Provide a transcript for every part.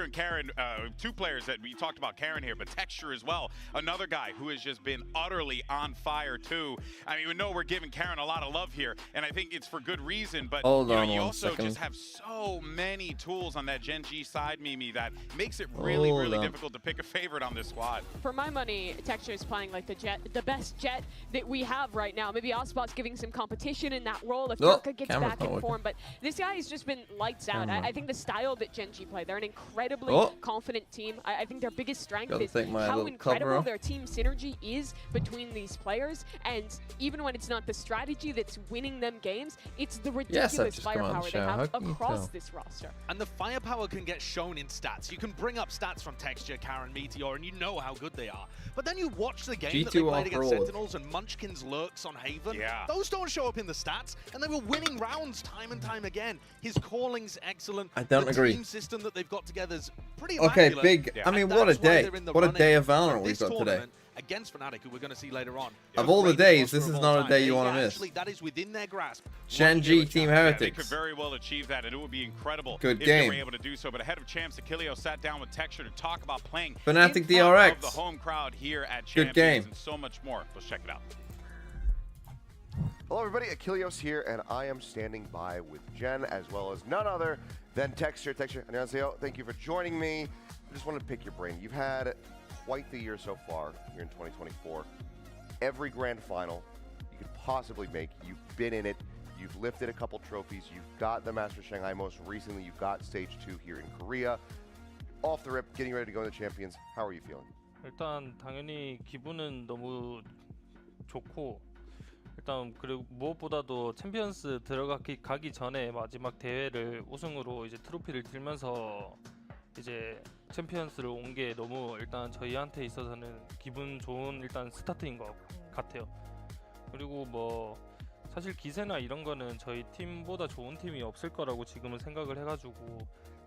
and Karen, two players that we talked about Karen here, but Texture as well. Another guy who has just been utterly on fire too. I mean, we know we're giving Karen a lot of love here, and I think it's for good reason, but you also just have so many tools on that GENG side, Mimi, that makes it really, really difficult to pick a favorite on this squad. For my money, Texture is playing like the best Jet that we have right now. Maybe Ospot's giving some competition in that role if Turka gets back in form, but this guy has just been lights out. I think the style that GENG play, they're an incredibly confident team. I think their biggest strength is how incredible their team synergy is between these players, and even when it's not the strategy that's winning them games, it's the ridiculous firepower they have across this roster. And the firepower can get shown in stats. You can bring up stats from Texture, Karen, Meteor, and you know how good they are. But then you watch the game that they played against Sentinels and Munchkin's Lurks on Haven. Those don't show up in the stats, and they were winning rounds time and time again. His calling's excellent. I don't agree. The team system that they've got together is pretty okay, immaculate. big. I mean, what a day. What a day of Valorant we've got today. Against Fnatic, who we're going to see later on. Of all the days, this is not a day you want to miss. That is within their grasp. GENG Team Heretics. They could very well achieve that, and it would be incredible if they were able to do so. But ahead of Champs, Achilleo sat down with Texture to talk about playing Fnatic in front DRX. of the home crowd here at Champions. Good game. And so much more. Let's check it out. Hello everybody, Achilleos here, and I am standing by with Jen, as well as none other than Texture. Texture, annyeonghaseyo. Thank you for joining me. I just wanted to pick your brain. You've had quite the year so far here in 2024. Every grand final you could possibly make, you've been in it. You've lifted a couple trophies. You've got the Masters Shanghai most recently. You've got Stage 2 here in Korea. Off the rip, getting ready to go to the Champions. How are you feeling? 일단 당연히 기분은 너무 좋고, 일단 그리고 무엇보다도 챔피언스 가기 전에 마지막 대회를 우승으로 이제 트로피를 들면서 이제 챔피언스를 온 게 너무 일단 저희한테 있어서는 기분 좋은 일단 스타트인 것 같아요. 그리고 뭐 사실 기세나 이런 거는 저희 팀보다 좋은 팀이 없을 거라고 지금은 생각을 해가지고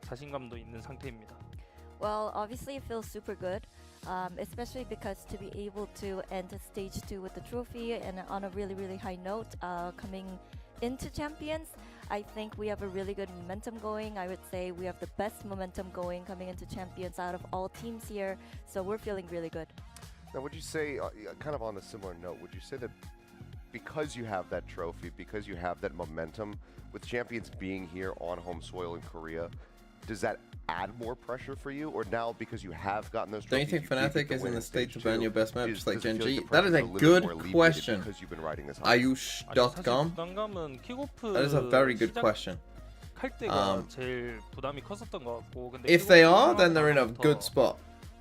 자신감도 있는 상태입니다. Well, obviously it feels super good, especially because to be able to end stage 2 with the trophy and on a really, really high note coming into Champions, I think we have a really good momentum going. I would say we have the best momentum going coming into Champions out of all teams here, so we're feeling really good. Now, would you say, kind of on a similar note, would you say that because you have that trophy, because you have that momentum, with Champions being here on home soil in Korea, does that add more pressure for you, or now because you have gotten those trophies? Don't you think Fnatic is in the state to ban your best map just like GENG? That is a good question. Ayush.com. That is a very good question. If they are, then they're in a good spot.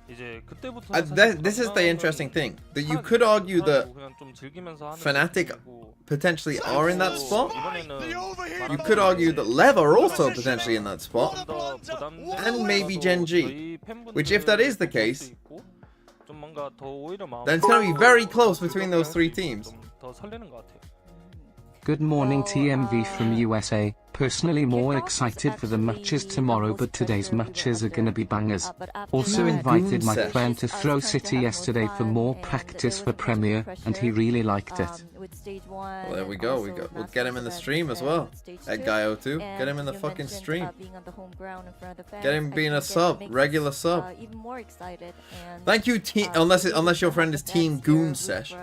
This is the interesting thing, that you could argue that Fnatic potentially are in that spot. You could argue that Lev are also potentially in that spot, and maybe GENG, which if that is the case, then it's going to be very close between those three teams. Good morning TMV from USA. Personally more excited for the matches tomorrow, but today's matches are gonna be bangers. Also invited my friend to Throw City yesterday for more practice for Premier, and he really liked it. Well, there we go, we'll get him in the stream as well. That guy O2, get him in the fucking stream. Get him being a sub, regular sub. Thank you, unless your friend is Team Goon Sesh.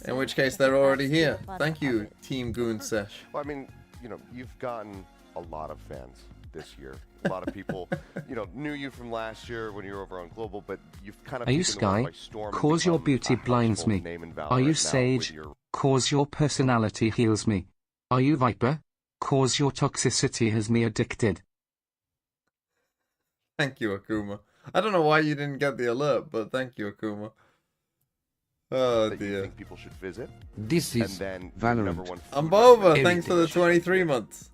In which case they're already here. Thank you, Team Goon Sesh. Well, I mean, you know, you've gotten a lot of fans this year. A lot of people, you know, knew you from last year when you were over on Global, but you've kind of Are you Sky? Cause your beauty blinds me. Are you Sage? Cause your personality heals me. Are you Viper? Cause your toxicity has me addicted. Thank you, Akuma. I don't know why you didn't get the alert, but thank you, Akuma. Oh dear. You think people should visit? This is Valorant. Ambova, thanks for the 23 months.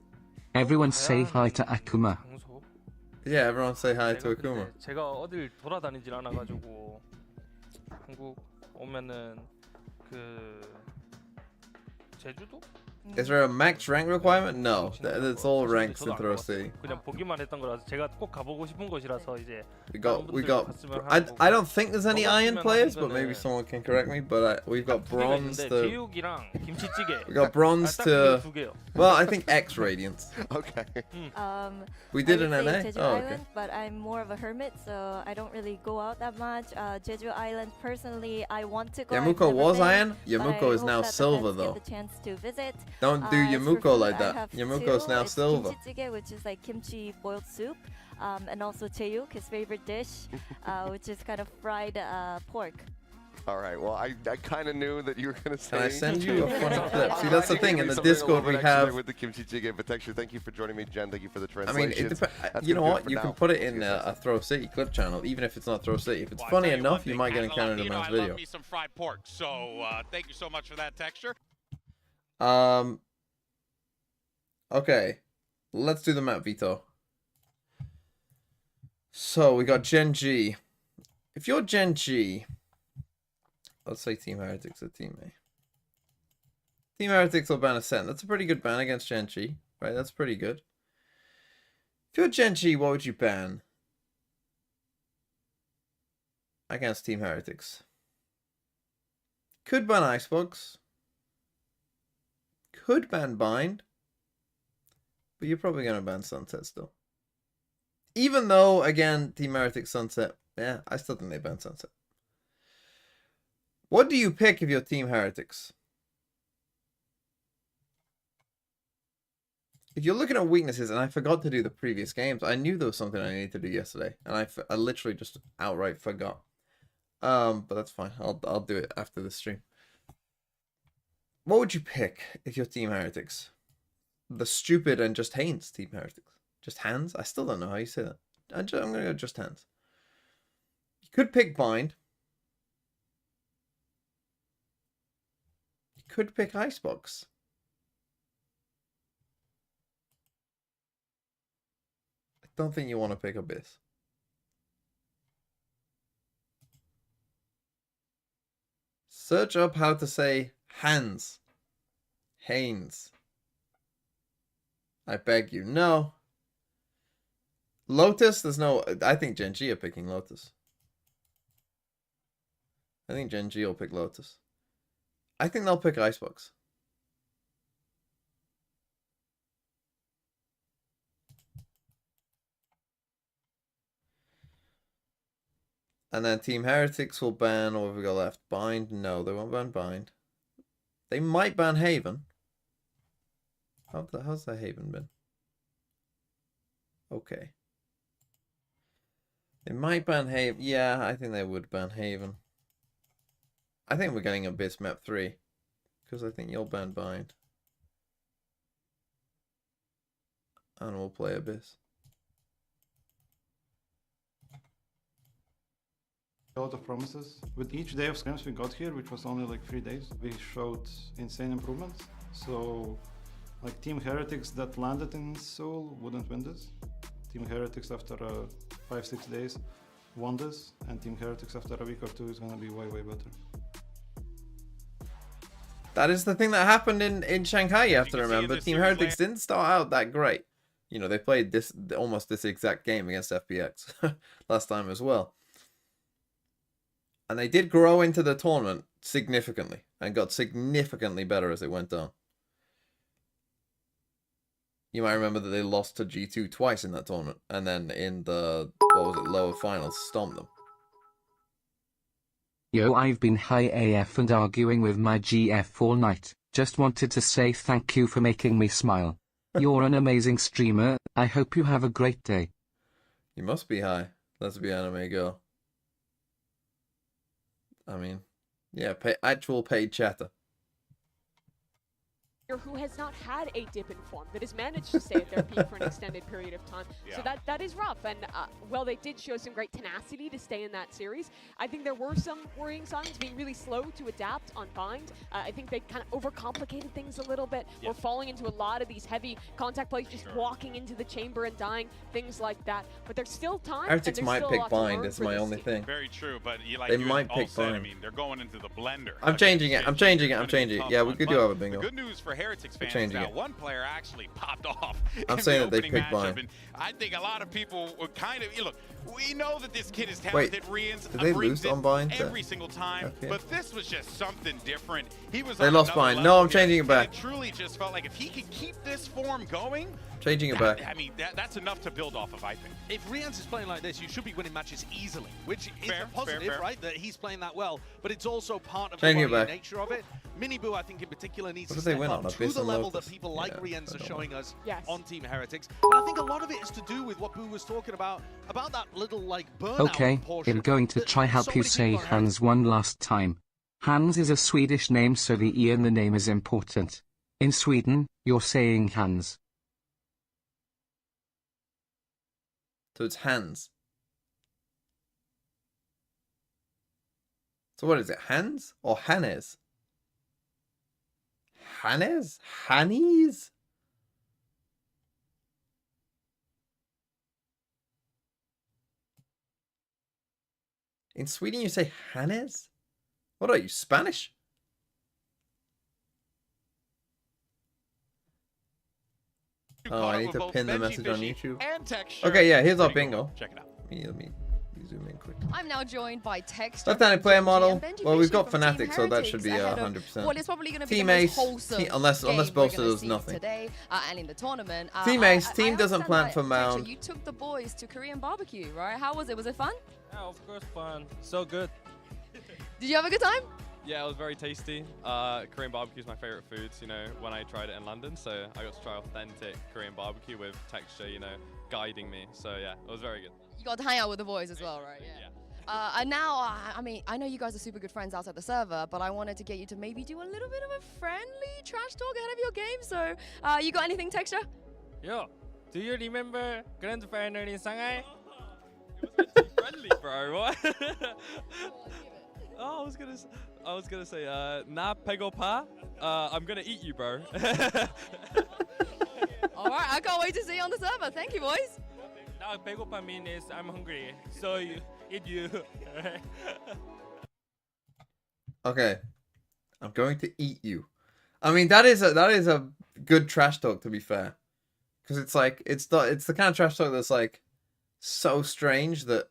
Everyone say hi to Akuma. Yeah, everyone say hi to Akuma. 제가 어딜 돌아다니질 않아가지고 한국 오면은 그 제주도 Is there a max rank requirement? No, it's all ranks in Throw City. 그냥 보기만 했던 거라서 제가 꼭 가보고 싶은 곳이라서 이제 We got. I don't think there's any iron players, but maybe someone can correct me. But we've got bronze to. 제육이랑 김치찌개. We got bronze to. Well, I think X Radiance. Okay. We did an NA. Jeju Oh, okay. Island, but I'm more of a hermit, so I don't really go out that much. Jeju Island, personally, I want to go. Yamuko was iron. Yamuko is now silver though. Get the chance to visit. Don't do Yamuko like that. Yamuko's now silver. Kimchi, which is like kimchi boiled soup, and also cheuk, his favorite dish, which is kind of fried pork. All right. Well, I kind of knew that you were going to say. Can I send you a funny clip? See, that's the thing. In the Discord, we have. With the kimchi jjigae, but actually, thank you for joining me, Jen. Thank you for the translation. I mean, you know what? You can put it in a Throw City clip channel, even if it's not Throw City. If it's funny enough, you might get encountered in a man's video. I love me some fried pork, so thank you so much for that texture. Okay, let's do the map, Veto. So we got Gen G. If you're Gen G, let's say Team Heretics or Team A. Team Heretics will ban Ascent. That's a pretty good ban against Gen G, right? That's pretty good. If you're Gen G, what would you ban against Team Heretics? Could ban Icebox. Could ban Bind. But you're probably going to ban Sunset still. Even though, again, Team Heretics Sunset, yeah, I still think they ban Sunset. What do you pick if you're Team Heretics? If you're looking at weaknesses, and I forgot to do the previous games, I knew there was something I needed to do yesterday, and I literally just outright forgot. But that's fine. I'll do it after the stream. What would you pick if you're Team Heretics? The stupid and just Haynes Team Heretics. Just Hands? I still don't know how you say that. I'm going to go just Hands. You could pick Bind. You could pick Icebox. I don't think you want to pick Abyss. Search up how to say Hands. Haynes. I beg you. No. Lotus, there's no... I think Gen G are picking Lotus. I think Gen G will pick Lotus. I think they'll pick Icebox. And then Team Heretics will ban... What have we got left? Bind? No, they won't ban Bind. They might ban Haven. How's that Haven been? Okay. They might ban Haven. Yeah, I think they would ban Haven. I think we're getting Abyss map 3. Because I think you'll ban Bind. And we'll play Abyss. A lot of promises. With each day of scrims we got here, which was only like 3 days, we showed insane improvements. So, like Team Heretics that landed in Seoul wouldn't win this. Team Heretics after 5-6 days won this, and Team Heretics after a week or two is gonna be way better. That is the thing that happened in Shanghai, you have to remember. Team Heretics didn't start out that great. You know, they played almost this exact game against FPX last time as well. And they did grow into the tournament significantly and got significantly better as it went on. You might remember that they lost to G2 twice in that tournament. And then in the, lower finals, stomped them. Yo, I've been high AF and arguing with my GF all night. Just wanted to say thank you for making me smile. You're an amazing streamer. I hope you have a great day. You must be high. Let's be anime girl. I mean, yeah, actual paid chatter. Who has not had a dip in form, that has managed to stay at their peak for an extended period of time. Yeah. So that is rough. And while they did show some great tenacity to stay in that series, I think there were some worrying signs, being really slow to adapt on Bind. I think they kind of overcomplicated things a little bit. Yep. We're falling into a lot of these heavy contact plays, just walking into the chamber and dying, things like that. But there's still time. Heretics might pick Bind, is my only thing. Very true, but they might pick Bind. I mean, they're going into the blender. I'm changing it. Yeah, we could do have a bingo. The good news for Heretics fans now. One player actually popped off. I'm saying that they picked Bind. And I think a lot of people were kind of, look, we know that this kid is talented. Wait, did they lose on Bind? Every single time, but this was just something different. He was. They lost Bind. No, I'm changing it back. It truly just felt like if he could keep this form going. Changing it back. I mean, that's enough to build off of, I think. If Rians is playing like this, you should be winning matches easily, which is a positive, right? That he's playing that well, but it's also part of the nature of it. Miniboo, I think in particular, needs to step up to the level that people like Rians are showing us on Team Heretics. And I think a lot of it is to do with what Boo was talking about that little, like, burnout portion. I'm going to try help you say Hans one last time. Hans is a Swedish name, so the E in the name is important. In Sweden, you're saying Hans. So it's Hans. So what is it? Hans or Hannes? Hannes? Hannies? In Sweden you say Hannes? What are you, Spanish? Oh, I need to pin the message on YouTube. Okay, yeah, here's our bingo. Check it out. Let me zoom in quick. I'm now joined by Texture. Left-handed player model. Well, we've got Fnatic, so that should be 100%. What is probably going to be Team the Ace, most wholesome unless Bolster does nothing. Today and in the tournament. Team Ace, team doesn't plant for Mound. Texture, you took the boys to Korean barbecue, right? How was it? Was it fun? Yeah, of course, fun. So good. Did you have a good time? Yeah, it was very tasty. Korean barbecue is my favorite food, you know, when I tried it in London. So I got to try authentic Korean barbecue with Texture, you know, guiding me. So yeah, it was very good. You got to hang out with the boys as well, right? Yeah. And now, I mean, I know you guys are super good friends outside the server, but I wanted to get you to maybe do a little bit of a friendly trash talk ahead of your game. So you got anything, Texture? Yo, do you remember Grand Final in Shanghai? It was friendly, bro. What? Oh, I was gonna say, na pegopa. I'm gonna eat you, bro. All right, I can't wait to see you on the server. Thank you, boys. Na pegopa means I'm hungry, so you eat you. Okay, I'm going to eat you. I mean, that is a good trash talk, to be fair, because it's like it's the kind of trash talk that's like so strange that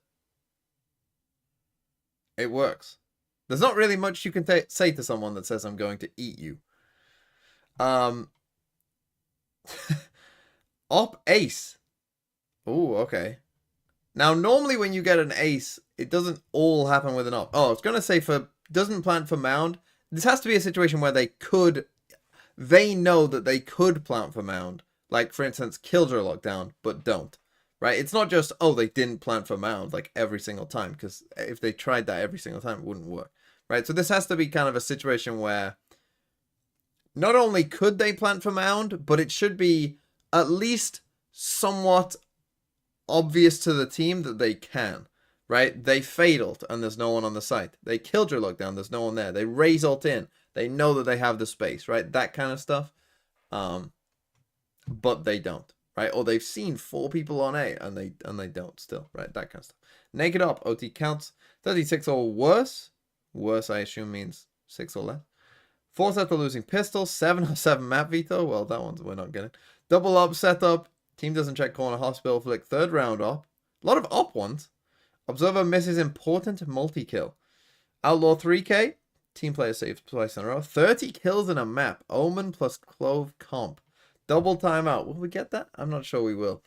it works. There's not really much you can say to someone that says, I'm going to eat you. Op ace. Ooh, okay. Now, normally when you get an ace, it doesn't all happen with an op. Oh, I was going to say doesn't plant for Mound. This has to be a situation where they know that they could plant for Mound. Like, for instance, Killjoy lockdown, but don't. Right? It's not just, oh, they didn't plant for Mound like every single time, because if they tried that every single time, it wouldn't work. Right? So this has to be kind of a situation where not only could they plant for Mound, but it should be at least somewhat obvious to the team that they can. Right? They fade ult and there's no one on the site. They Killjoy lockdown, there's no one there. They raise ult in. They know that they have the space, right? That kind of stuff. But they don't. Right? Or they've seen 4 people on A and they don't still. Right? That kind of stuff. Naked up, OT counts. 36 or worse. Worse, I assume, means 6 or less. 4 setup losing pistol. 7 or 7 map veto. Well, that one's we're not getting. Double up setup. Team doesn't check corner hospital flick. 3rd round op. A lot of op ones. Observer misses important multi-kill. Outlaw 3k. Team player saves twice in a row. 30 kills in a map. Omen plus Clove comp. Double timeout. Will we get that? I'm not sure we will.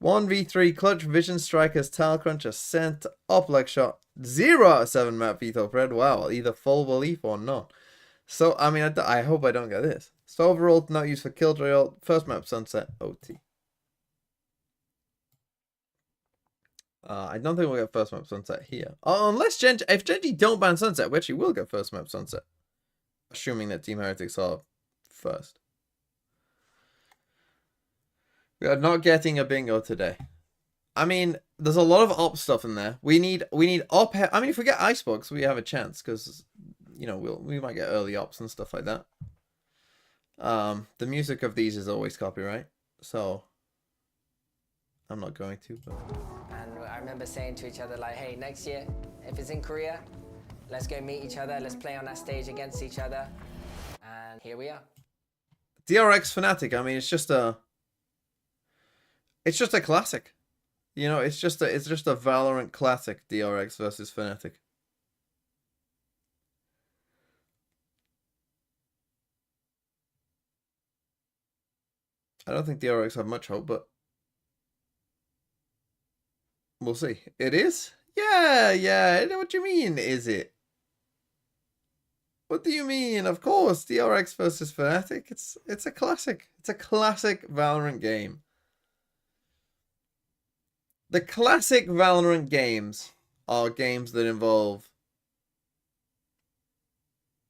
1v3 clutch vision strikers Tal Crunch ascent up leg shot 0 out of 7 map veto Fred. Wow, either full belief or not. So I mean I hope I don't get this. So overall not used for Killjoy ult. First map sunset OT. I don't think we'll get first map sunset here. Unless if Genji don't ban sunset, we actually will get first map sunset. Assuming that Team Heretics are first. We are not getting a bingo today. I mean, there's a lot of op stuff in there. We need op. I mean, if we get Icebox, we have a chance because, you know, we might get early ops and stuff like that. The music of these is always copyright, so I'm not going to. But... And I remember saying to each other like, hey, next year, if it's in Korea, let's go meet each other. Let's play on that stage against each other. And here we are. DRX Fnatic, I mean, it's just a classic. You know, it's just a Valorant classic, DRX versus Fnatic. I don't think DRX have much hope, but we'll see. It is? Yeah. I know what you mean, is it? What do you mean? Of course, DRX versus Fnatic. It's a classic. It's a classic Valorant game. The classic Valorant games are games that involve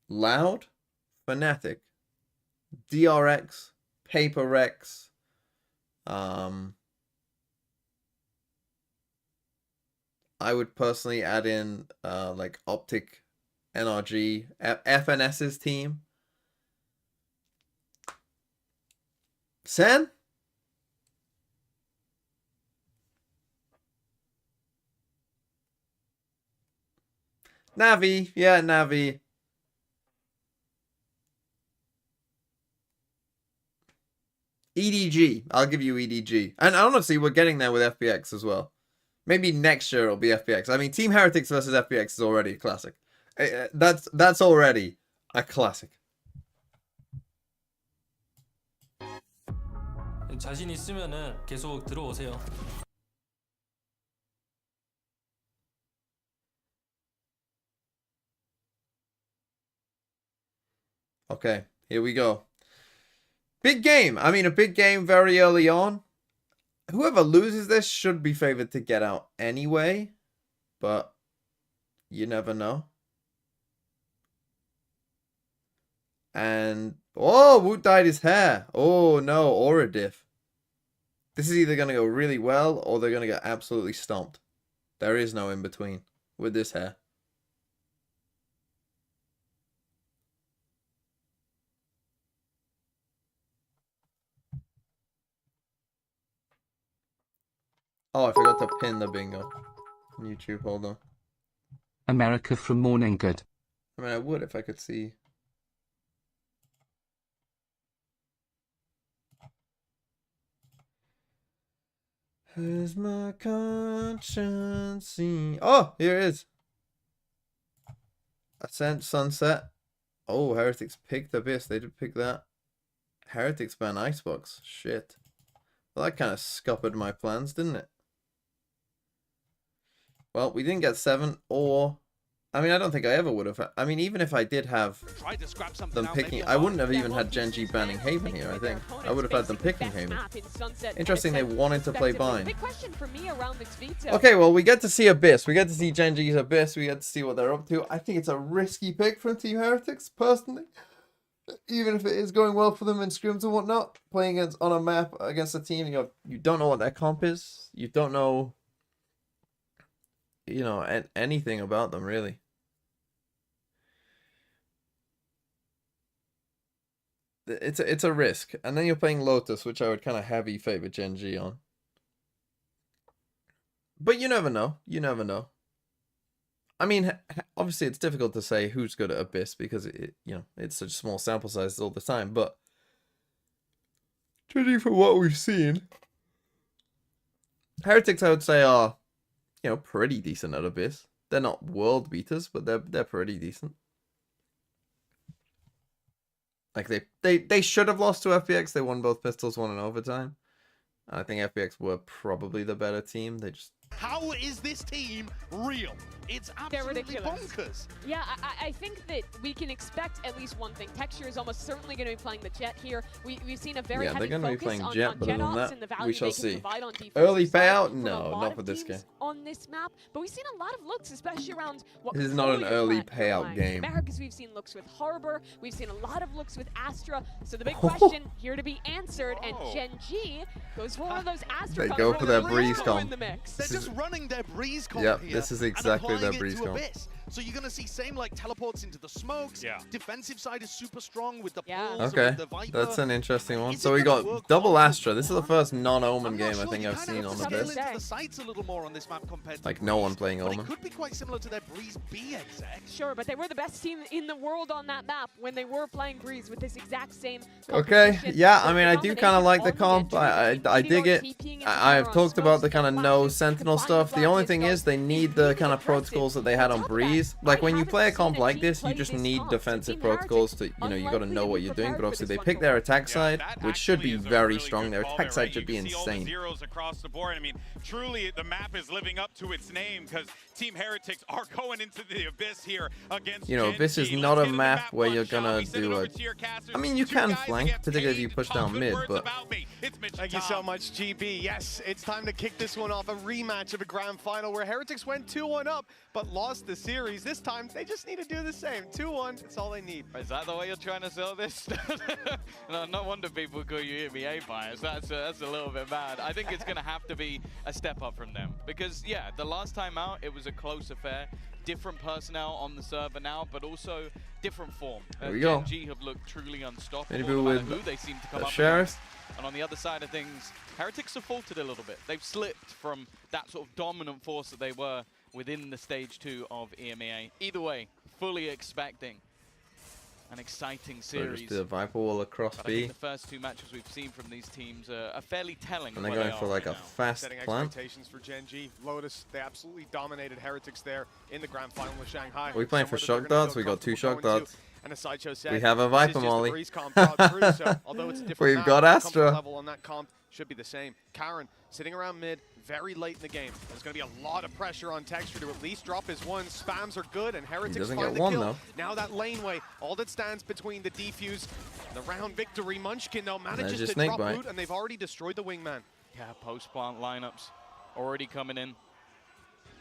Loud, Fnatic, DRX, PaperX, I would personally add in like Optic, NRG, FNS's team. Sen? Navi, yeah, Navi. EDG, I'll give you EDG. And honestly, we're getting there with FPX as well. Maybe next year it'll be FPX. I mean, Team Heretics versus FPX is already a classic. That's already a classic. 자신 있으면은 계속 들어오세요. Okay, here we go. Big game. I mean, a big game very early on. Whoever loses this should be favored to get out anyway, but you never know. And, oh, Woot dyed his hair. Oh, no, Aura diff. This is either going to go really well or they're going to get absolutely stomped. There is no in between with this hair. Oh, I forgot to pin the bingo on YouTube. Hold on. America from Morning Good. I mean, I would if I could see. Has my conscience seen? Oh, here it is. Ascent Sunset. Oh, Heretics picked Abyss. They did pick that. Heretics ban Icebox. Shit. Well, that kind of scuppered my plans, didn't it? Well, we didn't get 7 or... I mean, I don't think I ever would have... I mean, even if I did have them picking... I wouldn't have even had GENG banning Haven here, I think. I would have had them picking Haven. Interesting, they wanted to play Bind. Okay, well, we get to see Abyss. We get to see GENG's Abyss. We get to see what they're up to. I think it's a risky pick from Team Heretics, personally. Even if it is going well for them in scrims and whatnot. Playing on a map against a team, you don't know what their comp is. You don't know... you know, anything about them, really. It's a risk. And then you're playing Lotus, which I would kind of heavy favor GENG on. But you never know. You never know. I mean, obviously it's difficult to say who's good at Abyss because, it's such small sample sizes all the time. But judging from what we've seen, Heretics, I would say, are... pretty decent at Abyss. They're not world beaters, but they're pretty decent. Like they should have lost to FPX. They won both pistols, won in overtime. I think FPX were probably the better team. They just... How is this team real? It's absolutely bonkers. Yeah, I think that we can expect at least one thing. Texture is almost certainly going to be playing the Jet here. We've seen a very heavy focus on Jet, but other than that, we shall see. Early payout? No, not for this game. On this map, but we've seen a lot of looks, especially around what this is not an early payout game. Americas, we've seen looks with Harbor. We've seen a lot of looks with Astra. So the big question here to be answered, and GENG goes for one of those Astra. They go for their breeze comp. They're just running their breeze comp. Yep, this is exactly their breeze comp. So you're going to see same like teleports into the smokes. Yeah. Defensive side is super strong with the pulls. Okay, With the Viper. that's an interesting one. So we got double Astra. This is the first non-Omen game I think I've seen on the best. The sights a little more on this map compared to like no one playing Omen. Omen. It could be quite similar to their Breeze B exec. Sure, but they were the best team in the world on that map when they were playing Breeze with this exact same. Okay, yeah, I mean I do kind of like the comp. I dig it. I've talked about the kind of no Sentinel stuff. The only thing is they need the kind of protocols that they had on Breeze. Like when you play a comp like this, you just need defensive protocols to, you know, you got to know what you're doing. But obviously they pick their attack side, which should be very strong. Their attack side should be insane. Zeros across the board. I mean, truly the map is living up to its name because Team Heretics are going into the abyss here against. You know, this is not a map where you're gonna do a. I mean, you can flank, particularly if you push down mid, but. Thank you so much, GB. Yes, it's time to kick this one off. A rematch of a grand final where Heretics went 2-1 up, but lost the series. This time, they just need to do the same. 2-1, it's all they need. Is that the way you're trying to sell this? No wonder people call you EMEA bias. That's a little bit bad. I think it's going to have to be a step up from them. Because, yeah, the last time out, it was a close affair. Different personnel on the server now, but also different form. There we go. GENG have looked truly unstoppable. Maybe No matter with who they seem to come the up Sheriff. against. And on the other side of things, Heretics have faltered a little bit. They've slipped from that sort of dominant force that they were within the stage 2 of EMEA. Either way, fully expecting an exciting series. Just the Viper wall across but B. I think the first 2 matches we've seen from these teams are fairly telling. And they're going for like a fast Setting plant. expectations for GENG. Lotus, they absolutely dominated Heretics there in the grand final with Shanghai. Are we playing for shock darts? We got 2 shock darts. And a sideshow set. We have a Viper molly. Although it's a different We've map, got the comfort Astra. level on that comp should be the same. Karen sitting around mid, very late in the game. There's going to be a lot of pressure on Texture to at least drop his one. Spams are good, and Heretics doesn't find get the one, kill. though. Now that laneway, all that stands between the defuse, the round victory. Munchkin though There's manages your to snake drop bite. loot, and they've already destroyed the wingman. Yeah, post-plant lineups already coming in,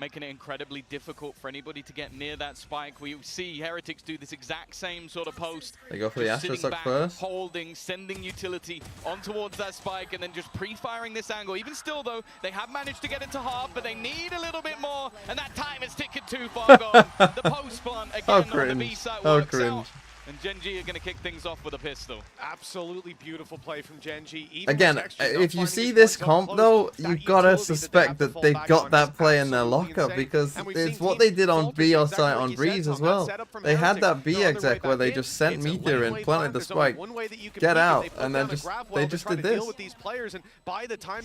making it incredibly difficult for anybody to get near that spike. We see Heretics do this exact same sort of post. They go for the Just Astra sitting suck back, first. holding, sending utility on towards that spike, and then just pre-firing this angle. Even still, though, they have managed to get into half, but they need a little bit more, and that time is ticking too far gone. The post-plant again on the B side works out. And GENG are going to kick things off with a pistol. Absolutely beautiful play from GENG. Again, if you see this comp though, you've got to suspect that they got that play in their lockup because it's what they did on B or site on Breeze as well. They had that B exec where they just sent Meteor and planted the spike, get out, and then they just did this.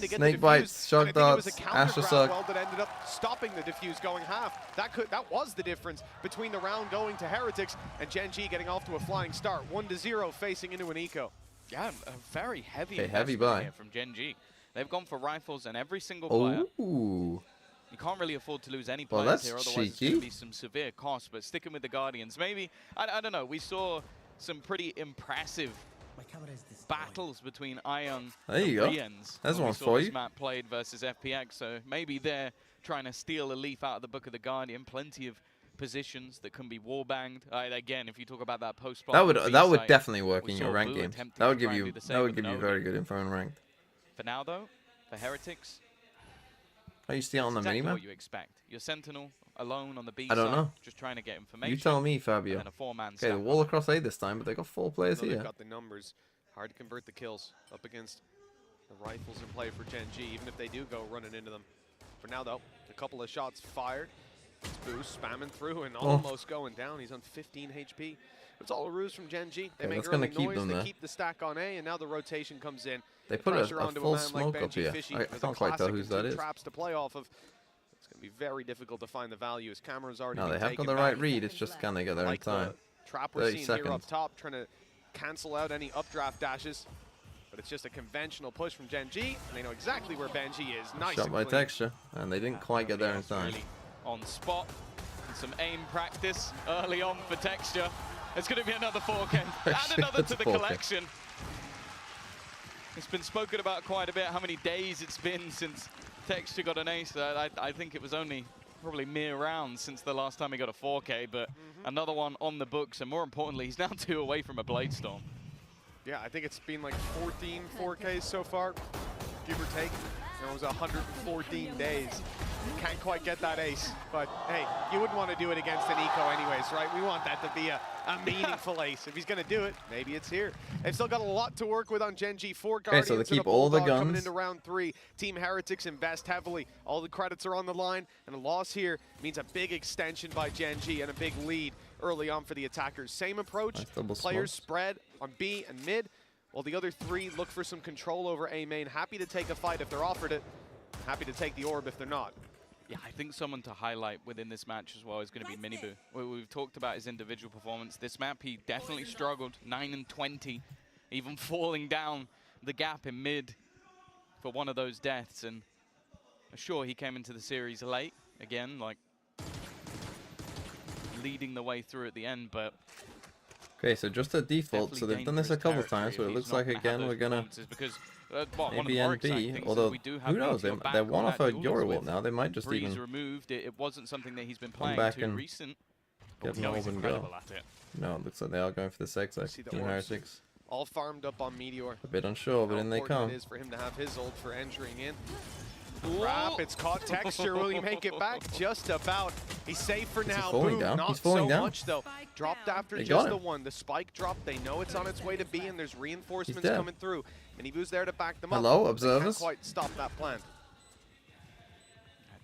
Snake bites, shock darts, Astra suck. That ended up stopping the diffuse going half. That was the difference between the round going to Heretics and GENG getting off to a flying start. 1-0 facing into an eco. Yeah, a very heavy heavy investment buy here from GENG. They've gone for rifles and every single player. Ooh. You can't really afford to lose any Well, players that's here, otherwise it's going cheeky. to be some severe costs. But sticking with the Guardians, maybe, I don't know, we saw some pretty impressive battles between Ion There you and go. Riens There's when we one saw for this you. map played versus FPX, so maybe they're trying to steal a leaf out of the book of the Guardian. Plenty of positions that can be warbanged. Again, if you talk about that post That would definitely work in your ranked game. That would give you very good info in ranked. For now though, for Heretics, Are you still on the exactly minimap? what you expect. Your Sentinel alone on the B I don't side, know. just trying to get information. You tell me, Fabio. And then a four-man Okay, the stack. wall across A this time, but they got 4 players They've here. got the numbers. Hard to convert the kills up against the rifles in play for GENG, even if they do go running into them. For now, though, a couple of shots fired. It's Boost spamming through and almost going down. He's on 15 HP. It's all a ruse from GENG. They make that's gonna early keep noise, them they there. keep the stack on A, and now the rotation comes in. They The put pressure a onto full man like smoke up Benji here. Fishy I with a can't quite tell classic whose and that two is. traps to play off of. It's going to be very difficult to find the value. His camera's already No, been they have got taken the right back. read. It's just can they get there in Like time? the trap we're 30 seeing here up seconds. top, trying to cancel out any updraft dashes. But it's just a conventional push from GENG, and they know exactly where Benji is. Nice Shot and by clean. Texture, and they didn't quite get there in time. Really on spot. And some aim practice early on for Texture. It's going to be another 4K. Add another It's to a the 4K. collection. It's been spoken about quite a bit, how many days it's been since Texture got an ace. I think it was only probably mere rounds since the last time he got a 4K, but another one on the books, and more importantly, he's now 2 away from a Blade Storm. Yeah, I think it's been like 14 4Ks so far, give or take. It was 114 days Can't quite get that ace, but hey, you wouldn't want to do it against an eco anyways, right? We want that to be a meaningful ace. If he's going to do it, maybe it's here. They've still got a lot to work with on GENG. 4 Guardians so they keep and a all the Bulldog coming guns. into round 3. Team Heretics invest heavily. All the credits are on the line, and a loss here means a big extension by GENG and a big lead early on for the attackers. Same approach, players spread on B and mid, while the other 3 look for some control over A main. Happy to take a fight if they're offered it. Happy to take the orb if they're not. Yeah, I think someone to highlight within this match as well is going to be Miniboo. We've talked about his individual performance. This map, he definitely struggled. 9 and 20, even falling down the gap in mid for one of those deaths. And sure, he came into the series late, again, like leading the way through at the end, but... Okay, so just a default, so they've done this a couple times, but it looks like again we're gonna maybe NB, although who knows, they're one off a Eurowalt now, they might just even removed. It wasn't something that he's been come playing back too and recent. get an orb and go. No, it looks like they are going for the sex Team Heretics. All farmed up on Meteor. A bit unsure, but in they come. It is for him to have his ult for entering in. Wrap, it's caught Texture. Will he make it back? Just about. He's safe for now. Falling down. Not He's falling so down. much though. Dropped after just the one. The spike dropped. They know it's on its way to B, and there's reinforcements coming through. Miniboo's there to back them up. Hello, observers. They can't quite stop that plant.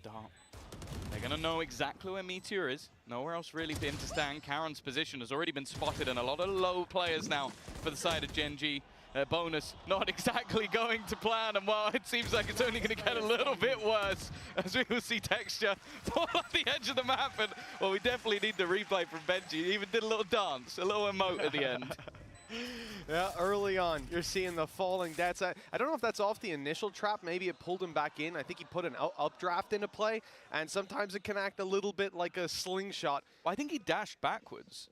They're gonna know exactly where Meteor is. Nowhere else really for him to stand. Karen's position has already been spotted, and a lot of low players now for the side of GENG. Bonus not exactly going to plan, and well, it seems like it's only going to get a little bit worse as we will see Texture fall off the edge of the map. And well, we definitely need the replay from Benji. He even did a little dance, a little emote at the end. Yeah, early on, you're seeing the falling deaths. I don't know if that's off the initial trap. Maybe it pulled him back in. I think he put an updraft into play, and sometimes it can act a little bit like a slingshot. Well, I think he dashed backwards.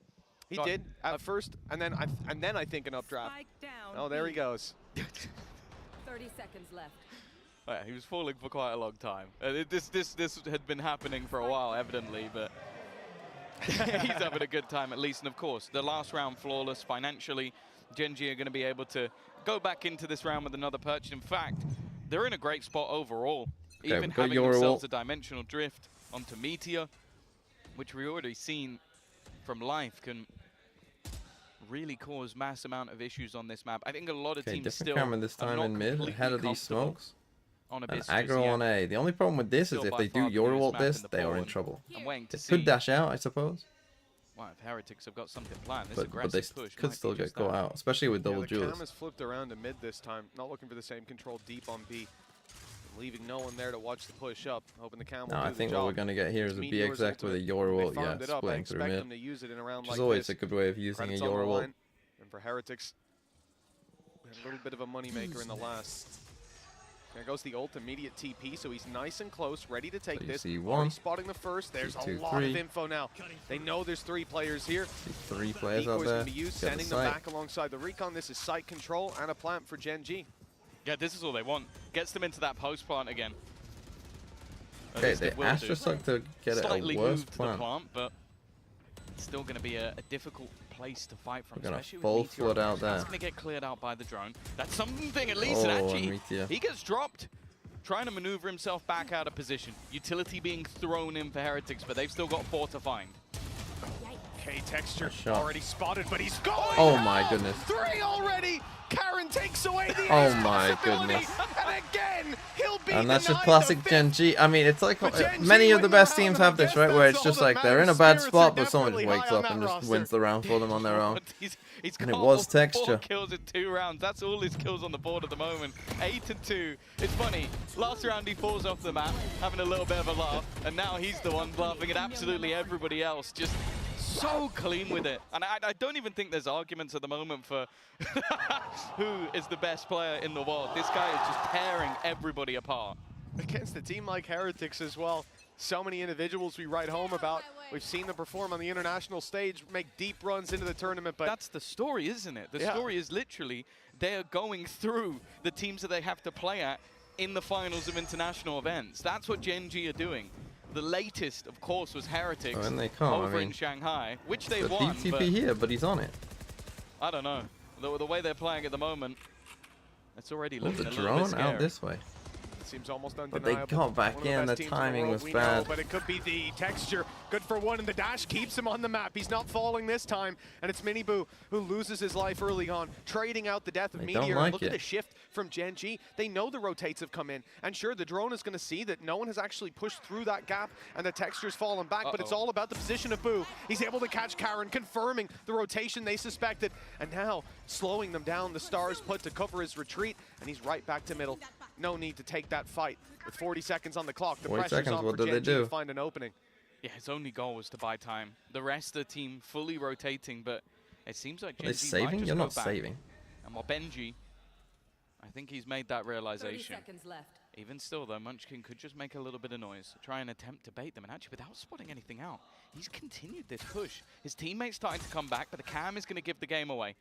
He did at first, and then I think an updraft. Oh, there he goes. 30 seconds left. Oh, yeah, he was falling for quite a long time. This had been happening for a while, evidently, but he's having a good time at least. And of course, the last round flawless financially. GENG are going to be able to go back into this round with another purchase. In fact, they're in a great spot overall. Okay, even having themselves a dimensional drift onto Meteor, which we've already seen from Life can really cause mass amount of issues on this map. I think a lot of teams still Cameron this time in mid, ahead of these smokes. On and aggro on A. The only problem with this is if they do Eurowalt this, they are in trouble. They could dash out, I suppose. Wow, if Heretics have got something planned, this but they push could still go out, especially with double jewels. jewels. Cam has flipped around to mid this time, not looking for the same control deep on B. Leaving no one there to watch the push up, hoping the Cam will do I think the what we're going to get here is a BXX with a Eurowalt, splitting through mid. Which is always a good way of using a Eurowalt. And for Heretics, a little bit of a moneymaker in the last. There goes the ult, immediate TP, so he's nice and close, ready to take this. Already spotting the first. There's a lot of info now. They know there's 3 players here. 3 players out there. Be used, sending them back alongside the recon. This is site control and a plant for GENG. Yeah, this is all they want. Gets them into that post plant again. Okay, they Astra suck to get it a worse plant. But it's still going to be a difficult place to fight from. We're going to full flood out there. That's going to get cleared out by the drone. That's something at least. And actually, he gets dropped. Trying to maneuver himself back out of position. Utility being thrown in for Heretics, but they've still got 4 to find. Okay, Texture already spotted, but he's going. Oh my goodness. 3 already. Karen takes away the oh my goodness. And again, he'll be and that's just classic GENG. I mean, it's like many of the best teams have this, right? Where it's just like they're in a bad spot, but someone just wakes up and just wins the round for them on their own. And it was Texture. 4 kills in 2 rounds. That's all his kills on the board at the moment. 8 and 2. It's funny. Last round he falls off the map, having a little bit of a laugh, and now he's the one laughing at absolutely everybody else. Just so clean with it. And I don't even think there's arguments at the moment for who is the best player in the world. This guy is just tearing everybody apart. Against a team like Heretics as well. So many individuals we write home about. We've seen them perform on the international stage, make deep runs into the tournament. But that's the story, isn't it? The story is literally they're going through the teams that they have to play at in the finals of international events. That's what GENG are doing. The latest, of course, was Heretics over in Shanghai, which they won. The TP here, but he's on it. I don't know. The way they're playing at the moment, it's already looking a little bit drone scary. out this way. Seems almost But undeniable. they got back in, the timing was bad. But it could be the texture. Good for one, and the dash keeps him on the map. He's not falling this time, and it's Miniboo who loses his life early on, trading out the death of Meteor. Like Look it. at the shift from GENG. They know the rotates have come in, and sure, the drone is going to see that no one has actually pushed through that gap, and the texture's fallen back, but it's all about the position of Boo. He's able to catch Karen, confirming the rotation they suspected, and now slowing them down. The stars put to cover his retreat, and he's right back to middle. No need to take that fight. With 40 seconds on the clock, the pressure's on for GENG to find an opening. Yeah, his only goal was to buy time. The rest of the team fully rotating, but it seems like GENG Are they saving? might You're just not go back. saving. And while Benji, I think he's made that realization. 30 seconds left. Even still, though, Munchkin could just make a little bit of noise, try and attempt to bait them, and actually, without spotting anything out, he's continued this push. His teammate's starting to come back, but the cam is going to give the game away.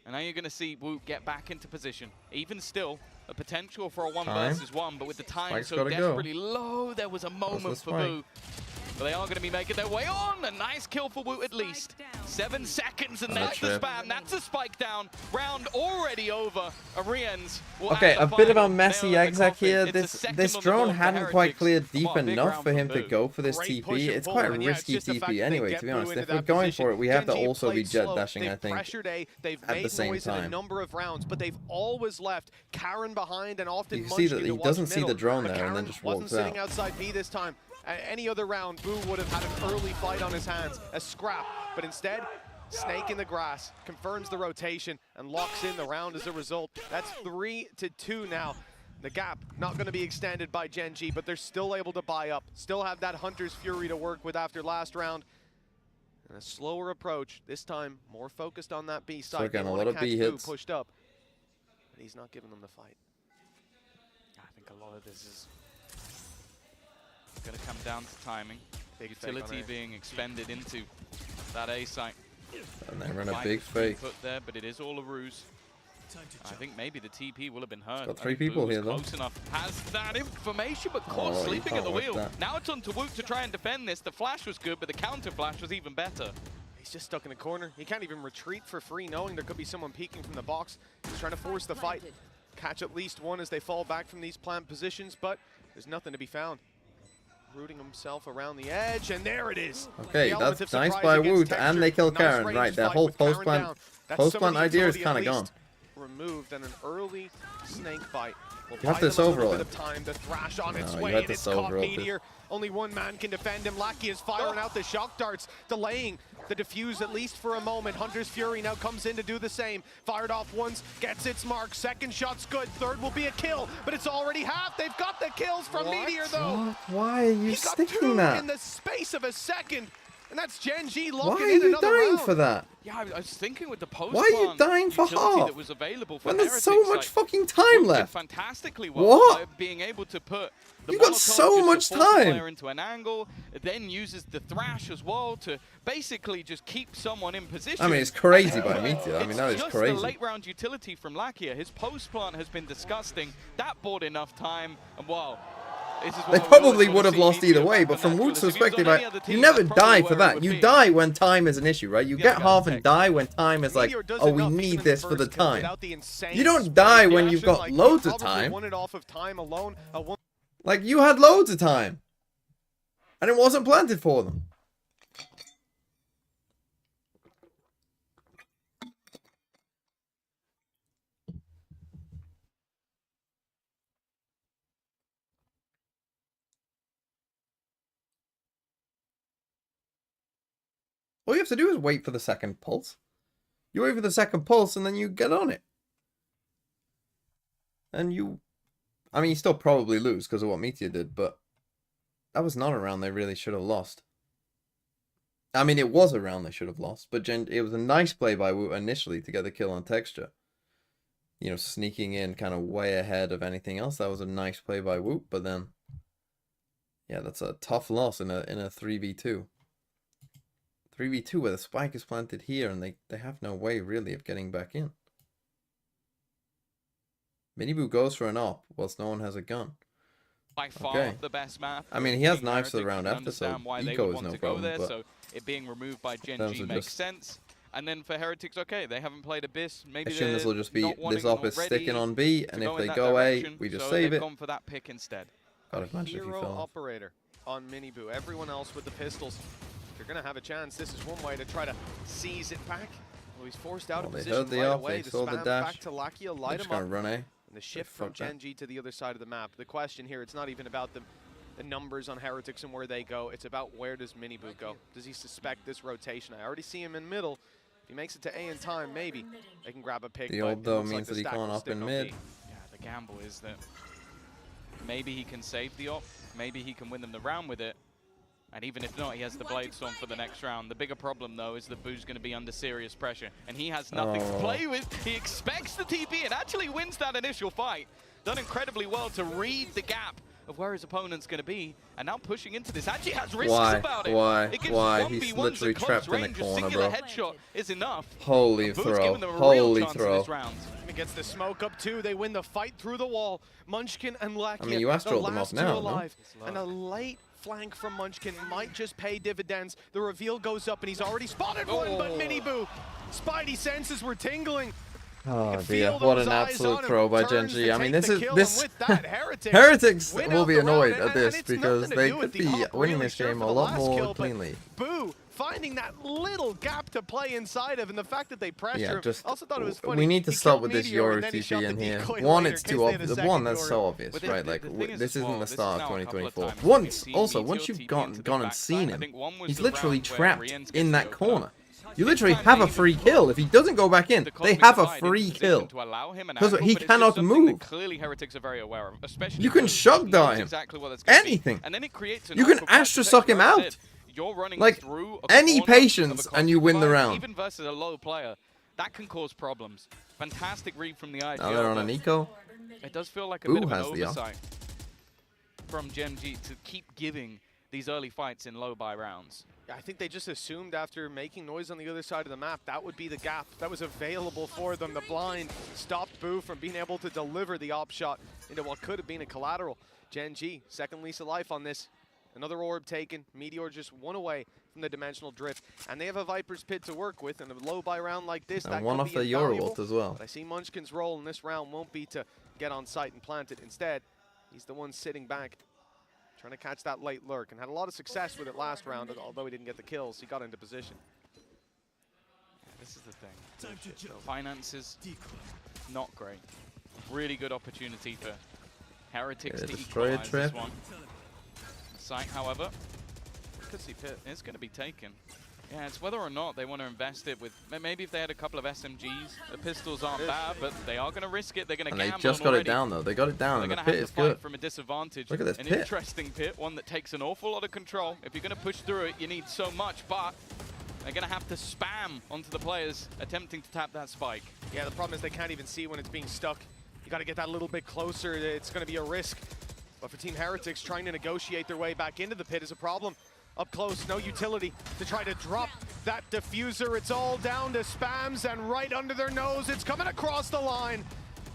And now you're going to see Woot get back into position. Even still, a potential for a 1 versus 1, but with the time Spike's so desperately low, there was a moment for Boo. But they are going to be making their way on. A nice kill for Woot at least. 7 seconds, and that's the spam. That's a spike down. Round already over. Arians. Okay, a bit of a messy exec here. This drone hadn't quite cleared deep enough for him to go for this TP. It's quite a risky TP anyway, to be honest. If we're going for it, we have to also be jet dashing, I think, at the same time. A number of rounds, but they've always left Karen behind, and often you can see that he doesn't see the drone there, and then just walks wasn't sitting outside B this time. Any other round, Boo would have had an early fight on his hands, a scrap, but instead, Snake in the grass confirms the rotation and locks in the round as a result. That's 3-2 now. The gap not going to be extended by GENG, but they're still able to buy up, still have that Hunter's Fury to work with after last round. And a slower approach, this time more focused on that B side. So again, a lot of B hits. Pushed up, but he's not giving them the fight. I think a lot of this is going to come down to timing. Big utility being expended into that A site. And they run a big fake. Put there, but it is all a ruse. I think maybe the TP will have been hurt. Got 3 people here though. Close enough. Has that information, but caught sleeping at the wheel. Now it's on to Woot to try and defend this. The flash was good, but the counter flash was even better. He's just stuck in the corner. He can't even retreat for free, knowing there could be someone peeking from the box. He's trying to force the fight. Catch at least one as they fall back from these plant positions, but there's nothing to be found. Rooting himself around the edge, and there it is. Okay, that's nice by Woot, and they kill Karen. Right, their whole post-plant idea is kind of gone. Removed, and an early snake bite. You have to overall it. Time to thrash on its way, and it's caught Meteor. Only one man can defend him. Lackey is firing out the shock darts, delaying the defuse at least for a moment. Hunter's Fury now comes in to do the same. Fired off once, gets its mark. Second shot's good. Third will be a kill, but it's already half. They've got the kills from Meteor though. What? Why are you sticking that? In the space of a second. And that's GENG locking Why are you dying for that? Yeah, I was thinking with the post. Why are you dying for half? That was available for when there's so much fucking time left. Fantastically well. What? Being able to put the you got so much time. Into an angle, then uses the thrash as well to basically just keep someone in position. I mean, it's crazy by Meteor. I mean, that is crazy. crazy. The late round utility from Lakia. His post plant has been disgusting. That bought enough time, and wow. They probably would have lost either way, but from Woot's perspective, you never die for that. You die when time is an issue, right? You get half and die when time is like, oh, we need this for the time. You don't die when you've got loads of time. Like, you had loads of time. And it wasn't planted for them. All you have to do is wait for the second pulse. You wait for the second pulse and then you get on it. And you... I mean, you still probably lose because of what Meteor did, but that was not a round they really should have lost. I mean, it was a round they should have lost, but it was a nice play by Woot initially to get the kill on Texture. You know, sneaking in kind of way ahead of anything else. That was a nice play by Woot, but then... yeah, that's a tough loss in a 3v2. 3v2 where the spike is planted here and they have no way really of getting back in. Miniboo goes for an op whilst no one has a gun. By far the best map. I mean, he has knives for the round after, so eco is no problem. There, so it being removed by GENG makes sense. And then for Heretics, okay, they haven't played Abyss. Maybe I assume this will just be this op is sticking on B, and if they go A, we just save it. Gone for that pick instead. God, imagine if you Hero fell. operator on Miniboo. Everyone else with the pistols. They're going to have a chance. This is one way to try to seize it back. Well, he's forced out of They position heard the right op, away. they saw the spam dash. back to Lakia, They're light just him up. gonna run A. And the shift from GENG to the other side of the map. The question here, it's not even about the numbers on Heretics and where they go. It's about where does Miniboo go? Does he suspect this rotation? I already see him in middle. If he makes it to A in time, maybe they can grab a pick. The old though means that he can't up in mid. Yeah, the gamble is that maybe he can save the op, maybe he can win them the round with it, and even if not, he has the Blade Storm for the next round. The bigger problem though is that Boo's going to be under serious pressure, and he has nothing to play with. He expects the TP and actually wins that initial fight. Done incredibly well to read the gap of where his opponent's going to be, and now pushing into this. Actually has risks about it. Why? It He's literally trapped in the corner, bro. A headshot is enough. Holy throw. Holy throw. He gets the smoke up too. They win the fight through the wall. Munchkin and Lakia, I mean, you astrolled them off now, no? And a late flank from Munchkin might just pay dividends. The reveal goes up, and he's already spotted one, but Miniboo. Spidey senses were tingling. Oh dear, what an absolute throw by GENG. I mean, this Heretics will be annoyed at this because they could be winning this game a lot more cleanly. Boo finding that little gap to play inside of, and the fact that they pressure him. Just, also thought it was funny. we need to stop with this Euro TP in here. One, it's too obvious. One, that's so obvious, right? Like, this isn't the start of 2024. Once you've gone and seen him, he's literally trapped in that corner. You literally have a free kill. If he doesn't go back in, they have a free kill. Because he cannot move. Clearly Heretics are very aware of, especially you can shock dart him. Anything. And then it creates you can Astra suck him out. You're running like through any patience and you win the round. Even versus a low player, that can cause problems. Fantastic read from the IGL. Now they're on an eco. It does feel like a bit of an oversight from GENG to keep giving these early fights in low buy rounds. Yeah, I think they just assumed after making noise on the other side of the map, that would be the gap that was available for them. The blind stopped Boo from being able to deliver the op shot into what could have been a collateral. GENG, second lease of life on this. Another orb taken. Meteor just one away from the dimensional drift. And they have a Viper's Pit to work with, and a low buy round like this, and that one could off be the Eurowalt as well. But I see Munchkin's role in this round won't be to get on site and plant it. Instead, he's the one sitting back, trying to catch that late lurk, and had a lot of success with it last round, although he didn't get the kills. He got into position. Yeah, this is the thing. Finances, not great. Really good opportunity for Heretics to equalize this one. Site, however, could see Pit is going to be taken. Yeah, it's whether or not they want to invest it with, maybe if they had a couple of SMGs, the pistols aren't bad, but they are going to risk it. They're going to gamble. And they just got it down though. They got it down, and the Pit is good. From a disadvantage. Look at this An Pit. Interesting Pit, one that takes an awful lot of control. If you're going to push through it, you need so much, but they're going to have to spam onto the players attempting to tap that spike. Yeah, the problem is they can't even see when it's being stuck. You got to get that little bit closer. It's going to be a risk. But for Team Heretics, trying to negotiate their way back into the pit is a problem. Up close, no utility to try to drop that diffuser. It's all down to spams, and right under their nose, it's coming across the line.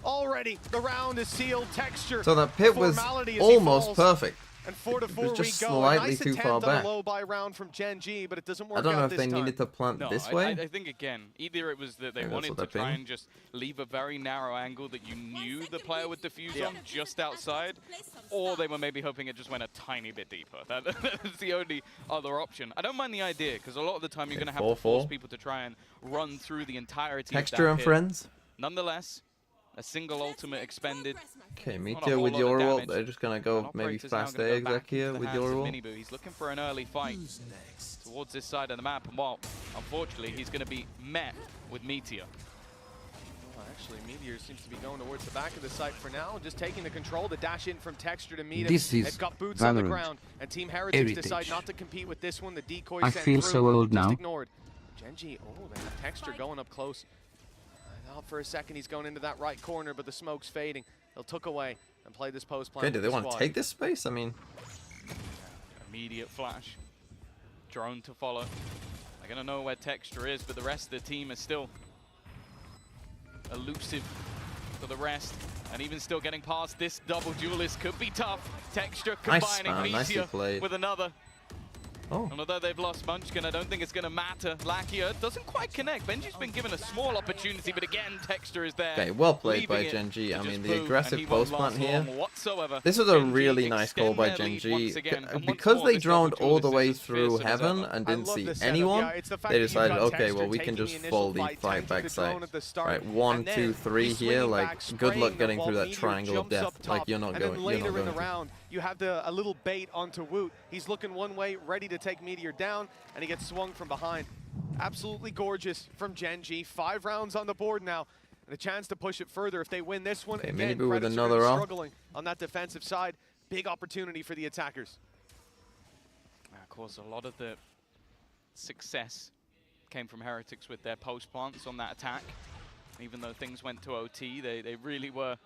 Already, the round is sealed. Texture. So that Pit was almost perfect. And 4-4 it was just we go. slightly nice too far back. A low buy round from GENG, but it doesn't work. I don't know out if they this needed to plant this way. I think again, either it was that they wanted to try and just leave a very narrow angle that you knew the player would defuse on just outside, or they were maybe hoping it just went a tiny bit deeper. That's the only other option. I don't mind the idea because a lot of the time you're going to have to force people to try and run through the entirety Texture of and that friends. Nonetheless, a single ultimate expended. Okay, Meteor with your ult. They're just gonna go maybe fast A exec here with your ult. He's looking for an early fight towards this side of the map, and well, unfortunately, he's going to be met with Meteor. Well, actually, Meteor seems to be going towards the back of the site for now, just taking the control. The dash in from Texture to meet him. They've got boots on the ground, and Team Heretics decide not to compete with this one. The decoy I sent feel through, so old just now. ignored. GENG, they have Texture going up close. For a second, he's going into that right corner, but the smoke's fading. They'll tuck away and play this post plan. Okay, do they want to take this space? I mean, immediate flash, drone to follow. They're gonna know where Texture is, but the rest of the team is still elusive for the rest, and even still getting past this double duelist could be tough. Texture combining Meteor with another. Oh. And although they've lost Munchkin, I don't think it's going to matter. Lakia doesn't quite connect. Benji's been given a small opportunity, but again, Texture is there. Okay, well played by GENG. I mean, the aggressive post plant here. This was a really nice call by GENG. Because they droned all the way through Heaven and didn't see anyone, they decided, okay, well, we can just fully fight backside. Right, 1, 2, 3 here. Like, good luck getting through that triangle of death. Like, you're not going. Later in the round, you have a little bait onto Woot. He's looking one way, ready to take Meteor down, and he gets swung from behind. Absolutely gorgeous from GENG. 5 rounds on the board now, and a chance to push it further if they win this one. Okay, again, with Predator another struggling on that defensive side. Big opportunity for the attackers. Of course, a lot of the success came from Heretics with their post plants on that attack. Even though things went to OT, they really were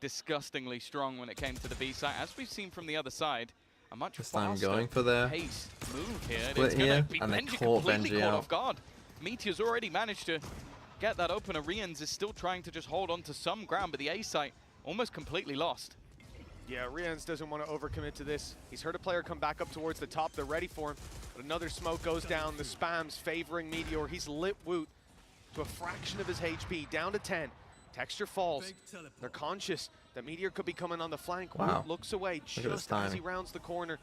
disgustingly strong when it came to the B side. As we've seen from the other side, a much faster going for their paced move here. split it's going here, to be and they Benji caught completely Benji caught out. off guard. Meteor's already managed to get that opener. Rians is still trying to just hold on to some ground, but the A site almost completely lost. Yeah, Rians doesn't want to overcommit to this. He's heard a player come back up towards the top. They're ready for him. But another smoke goes down. The spam's favoring Meteor. He's lit Woot to a fraction of his HP, down to 10. Texture falls. They're conscious that Meteor could be coming on the flank. Wow. Woot looks away just as he rounds the corner.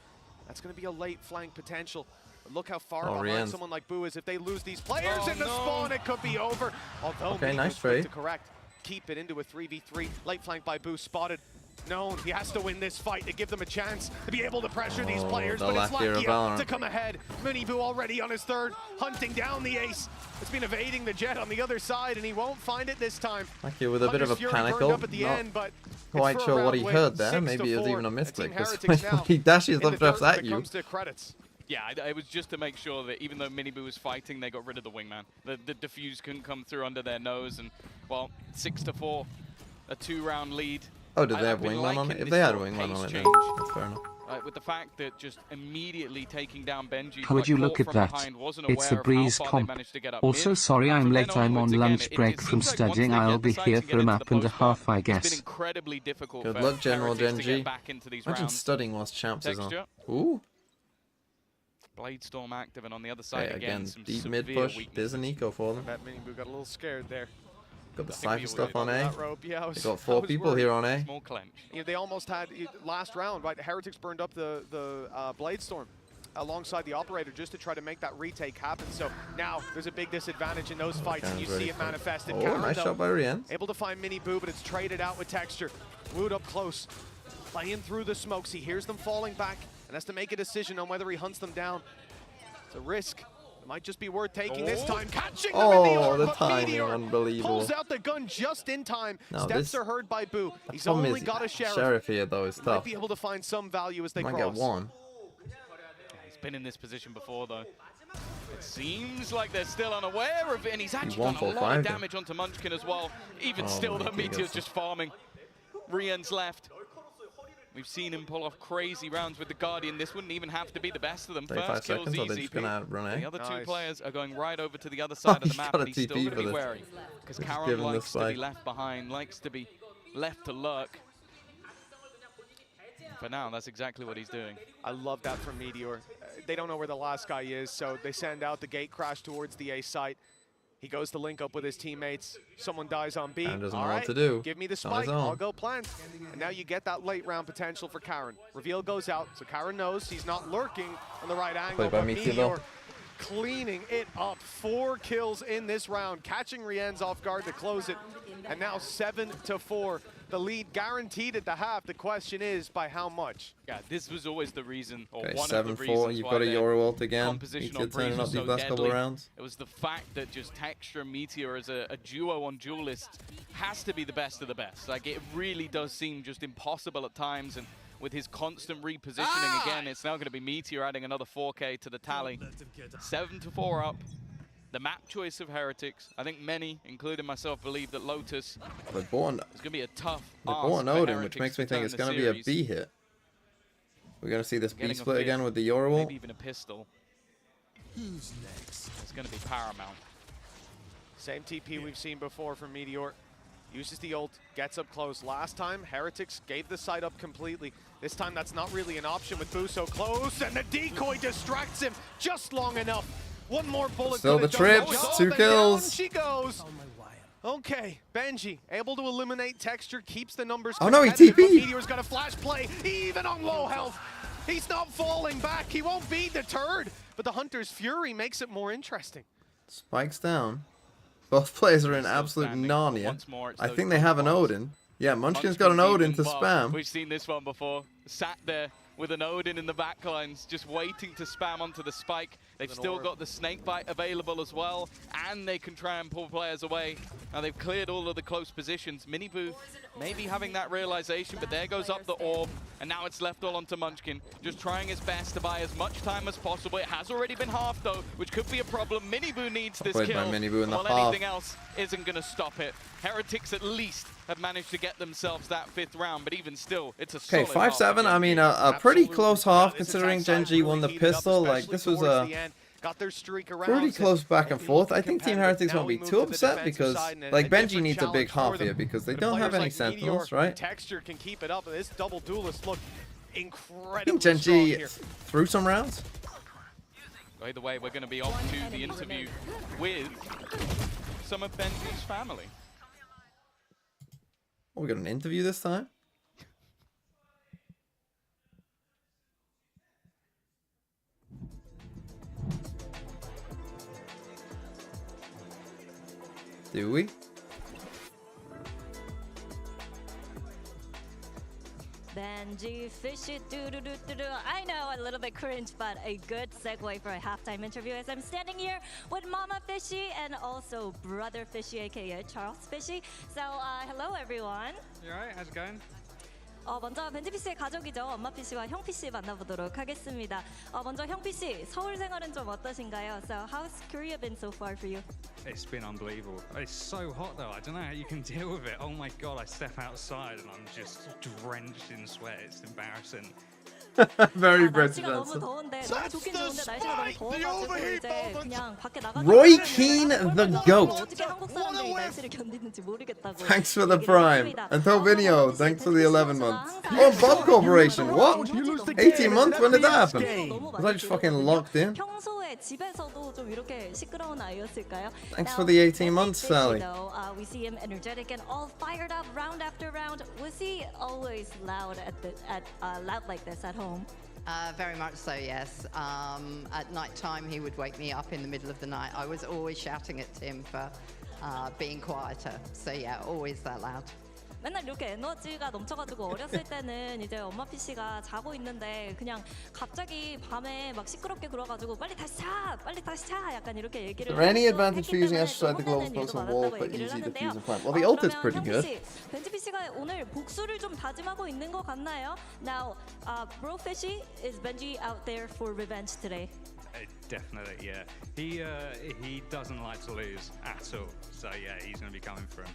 That's going to be a late flank potential. But look how far behind someone like Boo is. If they lose these players in the spawn, it could be over. Although okay, nice quick trade to correct. Keep it into a 3v3. Late flank by Boo, spotted. Known he has to win this fight to give them a chance to be able to pressure these players, but it's Lakia to come ahead. Miniboo already on his third, hunting down the ace. It's been evading the Jet on the other side, and he won't find it this time. Lakia with a bit of a panicle. Up at the end, but quite sure what he heard there. Maybe it was even a misclick, because he dashes up just at you. Yeah, it was just to make sure that even though Miniboo was fighting, they got rid of the wingman. The defuse couldn't come through under their nose, and well, 6-4, a 2-round lead. Oh, did they have wingman on it? If they had a wingman on it, then that's fair enough. With the fact that just immediately taking down Benji, how would you look at that? It's a breeze comp. Also, sorry I'm late, I'm on lunch break from studying. I'll be here for a map and a half, I guess. Good luck, General GENG. Imagine studying whilst Champs is on. Ooh. Bladestorm active, and on the other side again, some deep mid push. There's an eco for them. That Miniboo got a little scared there. Got the Cypher stuff on A. Yeah, they got 4 people here on A. Small clench. Yeah, they almost had last round, right? Heretics burned up the Bladestorm alongside the operator just to try to make that retake happen. So now there's a big disadvantage in those fights, and you see it manifested. Oh, nice shot by Rian. Able to find Miniboo, but it's traded out with Texture. Woot up close, playing through the smokes. He hears them falling back and has to make a decision on whether he hunts them down. It's a risk. It might just be worth taking this time. Catching them in the orb, the timing, unbelievable. Pulls out the gun just in time. Steps are heard by Boo. He's only got a Sheriff here, though, is tough. Might be able to find some value as they might cross. Get one. He's been in this position before, though. It seems like they're still unaware of it, and he's actually done a lot of damage onto Munchkin as well. Even still, though, Meteor's just farming. Rian's left. We've seen him pull off crazy rounds with the Guardian. This wouldn't even have to be the best of them. First kill's easy. The other 2 players are going right over to the other side of the map, and he's still going to be wary. Because Karen likes to be left behind, likes to be left to lurk. For now, that's exactly what he's doing. I love that from Meteor. They don't know where the last guy is, so they send out the gate crash towards the A site. He goes to link up with his teammates. Someone dies on B. And doesn't know what to do. Give me the spike. I'll go plant. And now you get that late round potential for Karen. Reveal goes out, so Karen knows he's not lurking on the right angle. But Meteor cleaning it up. 4 kills in this round, catching Rien's off guard to close it. And now 7-4. The lead guaranteed at the half. The question is, by how much? Yeah, this was always the reason, or okay, one of the 7-4. reasons You've got a Euro ult again. He's turning up these last couple of rounds. It was the fact that just Texture and Meteor as a duo on Duelist has to be the best of the best. Like, it really does seem just impossible at times, and with his constant repositioning again, it's now going to be Meteor adding another 4K to the tally. 7-4 up. The map choice of Heretics. I think many, including myself, believe that Lotus is going to be a tough ask for Odin, which makes me think it's going to be a B hit. We're going to see this B split again with the Euro. Maybe even a pistol. Who's next? It's going to be Paramount. Same TP we've seen before from Meteor. Uses the ult, gets up close. Last time, Heretics gave the side up completely. This time, that's not really an option with Boo so close, and the decoy distracts him just long enough. One more bullet. Still the trips, 2 kills. She goes. Okay, Benji able to eliminate Texture, keeps the numbers. Oh no, he TP'd. Meteor's got a flash play, even on low health. He's not falling back. He won't be deterred. But the Hunter's Fury makes it more interesting. Spikes down. Both players are in absolute Narnia. I think they have an Odin. Yeah, Munchkin's got an Odin to spam. We've seen this one before. Sat there with an Odin in the backlines, just waiting to spam onto the spike. They've still got the Snakebite available as well, and they can try and pull players away. Now they've cleared all of the close positions. Miniboo maybe having that realization, but there goes up the orb, and now it's left all onto Munchkin, just trying his best to buy as much time as possible. It has already been half though, which could be a problem. Miniboo needs this kill, while anything else isn't going to stop it. Heretics at least have managed to get themselves that 5th round, but even still, it's a solid 5-7. I mean, a pretty close half considering GENG won the pistol. Like, this was a pretty close back and forth. I think Team Heretics won't be too upset because, like, Benji needs a big half here because they don't have any Sentinels, right? Texture can keep it up. This double duelist look incredibly I think GENG threw some rounds. Either way, we're going to be on to the interview with some of Benji's family. Oh, we got an interview this time? Do we? Benji, fishy, doo-doo-doo-doo-doo. I know, a little bit cringe, but a good segue for a halftime interview as I'm standing here with Mama Fishy and also Brother Fishy, aka Charles Fishy. So, hello everyone. You alright? How's it going? 먼저 벤지 PC의 가족이죠. 엄마 PC와 형 PC 만나보도록 하겠습니다. 먼저 형 PC, 서울 생활은 좀 어떠신가요? So, how's Korea been so far for you? It's been unbelievable. It's so hot though. I don't know how you can deal with it. Oh my god, I step outside and I'm just drenched in sweat. It's embarrassing. Very British answer. Roy Keane, the GOAT. Thanks for the Prime. And Tobinio, thanks for the 11 months. Oh, Bob Corporation, what? 18 months? When did that happen? Was I just fucking locked in? Thanks for the 18 months, Sally. We see him energetic and all fired up round after round. Was he always loud loud like this at home? Very much so, yes. At night time, he would wake me up in the middle of the night. I was always shouting at him for being quieter. So yeah, always that loud. 맨날 이렇게 에너지가 넘쳐가지고 어렸을 때는 이제 엄마 PC가 자고 있는데 그냥 갑자기 밤에 막 시끄럽게 굴어가지고 빨리 다시 자 약간 이렇게 얘기를 Is there any advantage for using Astroside the Global Postal Wall but easy to fuse and plant? Well, the ult is pretty good. 벤지 PC가 오늘 복수를 좀 다짐하고 있는 것 같나요? Now, Bro Fishy, is Benji out there for revenge today? Definitely, yeah. He doesn't like to lose at all. So yeah, he's going to be coming for him.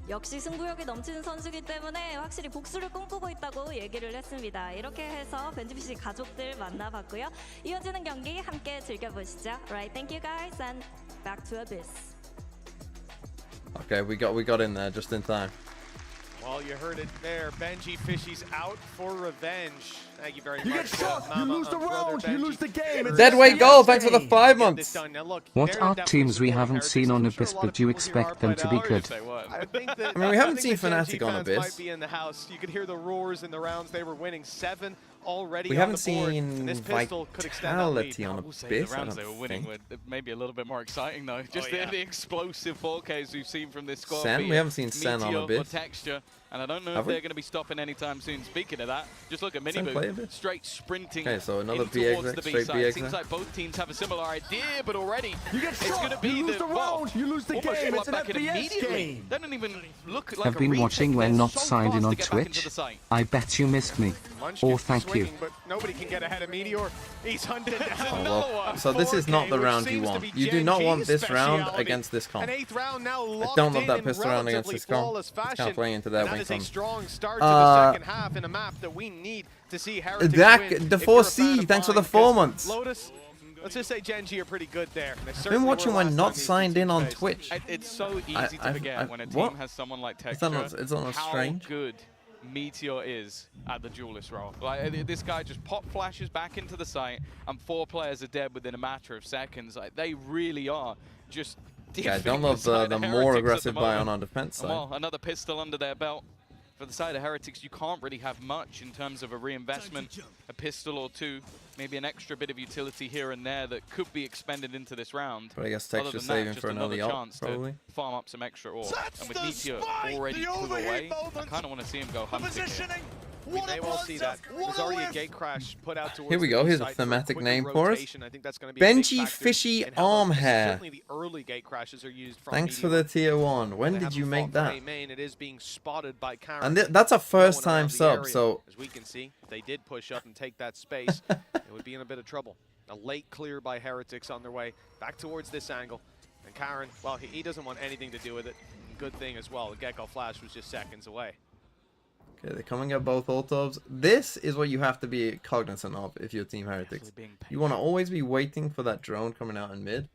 역시 승부욕이 넘치는 선수기 때문에 확실히 복수를 꿈꾸고 있다고 얘기를 했습니다. 이렇게 해서 벤지 PC 가족들 만나봤고요. 이어지는 경기 함께 즐겨보시죠. Right, thank you guys, and back to Abyss. Okay, we got in there just in time. Well, you heard it there. Benji Fishy's out for revenge. Thank you very much. You get shot, you lose the round, you lose the game. Deadweight goal, thanks for the 5 months. What are teams we haven't seen on Abyss, but do you expect them to be good? I mean, we haven't seen Fnatic on Abyss. You could hear the roars in the rounds. They were winning 7 already. We haven't seen Vitality on Abyss, the rounds they were winning were maybe a little bit more exciting though. Just the explosive 4Ks we've seen from this squad. Sen? We haven't seen Sen on Abyss. Texture. And I don't know if they're going to be stopping anytime soon. Speaking of that, just look at Miniboo, straight sprinting towards the B side. It seems like both teams have a similar idea, but already it's going to be the round. You lose the game. It's an FNC game. They don't even look like I've been watching when not signed in on Twitch. I bet you missed me. Or thank you. But nobody can get ahead of Meteor. He's hunted down. So this is not the round you want. You do not want this round against this comp. I don't love that pistol round against this comp. It's kind of playing into their wing comp. Strong start to the second half in a map that we need to see Heretics win. The 4C, thanks for the 4 months. Lotus, Let's just say GENG are pretty good there. I've been watching when not signed in on Twitch. It's so easy to forget when a team has someone like Texture, it's not how strange. good Meteor is at the duelist role. Like, this guy just pop flashes back into the site, and 4 players are dead within a matter of seconds. Like, they really are just. Yeah, I don't love the more aggressive buy on our defense side. Well, another pistol under their belt. For the side of Heretics, you can't really have much in terms of a reinvestment, a pistol or 2, maybe an extra bit of utility here and there that could be expended into this round. But I guess Texture's saving for another chance probably. to farm up some extra ore. And with Meteor already 2 away, I kind of want to see him go hunting here. We may well see that. There's already a gate crash put out towards Here we go. Here's a thematic name for us. Benji Fishy Arm Hair. Certainly the early gate crashes are used from Thanks for the tier 1. When did you make that? Main, it is being spotted by Karen. And that's a first time sub, so as we can see, if they did push up and take that space, it would be in a bit of trouble. A late clear by Heretics on their way back towards this angle. And Karen, well, he doesn't want anything to do with it. Good thing as well, the Gecko Flash was just seconds away. Okay, they're coming at both ultobs. This is what you have to be cognizant of if you're Team Heretics. You want to always be waiting for that drone coming out in mid.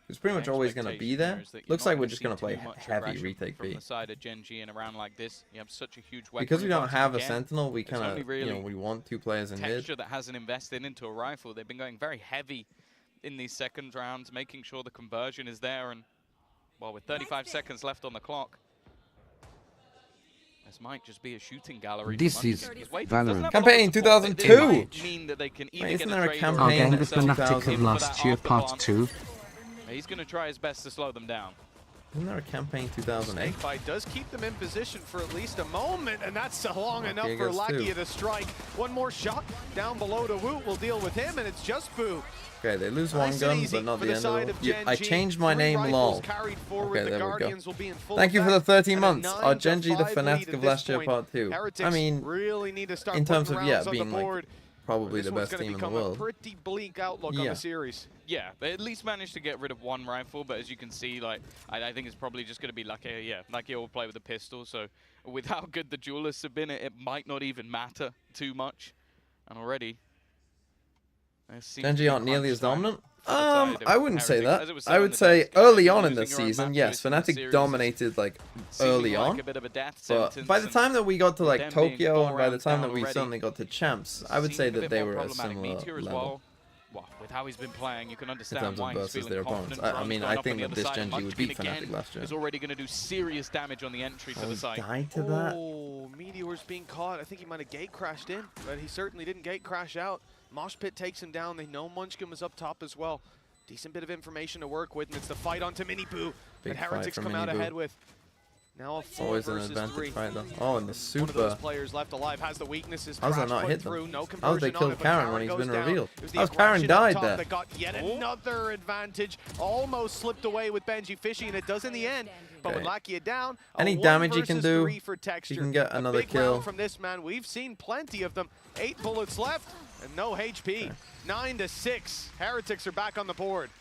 It's pretty much always going to be there. Looks like we're just going to play heavy retake B. From the side of GENG in a round like this, you have such a huge because we don't have a sentinel, we kind of, you know, we want 2 players in mid. Texture that hasn't invested into a rifle. They've been going very heavy in these second rounds, making sure the conversion is there. And well, with 35 seconds left on the clock, this might just be a shooting gallery. This is Valorant. Campaign 2002! Mean that they can Wait, isn't there a Our campaign gang with Fnatic of last year part 2. He's going to try his best to slow them down. Isn't there a campaign 2008? Fight does keep them in position for at least a moment, and that's long enough for Lakia to strike. One more shot down below to Woot. Will deal with him, and it's just Boo. Okay, they lose one gun, but not the end of it. I changed my name, lol. Okay, there we go. Thank you for the 13 months. Our GENG, the Fnatic of last year, part 2. I mean, in terms of, yeah, being like probably the best team in the world. Pretty bleak outlook on the series. Yeah, they at least managed to get rid of 1 rifle, but as you can see, like I think it's probably just going to be Lakia. Yeah, Lakia will play with a pistol, so with how good the duelists have been, it might not even matter too much. And already, GENG aren't nearly as dominant. I wouldn't say that. I would say early on in the season, yes, Fnatic dominated like early on. But by the time that we got to like Tokyo, and by the time that we suddenly got to champs, I would say that they were at a similar level. Well, with how he's been playing, you can understand why he's feeling their confident. I mean, I think that this GENG would beat Fnatic last year. Is already going to do serious damage on the entry to the site. Died to that. Oh, Meteor's being caught. I think he might have gate crashed in, but he certainly didn't gate crash out. Mosh Pit takes him down. They know Munchkin was up top as well. Decent bit of information to work with, and it's the fight onto Miniboo that Heretics come out ahead with. Now a 4 versus 3. Fight, though. Oh, and the super. One of those players left alive has the weaknesses. How's that not hit them? No How did they kill Karen when he's been revealed? How's Karen died there? That got yet another advantage. Almost slipped away with Benji Fishy, and it does in the end. But with Lakia down, any damage you can do, you can get another kill. From this man, we've seen plenty of them. 8 bullets left and no HP. 9-6. Heretics are back on the board.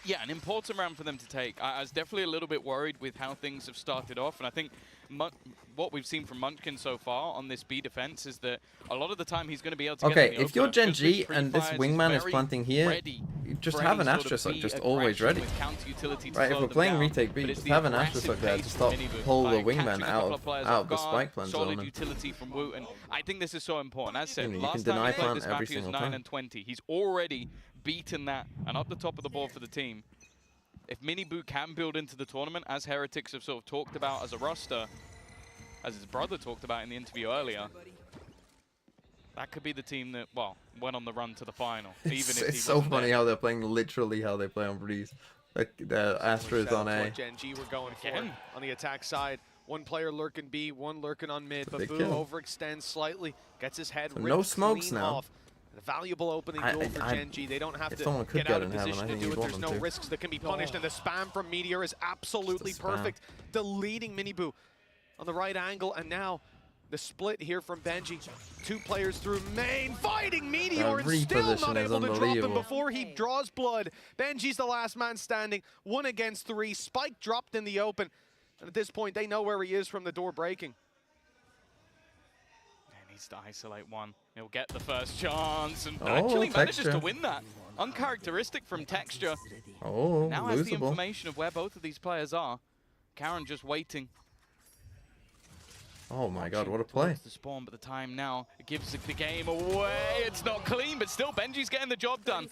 Yeah, an important round for them to take. I was definitely a little bit worried with how things have started off, and I think what we've seen from Munchkin so far on this B defense is that a lot lot of the time he's going to be able to get if you're GENG and this wingman is planting here, you just have an Astrosuck just always ready. Right, if we're playing retake B, just have an Astrosuck there to stop pull the wingman out of the spike plant zone. Utility from Wu, and I think this is so important. As said, you last can time deny he played plant this every map, he was single 9 time. and 20. He's already beaten that and up the top of the board for the team. If Miniboo can build into the tournament, as Heretics have sort of talked about as a roster, as his brother talked about in the interview earlier, that could be the team that, well, went on the run to the final. It's so funny how they're playing literally how they play on Breeze. Like the Astra is on A. GENG were going for on the attack side. One player lurking B, one lurking on mid. But Boo overextends slightly, gets his head ripped no smokes clean now. off. A valuable opening goal for GENG. They don't have to get get out of position to do it. There's no risks that can be punished, and the spam from Meteor is absolutely perfect, deleting Miniboo on the right angle, and now the split here from Benji. Two players through main, fighting Meteor, and still not able to drop him before he draws blood. Benji's the last man standing, 1 against 3. Spike dropped in the open, and at this point, they know where he is from the door breaking. Needs to isolate one. He'll get the first chance and actually manages to win that. Uncharacteristic from Texture. Oh, now has the information of where both of these players are. Karon just waiting. Oh my god, what a play. The spawn, but the time now gives the game away. It's not clean, but still Benji's getting the job done.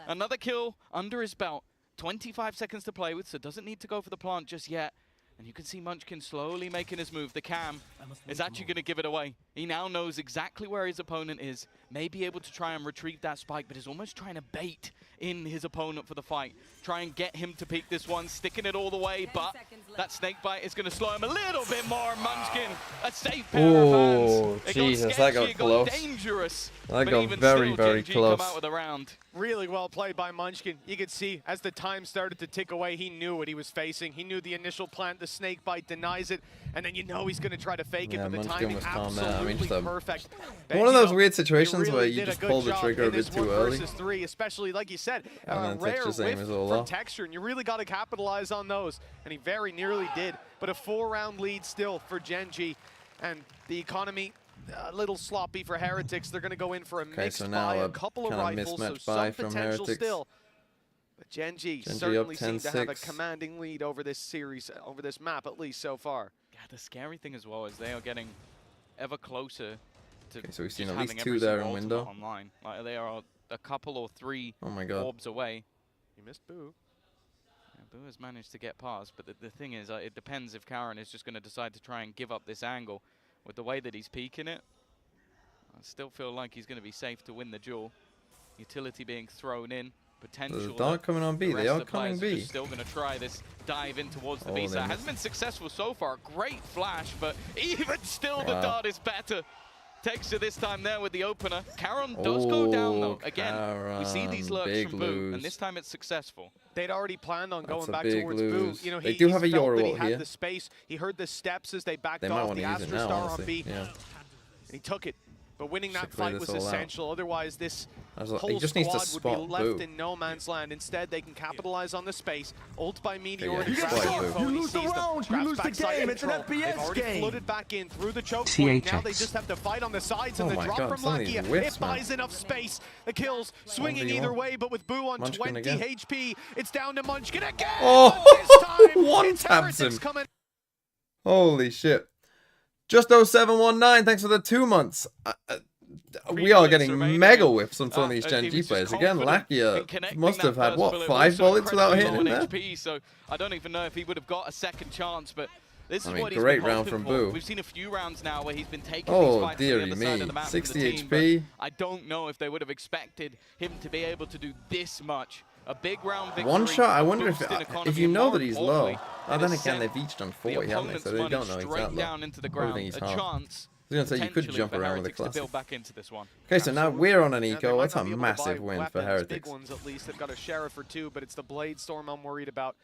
Another kill under his belt. 25 seconds to play with, so doesn't need to go for the plant just yet. And you can see Munchkin slowly making his move. The cam is actually going to give it away. He now knows exactly where his opponent is. May be able to try and retrieve that spike, but is almost trying to bait in his opponent for the fight. Try and get him to peek this one, sticking it all the way, but that snake bite is going to slow him a little bit more. Munchkin, a safe pair of hands. Jesus, that got close. Dangerous. That got very, very close. Come out with a round. Really well played by Munchkin. You could see as the time started to tick away, he knew what he was facing. He knew the initial plant, the snake bite denies it, and then you know he's going to try to fake it, but the timing absolutely perfect. One of those weird situations where you just pull the trigger a bit too early. Three, especially like you said, and then rare whiff from Texture, and you really got to capitalize on those, and he very nearly did. But a 4-round lead still for GENG, and the economy a little sloppy for Heretics. They're going to go in for a mixed buy, a couple of rifles, so some potential still. But GENG certainly seem to have a commanding lead over this series, over this map at least so far. Yeah, the scary thing as well is they are getting ever closer to so we've seen at least 2 there in window. Online. Like they are a couple or 3 god. orbs away. You missed Boo. Yeah, Boo has managed to get past, but the thing is, it depends if Karon is just going to decide to try and give up this angle. With the way that he's peeking it, I still feel like he's going to be safe to win the duel. Utility being thrown in, potential. They are coming on B. They are coming B. Still going to try this dive in towards the B side. Hasn't been successful so far. Great flash, but even still the dart is better. Texture this time there with the opener. Karon does go down though. Again, we see these lurks from Boo, and this time it's successful. They'd already planned on going back towards Boo. You know, they do have a felt that he Euro had here. the space. He heard the steps as they backed They off the Astra Star on B. Yeah. And he took it. But winning that fight was essential. Otherwise, this whole just squad would be left in no man's land. Instead, they can capitalize on the space. Ult by Meteor to grab the info. You lose the round, you lose the game. It's an FPS game. They've already floated back in through the choke point. Now they just have to fight on the sides, and the drop from Lakia, it buys enough space. The kills swinging either way, but with Boo on 20 HP, it's down to Munchkin again. This time, one taps him. Holy shit. Just 0719, thanks for the 2 months. We are getting mega whiffs on some of these GENG players. Again, Lakia must have had, what, 5 bullets without hitting him there? So I don't even know if he would have got a second chance, but this is great what he's been round hoping from for. Boo. We've seen a few rounds now where he's been taking these fights dearie on the other side of the map 60 team, HP. I don't know if they would have expected him to be able to do this much. A big round victory. One shot, I wonder if you know that he's low. Oh, then again, they've each done 40, haven't they? So they don't know he's that low. Down into the ground. He's a chance. I was going to say, you could jump around with a classic. Build back into this one. Okay, so now we're on an eco. That's a massive win for Heretics. Big ones at least. They've got a Sheriff or 2, but it's the Blade Storm I'm worried about.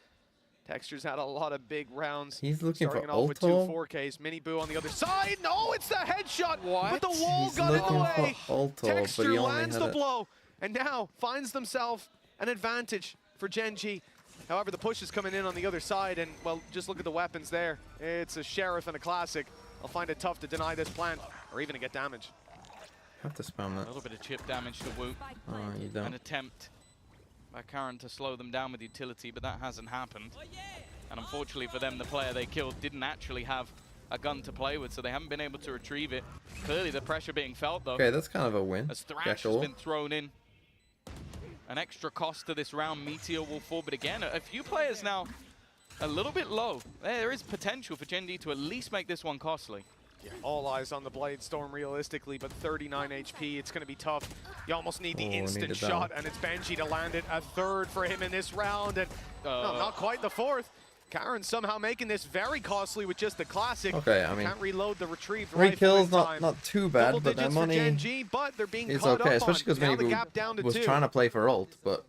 Texture's had a lot of big rounds. He's looking for Starting off with 2 Ulto. 4Ks. Mini Boo on the other side. No, it's the headshot. What? But the wall He's got in the looking way. for Ulto, Texture but he only lands had the it. blow and now finds themselves an advantage for GENG. However, the push is coming in on the other side, and, well, just look at the weapons there. It's a Sheriff and a Classic. I'll find it tough to deny this plant, or even to get damage. Have to spam that. A little bit of chip damage to Woot. Oh, you don't. An attempt by Karon to slow them down with utility, but that hasn't happened. And unfortunately for them, the player they killed didn't actually have a gun to play with, so they haven't been able to retrieve it. Clearly the pressure being felt, though. Okay, that's kind of a win. As Thrash has been thrown in. An extra cost to this round. Meteor will fall, but again, a few players now a little bit low. There is potential for GENG to at least make this one costly. Yeah, all eyes on the Blade Storm realistically, but 39 HP, it's going to be tough. You almost need the instant shot, and it's Benji to land it. A 3rd for him in this round, and no, not quite the 4th. Karon somehow making this very costly with just the Classic. Okay, I mean, can't reload the retrieved 3 rifle kills, in time. not too bad, but their money GENG, but they're being is caught okay, up especially because now maybe the gap down to was 2. trying to play for ult, but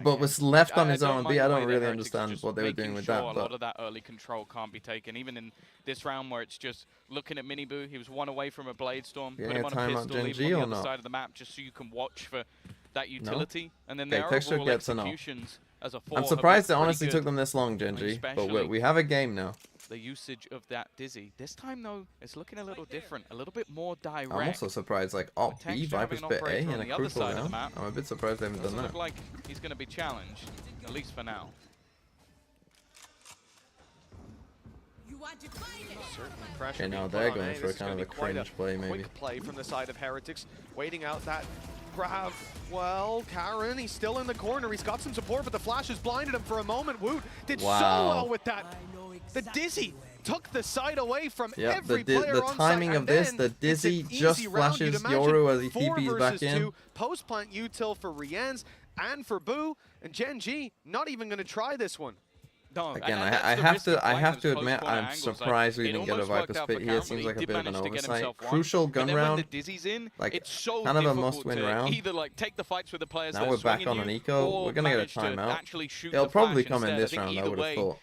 was left on his own on B. I don't really understand what they were doing with that. A lot of that early control can't be taken. Even in this round where it's just looking at Mini Boo, he was 1 away from a Blade Storm. Put him on a pistol, leave him on the other side of the map just so you can watch for that utility. And then their overall executions as a 4 I'm surprised it honestly took them this long, GENG, but we have a game now. the usage of that Dizzy. This time, though, it's looking a little different, a little bit more direct. I'm also surprised, like, Op B, Viper's Pit A in a crucial round. I'm a bit surprised they haven't done that. Look like he's going to be challenged, at least for now. Okay, now they're going for a kind of a cringe play, maybe. Quick play from the side of Heretics, waiting out that grab. Well, Karen, he's still in the corner. He's got some support, but the flash has blinded him for a moment. Woot did so well with that. The Dizzy took the side away from every player the on timing site, of this, the Dizzy just flashes Yoru as he TPs back in. Post plant util for Rian's and for Boo, and GENG not even going to try this one. No, again, I have to admit, I'm surprised we didn't get a Viper Spit here. It seems like a bit of an oversight. Crucial gun round, like kind of a must-win round. Either like take the fights with the players now we're back on an eco. We're gonna get a timeout. It'll probably come in this round. I would have thought.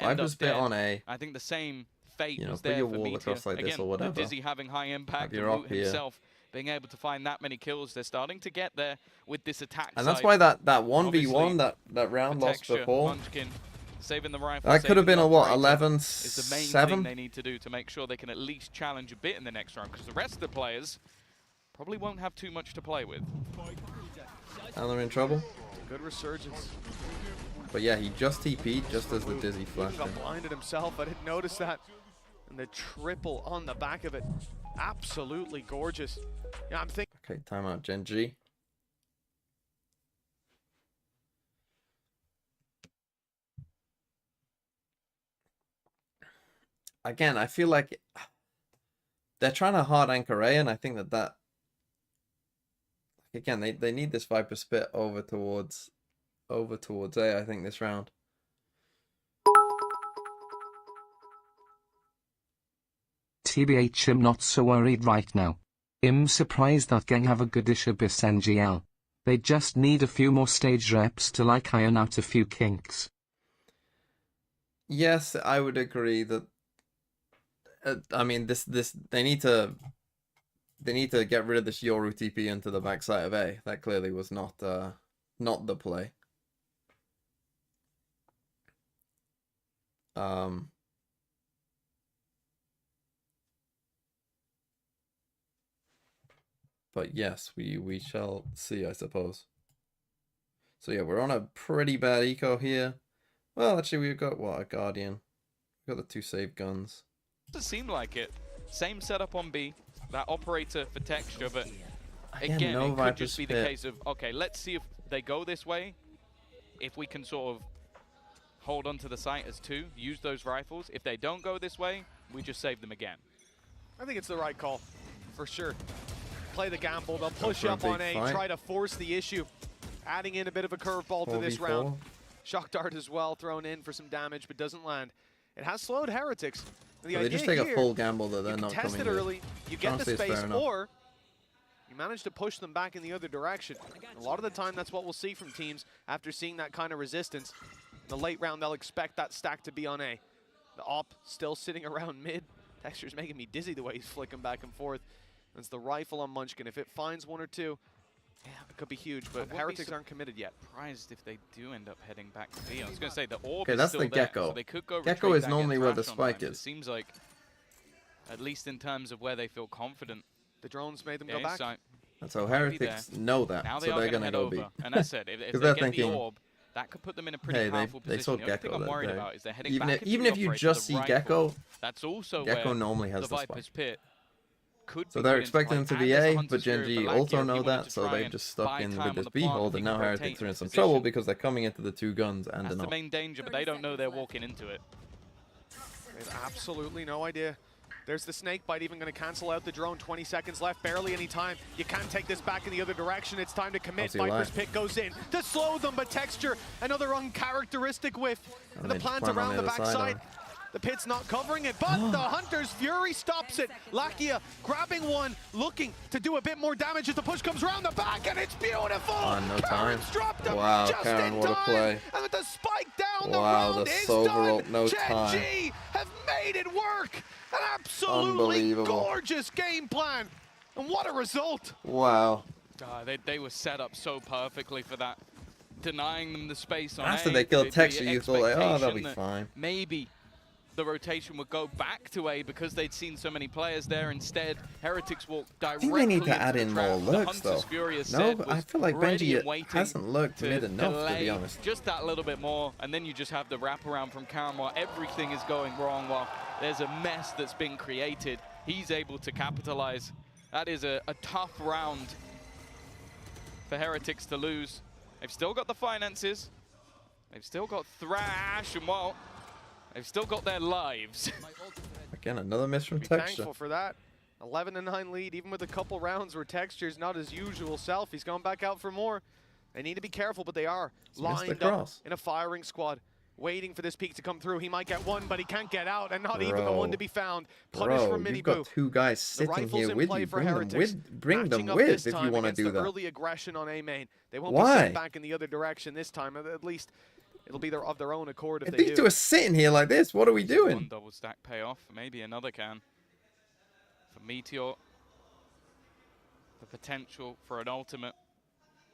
Viper Spit on A. I think the same fate was there put your for wall across like this or whatever. Dizzy having high impact, and Woot himself being able to find that many kills. They're starting to get there with this attack. And that's why that 1v1 that round lost before. Saving the rifle. That could have been a what, 11-7? Is the main thing they need to do to make sure they can at least challenge a bit in the next round, because the rest of the players probably won't have too much to play with. And they're in trouble. Good resurgence. But yeah, he just TP'd just as the Dizzy flashed. He got blinded himself. I didn't notice that. And the triple on the back of it, absolutely gorgeous. Yeah, I'm thinking. Okay, timeout, GENG. Again, I feel like they're trying to hard anchor A, and I think that again they need this Viper Spit over towards A, I think, this round. TBH, I'm not so worried right now. I'm surprised that GENG have a goodish Abyss NGL. They just need a few more stage reps to like iron out a few kinks. Yes, I would agree that. I mean, they need to get rid of this Yoru TP into the backside of A. That clearly was not the play. But yes, we shall see, I suppose. So yeah, we're on a pretty bad eco here. Well, actually, we've got what, a Guardian. We've got the 2 save guns. Doesn't seem like it. Same setup on B, that operator for texture, but again it could just be the case of, okay, let's see if they go this way, if we can sort of hold onto the site as 2, use those rifles. If they don't go this way, we just save them again. I think it's the right call, for sure. Play the gamble, they'll push up on A, try to force the issue, adding in a bit of a curveball to this round. Shock Dart as well, thrown in for some damage, but doesn't land. It has slowed Heretics. They just take a full gamble that they're not coming in. Early, you get the space, or you manage to push them back in the other direction. A lot of the time, that's what we'll see from teams after seeing that kind of resistance. In the late round, they'll expect that stack to be on A. The op still sitting around mid. Texture's making me dizzy the way he's flicking back and forth. It's the rifle on Munchkin. If it finds 1 or 2, yeah, it could be huge, but Heretics aren't committed yet. Surprised if they do end up heading back to B. I was going to say the orb is still the there, Gecko. So they could go Gecko is normally where the spike is. It seems like, at least in terms of where they feel confident, the drones made them go back. And so Heretics know that, now so they're going to go B. And as I said, if they get the orb, that could put them in a pretty powerful position. They saw the Gecko. only thing I'm worried about is they're heading back even if you just see Gecko, that's also Gecko normally has the the Viper's spike. Pit. So they're expecting them to be A, but GENG also know that, so they've just stuck in with this B hold, and now Heretics are in some trouble because they're coming into the 2 guns and That's an the op. main danger, but they don't know they're walking into it. They have absolutely no idea. There's the snake bite, even going to cancel out the drone. 20 seconds left, barely any time. You can't take this back in the other direction. It's time to commit. Viper's Pit goes in to slow them, but Texture, another uncharacteristic whiff. And the plant around the backside. The pit's not covering it, but the Hunter's Fury stops it. Lakia grabbing one, looking to do a bit more damage as the push comes around the back, and it's beautiful! No time. Dropped him Wow, just Karen, in what a time. play. And with the spike down, the Wow, round the is Silver done. ult, no time. GENG have made it work! An absolutely gorgeous game plan! And what a result! Wow. They were set up so perfectly for that. Denying them the space on After A, they killed the Texture, you thought, like, oh, they'll be that fine. Maybe the rotation would go back to A because they'd seen so many players there. Instead, Heretics walked directly I think they need to into add the in trap. more The lurks, though. Hunter's Fury, as No, said, but I was feel like ready and Benji waiting hasn't lurked mid enough, to be delay honest. just that little bit more, and then you just have the wraparound from Karan while everything is going wrong, while there's a mess that's been created. He's able to capitalize. That is a tough round for Heretics to lose. They've still got the finances. They've still got Thrash, and well, they've still got their lives. Again, another miss from Be Texture. thankful for that. 11-9 lead, even with a couple rounds where Texture's not his usual self. He's gone back out for more. They need to be careful, but they are lined up in a firing squad, waiting for this peak to come through. He might get one, but he can't get out, and not even the one to be found. Punish from Mini you've got two guys sitting here with you. Bring them with if you want to do that. Early aggression on A main. They won't Why? be sent back in the other direction this time. At least it'll be of their own accord if they these do. two are sitting here like this, what are we doing? One double stack payoff, maybe another can. For Meteor, the potential for an ultimate.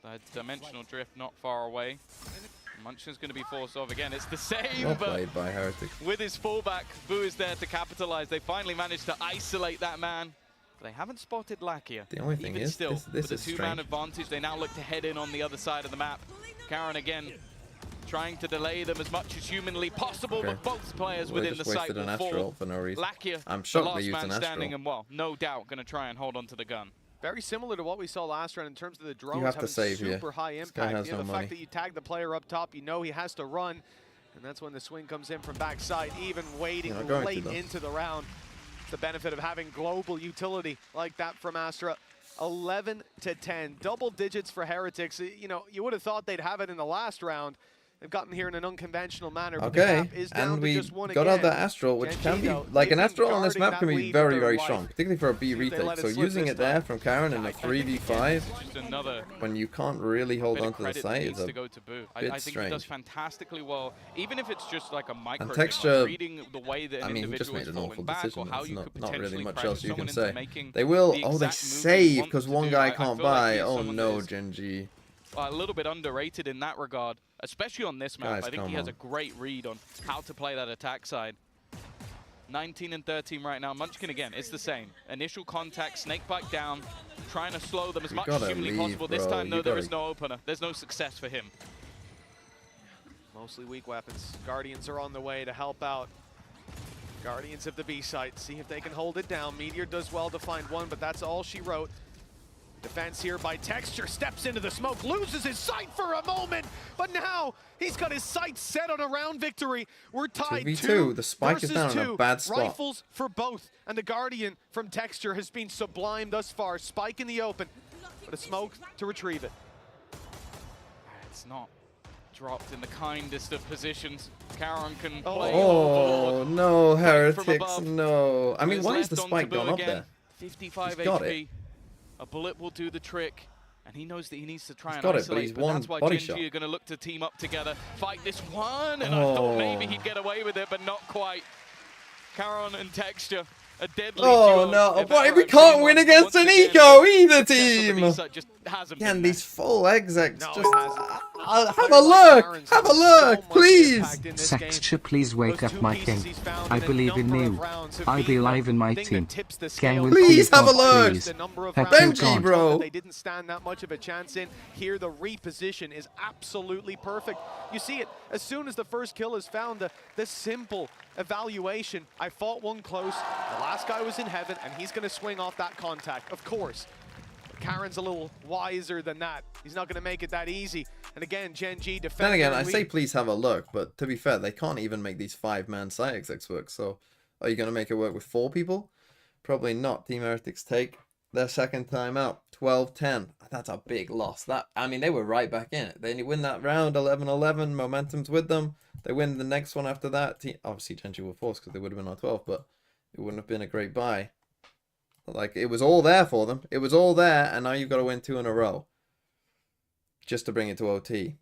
The dimensional drift not far away. Munchkin's going to be forced off again. It's the same, Well but played by Heretic. with his fallback, Boo is there to capitalize. They finally managed to isolate that man. They haven't spotted Lakia. The only thing Even is, still, this with is a two-man strange. advantage, they now look to head in on the other side of the map. Karan again trying to delay them as much as humanly possible, but both players Well, they within the just site wasted will an fall. Astral for no reason. Lakia, I'm the shocked they last used man an standing, Astral. and well, no doubt going to try and hold on to the gun. Very similar to what we saw last round in terms of the drones have to having save here. super high This guy impact. has You know, no the money. fact that you tag the player up top, you know he has to run, and that's when the swing comes in from backside, even waiting You're not going to, late though. into the round. The benefit of having global utility like that from Astra. 11-10, double digits for Heretics. You know, you would have thought they'd have it in the last round. They've gotten here in an unconventional manner. But the Okay, gap is down and to we just one got out again. the Astral, which Genji, can be, though, like an they've been Astral on this guarding map that can be lead with very, their very life. strong, particularly for a B See if they let retake. it So slip using this it there time. from Karan in a 3v5, Just another when you can't really hold bit on of to the credit site, needs is to a go to Boo. bit I think he does strange. fantastically well, even if it's just like a micro Texture, thing, like reading the way that I an mean, he just individual made is an falling awful back, decision. or how There's you not could really potentially much pressure else you someone can into say. making They will, the oh, they exact move you save want because to one do. guy I can't feel like buy. he's Oh someone no, that is GENG. a little bit underrated in that regard, especially on this map. Guys, I think he come has a on. great read on how to play that attack side. 19 and 13 right now. Munchkin again, it's the same. Initial contact, snakebite down, trying to slow them as You much as gotta humanly leave, possible. This bro. time, though, You there gotta- is no opener. There's no success for him. Mostly weak weapons. Guardians are on the way to help out. Guardians of the B site, see if they can hold it down. Meteor does well to find one, but that's all she wrote. Defense here by Texture, steps into the smoke, loses his sight for a moment, but now he's got his sights set on a round victory. We're tied 2v2, the spike is down in a bad spot. Rifles for both, and the Guardian from Texture has been sublime thus far. Spike in the open, but a smoke to retrieve it. It's not dropped in the kindest of positions. Karan can play Oh no, right from Heretics, above. no. I mean, Is why is the left on spike Taboo gone up again. there? 55 He's got HP. it. A bullet will do the trick. And he knows that he needs to try and got it, but isolate, he's but one that's why body GENG shot. are going to look to team up together, fight this one, and I thought maybe he'd get away with it, but not quite. Karan and Texture, a deadly Oh duo. no, If but ever we I've can't seen win one, against once an again, eco the either success of the team. B-side just hasn't been Again, there. these full execs No, just... it hasn't. have a look! Have a look, please! Texture, please wake up my king. I believe in you. I believe in my team. Gang will Please have a God, look! please. The number of Thank rounds you, Benji, God. bro! that they didn't stand that much of a chance in. Here, the reposition is absolutely perfect. You see it as soon as the first kill is found. The simple evaluation. I fought one close. The last guy was in heaven, and he's going to swing off that contact, of course. But Karen's a little wiser than that. He's not going to make it that easy. And again, GENG defends. Then again, I say please have a look, but to be fair, they can't even make these 5-man site execs work, so are you going to make it work with 4 people? Probably not. Team Heretics take their second time out, 12-10. That's a big loss. I mean, they were right back in it. They win that round, 11-11, momentum's with them. They win the next one after that. Obviously, GENG were forced because they would have been on 12, but it wouldn't have been a great buy. Like, it was all there for them. It was all there, and now you've got to win 2 in a row. Just to bring it to OT.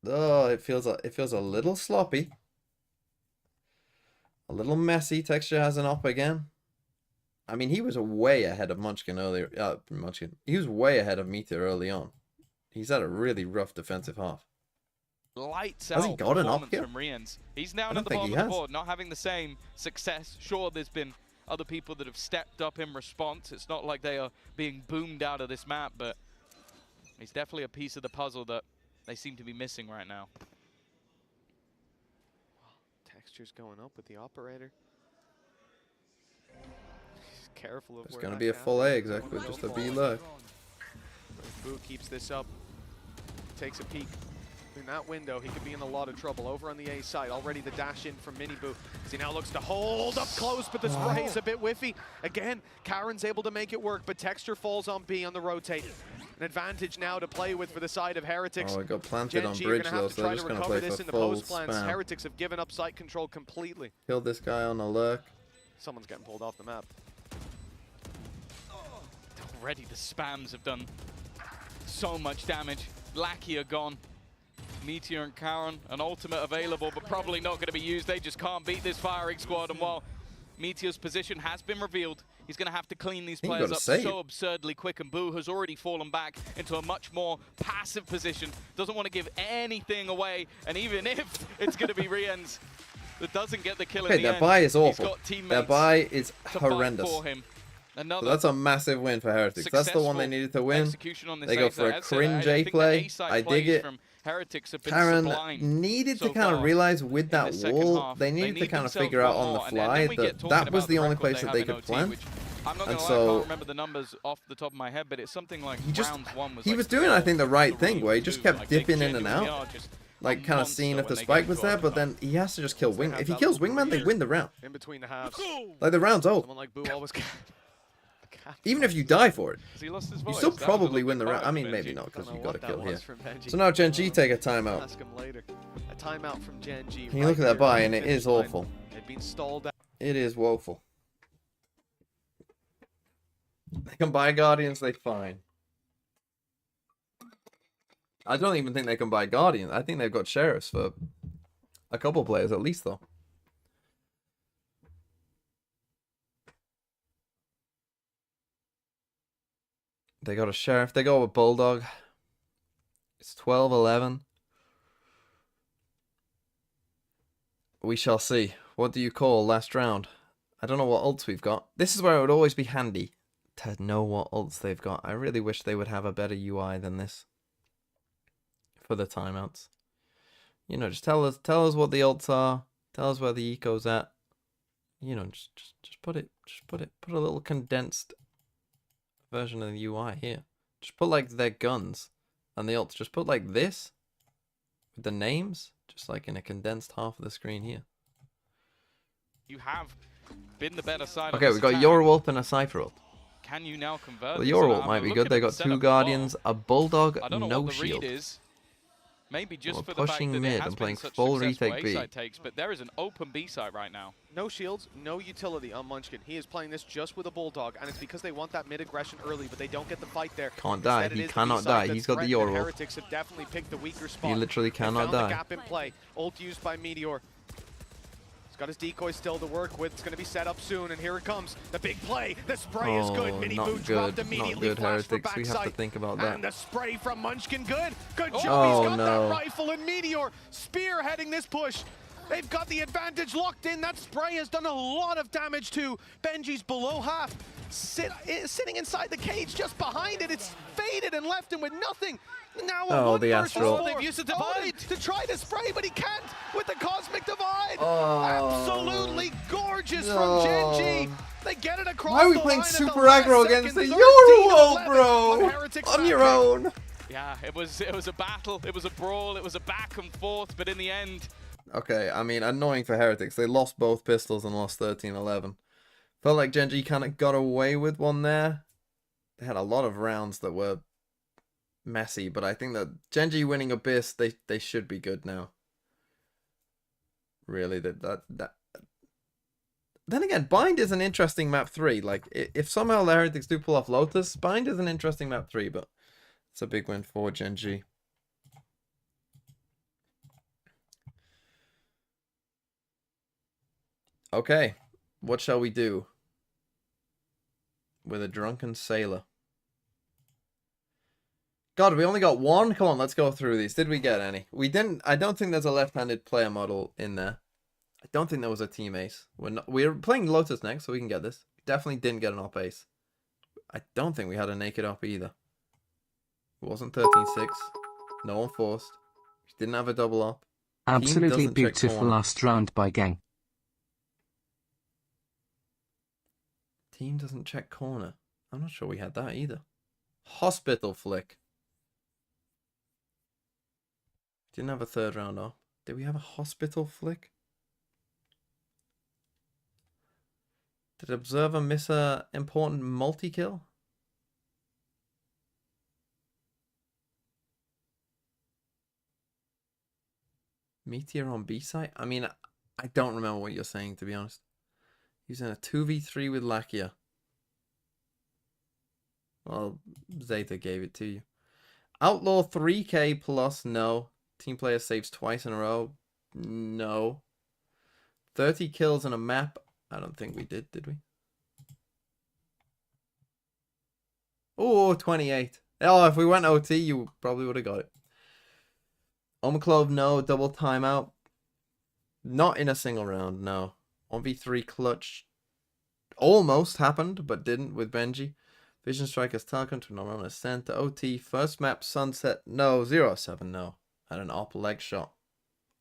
Oh, it feels a little sloppy. A little messy. Texture has an up again. I mean, he was way ahead of Munchkin earlier. He was way ahead of Meteor early on. He's had a really rough defensive half. Lights Has out he got an off performance kill? from Rians. He's now I at the don't think bottom he of the has. board, not having the same success. Sure, there's been other people that have stepped up in response. It's not like they are being boomed out of this map, but he's definitely a piece of the puzzle that they seem to be missing right now. Texture's going up with the operator. He's careful of It's where going to that be a gap full is. A exactly, just a B low. Boo keeps this up, takes a peek in that window. He could be in a lot of trouble. Over on the A side, already the dash in from Mini Boo. As he now looks to hold up close, but the spray is a bit whiffy. Again, Karen's able to make it work, but Texture falls on B on the rotate. An advantage now to play with for the side of Heretics. Oh, it got planted on GENG bridge are gonna though, have to so try they're to just going to recover play this for in the full post plans. spam. Heretics have given up site control completely. Killed this guy on a lurk. Someone's getting pulled off the map. Already the spams have done so much damage. Lackey are gone. Meteor and Karen, an ultimate available, but probably not going to be used. They just can't beat this firing squad. And while Meteor's position has been revealed, he's going to have to clean these players up so absurdly quick. And Boo has already fallen back into a much more passive position. Doesn't want to give anything away. And even if it's going to be Rians that doesn't get the kill in the their end, buy is awful. he's got teammates Their buy is to fight horrendous. for him. So that's a massive win for Heretics. That's the one they needed to win. They go for a cringe A play. I dig it. Karen needed to kind of realize with that wall, they needed to kind of figure out on the fly that that was the only place that they could plant. I'm not gonna lie, I can't remember the numbers off the top of my head, but it's something like round one was he was doing, I think, the right thing where he just kept dipping in and out. Like, kind of seeing if the spike was there, but then he has to just kill Wingman. If he kills Wingman, they win the round. In between the halves. Like, the round's over. Someone like Boo always Even if you die for it, he lost his you voice. still That was probably a win the little round. I mean, from maybe Benji. not, because Don't you know got a what kill that here. was from Benji. So now GENG take a timeout. Ask him later. A timeout from GENG. Can you look at that buy, and it is awful. They've been stalled out. It is woeful. They can buy Guardians, they fine. I don't even think they can buy Guardians. I think they've got Sheriffs for a couple players at least, though. They got a Sheriff. They go with Bulldog. It's 12-11. We shall see. What do you call last round? I don't know what ults we've got. This is where it would always be handy to know what ults they've got. I really wish they would have a better UI than this for the timeouts. You know, just tell us what the ults are. Tell us where the eco's at. You know, just put a little condensed version of the UI here. Just put like their guns and the ults. Just put like this with the names, just like in a condensed half of the screen here. You have been the better side. Okay, we've got Yorulp and a Cypher ult. Can you now convert? Well, Yorulp might be good. They got two Guardians, a Bulldog, I don't know no what the shield. read is. Maybe just We're for the fact pushing that mid it has and playing been such full successful retake B. A-side takes, but there is an open B side right now. No shields, no utility on Munchkin. He is playing this just with a Bulldog, and it's because they want that mid-aggression early, but they don't get the fight there. Can't die. Instead, He it is the cannot B-side die. that's He's got the threatened, and Yorulp. Heretics have definitely picked the weaker spot. He literally They cannot found die. the gap in play. Ult used by Meteor. He's got his decoy still to work with. It's going to be set up soon, and here it comes. The big play. The spray is good. Mini not Boo good. dropped Not immediately. good, Flash for Heretics. We have to backside. think about that. And the spray from Munchkin, good. Good job. Oh, He's got no. that rifle, and Meteor spearheading this push. They've got the advantage locked in. That spray has done a lot of damage to Benji's below half. Sitting inside the cage just behind it. It's faded and left him with nothing. Now a the Astral. they've used a divide to try to spray, but he can't with the Cosmic Divide. Oh, Absolutely gorgeous no. from GENG. They get it across. Why are we the playing line at super the last aggro second, against the 13-11 Yorulp, bro? on Heretics On your back. own. Yeah, it was a battle, it was a brawl, it was a back and forth, but in the end... Okay, I mean, annoying for Heretics. They lost both pistols and lost 13-11. Felt like GENG kind of got away with one there. They had a lot of rounds that were messy, but I think that GENG winning Abyss, they should be good now. Really, that. Then again, Bind is an interesting map 3. Like, if somehow the Heretics do pull off Lotus, Bind is an interesting map 3, but it's a big win for GENG. Okay, what shall we do with a drunken sailor? God, we only got one? Come on, let's go through these. Did we get any? We didn't. I don't think there's a left-handed player model in there. I don't think there was a team ace. We're playing Lotus next, so we can get this. Definitely didn't get an op ace. I don't think we had a naked op either. It wasn't 13-6. No one forced. Didn't have a double op. Absolutely beautiful last round by GENG. Team doesn't check corner. I'm not sure we had that either. Hospital flick. Didn't have a third round op. Did we have a hospital flick? Did Observer miss a important multi-kill? Meteor on B site? I mean, I don't remember what you're saying, to be honest. Using a 2v3 with Lakia. Well, Zeta gave it to you. Outlaw 3k plus, no. Team player saves twice in a row, no. 30 kills in a map, I don't think we did we? Oh, 28. Oh, if we went OT, you probably would have got it. Omclove, no. Double timeout. Not in a single round, no. 1v3 clutch. Almost happened, but didn't with Benji. Vision Strikers Talcon to Normal Ascent to OT. First map Sunset, no. 0-7, no. Had an op leg shot.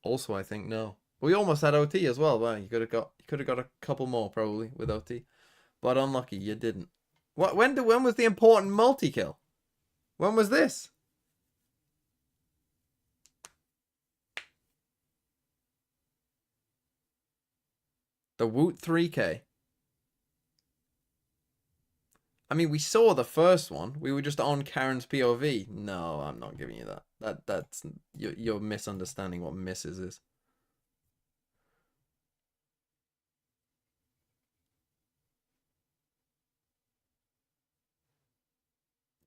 Also, I think, no. We almost had OT as well. Well, you could have got a couple more probably with OT. But unlucky, you didn't. What? When was the important multi-kill? When was this? The Woot 3k. I mean, we saw the first one. We were just on Karen's POV. No, I'm not giving you that. That's you're misunderstanding what misses is.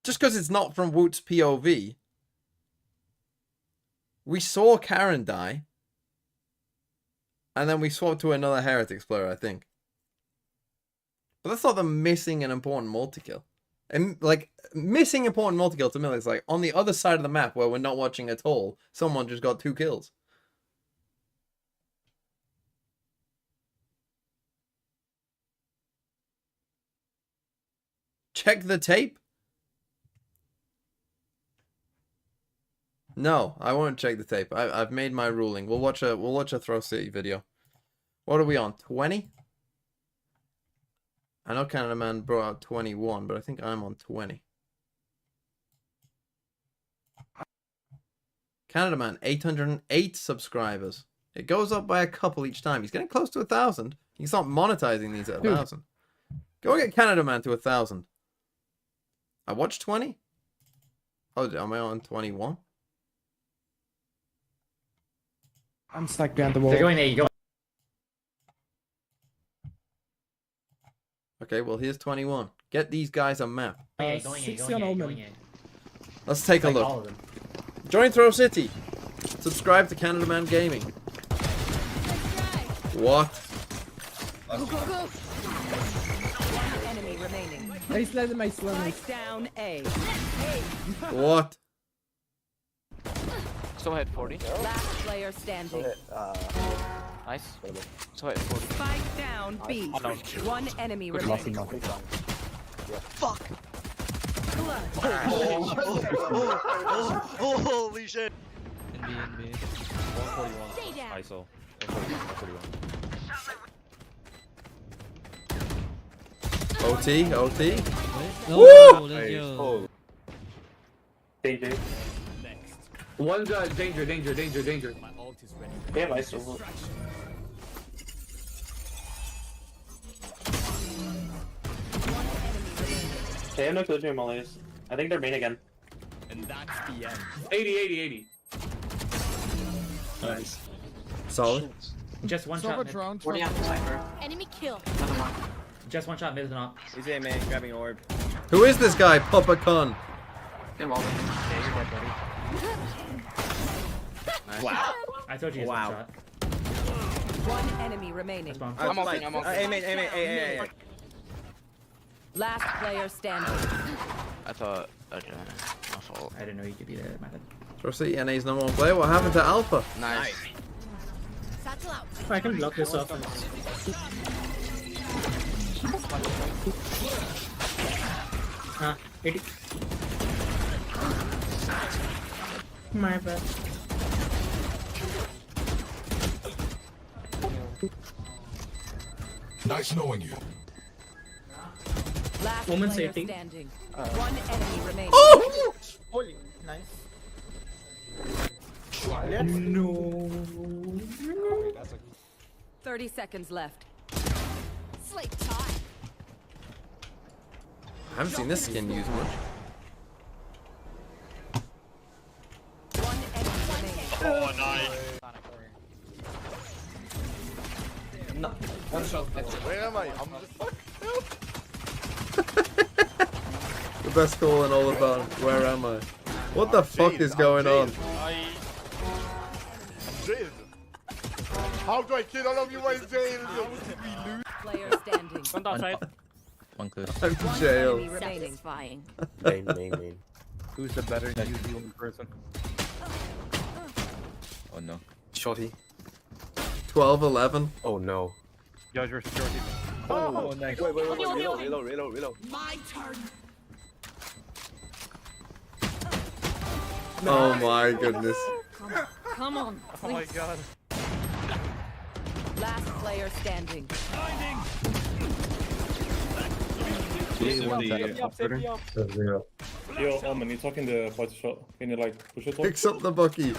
Just because it's not from Woot's POV. We saw Karen die. And then we swapped to another Heretics player, I think. But that's not the missing an important multi-kill. And like, missing important multi-kill to me is like, on the other side of the map where we're not watching at all, someone just got 2 kills. Check the tape? No, I won't check the tape. I've made my ruling. We'll watch a Throw City video. What are we on? 20? I know Canada Man brought out 21, but I think I'm on 20. Canada Man, 808 subscribers. It goes up by a couple each time. He's getting close to 1,000. You can start monetizing these at 1,000. Go get Canada Man to 1,000. I watched 20. Oh, am I on 21? I'm stuck behind the wall. They're going there, you go. Okay, well, here's 21. Get these guys a map. Going in. Let's take a look. Join Throw City. Subscribe to Canada Man Gaming. What? Go, go, go. One enemy remaining. Spike down A. What? Still hit 40. Last player standing. Nice. Still hit 40. Spike down B. One enemy remaining. Fuck. Holy shit. NB. 141. ISO. 141. OT. No, let's go. Danger. One's danger. Damn, I still. Okay, I have no clue to mollies. I think they're main again. And that's the end. 80. Nice. Solid. Just one shot. 40 out the sniper. Enemy kill. Just one shot mid and up. He's a man grabbing orb. Who is this guy? Papa Con. Wow. I told you guys one shot. One enemy remaining. I'm ulting. Hey. Last player standing. I thought. Okay. fault. I didn't know you could be there, man. Throw City, NA's number 1 player. What happened to Alpha? Nice. I can block this off. Ah, 80. My bad. Nice knowing you. Last Woman player safety. standing. One enemy remaining. Oh! Holy, nice. No. 30 seconds left. Sleep time. I haven't seen this skin used much. One enemy remaining. Oh, nice. No. One shot. Where am I? I'm just The best call in all about where am I? What the fuck is going on? How do I kill all of you while jail? Player standing. One outside. One clear. I'm in One jail. enemy remaining. Satisfying. Main. Who's the better New Zealand person? Oh no. Shorty. 12-11. Oh no. Judge versus Shorty. Oh, nice. Wait. Reload. My turn. Oh my goodness. Come on. Oh my god. Last player standing. Yo, Omen, he's talking the fight shot. Can you like push it? Picks up the Bucky.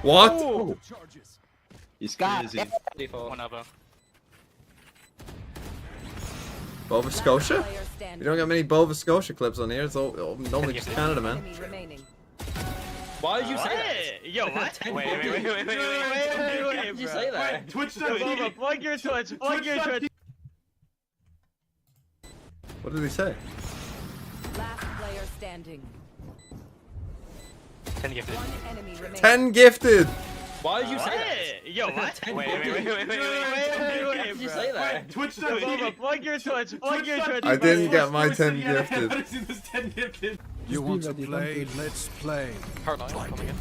What? Oh. He's crazy. One other. Nova Scotia? Player standing. You don't get many Nova Scotia clips on here. It's all normally just Canada, man. Enemy remaining. Why did you say that? Yo, what? Wait. Why did you say that? Twitch Plug your Twitch. Plug your Twitch. What did he say? Last player standing. 10 gifted. One enemy remaining. 10 gifted! Why did you say that? Yo, what? Wait, why did you say that? Twitch Plug your Twitch. Plug your Twitch. I didn't get my 10 gifted. You want to play? Let's play. Hard line coming in.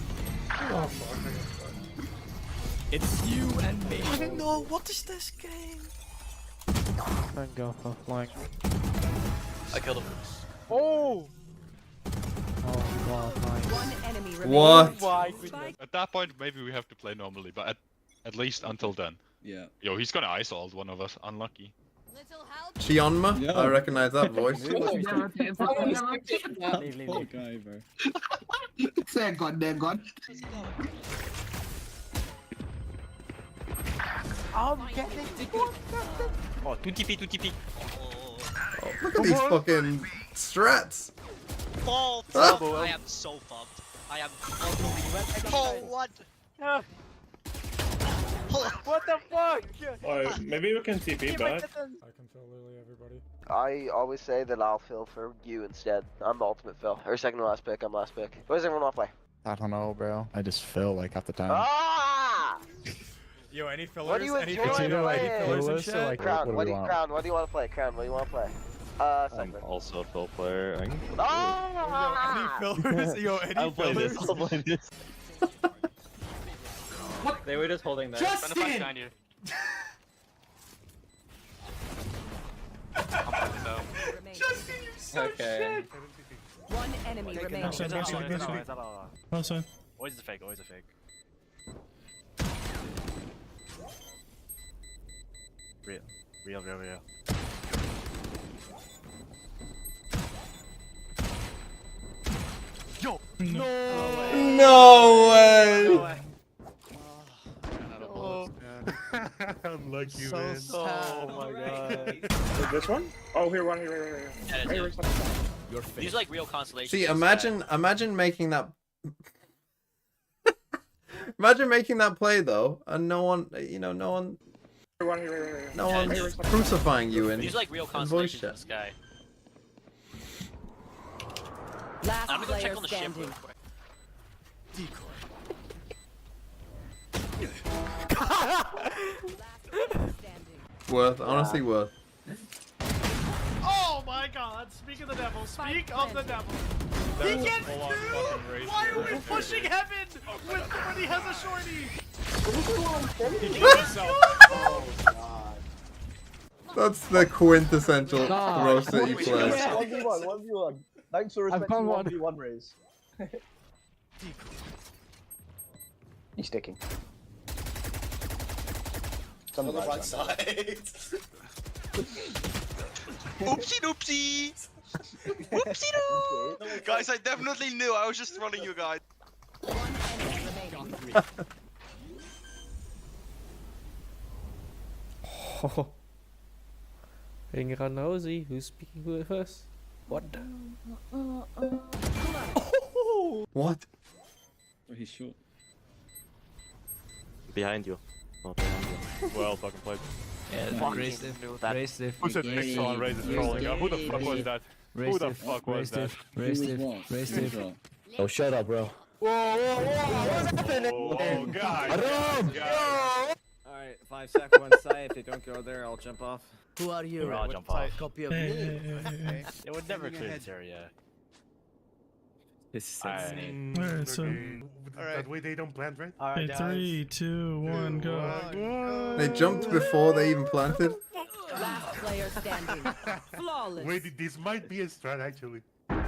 It's you and me. No, what is this game? Thank God for flying. I killed him. Oh! Oh god, nice. One enemy remaining. What? At that point, maybe we have to play normally, but at least until then. Yeah. Yo, he's gonna ice ult one of us. Unlucky. Chionma? Yeah. I recognize that voice. Poor guy, bro. Say goddamn god. I'm getting Oh, 2 TP. Oh, look at these fucking strats. Fault. Ah. I am so fucked. I am unbelievable. Oh, what? What the fuck? Alright, maybe we can TP back. I can fill literally everybody. I always say that I'll fill for you instead. I'm the ultimate fill. Or second to last pick, I'm last pick. What does everyone want to play? I don't know, bro. I just fill like half the time. Ah! Yo, any fillers? What do you any enjoy fillers and shit? Like, Crown, what do you want? Crown, what do you want to play? Crown, what do you want to play? I'm also a fill player. I can Ah! Yo, any fillers? Yo, any I'll play fillers? this. I'll play this. What? They were just holding that. Justin! Trying to find behind you. Justin, you so Okay. shit! One enemy remaining. Oh, sorry. Always a fake. Always a fake. Real. Yo! No way! Unlucky, So man. sad. Oh my god. This one? Oh, here, here. These are like real constellations. See, imagine making that. Imagine making that play though, and no one one's crucifying you in. These are like real voice constellations in chat. the sky. Last I'm gonna go player check on the ship standing. real quick. Worth, honestly worth. my god, speak of the devil, speak of the devil. He gets 2! Why are we pushing heaven when he has a shorty? Oh god. That's the quintessential Pro City play. 1v1, 1v1. Thanks for respecting 1v1 raise. He's sticking. It's on the right side. Oopsie doopsie! Whoopsie doo! Guys, I definitely knew. I was just trolling you guys. Oh. Ring nosy. Who's speaking with us? What? What? He's short. Behind you. Not behind you. Well fucking played. Yeah, raised it. Who said next on Raise is trolling? Who the fuck was that? Who the fuck was that? Raised it. Oh, shut up, bro. Whoa, what's happening? Oh, God. Alright, 5 sec, 1 side. If they don't go there, I'll jump off. Who are you? I'll jump off. Copy of me. It would never clear this area. This is Alright, so that way they don't plant, right? Alright, 3, 2, 1, go. They jumped before they even planted. Last player standing. Flawless. Wait, this might be a strat actually. No!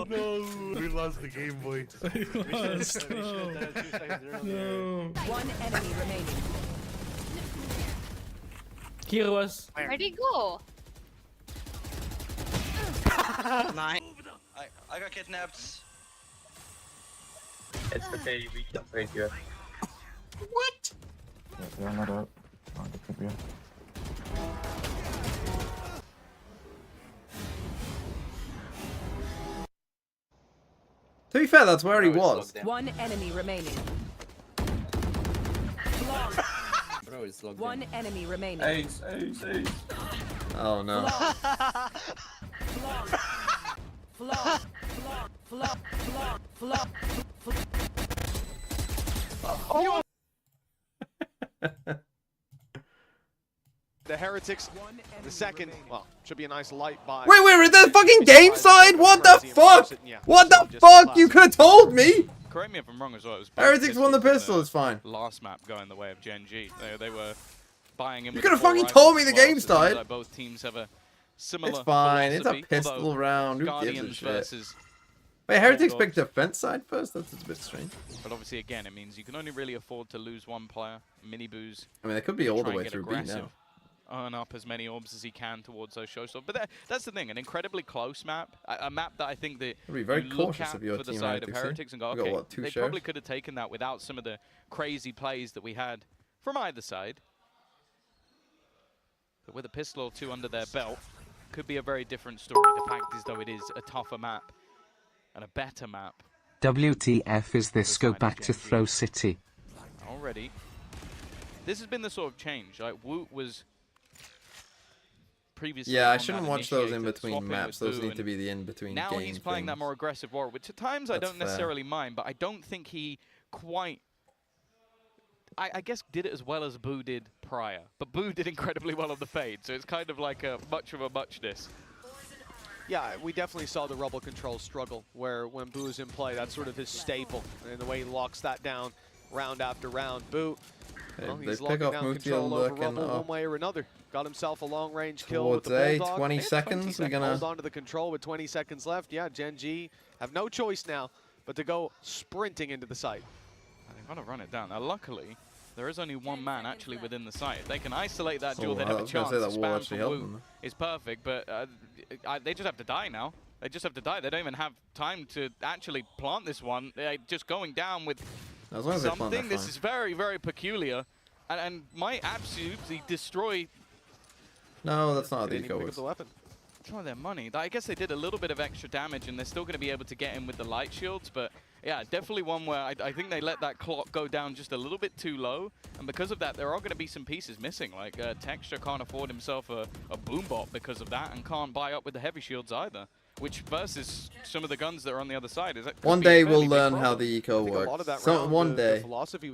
No! We lost the game, boys. We lost. No. One enemy remaining. Kiros. Where'd he go? Nice. I got kidnapped. It's okay, we can trade you. What? Yeah, not up. To be fair, that's where he was. One enemy remaining. Bro, it's logged One enemy remaining. Ace. Oh no. Oh. The Heretics, the second, well, should be a nice light buy. Wait, we're at the fucking game side? What the fuck? What the fuck? You could have told me! Correct me if I'm wrong as well. It was Heretics won the pistol, it's fine. Last map going the way of GENG. They were buying in. You could have fucking told me the game started. Like both teams have a similar. It's fine, it's a philosophy, pistol round. Who gives a Guardians shit? versus Wait, Heretics picked defense side first? That's a bit strange. But obviously, again, it means you can only really afford to lose one player. Mini boos. I mean, they could be all the way through B now. Earn up as many orbs as he can towards those showstoppers. But that's the thing, an incredibly close map. A map that I think that be very you look cautious at of your for the team, side of Heretics, Heretics and go, we got, okay, what, 2 they shares? probably could have taken that without some of the crazy plays that we had from either side. But with a pistol or 2 under their belt, could be a very different story. The fact is, though, it is a tougher map and a better map. WTF is this? Go back to Throw City. Already. This has been the sort of change. Like, Woot was previously. Yeah, I shouldn't watch those in between maps. Those need to be the in between now game he's playing things. that more aggressive war, which at times I That's don't necessarily mind, but I don't think he quite. I guess did it as well as Boo did prior, but Boo did incredibly well on the fade, so it's kind of like a much of a muchness. Yeah, we definitely saw the rubble control struggle, where when Boo is in play, that's sort of his staple, and the way he locks that down round after round. Boo, well, he's locking down control over rubble one way or another. Got himself a long-range kill with the Bulldog. 20 seconds, we're gonna hold on to the control with 20 seconds left. Yeah, GENG have no choice now but to go sprinting into the site. They want to run it down. Now, luckily, there is only one man actually within the site. They can isolate that duel. They have a chance. The spam from Wu is perfect, but they just have to die now. They just have to die. They don't even have time to actually plant this one. They're just going down with something. This is very, very peculiar, and might absolutely destroy. No, that's not how these go. Try their money. I guess they did a little bit of extra damage, and they're still going to be able to get in with the light shields, but yeah, definitely one where I think they let that clock go down just a little bit too low, and because of that, there are going to be some pieces missing. Like Texture can't afford himself a boom bot because of that, and can't buy up with the heavy shields either. which versus some of the guns that are on the other side. One day we'll learn how the eco works. So one day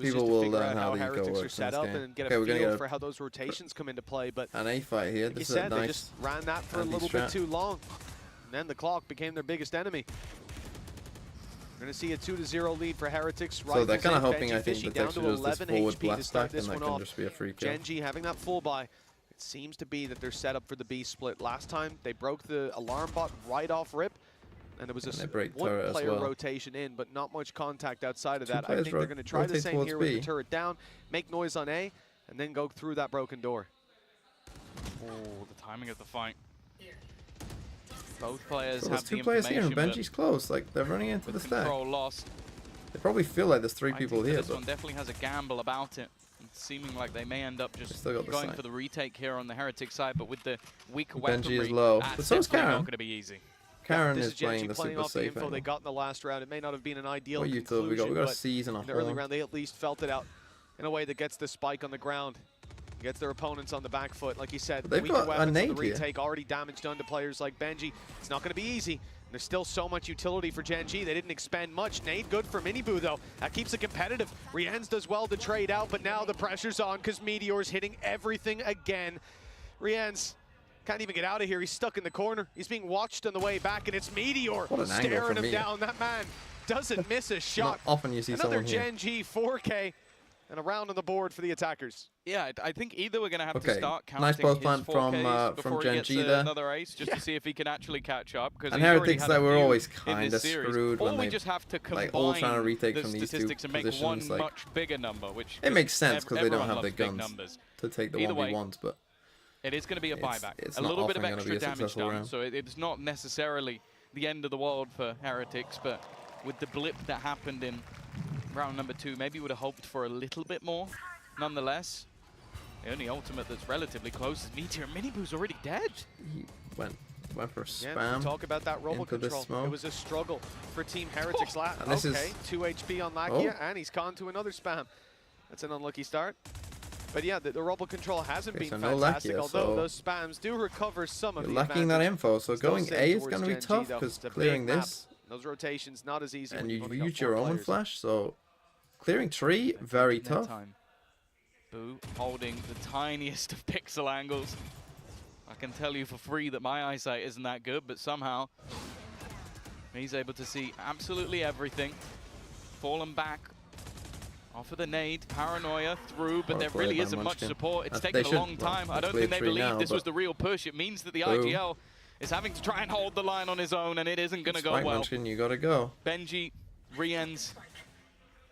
people will learn how the eco works in this game. And get Okay, a we're gonna feel get for how those rotations come into play. But an A fight here. like you This is said, a they nice just ran that for a little bit too long. And then the clock became their biggest enemy. We're going to see a 2-0 lead for Heretics. So they're kind of Benji hoping, I think, Fishy that down Texture to does this 11 forward HP to blast start back, and this that one can off. just be a free kill. GENG having that full buy. It seems to be that they're set up for the B split. Last time they broke the alarm bot right off rip, and there was a one-player rotation in, but not much contact outside of that. I think they're going to try the same here with the turret down, make noise on A, and then go through that broken door. Oh, the timing of the fight. Both players So have there's two the players here, and information, Benji's close. Like, they're running into the stack. control lost. They probably feel like there's 3 people here, This but one definitely has a gamble about it. It's seeming like they may end up just still got the going side. for the retake here on the Heretic side, but with the weaker Benji weaponry, is low, but so is definitely Karen. not going to be easy. Karen This is playing the super off the safe info angle. they got in the last round. It may not have been an ideal What you conclusion, thought? We got a but C's and a in the early horn. round they at least felt it out in a way that gets the spike on the ground, gets their opponents on the back foot. Like you said, They've weaker got a weapons on the nade here. retake, already damage done to players like Benji. It's not going to be easy. There's still so much utility for GENG. They didn't expend much. Nade good for Miniboo, though. That keeps it competitive. Rienz does well to trade out, but now the pressure's on because Meteor's hitting everything again. Rienz can't even get out of here. He's stuck in the corner. He's being watched on the way back, and it's Meteor What an angle staring from him Meteor. down. That man doesn't miss a shot. Not often you see Another someone here. GENG 4K and a round on the board for the attackers. Yeah, I think either we're going to have to Okay, start counting nice both his plant 4Ks from before he gets GENG there. another ace, just to see if he can actually catch up. Because And he's already Heretics had that a were few always in kind this of series. screwed Or when we they just have to combine like all trying to retake the from these two statistics and make one positions. Like, much bigger number, which it makes sense because they don't everyone have the loves big guns numbers. to take the Either way, 1v1s, but it is going to be a buyback. it's A not little bit of often gonna be extra a damage successful done, round. so it's not necessarily the end of the world for Heretics, but with the blip that happened in round number 2, maybe would have hoped for a little bit more. Nonetheless, the only ultimate that's relatively close is Meteor. Miniboo's already dead. He went for a Yeah, spam. we talk about that robo into the control. smoke. It was a struggle for Team Heretics last. And this Okay, is- 2 HP on Lakia, and he's gone to another spam. That's an unlucky start. But yeah, the robo control hasn't Okay, been so no fantastic, Lakia, although so those spams do recover some of You're the lacking that advantage. info, so Still going safe A is towards going to be GENG, tough though. because It's a big clearing map. this, Those rotations not as easy. and when you you've only got use your 4 own players. flash, so clearing 3, very Taking their tough. time. Boo holding the tiniest of pixel angles. I can tell you for free that my eyesight isn't that good, but somehow he's able to see absolutely everything. Fallen back off of the nade, paranoia through, but Well there played really by isn't much Munchkin. support. It's They taken a should- long time. well, I don't clear think they 3 believe now, this was but- the real push. It means that the Boom. IGL is having to try and hold the line on his own, and it isn't going to go Spike well. Munchkin, you gotta go. Benji, Rienz,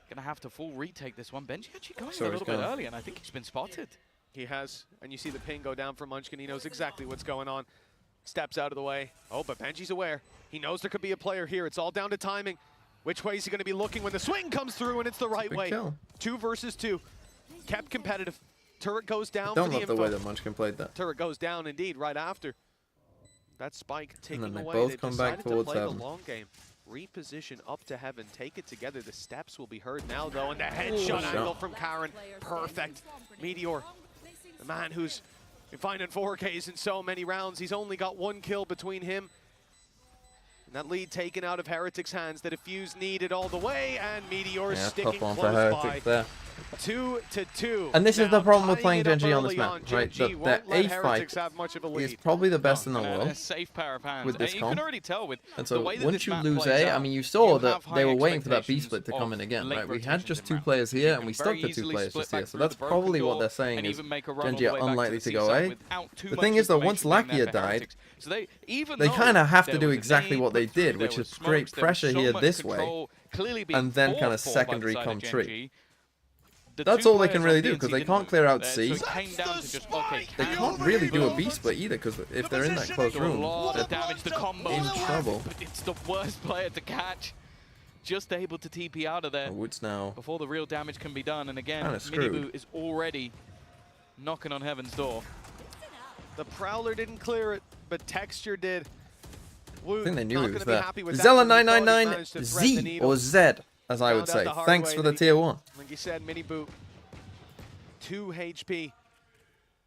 gonna have to full retake this one. Benji actually going So a he's little bit gone. early, and I think he's been spotted. He has, and you see the ping go down from Munchkin. He knows exactly what's going on. Steps out of the way. Oh, but Benji's aware. He knows there could be a player here. It's all down to timing. Which way is he going to be looking when the swing comes through and it's the right Big way? kill. 2 versus 2. Kept competitive. Turret goes down Don't for the love the info. way that Munchkin played that. Turret goes down indeed right after. That spike taken then they away. both They've come back decided to towards play heaven. the long game. Reposition up to heaven. Take it together. The steps will be heard now though. And the headshot angle from Karen. Perfect. Meteor. The man who's been finding 4Ks in so many rounds. He's only got 1 kill between him. And that lead taken out of Heretics' hands. The defuse needed all the way. And Meteor Yeah, sticking tough one for close by. Heretics there. 2-2. And this is Now, the problem with tying playing it up GENG on this early map, on. right? GENG The won't let A Heretics fight have much of a is lead. probably the best in the And a world. safe pair of hands. with this You comp. can already tell with And the so way that once this you map lose plays A, I out, mean, you saw you that have they high were waiting for that B expectations split to come of in again, late right? We had rotations just in 2 rounds. players You here, can and we very stuck to 2 easily players split just here. back So through that's the broken probably what door they're saying and is even make a run all GENG the are way back to unlikely the to go C-side A. without too The much thing is, though, once information being there Lakia for died, Heretics. So even they though kind of have to there do was a exactly nade what they put through, did, there which was is create smokes, there was pressure so here much this way, control clearly being and then fought kind of for by the secondary side of come 3. GENG. The That's two all they players can on really do, DNC because they didn't can't clear out so C. it came down to just, okay, They can't really do a B split either, because if they're in that close do a room, lot they're of damage to combo. in trouble. But it's the worst player to catch. Just able to TP out of there Woods now before the real damage can be done. And again, kinda screwed. Miniboo is already knocking on heaven's door. The Prowler didn't clear it, but Texture did. I think they knew not he was gonna be there. happy with that one. He thought he Zella999 managed to thread the Z, needle. or Z, as I would Found out say. the hard Thanks way for that the tier 1. Like you said, Miniboo, 2 HP.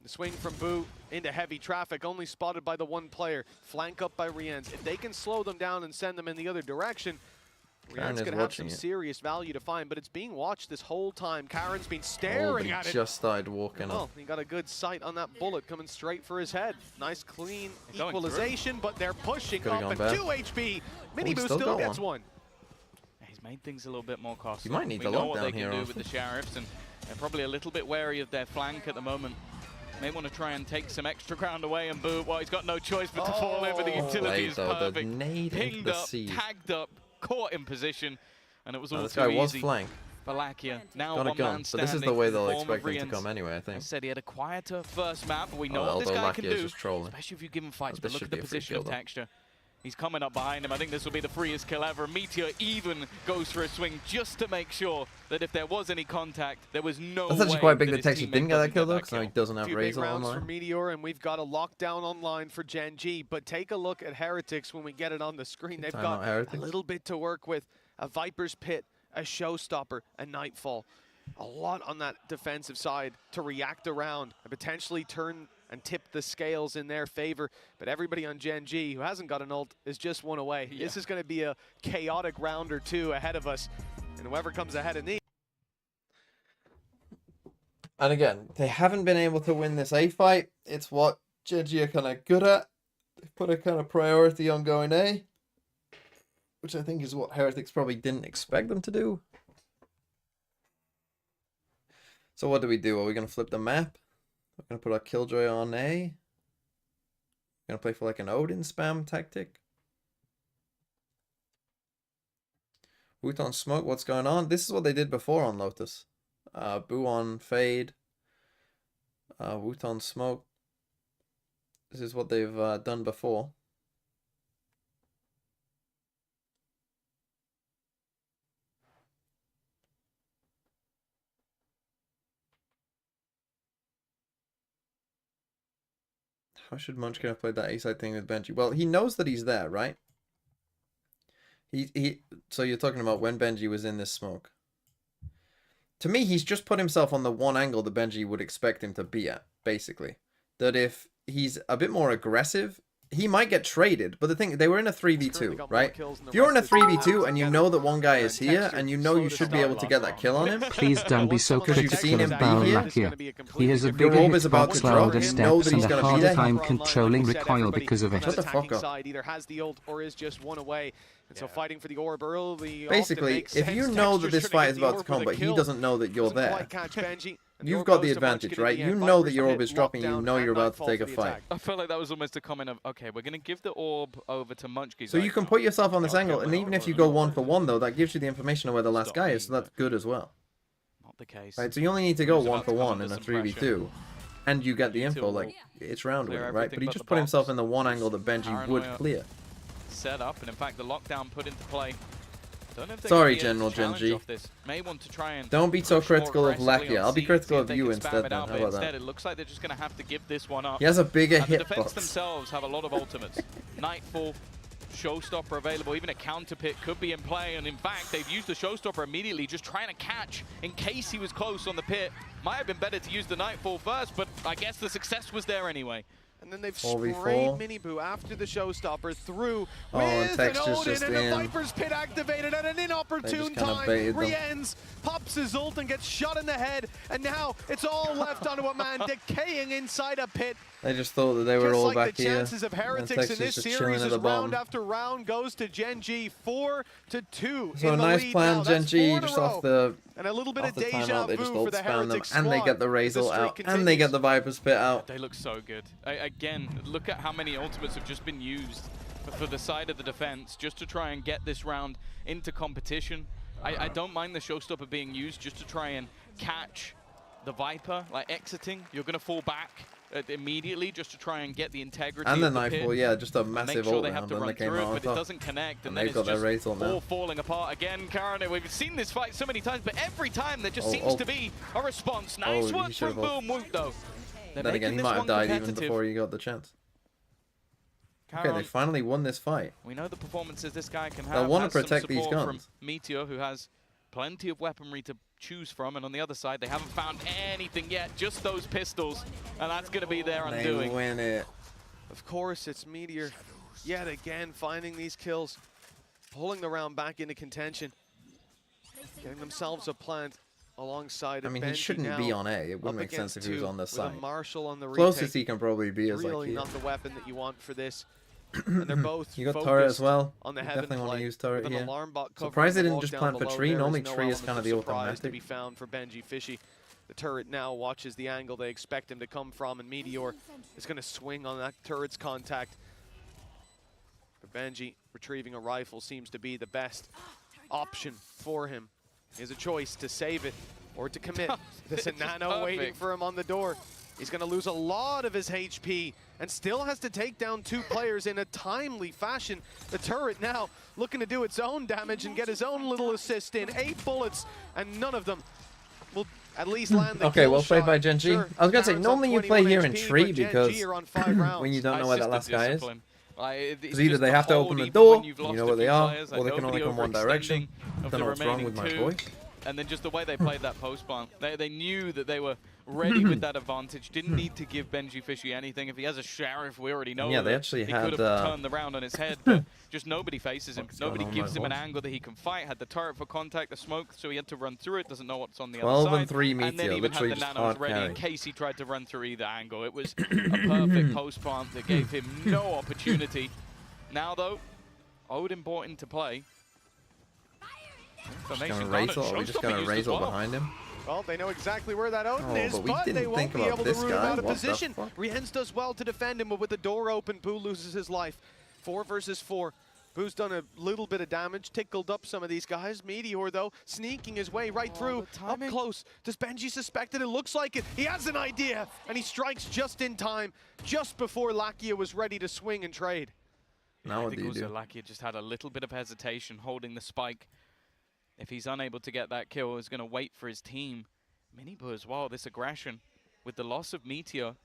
The swing from Boo into heavy traffic, only spotted by the one player. Flank up by Rienz. If they can slow them down and send them in the other direction, Rienz going to have some serious value to find, but it's being watched this whole time. Karen's been staring at it. Just started walking up. He got a good sight on that bullet coming straight for his head. Nice, clean equalization, but they're pushing up and 2 HP. Mini Boo still gets one. He's made things a little bit more costly. You might need we the know lockdown what they here. can do with the Sheriffs, and they're probably a little bit wary of their flank at the moment. May want to try and take some extra ground away, and Boo, well, he's got no choice but to fall in, but the utility is perfect. Pinged up, tagged up, caught in position, and it was all this too guy easy. was flanked. Valakia now Got a one gun, man but standing. this is the way they'll form expect of him to Rienz. come anyway, I think. I said he had a quieter first map, but we know what this guy can do, especially if you give him fights. But look at the position of Texture. He's coming up behind him. I think this will be the freest kill ever. Meteor even goes for a swing just to make sure that if there was any contact, there was no That's actually way quite big that that Texas didn't get that kill though, because now he doesn't have Big Razor rounds online. for Meteor, and we've got a lockdown online for GENG. But take a look at Heretics when we get it on the screen. They've got a little bit to work with. A Viper's Pit, a Showstopper, a Nightfall. A lot on that defensive side to react around and potentially turn and tip the scales in their favor. But everybody on GENG who hasn't got an ult is just one away. Yeah. This is going to be a chaotic round or two ahead of us. And whoever comes ahead of these. And again, they haven't been able to win this A fight. It's what GENG are kind of good at. They put a kind of priority on going A, which I think is what Heretics probably didn't expect them to do. So what do? Are we going to flip the map? We're going to put our Killjoy on A. We're going to play for like an Odin spam tactic. Woot on Smoke, what's going on? This is what they did before on Lotus. Boo on Fade. Woot on Smoke. This is what they've done before. How should Munchkin have played that A-side thing with Benji? Well, he knows that he's there, right? So you're talking about when Benji was in this smoke. To me, he's just put himself on the one angle that Benji would expect him to be at, basically. That if he's a bit more aggressive, he might get traded. But the thing, they were in a 3v2, right? If you're in a 3v2 and you know that one guy is here and you know you should be able to get that kill on him, please don't be so critical of Valakia. He has a bigger hitbox, louder steps, and a harder time controlling recoil because of it. Shut the fuck up. Either has the ult or is just one away. And so fighting for the orb early. Basically, if you know that this fight is about to come, but he doesn't know that you're there, you've got the advantage, right? You know that your orb is dropping, you know you're about to take a fight. I felt like that was almost a comment of, okay, we're going to give the orb over to Munchkin. So you can put yourself on this angle, and even if you go 1-for-1, though, that gives you the information of where the last guy is, so that's good as well. Not the case. Right, so you only need to go 1-for-1 in a 3v2, and you get the info, like, it's round with it, right? But he just put himself in the one angle that Benji would clear. Set up, and in fact the lockdown put into play. Don't know if sorry, General GENG. May want to try and don't be so critical of Lakia. I'll be critical of you instead. Then how about that? It looks like they're just going to have to give this one up. He has a bigger hitbox. The defense themselves have a lot of ultimates. Nightfall, Showstopper available, even a counter pit could be in play, and in fact they've used the Showstopper immediately, just trying to catch in case he was close on the pit. Might have been better to use the Nightfall first, but I guess the success was there anyway. And then they've sprayed Mini Boo after the Showstopper through with an Odin and a Viper's Pit activated at an inopportune time. Rienz pops his ult and gets shot in the head, and now it's all left onto a man decaying inside a pit. They just thought that they were all back here. The chances of Heretics in this series as round after round goes to GENG 4-2. So a nice plan, GENG, just off the and a little bit of deja they just vu for the Heretics them, and they get the Razor out, and they get the Viper's Pit out. They look so good. Again, look at how many ultimates have just been used for the side of the defense just to try and get this round into competition. I don't mind the Showstopper being used just to try and catch the Viper, like exiting. You're going to fall back immediately just to try and get the integrity and the of the Nightfall, pit. yeah, just a massive ult round, and they came out but it doesn't connect, and then it's got just their all falling apart again. Karen, we've seen this fight so many times, but every time there just seems to be a response. Nice work from Boom Woot, though. Then again, he might have died even before he got the chance. Okay, they finally won this fight. We know the performances this guy can have. They'll want to protect these guns. From Meteor, who has plenty of weaponry to choose from, and on the other side, they haven't found anything yet, just those pistols, and that's going to be their undoing. They win it. Of course, it's Meteor yet again finding these kills, pulling the round back into contention, getting themselves a plant alongside. I mean, he Benji shouldn't be on A. It wouldn't make sense if he was on this side. Marshall on the Closest he can probably be is really like not the weapon that you want for this. And they're both you got turret as well. On the You heaven definitely want to play, use turret with an here. alarm bot Surprised they covering didn't the just walk plant down for below. tree. There Normally is no tree is element kind of of the surprise to be automatic. found for Benji Fishy. The turret now watches the angle they expect him to come from, and Meteor is going to swing on that turret's contact. But Benji retrieving a rifle seems to be the best option for him. He has a choice to save it or to commit. There's a nano waiting for him on the door. He's going to lose a lot of his HP and still has to take down 2 players in a timely fashion. The turret now looking to do its own damage and get his own little assist in. 8 bullets, and none of them will at least land the Okay, kill well played by shot. GENG. Sure, I was going to say, Karen's normally on you play 21 here in HP, tree but because GENG are on 5 rounds. when you don't know where that last guy is. It's Because either just they the have to open hold the even door, when you've you lost know a where they few are, players, or they can only nobody come one direction. overextending of Don't know the what's wrong with my remaining voice. 2. And then just the way they played that post plant, they knew that they were ready with that advantage. Didn't need to give Benji Fishy anything. If he has a sheriff, we already know Yeah, they that actually he had, could have turned the round on his head, but just nobody faces him. Nobody going on gives with him my an voice? angle that he can fight. Had the turret for contact, the smoke, so he had to run through it. Doesn't know what's on the other 12 side. and 3 And then Meteor, even had literally the just nanos hard ready carry. in case he tried to run through either angle. It was a perfect post plant that gave him no opportunity. Now though, Odin brought into play. Just gonna race, or are we just gonna race all behind him? Well, they know exactly where that Odin Oh, is, but we but they didn't won't think be about able this to root him guy. out of What the position. fuck? Riens does well to defend him, but with the door open, Boo loses his life. 4 versus 4. Boo's done a little bit of damage, tickled up some of these guys. Meteor, though, sneaking his way right through, up close. Does Benji suspect it? It looks like it. He has an idea, and he strikes just in time, just before Lakia was ready to swing and trade. Now I what think do you also do? Lakia just had a little bit of hesitation holding the spike. If he's unable to get that kill, he's going to wait for his team. Minibu as well, this aggression. With the loss of Meteor,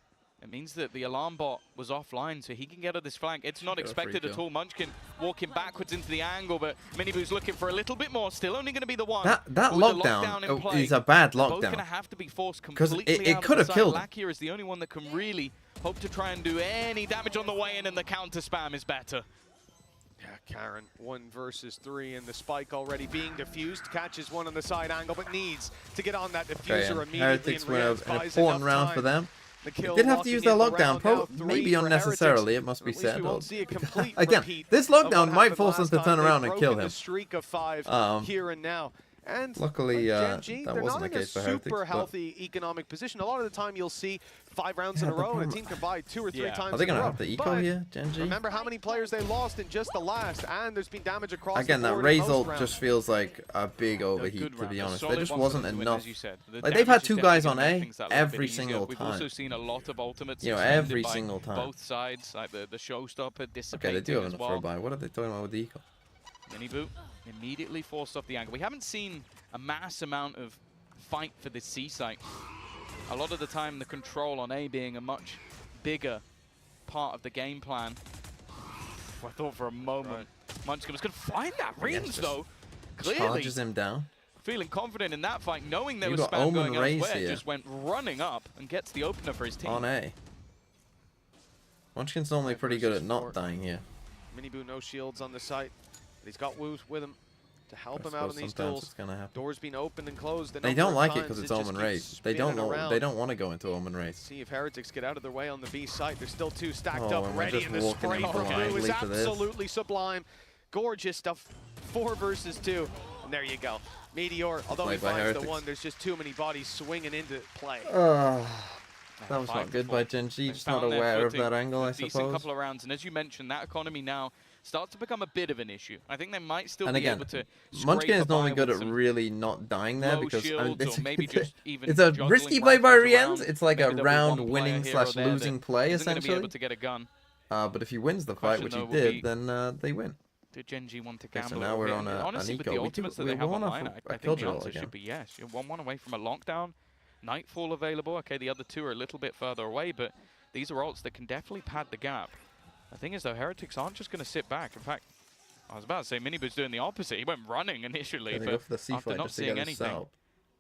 it means that the alarm bot was offline, so he can get at this flank. It's not expected at all. Munchkin walking backwards into the angle, but Minibu's looking for a little bit more. Still only going to be the one. That lockdown in play, is a bad they're both lockdown. going to have to be forced 'Cause completely it out could of have the killed side. him. Lakia is the only one that can really hope to try and do any damage on the way in, and the counter spam is better. Yeah, Karen, 1 versus 3, and the spike already being diffused. Catches one on the side angle, but needs to get on that diffuser immediately. Heretics and win Riens an buys important enough round time. for them. The They kill did have to use their locking in the lockdown, round, now 3 maybe for unnecessarily, Heretics. it must be At least said. we won't see a complete Again, repeat this of what lockdown might happened force them last to time. turn They've around and kill broken him. the streak of 5 here and now. And Luckily, GENG, that they're wasn't not the in a case for Heretics. super but healthy economic position. A lot of the time you'll see 5 rounds in a row and a team can buy 2 or 3 times Are they in a going to row. have the eco But here, GENG? remember how many players they lost in just the last, and there's been damage across Again, the that board in Raze most ult rounds. just feels like a big overheat, good to round, be a honest. solid There just one for wasn't them to win, enough. as you said. The Like, they've had damage is 2 guys definitely on gonna A make things that little bit every easier. single We've time. also seen a lot of ultimates You know, extended every by single time. both sides, like the showstopper Okay, dissipating they do have as enough for a well. buy. What are they talking about with the eco? Minibu immediately forced off the angle. We haven't seen a mass amount of fight for this C site. A lot of the time, the control on A being a much bigger part of the game plan. I thought for a moment Munchkin was going to find that Riens, though. Clearly Charges him down. feeling confident in that fight, knowing there You was got spam Omen going Raze elsewhere, here. just went running up and gets the opener for his team. On A. Munchkin's normally pretty good at not dying here. Minibu no shields on the site, but he's got Woos with him to help I him out in suppose these sometimes duels. it's gonna happen. Doors being opened and closed. They don't like it because it's Omen Raze. They don't know. They don't want to go into Omen Raze. See if Heretics get out of their way on the B site. There's still 2 stacked Oh, up, and we're ready, just and the walking spray in from Blue is blindly to this. absolutely sublime. Gorgeous stuff. 4 versus 2, and there you go. Meteor, although he Played by finds the Heretics. 1, there's just too many bodies swinging into play. That was not good by GENG. Just not Found their aware of footing, that angle, a I decent suppose. couple of rounds, and as you mentioned, that economy now starts to become a bit of an issue. I think they might still And be again, able to Munchkin scrape is normally by good with at some really not dying there low because shields, or maybe just even it's a juggling risky play by rifles Riens. around. It's like Maybe a there'll be round one winning player here or slash there losing that play isn't gonna be essentially. able to get a gun. But if he wins the fight, Question, which though, he will did, be, then they win. Did GENG want to Okay, gamble? so now we're bit? on a Honestly, with eco. the We ultimates do- that they we have want online, a I think kill the drill answer again. should be yes. You're 1-1 away from a lockdown. Nightfall available. Okay, the other 2 are a little bit further away, but these are ults that can definitely pad the gap. The thing is, though, Heretics aren't just going to sit back. In fact, I was about to say Minibu's doing the opposite. He went running initially, Gonna go but for the C after fight not just to seeing get his anything, sell.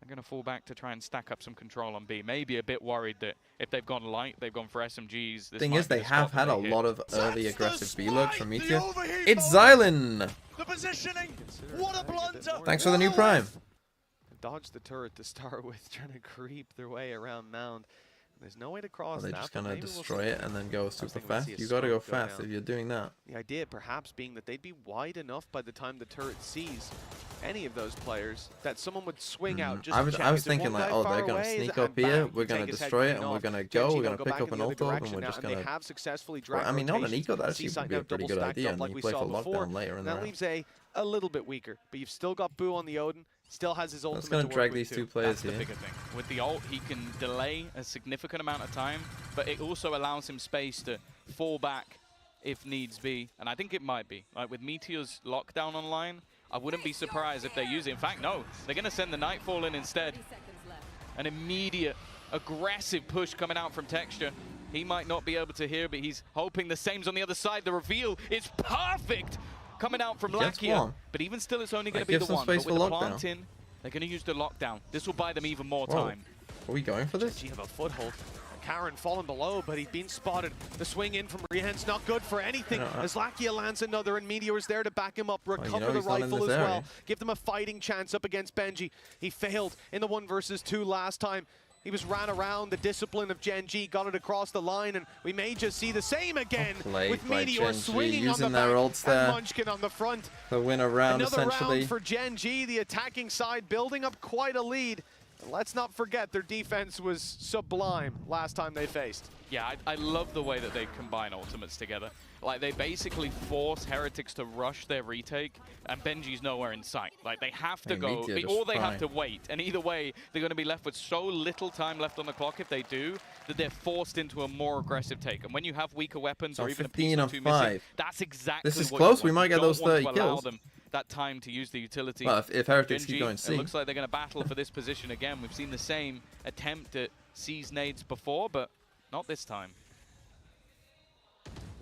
They're going to fall back to try and stack up some control on B. Maybe a bit worried that if they've gone light, they've gone for SMGs. Thing is, they have had a lot of early aggressive B looks from Meteor. It's Xylan! The positioning! What a blunder! Thanks for the new Prime. Dodge the turret to start with, trying to creep their way around Mound. There's no way to cross Are they that. just gonna destroy it and then go super fast? You gotta go fast if you're doing that. The idea perhaps being that they'd be wide enough by the time the turret sees any of those players that someone would swing out just I was thinking like, oh, they're gonna sneak up here, we're gonna destroy it, and we're gonna go, we're gonna pick up an ult, and we're just gonna... I mean, not an eco, that actually would be a pretty good idea, and you play for lockdown later in the round. That leaves a little bit weaker, but you've still got Boo on the Odin. Still has his ultimate. That's going to drag these two players here. That's the bigger thing. With the ult, he can delay a significant amount of time, but it also allows him space to fall back if needs be. And I think it might be. Like with Meteor's lockdown online, I wouldn't be surprised if they use it. In fact, no. They're going to send the Nightfall in instead. An immediate, aggressive push coming out from Texture. He might not be able to hear, but he's hoping the same's on the other side. The reveal is perfect! Coming out from Lakia, but even still, it's only going to be the one. But with the plant in, they're going to use the lockdown. This will buy them even more time. Are we going for this? GENG have a foothold. Karin falling below, but he's been spotted. The swing in from Rehen's not good for anything. As Lakia lands another, and Meteor's there to back him up, recover the rifle as well, give them a fighting chance up against Benji. He failed in the 1 versus 2 last time. He was ran around the discipline of GENG, got it across the line, and we may just see the same again with Meteor swinging on the back and Munchkin on the front. The win a round, essentially. Another round for GENG, the attacking side, building up quite a lead. And let's not forget their defense was sublime last time they faced. Yeah, I love the way that they combine ultimates together. Like, they basically force Heretics to rush their retake, and Benji's nowhere in sight. Like, they have to go, or they have to wait. And either way, they're going to be left with so little time left on the clock if they do, that they're forced into a more aggressive take. And when you have weaker weapons or even a piece or two missing, that's exactly this is what close. You want. We might get those 30 kills. Them that time to use the utility. Well, if Heretics GENG, keep going C. It looks like they're going to battle for this position again. We've seen the same attempt at C's nades before, but not this time.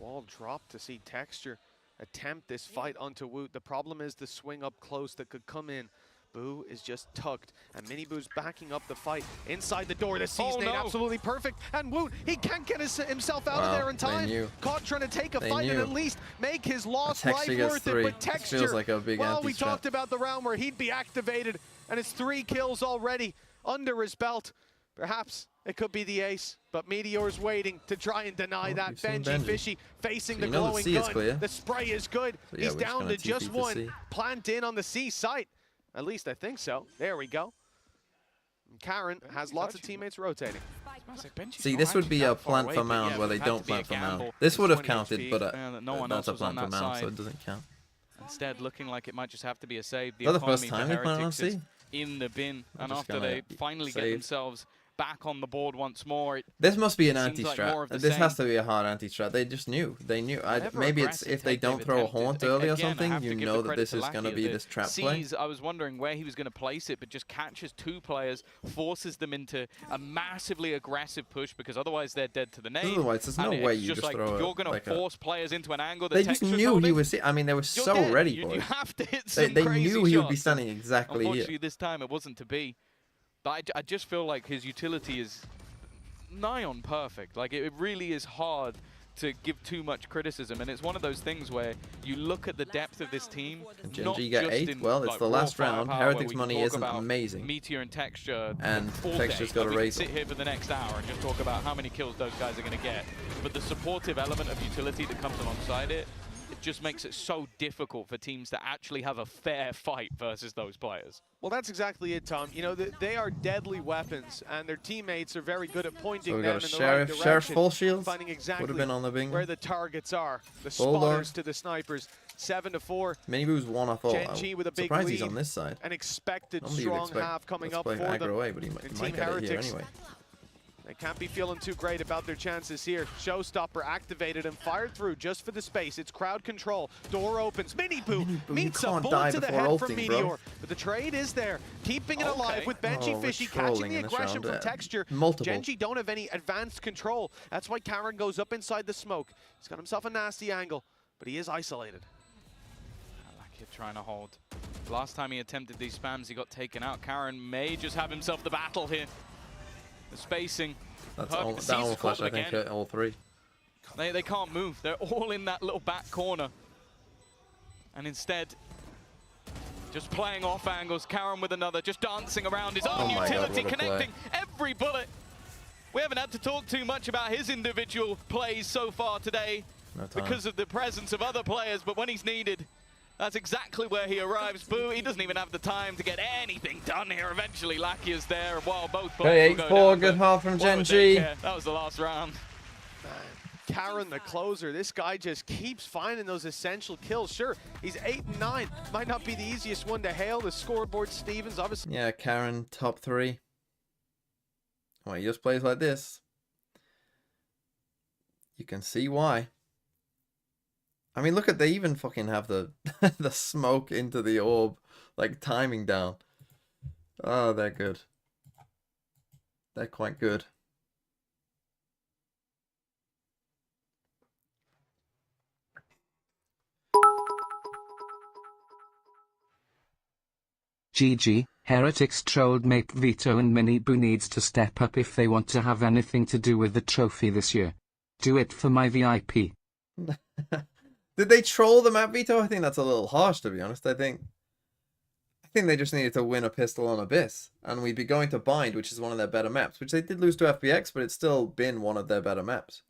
Wall drop to see Texture attempt this fight onto Woot. The problem is the swing up close that could come in. Boo is just tucked, and Mini Boo's backing up the fight inside the door. The C's nade absolutely perfect, and Woot, he can't get himself out of there in time. Caught trying to take a fight and at least make his lost life worth it, but Texture, feels like a big well, we talked about the round where he'd be activated, and it's 3 kills already under his belt. Perhaps it could be the ace, but Meteor's waiting to try and deny that. Benji Fishy facing the glowing gun. The spray is good. So yeah, he's down to just one. Plant in on the C site. At least I think so. There we go. And Karin has lots of teammates rotating. See, this would be a plant for Mound where they don't plant for Mound. This would have counted, but that's a plant for Mound, so it doesn't count. Instead, looking like it might just have to be a save. Is that the first time they plant on C? In the bin, and after they finally get themselves back on the board once more. This must be an anti-strat. This has to be a hard anti-strat. They just knew. They knew. Maybe it's if they don't throw a haunt early or something, you know that this is going to be this trap play. I was wondering where he was going to place it, but just catches 2 players, forces them into a massively aggressive push, because otherwise they're dead to the nade. Otherwise, there's no way you just throw you're going to force players into an angle that they just knew he was. I mean, they were so ready for it. You have to hit some They crazy knew he would be shots. standing exactly here. Unfortunately, this time it wasn't to be. But I just feel like his utility is nigh on perfect. Like, it really is hard to give too much criticism, and it's one of those things where you look at the depth of this team. GENG get 8. Well, it's the last round. Heretics money isn't amazing. Meteor and Texture, and Texture's got to raise. We can sit here for the next hour and just talk about how many kills those guys are going to get. But the supportive element of utility that comes alongside it, it just makes it so difficult for teams to actually have a fair fight versus those players. Well, that's exactly it, Tom. You know, they are deadly weapons, and their teammates are very good at pointing them in the right direction. Sheriff full shields finding exactly would have been on the bingo. where the targets are. The spotters to the snipers. 7-4. Mini Boo's one off all. GENG with a big Surprised lead. he's on this side. An expected strong half coming up for them. Away, but he might get it here anyway. They can't be feeling too great about their chances here. Showstopper activated and fired through just for the space. It's crowd control. Door opens. Mini Boo meets a bullet to the head from Meteor. But the trade is there. Keeping it alive with Benji Fishy catching the aggression from Texture. GENG don't have any advanced control. That's why Karin goes up inside the smoke. He's got himself a nasty angle, but he is isolated. I like it trying to hold. Last time he attempted these spams, he got taken out. Karan may just have himself the battle here. The spacing. That's all, that all flash, I think, all three. They can't move. They're all in that little back corner. And instead, just playing off angles. Karan with another, just dancing around his own utility, connecting every bullet. We haven't had to talk too much about his individual plays so far today because of the presence of other players, but when he's needed, that's exactly where he arrives. Boo, he doesn't even have the time to get anything done here. Eventually, Lackey is there, while both players okay, 8-4, good half from GENG. That was the last round. Karan, the closer, this guy just keeps finding those essential kills. Sure, he's 8 and 9. Might not be the easiest one to hail. The scoreboard, Stevens, obviously. Yeah, Karan, top 3. Well, he just plays like this. You can see why. I mean, look at, they even fucking have the the smoke into the orb, like timing down. Oh, they're good. They're quite good. GG, Heretics trolled mate Veto and Mini Boo needs to step up if they want to have anything to do with the trophy this year. Do it for my VIP. Did they troll the map, Veto? I think that's a little harsh, to be honest. I think they just needed to win a pistol on Abyss, and we'd be going to Bind, which is one of their better maps, which they did lose to FBX, but it's still been one of their better maps.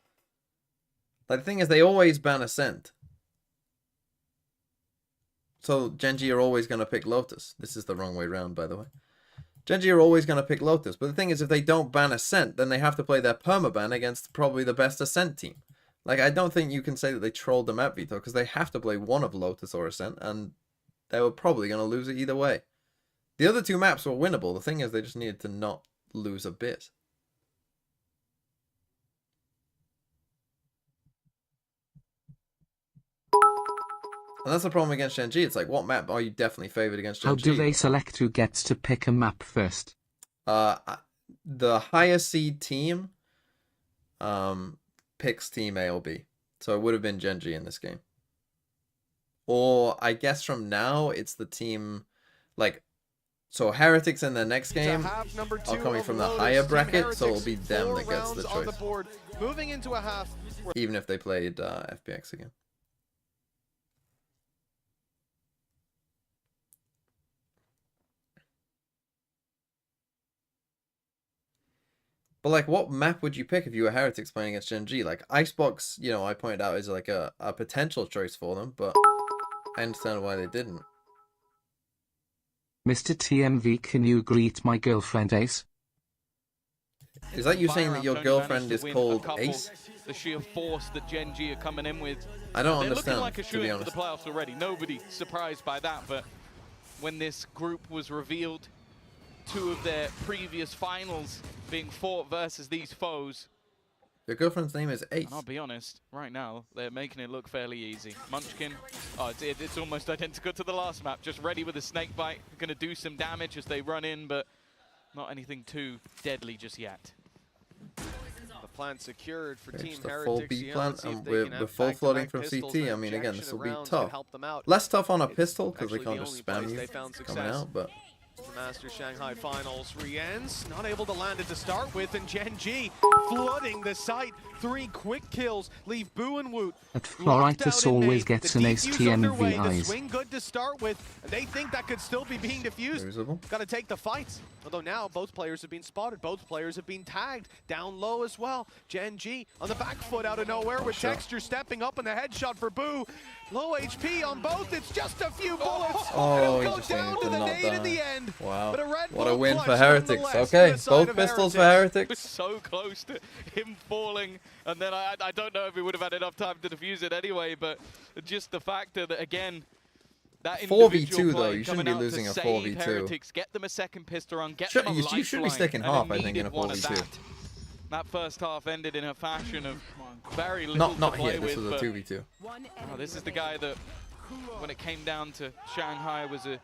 Like, the thing is, they always ban Ascent. So GENG are always going to pick Lotus. This is the wrong way round, by the way. GENG are always going to pick Lotus, but the thing is, if they don't ban Ascent, then they have to play their permaban against probably the best Ascent team. Like, I don't think you can say that they trolled the map, Veto, because they have to play one of Lotus or Ascent, and they were probably going to lose it either way. The other two maps were winnable. The thing is, they just needed to not lose a bit. And that's the problem against GENG. It's like, what map are you definitely favored against GENG? How do they select who gets to pick a map first? The higher seed team picks team A or B. So it would have been GENG in this game. Or I guess from now, it's the team, like, so Heretics in the next game are coming from the higher bracket, so it'll be them that gets the choice. Moving into a half. Even if they played FBX again. But, like, what map would you pick if you were Heretics playing against GENG? Like, Icebox, you know, I pointed out is like a potential choice for them, but I understand why they didn't. Mr. TMV, can you greet my girlfriend Ace? Is that you saying that your girlfriend is called Ace? The sheer force that GENG are coming in with. I don't They're understand, looking like a to be shoo-in honest. for the playoffs already. Nobody surprised by that, but when this group was revealed, 2 of their previous finals being fought versus these foes. Your girlfriend's name is Ace. And I'll be honest, right now, they're making it look fairly easy. Munchkin, oh, it's almost identical to the last map. Just ready with a snake bite. Going to do some damage as they run in, but not anything too deadly just yet. The plan secured for Team Just a Heretics. full B plant, and we're full flooding from CT. I mean, again, this will be tough. Less tough on a pistol, because they can't just spam you coming out, but... The Master Shanghai Finals re-ends, not able to land it to start with, and GENG flooding the site. 3 quick kills leave Boo and Woot. At Floritus always gets an Ace TMV The eyes. swing good to start with, and they think that could still be being diffused. Got to take the fights. Although now both players have been spotted, both players have been tagged down low as well. GENG on the back foot out of nowhere with Texture stepping up, and the headshot for Boo. Low HP on both. It's just a few bullets. Oh, he just needed to not die. Wow. What a win for Heretics. Okay, both pistols for Heretics. So close to him falling, and then I don't know if he would have had enough time to defuse it anyway, but just the fact that, again, that 4v2 though, you shouldn't be losing a 4v2. Heretics, get them a second pistol run, get them a lifeline. You should be sticking half, I think, in a one of 4v2. That first half ended in a fashion of very little Not to play here, this with, was a 2v2. Oh, this is the guy that, when it came down to Shanghai, was an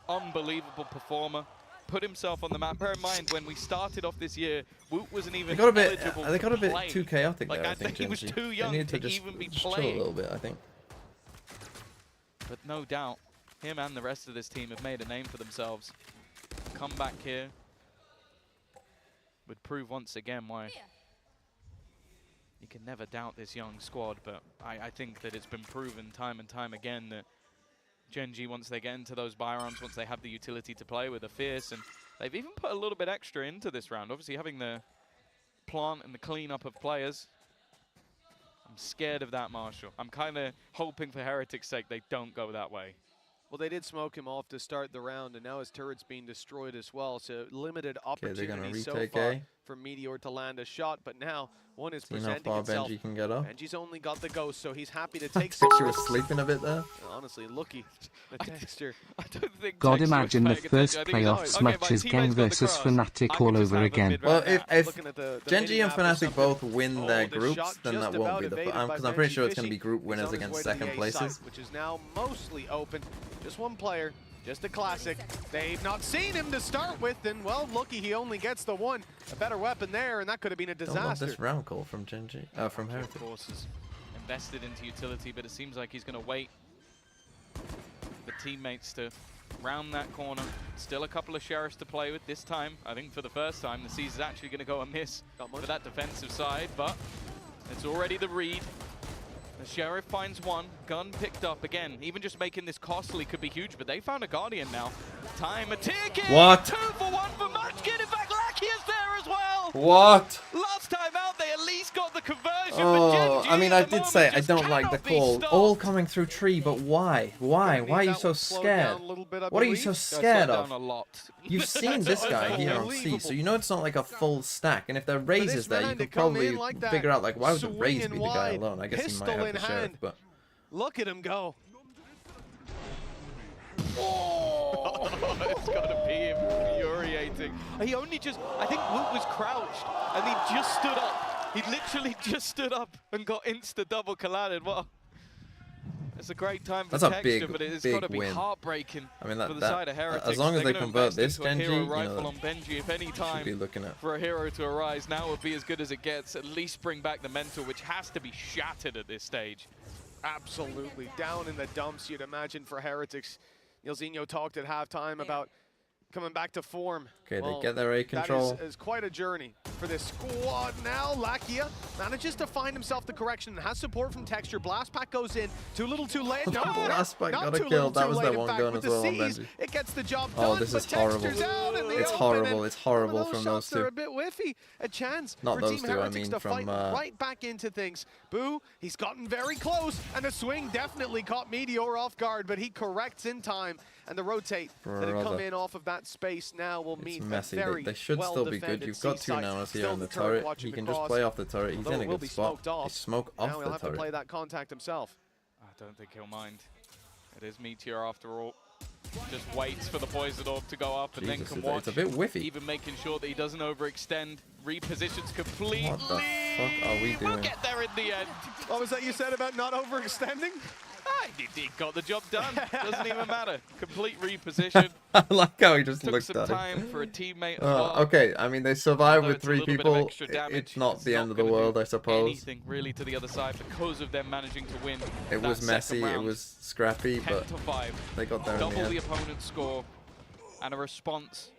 unbelievable performer. Put himself on the map. Bear in mind, when we started off this year, Woot wasn't even eligible. They got a bit play. too chaotic like, there, I think. He was too young to even be chill a playing. little bit, I think. But no doubt, him and the rest of this team have made a name for themselves. Come back here would prove once again why you can never doubt this young squad, but I think that it's been proven time and time again that GENG, once they get into those byrounds, once they have the utility to play with, are fierce, and they've even put a little bit extra into this round. Obviously having the plant and the cleanup of players. I'm scared of that, Marshall. I'm kind of hoping for Heretic's sake they don't go that way. Well, they did smoke him off to start the round, and now his turret's being destroyed as well, so limited opportunity so far for Meteor to land a shot, but now one is presenting itself. Benji can get up. Benji's only got the ghost, so he's happy to take some. She was sleeping a bit there. Honestly, looky, the Texture. I don't think God, imagine the first playoffs matches GENG versus Fnatic all over again. Well, if GENG and Fnatic both win their groups, then that won't be the because I'm pretty sure it's going to be group winners against second places. Which is now mostly open. Just one player. Just a classic. They've not seen him to start with, and well, looky, he only gets the one. A better weapon there, and that could have been a disaster. I love this round call from GENG, from Heretic. Of course, is invested into utility, but it seems like he's going to wait for teammates to round that corner. Still a couple of sheriffs to play with this time. I think for the first time, the C's is actually going to go amiss for that defensive side, but it's already the read. The Sheriff finds one, gun picked up again. Even just making this costly could be huge, but they found a Guardian now. Time a ticket! What? 2 for 1 for Munchkin. In fact, Lackey is there as well! What? Last time out, they at least got the conversion. Oh, I mean, I did say I don't like the call. All coming through tree, but why? Why? Why are you so scared? What are you so scared of? You've seen this guy here on C, so you know it's not like a full stack. And if there are raises there, you could probably figure out, like, why would the raise be the guy alone? I guess he might have the sheriff, but... Look at him go. Oh, it's gotta be infuriating. He only just, I think Woot was crouched and he just stood up. He literally just stood up and got insta double collided. Well, it's a great time for Texture, but it's gotta be heartbreaking for the side of Heretics. As long as they convert this GENG, you rifle on Benji, if any time be looking at. for a hero to arise, now would be as good as it gets. At least bring back the mental, which has to be shattered at this stage. Absolutely. Down in the dumps, you'd imagine, for Heretics. Nilzinho talked at halftime about coming back to form. Okay, well, they get their A control. That is quite a journey for this squad now. Lakia manages to find himself the correction and has support from Texture. Blast Pack goes in. Too little too late. No, Blast Pack got a kill. That was that one gun as well on Benji. It gets the job done. Oh, this is horrible. It's horrible. It's horrible from those two. Are a bit whiffy. A chance Not for those Team two, I Heretics mean to from fight right back into things. Boo, he's gotten very close, and the swing definitely caught Meteor off guard, but he corrects in time, and the rotate that had come in off of that space now will meet messy. a very They should still be good. You've got 2 nanos here on the turret. He can just play off the turret. He's in a good spot. He smoke off the turret. Now he'll have to play that contact himself. I don't think he'll mind. It is Meteor after all. Just waits for the poison orb to go up and then can watch. It's a bit whiffy. Even making sure that he doesn't overextend. Repositions completely. What the fuck are we doing? We'll get there in the end. What was that you said about not overextending? He got the job done. Doesn't even matter. Complete reposition. I like how he just Took looked some at time him. for a teammate as well. Okay, I mean, they survived with Although 3 people. It's not the end of the world, I suppose. Anything really to the other side because of them managing to win. It was messy, it was scrappy, but 10-5. they got there in Double the end. the opponent's score and a response.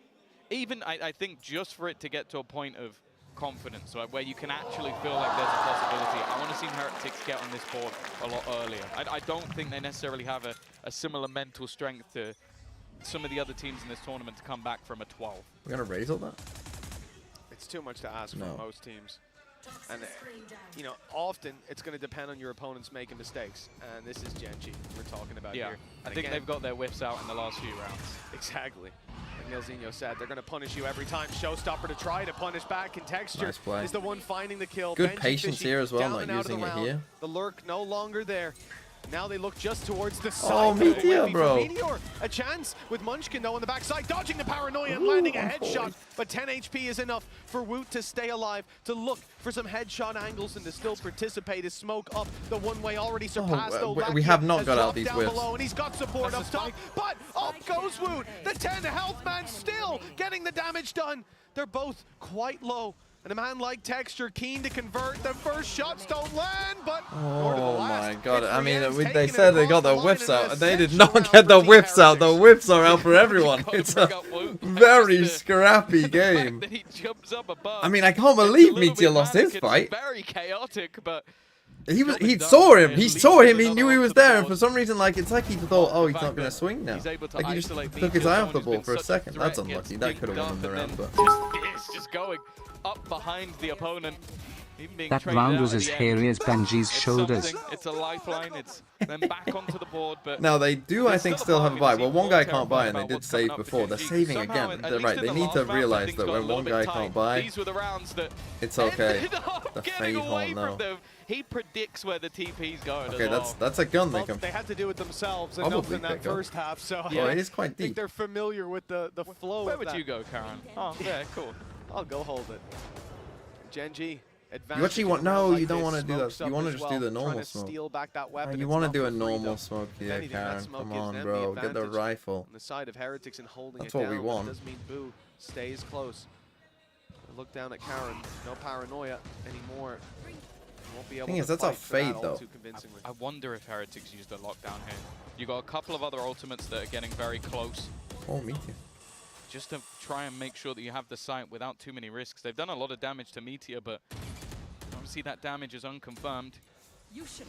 Even, I think, just for it to get to a point of confidence, right, where you can actually feel like there's a possibility. I want to see Heretics get on this board a lot earlier. I don't think they necessarily have a similar mental strength to some of the other teams in this tournament to come back from a 12. We're going to raise all that? It's too much to ask from most teams. And, you know, often it's going to depend on your opponents making mistakes. And this is GENG we're talking about here. I think they've got their whiffs out in the last few rounds. Exactly. Like Nilzinho said, they're going to punish you every time. Showstopper to try to punish back, and Texture is the one finding the kill. Good Benji patience Fishy here as well, not using it here. The lurk no longer there. Now they look just towards the side. Oh, Meteor, bro. Meteor, a chance with Munchkin, though, on the backside, dodging the paranoia and landing a headshot. But 10 HP is enough for Woot to stay alive, to look for some headshot angles and to still participate. His smoke up the one-way already surpassed. We have not got out these whiffs. Below, and he's got support up top, but up goes Woot. The 10 health man still getting the damage done. They're both quite low. And a man like Texture keen to convert. The first shots don't land, but oh my god. I mean, they said they got the whips out. They did not get the whips out. The whips are out for everyone. It's a very scrappy game. I mean, I can't believe Meteor lost his fight. Very chaotic, but he saw him. He saw him. He knew he was there, and for some reason, like, it's like he thought, oh, he's not gonna swing now. Like, he just took his eye off the ball for a second. That's unlucky. That could have won him the round, but it's just going up behind the opponent. That round was as hairy as Benji's shoulders. It's a lifeline. It's then back onto the board. But now they do, I think, still have a buy. Well, one guy can't buy, and they did save before. They're saving again. They're right. They need to realize that when one guy can't buy, it's okay. The Fade Hole now. He predicts where the TP's going. Okay, that's a gun they can. They had to do it themselves enough in that first half, so yeah, it is quite I think deep. they're familiar with the flow. Where would you go, Karen? Oh, yeah, cool. I'll go hold it. GENG. You actually want you don't want to do that. You want to just do the normal smoke. You want to do a normal smoke here, Karen. Come on, bro. Get the rifle. On the side of Heretics and holding That's it what down. we want. That does mean Boo stays close. Look down at Karen. No paranoia anymore. Won't be able Thing is, to that's a fight fade for that though. all too convincingly. I wonder if Heretics used a lockdown here. You got a couple of other ultimates that are getting very close. Oh, me too. Just to try and make sure that you have the site without too many risks. They've done a lot of damage to Meteor, but obviously that damage is unconfirmed.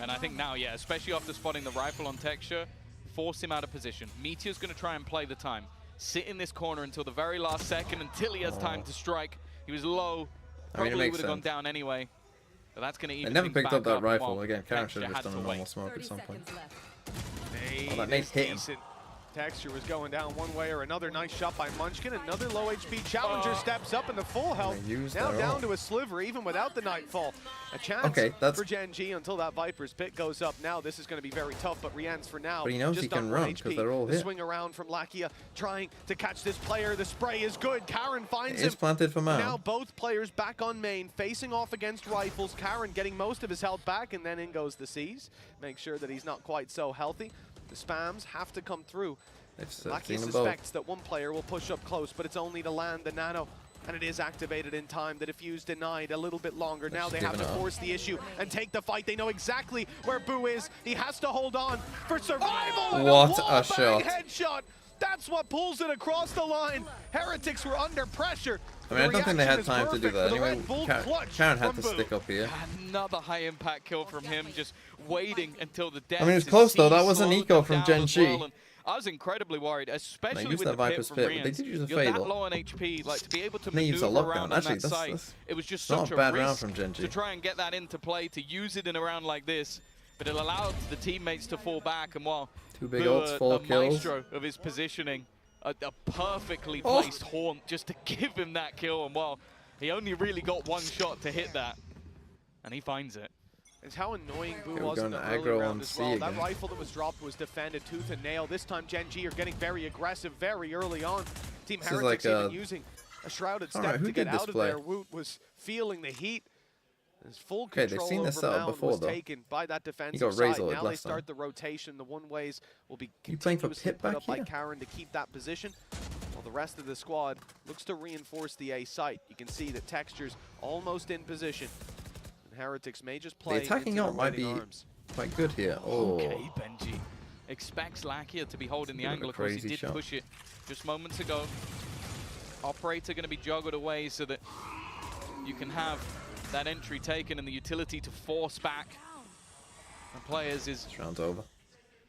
And I think now, yeah, especially after spotting the rifle on Texture, force him out of position. Meteor's going to try and play the time. Sit in this corner until the very last second, until he has time to strike. He was low. Probably would have gone down anyway. But that's going to even. They never picked up that rifle. Again, Karen should have just done a normal smoke at some point. Oh, that nade hit him. Texture was going down one way or another. Nice shot by Munchkin. Another low HP challenger steps up in the full health. Now down to a sliver, even without the Nightfall. A chance for GENG until that Viper's Pit goes up. Now this is going to be very tough, but Rian's for now. But he knows he can run because they're all hit. Swing around from Lakia, trying to catch this player. The spray is good. Karen finds him. It's planted for man. Now both players back on main, facing off against rifles. Karen getting most of his health back, and then in goes the C's. Make sure that he's not quite so healthy. The spams have to come through. Lakia suspects that one player will push up close, but it's only to land the nano. And it is activated in time. The defuse denied a little bit longer. Now they have to force the issue and take the fight. They know exactly where Boo is. He has to hold on for survival. What a shot. Headshot. That's what pulls it across the line. Heretics were under pressure. I mean, I don't think they had time to do that anyway. Karen had to stick up here. Another high impact kill from him, just waiting until the death. I mean, it was close though. That was an eco from GENG. I was incredibly worried, especially with that the Viper's pit from Pit, but they did use a You're that Fatal. low on HP, like to be able to They used a maneuver lockdown. around Actually, on that site. It was just not such a bad risk round from GENG. to try and get that into play, to use it in a round like this. But it allowed the teammates to fall back, and while Two big ults, 4 kills. maestro of his positioning, a perfectly placed haunt just to give him that kill, and while he only really got one shot to hit that, and he finds it. It's how annoying Boo was in the early round as well. That rifle that was dropped was defended tooth and nail. This time GENG are getting very aggressive very early on. Team Heretics even using a shrouded step to get out of there. Woot was feeling the heat. His full control over Mound was taken by that defensive side. Now they start the rotation. The one-ways will be continuously put up by Karen to keep that position. While the rest of the squad looks to reinforce the A site. You can see that Texture's almost in position. Heretics may just play. The attacking ult might be quite good here. Oh. Okay, Benji expects Lakia to be holding the angle. Of course, he did push it just moments ago. Operator going to be juggled away so that you can have that entry taken and the utility to force back the players is this round's over.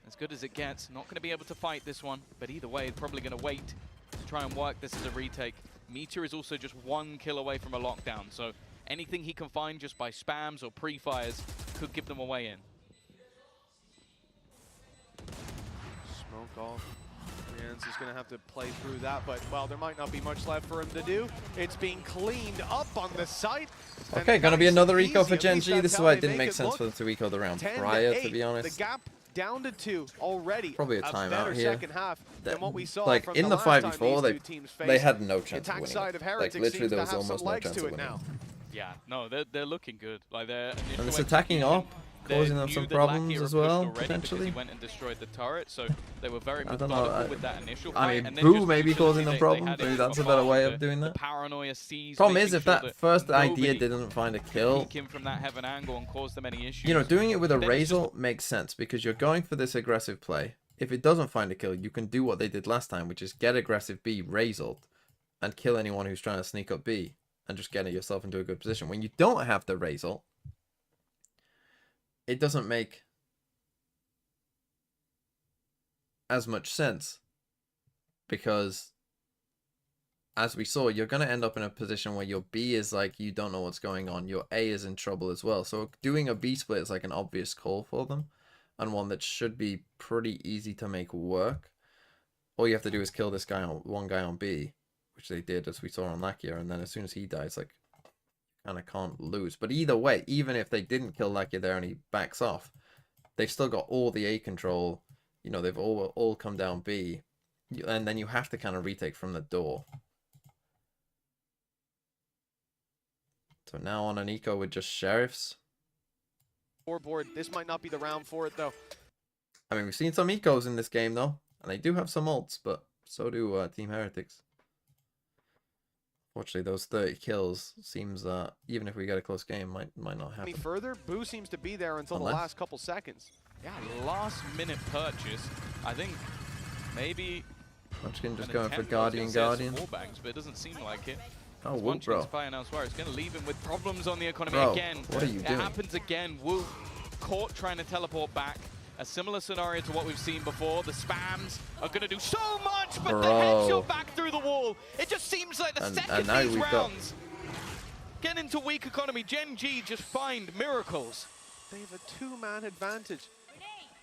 As good as it gets. Not going to be able to fight this one, but either way, it's probably going to wait to try and work this as a retake. Meteor is also just 1 kill away from a lockdown, so anything he can find just by spams or pre-fires could give them a way in. Smoke off. Rian's is going to have to play through that, but, well, there might not be much left for him to do. It's being cleaned up on the site. Okay, going to be another eco for GENG. This is why it didn't make sense for them to eco the round prior, to be honest. The gap down to 2 already. Probably a timeout here. Second half than what we saw like, from in the 5v4, they had no chance of winning. Like, literally, there was almost no chance of winning. Yeah, no, they're looking good. Like they're and this attacking up, causing them some problems as well, potentially. He went and destroyed the turret, so they were very I don't methodical know. with that initial I fight. mean, And then Boo just may be utility causing them they problems. had Maybe it that's a from better afar. way of doing The that. paranoia sees, Problem making is, if sure that first idea nobody didn't find a kill, peek in from that heaven angle and cause them any issues. you know, doing it with a Then it's just Razor makes sense because you're going for this aggressive play. If it doesn't find a kill, you can do what they did last time, which is get aggressive B, Razor, and kill anyone who's trying to sneak up B, and just get yourself into a good position. When you don't have the Razor, it doesn't make as much sense because, as we saw, you're going to end up in a position where your B is like, you don't know what's going on. Your A is in trouble as well. So doing a B split is like an obvious call for them, and one that should be pretty easy to make work. All you have to do is kill this guy on one guy on B, which they did, as we saw on Lakia, and then as soon as he dies, like, kind of can't lose. But either way, even if they didn't kill Lakia there and he backs off, they've still got all the A control. You know, they've all come down B, and then you have to kind of retake from the door. So now on an eco with just sheriffs. Board. This might not be the round for it, though. I mean, we've seen some ecos in this game, though. And they do have some ults, but so do Team Heretics. Fortunately, those 30 kills seems, even if we get a close game, might not happen. Any further? Boo seems to be there until the last couple seconds. Yeah, last minute purchase. I think maybe Munchkin just going for Guardian. More bangs, but it doesn't seem like it. Oh, Woo, bro. Firing elsewhere. It's going to leave him with problems on the economy again. What are you doing? It happens again. Woo caught trying to teleport back. A similar scenario to what we've seen before. The spams are going to do so much, but the headshot back through the wall. It just seems like the second these rounds get into weak economy, GENG just find miracles. They have a two-man advantage.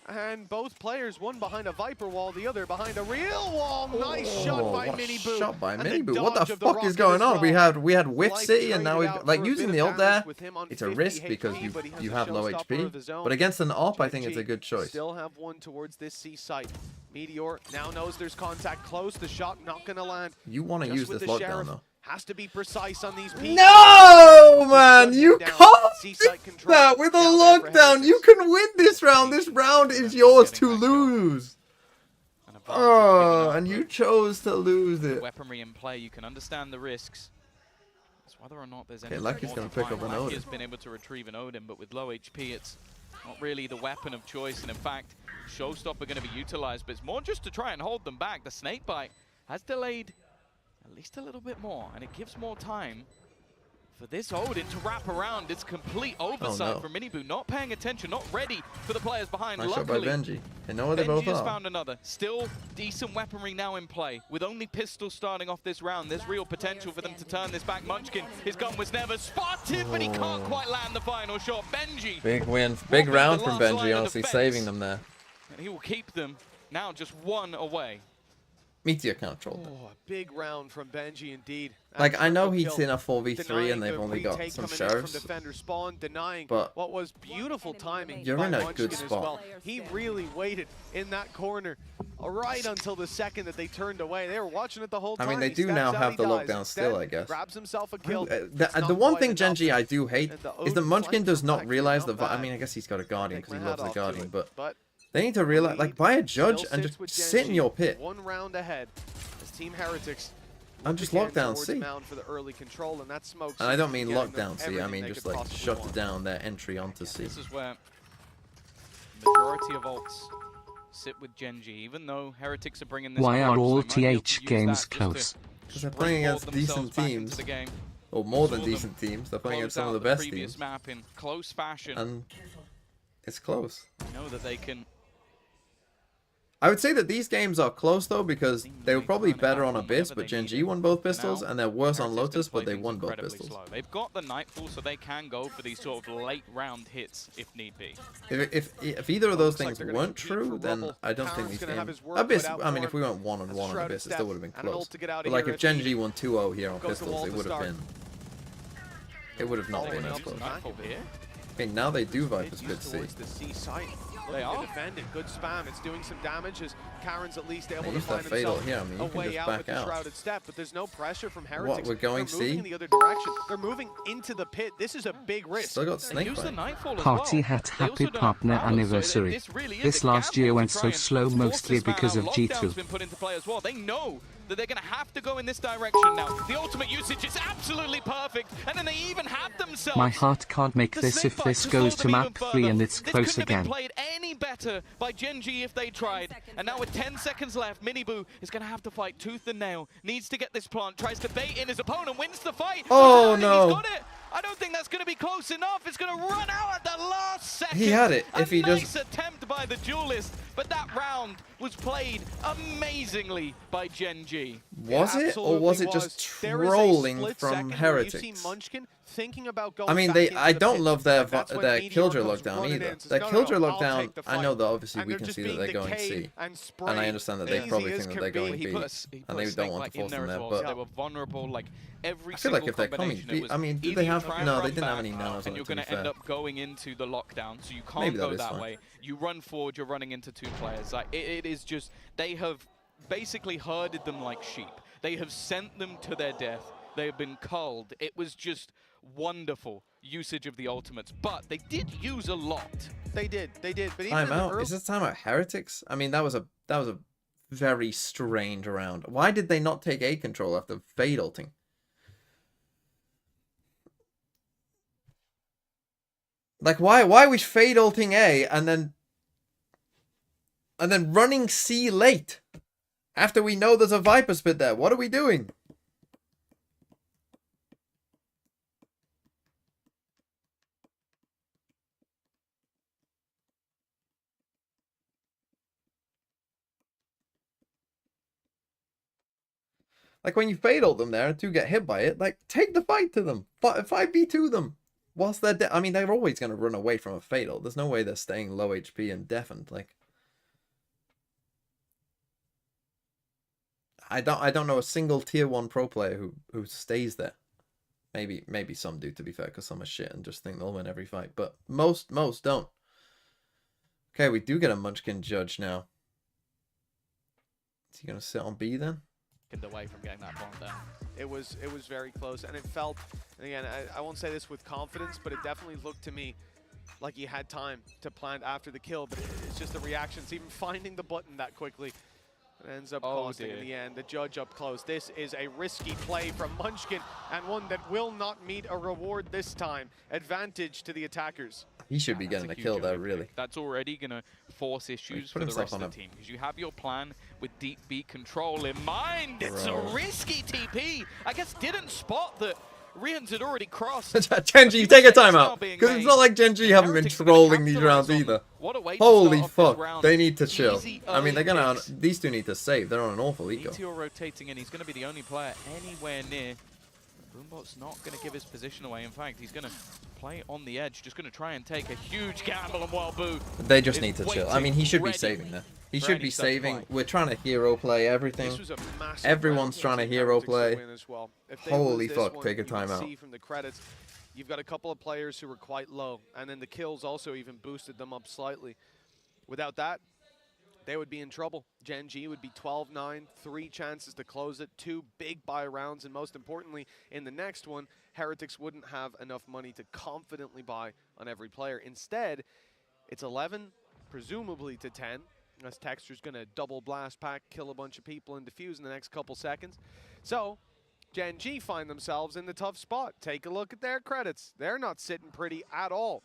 And both players, one behind a Viper wall, the other behind a real wall. Nice shot by Miniboo. Shot by Miniboo. What the fuck is going on? We had Whiff City, and now we like using the ult there. It's a risk because you have low HP, but against an op, I think it's a good choice. Still have one towards this C site. Meteor now knows there's contact close. The shot not gonna land. You want to use this lockdown though. Has to be precise on these people. No, man, you can't do that with a lockdown. You can win this round. This round is yours to lose. Oh, and you chose to lose it. Weaponry in play, you can understand the risks. It's whether or not there's any. Okay, Lucky's going to pick up an Odin. Lucky's been able to retrieve an Odin, but with low HP, it's not really the weapon of choice. And in fact, Showstopper going to be utilized, but it's more just to try and hold them back. The Snakebite has delayed at least a little bit more, and it gives more time for this Odin to wrap around. It's complete oversight from Miniboo, not paying attention, not ready for the players behind. Nice shot by Benji. They know where they both Benji has are. found another. Still decent weaponry now in play. With only pistols starting off this round, there's real potential for them to turn this back. Munchkin, his gun was never spotted, but he can't quite land the final shot. Benji. Big win. Big round from Benji, honestly, saving them there. And he will keep them now just one away. Meteor controlled. Oh, a big round from Benji indeed. Like, I know he's in a 4v3 and they've only got some sheriffs, but what was beautiful timing. You're in a good spot. Well. He really waited in that corner right until the second that they turned away. They were watching it the whole time. I mean, they do now have the lockdown still, I guess. Grabs himself a kill. The one thing, GENG, I do hate is that Munchkin does not realize that. I mean, I guess he's got a Guardian because he loves the Guardian, but they need to realize, like, buy a Judge and just sit in your pit. One round ahead as Team Heretics. And just lockdown C. For the early control, and that smokes. And I don't mean lockdown C, I mean just like shut down their entry onto C. This is where majority of ults sit with GENG, even though Heretics are bringing this. Why are all TH games close? Because they're playing against decent teams. Or more than decent teams. They're playing against some of the best teams. Map in close fashion. And it's close. I know that they can. I would say that these games are close though because they were probably better on Abyss, but GENG won both pistols, and they're worse on Lotus, but they won both pistols. They've got the Nightfall, so they can go for these sort of late round hits if need be. If either of those things weren't true, then I don't think these games. Abyss, I mean, if we went 1-on-1 on Abyss, it still would have been close. But like if GENG won 2-0 here on pistols, it would have been. It would have not been as close. Okay, now they do Viper's Used good C. towards the C site. They are. Defend it. Good spam. It's doing some damage as Karen's at least able They to use find that fatal himself here. I mean, a you can way just out back with the out. shrouded step, but there's no pressure from Heretics. What, we're going They're moving C? in the other direction. They're moving into the pit. This is a big risk. Still got Snake Use the Bite. Nightfall as Party well. hat They happy also don't partner have powers, so anniversary. this really is This a last year gamble went to so try and slow force mostly this man because out. of Lockdown's G2. been put into play as well. They know that they're going to have to go in this direction now. The ultimate usage is absolutely perfect, and then they even have themselves. My heart can't make this if this goes to map 3 and it's close This couldn't have again. been played any better by GENG if they tried. And now with 10 seconds left, Miniboo is going to have to fight tooth and nail. Needs to get this plant, tries to bait in his opponent, wins the fight. Oh, He's no. got it. I don't think that's going to be close enough. It's going to run out at the last second. He had it. If he nice just... attempt by the duelist, but that round was played amazingly by GENG. Was it? Or was it just trolling from Heretics? I mean, I don't love their Killjoy lockdown either. Their Killjoy lockdown, I know that obviously we can see that they're going C. And I understand that they probably think that they're going B. And they don't want to force them there, but... They were vulnerable, like every I feel like if they're coming B, I mean, do they have... No, they didn't have any nanos on and it, you're to be going to end fair. up going into the lockdown, so you Maybe can't that go is that fine. way. You run forward, you're running into 2 players. Like it is just, they have basically herded them like sheep. They have sent them to their death. They have been culled. It was just wonderful usage of the ultimates, but they did use a lot. They did. But even Timeout? Is this timeout Heretics? I mean, that was a very strange round. Why did they not take A control after Fade ulting? Like, why are we Fade ulting A and then running C late after we know there's a Viper spit there? What are we doing? Like, when you Fade ult them there and 2 get hit by it, like, take the fight to them. 5v2 them. Whilst they're I mean, they're always going to run away from a fatal. There's no way they're staying low HP and deafened. Like, I don't know a single tier 1 pro player who stays there. Maybe some do, to be fair, because some are shit and just think they'll win every fight. But most don't. Okay, we do get a Munchkin judge now. Is he going to sit on B then? Away from getting that bomb down. It was very close, and it felt, and again, I won't say this with confidence, but it definitely looked to me like he had time to plant after the kill, but it's just the reactions, even finding the button that quickly. It ends up costing in the end. The judge up close. This is a risky play from Munchkin, and one that will not meet a reward this time. Advantage to the attackers. He should be getting a kill there, really. That's already going to force issues for the rest of the team. Because you have your plan with deep beat control in mind. It's a risky TP. I guess didn't spot that Rians had already crossed. GENG, take a timeout. Because it's not like GENG haven't been trolling these rounds either. Holy fuck. They need to chill. I mean, they're going to... These 2 need to save. They're on an awful eco. Meteor rotating in. He's going to be the only player anywhere near. Boombot's not going to give his position away. In fact, he's going to play on the edge, just going to try and take a huge gamble, and while Boo They just need to chill. I mean, he should be saving there. He should be saving. We're trying to hero play everything. Everyone's trying to hero play. Holy fuck, take a timeout. From the credits, you've got a couple of players who were quite low, and then the kills also even boosted them up slightly. Without that, they would be in trouble. GENG would be 12-9, 3 chances to close it, 2 big buy rounds, and most importantly, in the next one, Heretics wouldn't have enough money to confidently buy on every player. Instead, it's 11, presumably to 10, as Texture's going to double blast pack, kill a bunch of people, and defuse in the next couple seconds. So, GENG find themselves in the tough spot. Take a look at their credits. They're not sitting pretty at all.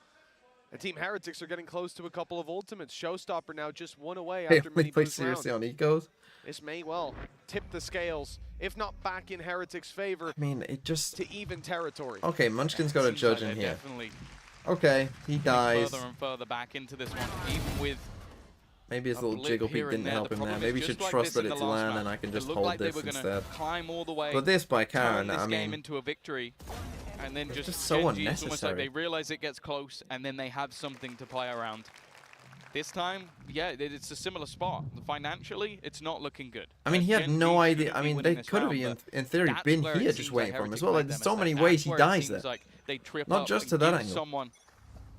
And Team Heretics are getting close to a couple of ultimates. Showstopper now just 1 away after mini play boost seriously round. on ecos. This may well tip the scales, if not back in Heretics' favor. I mean, it just... to even territory. Okay, Munchkin's got a judge in here. Okay, he dies. Further and further back into this one, even with maybe his little jiggle peek didn't help him there. Maybe he should trust that it's land and I can just hold this instead. But this by Karen, I mean... into a victory. And then just so GENG, unnecessary. it's almost like they realize it gets close, and then they have something to play around. This time, yeah, it's a similar spot. Financially, it's not looking good. I mean, he had no idea. I mean, they could have, in theory, been here just waiting for him as well. Like, there's so many ways he dies there. Like they trip not up just and to that give angle. Someone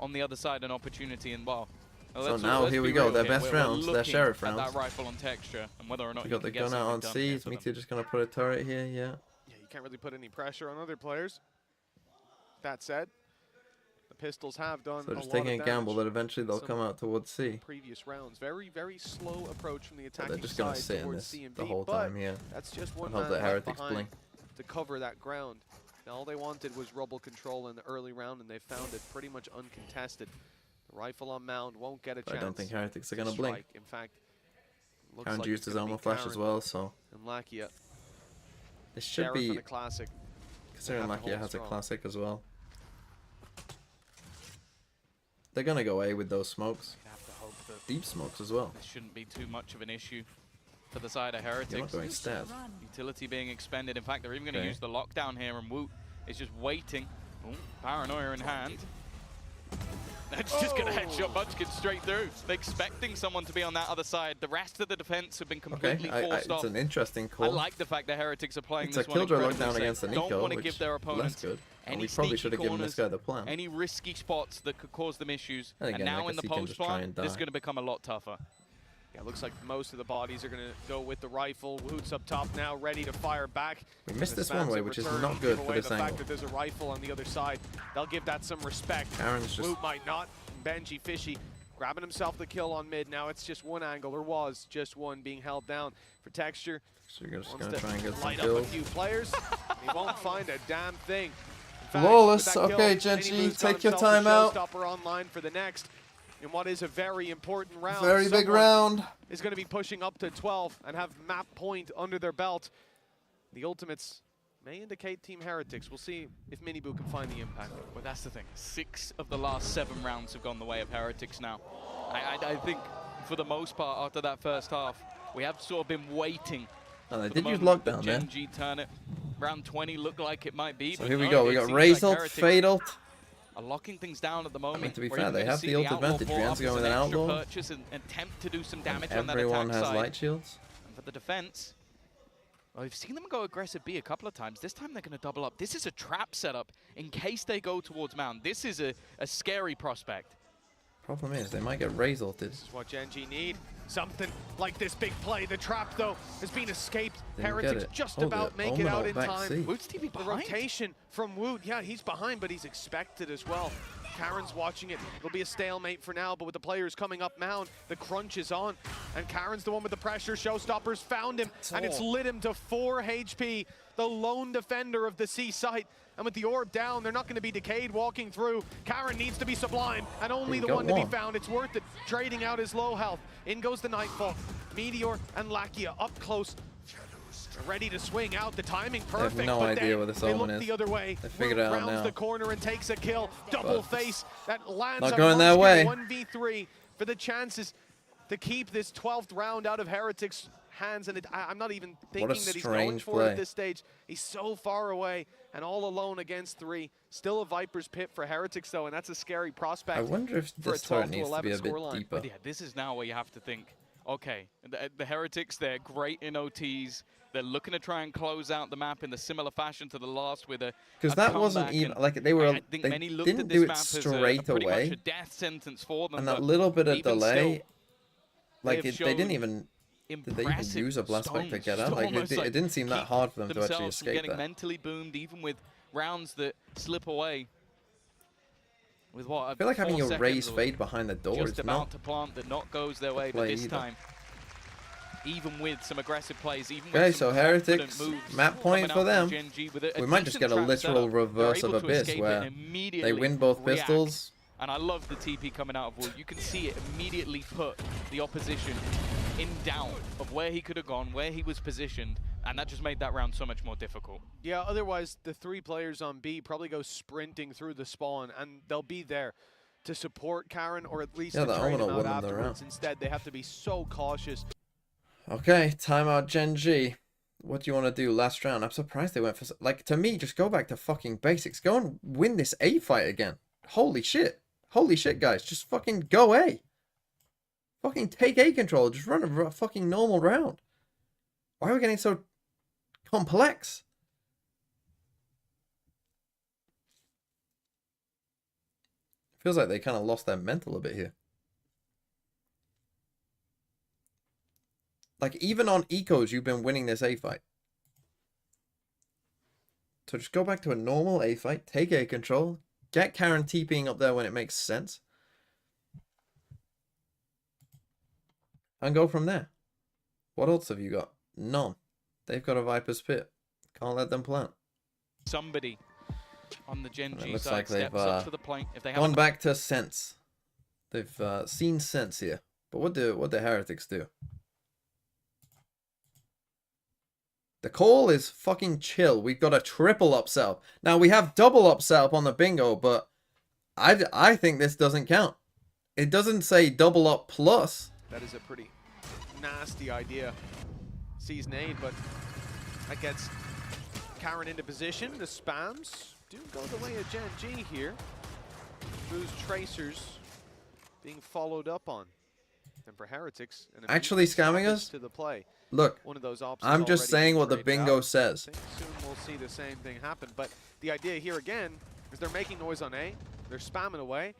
on the other side an opportunity, and well. So now here we go, their best rounds, their sheriff rounds. That rifle on texture and whether or not we got the gun out on C. Is Meteor just gonna put a turret here? Yeah. Yeah, you can't really put any pressure on other players. That said, the pistols have done so just taking a gamble that eventually they'll come out towards C. Previous rounds, very slow approach from the attacking they're just gonna sit in this the whole time. Yeah. That's just one man the Heretics blink to cover that ground. Now all they wanted was rubble control in the early round, and they found it pretty much uncontested. The rifle on mound won't get a chance. I don't think Heretics are gonna blink. In fact, Karen used his armor flash as well, so. And Lakia. It should be. A classic. Considering Lakia has a classic as well. They're gonna go A with those smokes. Deep smokes as well. This shouldn't be too much of an issue for the side of Heretics. They're not going stab. Utility being expended. In fact, they're even going to use the lockdown here, and Woot is just waiting. Ooh, paranoia in hand. That's just going to headshot Munchkin straight through. They're expecting someone to be on that other side. The rest of the defense have been completely forced off. It's an interesting call. I like the fact that Heretics are playing this one. It's a killjoy lockdown against the Nico, don't want to give their opponents good. And we probably should have given this guy the plan. Any risky spots that could cause them issues. And again, now in the post plan, this is going to become a lot tougher. Yeah, looks like most of the bodies are going to go with the rifle. Woot's up top now, ready to fire back. We missed this one way, which is not good for this angle. The fact angle. that there's a rifle on the other side, they'll give that some respect. Karen's just... Woot might not. Benji Fishy grabbing himself the kill on mid. Now it's just one angle, or was just one being held down for texture. So you're just going to try and get some light kills. up a few players. He won't find a damn thing. Flawless. Okay, GENG, take your time out. Showstopper online for the next. In what is a very important round. Very big round. Is going to be pushing up to 12 and have map point under their belt. The ultimates may indicate Team Heretics. We'll see if Miniboo can find the impact. Well, that's the thing. 6 of the last 7 rounds have gone the way of Heretics now. I think, for the most part, after that first half, we have sort of been waiting. Oh, they did use lockdown there. GENG turn it. Round 20 looked like it might be. So here we go. We got Raze ult, Fade ult. Are locking things down at the moment. I mean, to be fair, they have the ult advantage. Rian's going with an outlaw. Purchase and attempt to do some damage on that attack everyone has side. light shields. And for the defense, well, we've seen them go aggressive B a couple of times. This time they're going to double up. This is a trap setup in case they go towards mound. This is a scary prospect. Problem is, they might get Raze ulted. This is what GENG need. Something like this big play. The trap, though, has been escaped. Heretics just about make it out in time. Woot's TV behind. The rotation from Woot, yeah, he's behind, but he's expected as well. Karen's watching it. It'll be a stalemate for now, but with the players coming up mound, the crunch is on. And Karen's the one with the pressure. Showstoppers found him, and it's lit him to 4 HP. The lone defender of the C site. And with the orb down, they're not going to be decayed walking through. Karen needs to be sublime, and only the one to be found. It's worth it, trading out his low health. In goes the Nightfall. Meteor and Lakia up close, ready to swing out. The timing perfect. They have no idea where this omen is. The other way. They figured it out rounds now. the corner and takes a kill. Double face that lands. Not going their way. 1v3 for the chances to keep this 12th round out of Heretics' hands, and I'm not even thinking that he's going for it at this stage. He's so far away and all alone against 3. Still a Viper's Pit for Heretics, though, and that's a scary prospect. I wonder if this turret needs to be a bit deeper. But yeah, this is now where you have to think, okay, the Heretics, they're great in OTs. They're looking to try and close out the map in the similar fashion to the last with a because that wasn't even like they were. They didn't do it straight away. Pretty much a death sentence for them. And that little bit of delay, still, like they didn't even. Did they even use a blast back to get out? Like it didn't seem that hard for them to actually escape getting that. mentally boomed, even with rounds that slip away. With what? I feel like having your Raze fade behind the door just is about not to plant that not goes their way, but this time, even with some aggressive plays, even okay, with so Heretics map point for them. We might just get a literal reverse of Abyss where they win both pistols. And I love the TP coming out of Wood. You can see it immediately put the opposition in doubt of where he could have gone, where he was positioned, and that just made that round so much more difficult. Yeah, otherwise the 3 players on B probably go sprinting through the spawn, and they'll be there to support Karen, or at least to trade him out afterwards. Instead, they have to be so cautious. Okay, timeout GENG. What do you want to do last round? I'm surprised they went for... Like, to me, just go back to fucking basics. Go and win this A fight again. Holy shit. Holy shit, guys. Just fucking go A. Fucking take A control. Just run a fucking normal round. Why are we getting so complex? Feels like they kind of lost their mental a bit here. Like, even on ecos, you've been winning this A fight. So just go back to a normal A fight, take A control, get Karen TPing up there when it makes sense, and go from there. What else have you got? None. They've got a Viper's Pit. Can't let them plant. Somebody on the Gen G Looks side like they've steps up to the point. If they gone back to sense. They've seen sense here. But what do Heretics do? The call is fucking chill. We've got a triple upsell. Now we have double upsell on the bingo, but I think this doesn't count. It doesn't say double up plus. That is a pretty nasty idea. Sees nade, but that gets Karen into position. The spams do go the way of Gen G here. Those tracers being followed up on. And for Heretics, Actually scamming us? To the play. Look, One of those I'm just saying what the bingo says. I think soon we'll see the same thing happen. But the idea here again is they're making noise on A, they're spamming away,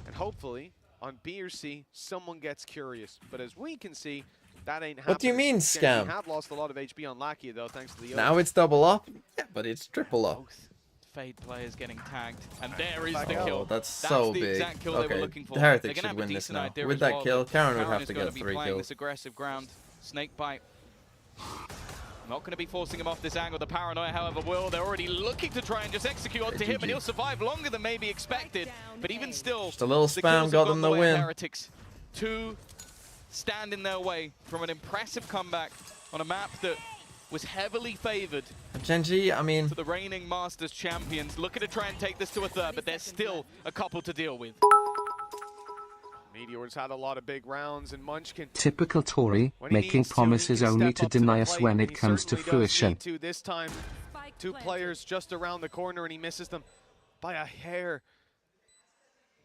and hopefully on B or C, someone gets curious. But as we can see, that ain't happening. What do you mean scam? We have lost a lot of HP on Lackey though, thanks to the Now it's double up? Yeah, but it's triple up. Both Fade players getting tagged, and there is the kill. Oh, that's so the big. exact kill they were Okay, looking for. the Heretics They're gonna should have a win this decent now. idea With as that well, kill, but Karen would have is to gonna get be 3 playing kills. this aggressive ground. Snake bite. Not going to be forcing him off this angle. The paranoia, however, will. They're already looking to try and just execute onto him, and he'll survive longer than maybe expected. But even still, Just a little the spam kills got have them gone the way of win. Heretics to stand in their way from an impressive comeback on a map that was heavily favored. Gen G, I mean, to the reigning Masters champions, looking to try and take this to a third, but there's still a couple to deal with. Meteor's had a lot of big rounds, and Munchkin. Typical Tory, making promises only to deny us when it comes to fruition. This time, 2 players just around the corner, and he misses them by a hair.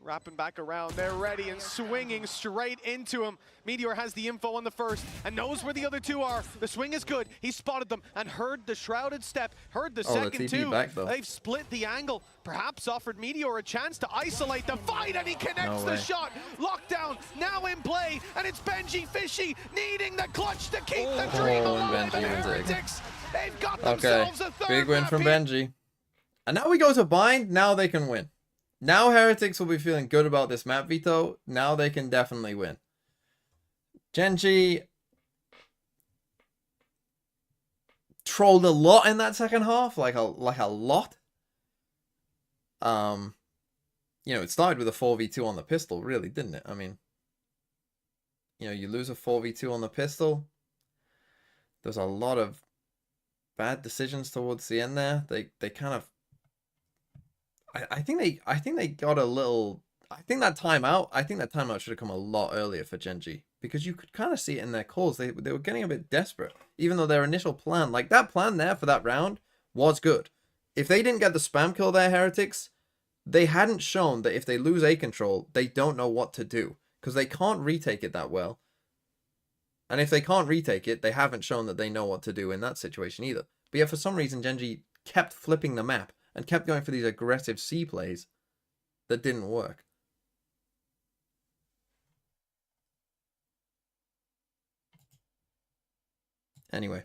Wrapping back around, they're ready and swinging straight into him. Meteor has the info on the first and knows where the other 2 are. The swing is good. He spotted them and heard the shrouded step, heard the second 2. They've split the angle, perhaps offered Meteor a chance to isolate the fight, and he connects the shot. Lockdown now in play, and it's Benji Fishy needing the clutch to keep the dream alive. And Heretics, they've got themselves a third big win map from here. Benji. And now we go to bind. Now they can win. Now Heretics will be feeling good about this map, Veto. Now they can definitely win. Gen G trolled a lot in that second half, like a lot. You know, it started with a 4v2 on the pistol, really, didn't it? I mean, you know, you lose a 4v2 on the pistol. There's a lot of bad decisions towards the end there. They kind of I think they got a little. I think that timeout should have come a lot earlier for Gen G, because you could kind of see it in their calls. They were getting a bit desperate, even though their initial plan, like that plan there for that round, was good. If they didn't get the spam kill there, Heretics, they hadn't shown that if they lose A control, they don't know what to do, because they can't retake it that well. And if they can't retake it, they haven't shown that they know what to do in that situation either. But yet for some reason, Gen G kept flipping the map and kept going for these aggressive C plays that didn't work. Anyway,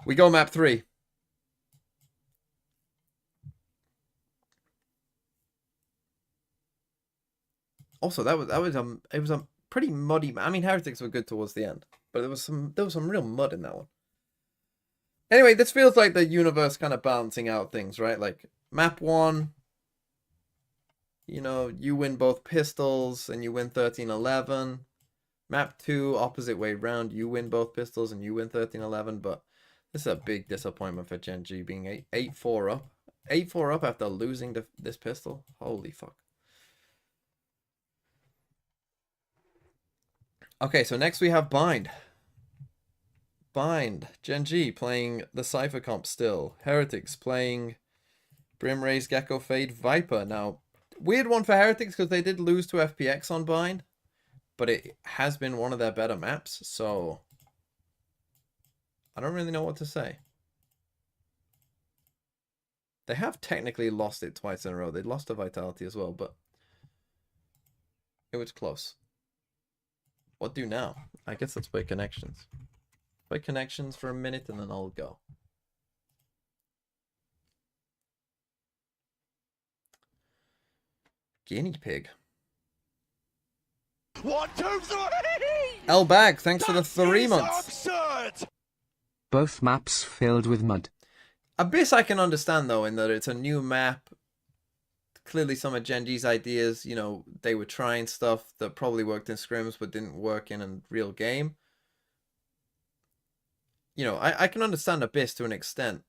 we go map 3. Also, it was a pretty muddy. I mean, Heretics were good towards the end, but there was some real mud in that one. Anyway, this feels like the universe kind of balancing out things, right? Like map 1, you know, you win both pistols and you win 13-11. Map 2, opposite way round, you win both pistols and you win 13-11. But this is a big disappointment for Gen G, being 8-4 up. 8-4 up after losing this pistol. Holy fuck. Okay, so next we have Bind. Gen G playing the Cypher comp still. Heretics playing Brimraze, Gecko, Fade, Viper. Now, weird one for Heretics because they did lose to FPX on Bind, but it has been one of their better maps, so I don't really know what to say. They have technically lost it twice in a row. They lost to Vitality as well, but It was close. What do now? I guess let's play connections. Play connections for a minute and then I'll go. Guinea pig. 1, 2, 3! L Bag, thanks for the 3 months. Absurd! Both maps filled with mud. Abyss I can understand though, in that it's a new map. Clearly some of GENG's ideas, you know, they were trying stuff that probably worked in scrims but didn't work in a real game. You know, I can understand Abyss to an extent.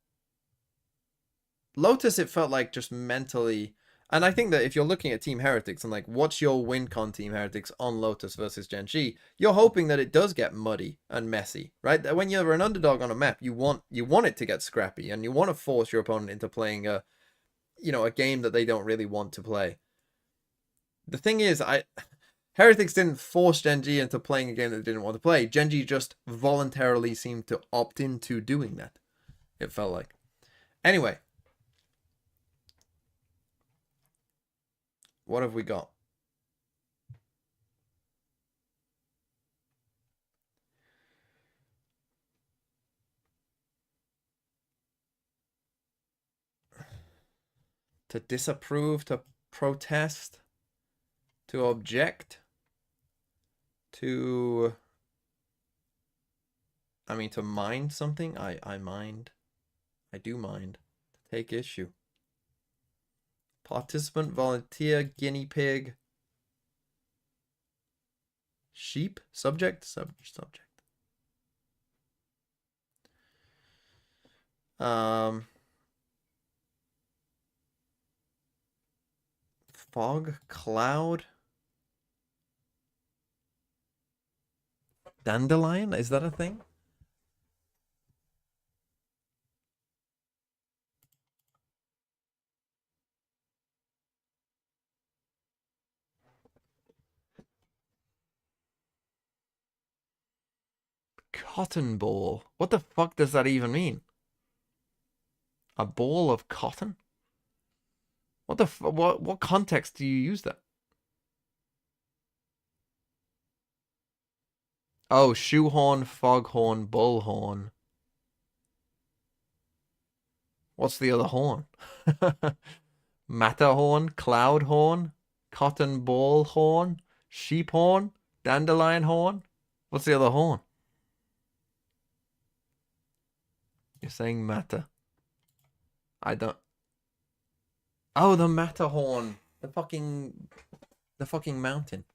Lotus, it felt like just mentally... And I think that if you're looking at Team Heretics and like, what's your win con Team Heretics on Lotus versus GENG, you're hoping that it does get muddy and messy, right? That when you're an underdog on a map, you want it to get scrappy and you want to force your opponent into playing a, you know, a game that they don't really want to play. The thing is, Heretics didn't force GENG into playing a game that they didn't want to play. GENG just voluntarily seemed to opt into doing that. It felt like. Anyway. What have we got? To disapprove, to protest, to object, to... I mean, to mind something? I mind. I do mind. To take issue. Participant, volunteer, guinea pig, sheep, subject. Fog, cloud, dandelion. Is that a thing? Cotton ball. What the fuck does that even mean? A ball of cotton? What context do you use that? Oh, shoehorn, foghorn, bullhorn. What's the other horn? Matterhorn, cloud horn, cotton ball horn, sheep horn, dandelion horn. What's the other horn? You're saying matter. I don't... Oh, the Matterhorn. The fucking mountain.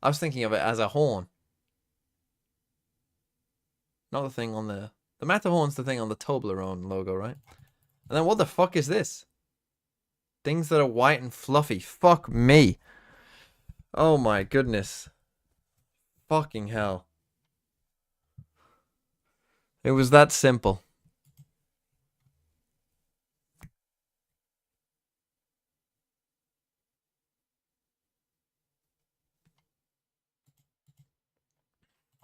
I was thinking of it as a horn. Not the thing on the... The Matterhorn's the thing on the Toblerone logo, right? And then what the fuck is this? Things that are white and fluffy. Fuck me. Oh my goodness. Fucking hell. It was that simple.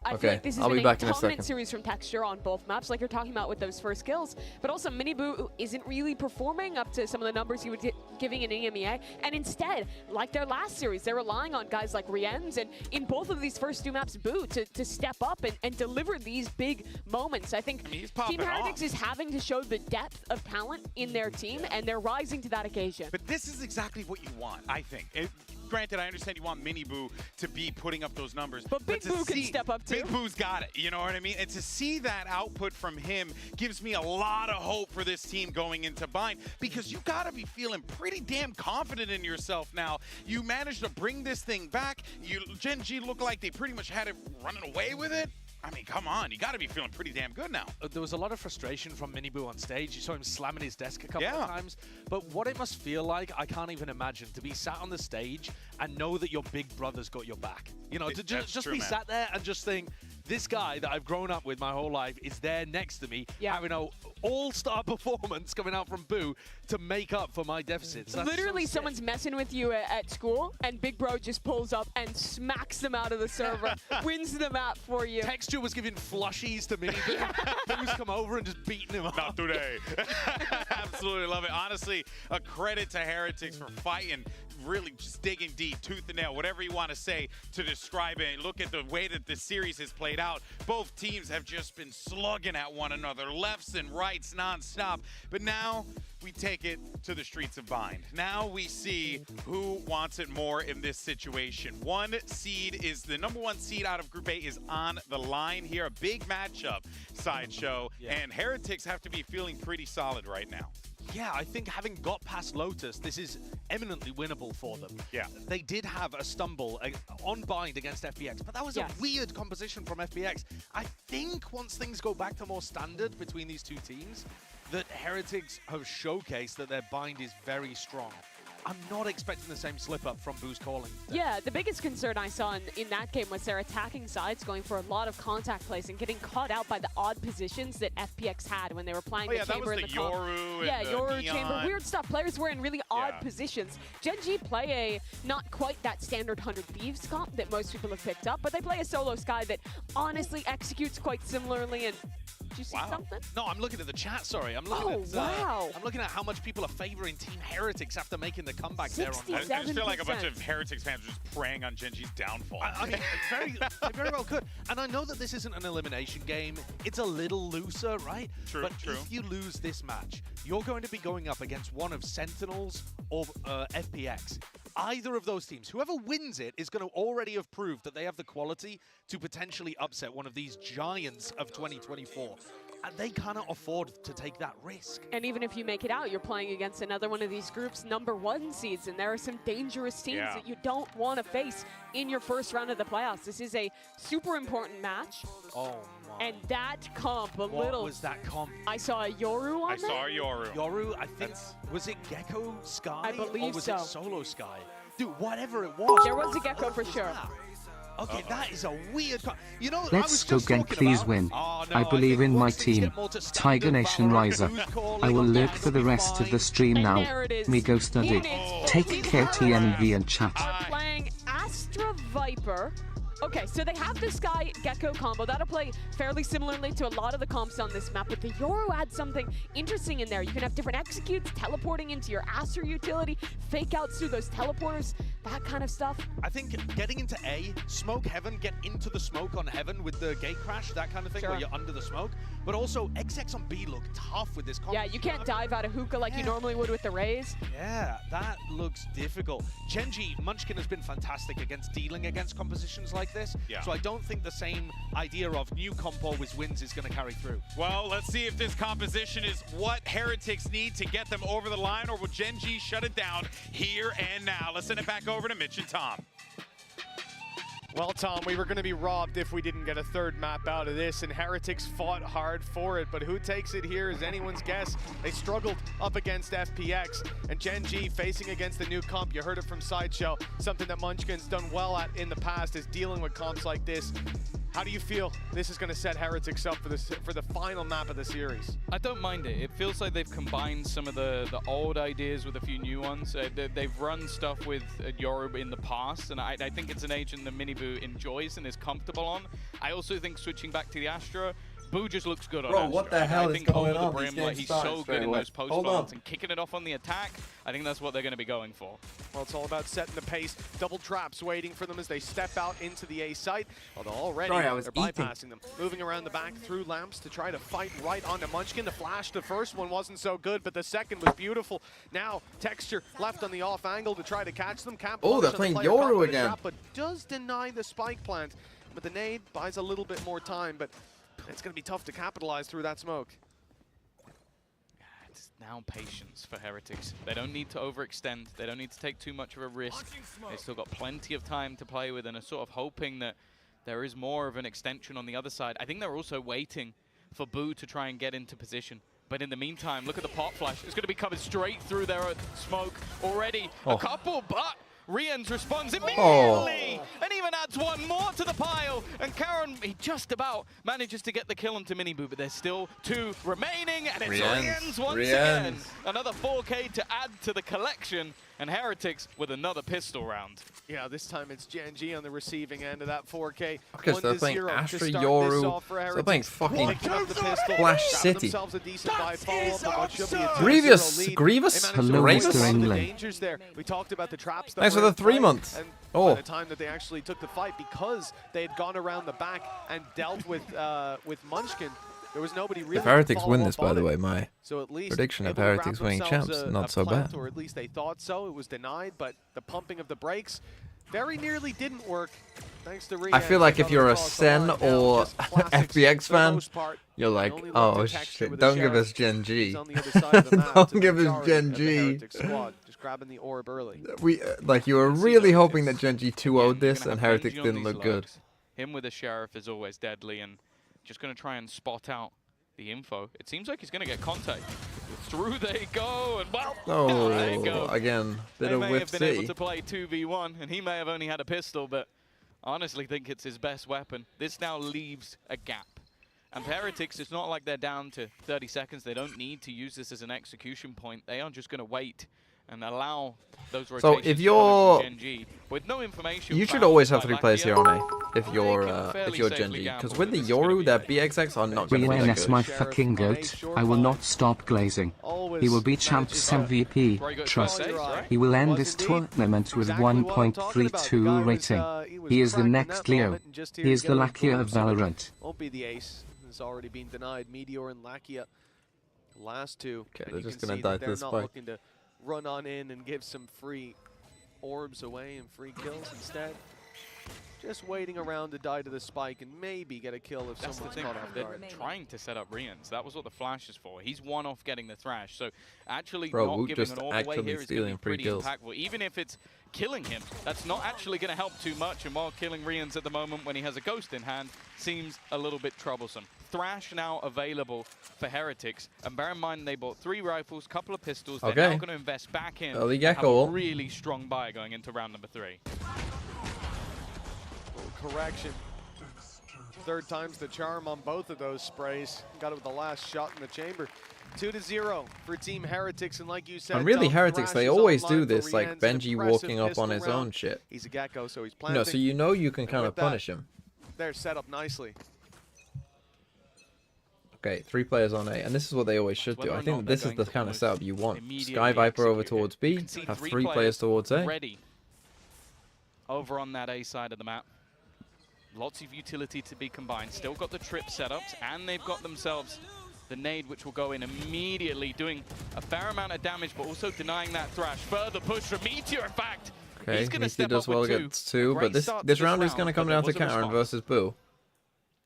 I feel like this has been a dominant series from Texture on both maps, like you're talking about with those first kills. But also, Miniboo isn't really performing up to some of the numbers he was giving in EMEA. And instead, like their last series, they're relying on guys like Riens and in both of these first 2 maps, Boo, to step up and deliver these big moments. I think Team Heretics is having to show the depth of talent in their team, and they're rising to that occasion. But this is exactly what you want, I think. Granted, I understand you want Mini Boo to be putting up those numbers. But Big Boo can step up too. Big Boo's got it, you know what I mean? And to see that output from him gives me a lot of hope for this team going into Bind, because you gotta be feeling pretty damn confident in yourself now. You managed to bring this thing back. GENG looked like they pretty much had it running away with it. I mean, come on, you got to be feeling pretty damn good now. There was a lot of frustration from Miniboo on stage. You saw him slamming his desk a couple of times. But what it must feel like, I can't even imagine, to be sat on the stage and know that your big brother's got your back. You know, to just be sat there and just think, this guy that I've grown up with my whole life is there next to me, having a all-star performance coming out from Boo to make up for my deficits. That's literally someone's messing with you at school, and Big Bro just pulls up and smacks them out of the server, wins the map for you. Texture was giving flushies to Mini Boo. Boo's come over and just beating him up. Not today. Absolutely love it. Honestly, a credit to Heretics for fighting, really just digging deep, tooth and nail, whatever you want to say to describe it. Look at the way that the series has played out. Both teams have just been slugging at one another, lefts and rights nonstop. But now we take it to the streets of Bind. Now we see who wants it more in this situation. The number one seed out of Group A is on the line here. A big matchup, Sideshow, and Heretics have to be feeling pretty solid right now. Yeah, I think having got past Lotus, this is eminently winnable for them. Yeah. They did have a stumble on Bind against FBX, but that was a weird composition from FBX. I think once things go back to more standard between these two teams, that Heretics have showcased that their Bind is very strong. I'm not expecting the same slip-up from Boo's calling. Yeah, the biggest concern I saw in that game was their attacking sides going for a lot of contact plays and getting caught out by the odd positions that FPX had when they were playing the chamber in the Yoru yeah, Yoru chamber. Weird stuff. Players were in really odd positions. GENG play a not quite that standard 100 Thieves comp that most people have picked up, but they play a solo Sky that honestly executes quite similarly. And did you see something? No, I'm looking at the chat, sorry. I'm looking I'm looking at how much people are favoring Team Heretics after making the comeback there on that. I just feel like a bunch of Heretics fans are just preying on GENG's downfall. I mean, they very well could. And I know that this isn't an elimination game. It's a little looser, right? True, but if you lose this match, you're going to be going up against one of Sentinels or FPX. Either of those teams, whoever wins it is going to already have proved that they have the quality to potentially upset one of these giants of 2024. And they cannot afford to take that risk. And even if you make it out, you're playing against another one of these groups' #1 seeds, and there are some dangerous teams that you don't want to face in your first round of the playoffs. This is a super important match. Oh my. And that comp, What was that comp? I saw a Yoru on there. I saw a Yoru. Yoru, I think, was it Gecko Sky? I believe or was so. it Solo Sky? Dude, whatever it was. There was a Gecko for sure. Okay, that is a weird... You know, Let's go GENG, please win. I believe in my team. Tiger Nation rise up. I will lurk for the rest of the stream now. Me go study. Take care TNV and chat. Playing Astra Viper. Okay, so they have the Sky Gecko combo. That'll play fairly similarly to a lot of the comps on this map, but the Yoru adds something interesting in there. You can have different executes, teleporting into your Astra utility, fake outs through those teleporters, that kind of stuff. I think getting into A, smoke Heaven, get into the smoke on Heaven with the gate crash, that kind of thing, where you're under the smoke. But also, XX on B look tough with this combo. Yeah, you can't dive out of hookah like you normally would with the Raze. Yeah, that looks difficult. GENG, Munchkin has been fantastic against dealing against compositions like this. Yeah. So I don't think the same idea of new comp always wins is going to carry through. Well, let's see if this composition is what Heretics need to get them over the line, or will GENG shut it down here and now? Let's send it back over to Mitch and Tom. Well, Tom, we were going to be robbed if we didn't get a third map out of this, and Heretics fought hard for it, but who takes it here is anyone's guess. They struggled up against FPX, and GENG facing against the new comp. You heard it from Sideshow. Something that Munchkin's done well at in the past is dealing with comps like this. How do you feel this is going to set Heretics up for the final map of the series? I don't mind it. It feels like they've combined some of the old ideas with a few new ones. They've run stuff with Yoru in the past, and I think it's an agent that Miniboo enjoys and is comfortable on. I also think switching back to the Astra, Boo just looks good on Astra. What the hell is going on? Brim, like, he's so good in those post plants and kicking it off on the attack. I think that's what they're going to be going for. Well, it's all about setting the pace. Double traps waiting for them as they step out into the A site. Although already they're bypassing them. Moving around the back through lamps to try to fight right onto Munchkin. The flash, the first one wasn't so good, but the second was beautiful. Now, Texture left on the off angle to try to catch them. Can't they're playing Yoru again. Shot, but does deny the spike plant. But the nade buys a little bit more time, but it's going to be tough to capitalize through that smoke. It's now patience for Heretics. They don't need to overextend. They don't need to take too much of a risk. They've still got plenty of time to play with and are sort of hoping that there is more of an extension on the other side. I think they're also waiting for Boo to try and get into position. But in the meantime, look at the pot flash. It's going to be coming straight through their smoke already. A couple, but Rians responds immediately and even adds one more to the pile. And Karen, he just about manages to get the kill onto Miniboo, but there's still 2 remaining, and it's Rians once again. Another 4K to add to the collection, and Heretics with another pistol round. Yeah, this time it's GENG on the receiving end of that 4K. Okay, so they're playing Astra, Yoru, so they're playing fucking Flash City. Grievous? Hello, Mr. England. We talked about the traps. Thanks for the 3 months. By the time that they actually took the fight, because they had gone around the back and dealt with Munchkin, there was nobody really. If Heretics win this, by the way, my so at least prediction of Heretics winning champs, not so bad. Or at least they thought so. It was denied, but the pumping of the brakes very nearly didn't work. Thanks to I feel like if you're a Sen or FBX fan, you're like, oh shit, don't give us GENG. Don't give us GENG. Just grabbing the orb early. You were really hoping that GENG 2-0'd this and Heretics didn't look good. Him with a Sheriff is always deadly, and just going to try and spot out the info. It seems like he's going to get contact. Through they go, and well, there you go. Again, bit of whiff. They may have been able to play 2v1, and he may have only had a pistol, but I honestly think it's his best weapon. This now leaves a gap. And Heretics, it's not like they're down to 30 seconds. They don't need to use this as an execution point. They are just going to wait and allow those rotations. So if you're GENG, with no information, you should always have 3 players here on A if you're GENG, because with the Yoru, that BXX are not going to be that good. my fucking goat. I will not stop glazing. He will be champs MVP. Trust. He will end this tournament with 1.32 rating. He is the next Leo. He is the Lakia of Valorant. Won't be the ace. Has already been denied. Meteor and Lakia, last 2. Okay, they're just gonna die to the spike. Run on in and give some free orbs away and free kills instead. Just waiting around to die to the spike and maybe get a kill if someone's caught off guard. They're trying to set up Rians. That was what the flash is for. He's one off getting the thrash. So actually not Woot giving just an all the way here is going to be pretty kills. impactful. Even if it's killing him, that's not actually going to help too much. And while killing Rians at the moment when he has a ghost in hand seems a little bit troublesome. Thrash now available for Heretics. And bear in mind they bought 3 rifles, couple of pistols. They're now going to invest back in and have a really strong buy going into round number 3. Correction. 3rd time's the charm on both of those sprays. Got it with the last shot in the chamber. 2-0 for Team Heretics, and like you said, and really Heretics, they always do this, like Benji walking up on his own shit. He's a gecko, so he's planting. No, so you can kind of punish him. They're set up nicely. Okay, 3 players on A, and this is what they always should do. I think this is the kind of setup you want. Sky Viper over towards B, have 3 players towards A. Ready over on that A side of the map. Lots of utility to be combined. Still got the trip setups, and they've got themselves the nade, which will go in immediately, doing a fair amount of damage, but also denying that thrash. Further push from Meteor, in fact. Okay, he's gonna Meteor does well against 2, but this round is going to come down to Karen versus Boo.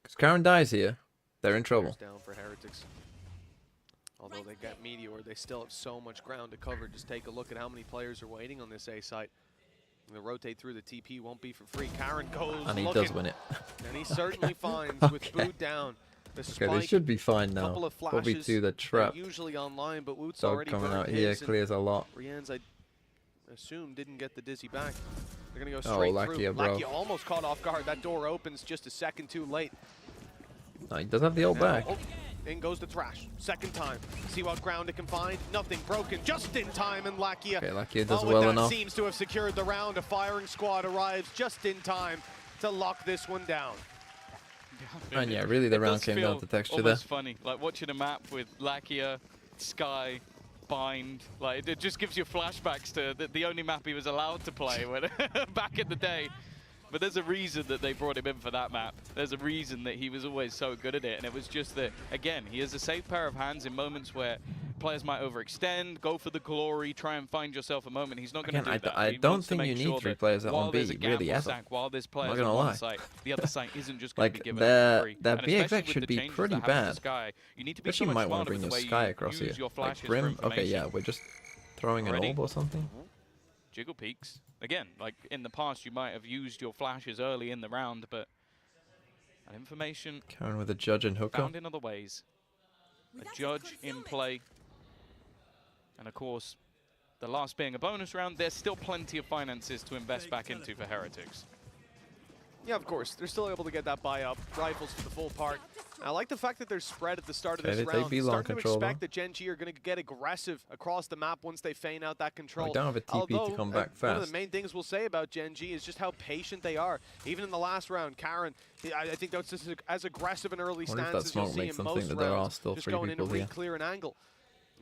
Because Karen dies here, they're in trouble. Down for Heretics. Although they got Meteor, they still have so much ground to cover. Just take a look at how many players are waiting on this A site. The rotate through the TP won't be for free. Karen goes and he does win it. And he certainly finds with Boot down. The spike, they should be fine now. Probably to the trap. Usually online, but Woot's Dog already coming out here clears a lot. Rians, I assume, didn't get the dizzy back. They're going to go straight through. Bro. Lakia almost caught off guard. That door opens just a second too late. No, he does have the ult back. In goes the thrash. 2nd time. See what ground it can find. Nothing broken. Just in time, and Lakia. Okay, Lakia does well enough. Seems to have secured the round. A firing squad arrives just in time to lock this one down. And yeah, really the round came down to texture there. It's funny, like watching a map with Lakia, Sky, Bind. Like it just gives you flashbacks to the only map he was allowed to play when back in the day. But there's a reason that they brought him in for that map. There's a reason that he was always so good at it. And it was just that, again, he has a safe pair of hands in moments where players might overextend, go for the glory, try and find yourself a moment. He's not going to do that. I don't think you need 3 players on B, really, ever. While there's players on one site, the other site isn't just going to be given free. That BXX should be pretty bad. You need to be Especially so might much want to bring your smarter Sky across here. Like Brim, okay, yeah, we're just throwing an orb or something. Jiggle peaks. Again, like in the past, you might have used your flashes early in the round, but that information Karen with a judge and hooker. Found in other ways. A judge in play. And of course, the last being a bonus round, there's still plenty of finances to invest back into for Heretics. Yeah, of course. They're still able to get that buy up. Rifles for the full part. I like the fact that they're spread at the start of this round. Starting to expect that GENG are going to get aggressive across the map once they feign out that control. We don't have a TP to come back fast. One of the main things we'll say about GENG is just how patient they are. Even in the last round, Karen, I think that's just as aggressive an early stance as you'll see in most rounds. Just going in to re-clear an angle.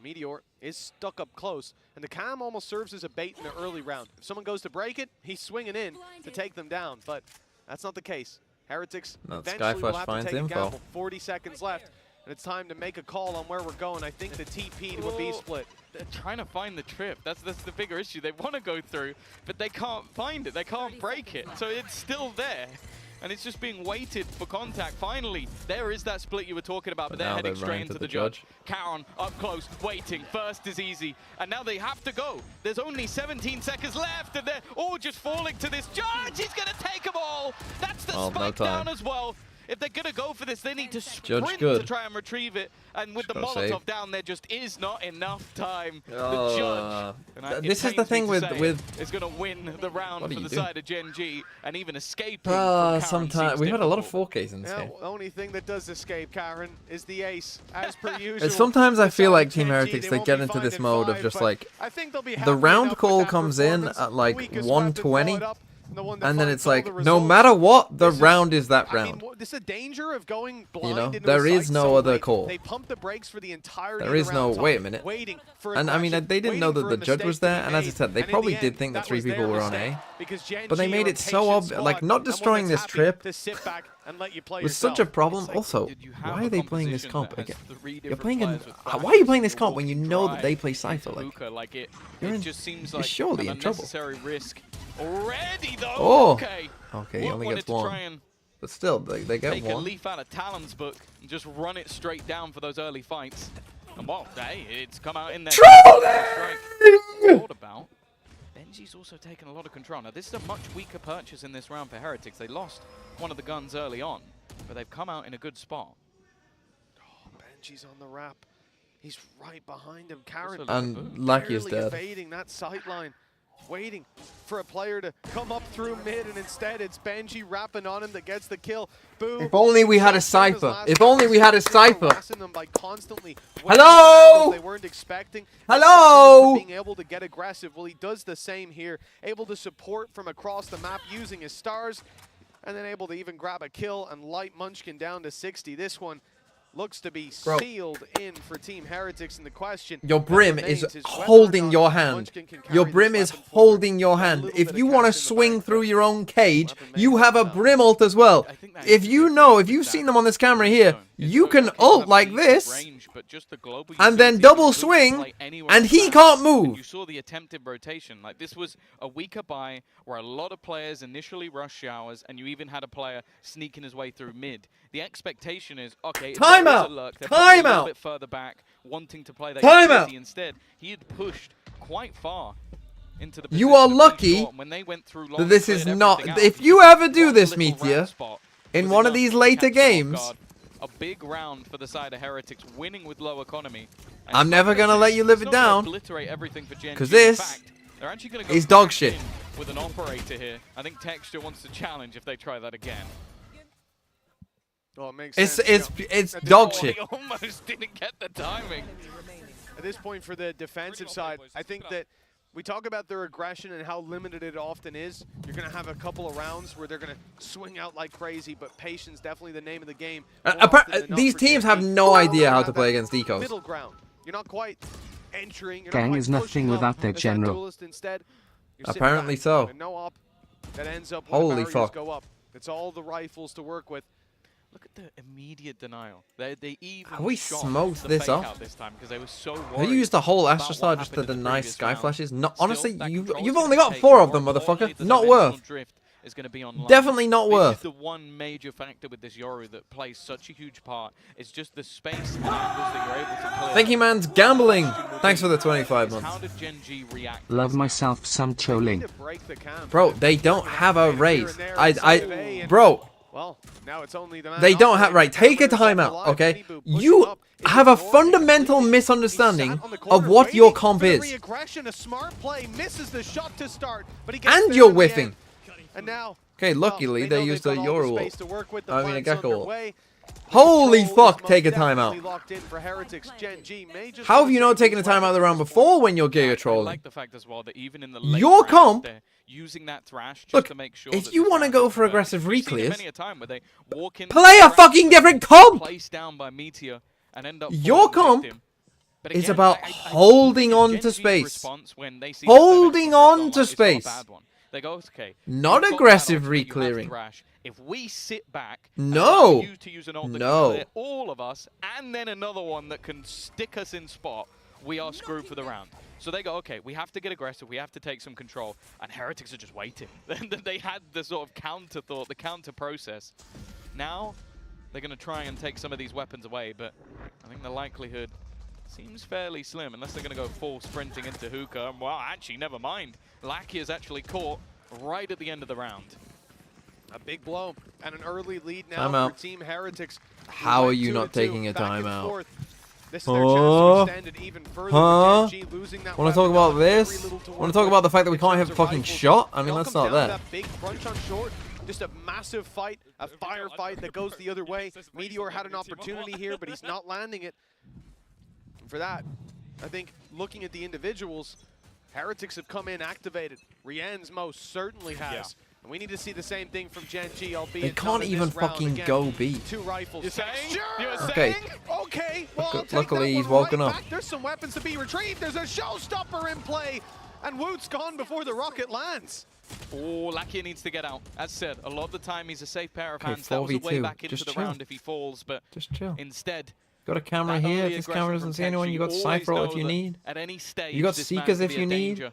Meteor is stuck up close, and the cam almost serves as a bait in the early round. If someone goes to break it, he's swinging in to take them down, but that's not the case. Heretics eventually will have to take a gamble. 40 seconds left, and it's time to make a call on where we're going. I think the TP to a B split. They're trying to find the trip. That's the bigger issue. They want to go through, but they can't find it. They can't break it. So it's still there. And it's just being waited for contact. Finally, there is that split you were talking about, but they're heading straight into the judge. Karen up close, waiting. First is easy. And now they have to go. There's only 17 seconds left, and they're all just falling to this judge. He's going to take them all. That's the spike down as well. If they're going to go for this, they need to sprint to try and retrieve it. And with the Molotov down, there just is not enough time. The judge, this is the thing with is going to win the round for the side of GENG, and even escaping. Sometimes we've had a lot of 4Ks in this game. The only thing that does escape, Karen, is the ace, as per usual. Sometimes I feel like Team Heretics, they get into this mode of just like, the round call comes in at like 120. And then it's like, no matter what, the round is that round. This is a danger of going blind. You know, there is no other call. They pump the brakes for the entire There is no, wait a minute. And I mean, they didn't know that the judge was there, and as I said, they probably did think that 3 people were on A. But they made it so obvious, like, not destroying this trip was such a problem. Also, why are they playing this comp again? You're playing why are you playing this comp when you know that they play Cypher? Like, you're surely in trouble. Already though. Oh. Okay. Okay, he only gets one. But still, they get take one. A leaf out of Talon's book and just run it straight down for those early fights. And well, hey, it's come out in there. What about? Benji's also taken a lot of control. Now this is a much weaker purchase in this round for Heretics. They lost one of the guns early on, but they've come out in a good spot. Oh, Benji's on the wrap. He's right behind him. Karen and Lucky is dead. Evading that sight line. Waiting for a player to come up through mid, and instead it's Benji rapping on him that gets the kill. Boo. If only we had a Cypher. If only we had a Cypher. Hello. They weren't expecting. Hello. Being able to get aggressive. Well, he does the same here. Able to support from across the map using his stars, and then able to even grab a kill and light Munchkin down to 60. This one looks to be sealed in for Team Heretics, in the question. Your brim is holding your hand. Your brim is holding your hand. If you want to swing through your own cage, you have a brim ult as well. If you know, if you've seen them on this camera here, you can ult like this, and then double swing, and he can't move. You saw the attempted rotation. Like, this was a weaker buy where a lot of players initially rush showers, and you even had a player sneaking his way through mid. The expectation is, okay, timeout! A little bit further back, wanting to play that instead. He had pushed quite far into the You are lucky when they went through that this is not. If you ever do this, Meteor, in one of these later games, a big round for the side of Heretics, winning with low economy. I'm never gonna let you live it down, because this is dog shit. With an operator here, I think Texture wants to challenge if they try that again. Well, it makes sense. It's dog shit. He almost didn't get the timing. At this point, for the defensive side, I think that we talk about their aggression and how limited it often is. You're going to have a couple of rounds where they're going to swing out like crazy, but patience definitely the name of the game. These teams have no idea how to play against ecos. Middle ground. You're not quite entering. GENG is nothing without their general. Apparently so. No op that ends up Holy fuck. Go up. It's all the rifles to work with. Look at the immediate denial. They even we smoked this off. This time because they were so worried. You used the whole Astra Star just to deny Sky Flashes. Not honestly, you've only got 4 of them, motherfucker. Not worth. Is going to be online. Definitely not worth. The one major factor with this Yoru that plays such a huge part is just the space and angles that you're able to clear. Thank you, man's gambling. Thanks for the 25 months. How did GENG react? Love myself some choling. Bro, they don't have a raise. Bro, Well, now it's only the man They don't have... operating. Right, take a Cameron is timeout, alive. okay? Minibu pushing You up. have a fundamental misunderstanding of what your comp For the is. re-aggression, a smart play, misses the shot to start, but he gets And there you're in the whiffing. end. And now, Okay, luckily well, they know used they've a got all the Euro space to work with, the ult. I mean a plan's Gecko ult. underway. Holy Control fuck, is most take a definitely timeout. locked in for Heretics. GENG may just How have wanna you not take taken a these timeout of the round weapons before when you're Giga I trolling? like the fact as well that even in the late Your rounds, comp... they're using that thrash just Look, to make sure if that you this want to round go is for converted. aggressive We've seen it reclears, many a time where they walk in, play a fucking different comp! placed down by Meteor and end up Your falling comp victim. But is again, about I holding think on it's to Genji's space. response when they see that Holding their next on one to is not a space. bad one. They go, okay, Not you've got aggressive that ultimate, you have reclearing. thrash. If we sit back, No. and allow you to use an ult that No. can clear all of us, and then another one that can stick us in spot, we are screwed for the round. So they go, okay, we have to get aggressive, we have to take some control, and Heretics are just waiting. They had the sort of counter thought, the counter process. Now, they're going to try and take some of these weapons away, but I think the likelihood seems fairly slim, unless they're going to go full sprinting into Hookah. And, well, actually, never mind. Lackey is actually caught right at the end of the round. A big blow and an early lead now Timeout. for Team Heretics. How are you not taking a back and timeout? forth. This is their chance to extend it even further with GENG losing that Want to talk weapon. about Now very this? little to Want work to talk with about the fact that we in can't terms have of fucking rifles. shot? I It mean, all let's comes start down to there. that big crunch on short. Just a massive fight, a firefight that goes the other way. Meteor had an opportunity here, but he's not landing it. And for that, I think looking at the individuals, Heretics have come in activated. Rien's most certainly has. Yeah. And we need to see the same thing from GENG, albeit They can't not in even this round. fucking Again, go B. 2 rifles. You're saying? You're Okay. saying? Okay, well, I'll take Luckily, that he's one woken right up. back. There's some weapons to be retrieved. There's a showstopper in play. And Woot's gone before the rocket lands. Oh, Lakia needs to get out. As said, a lot of the time he's a safe pair of Okay, hands. That was a way 4v2. back into Just the chill. round if he falls, but Just chill. instead, Got a camera that here. early If this aggression camera from doesn't see Texture, anyone, you got always Cypher know if you that need. At any stage, You got this man Seekers can if be a you need. danger.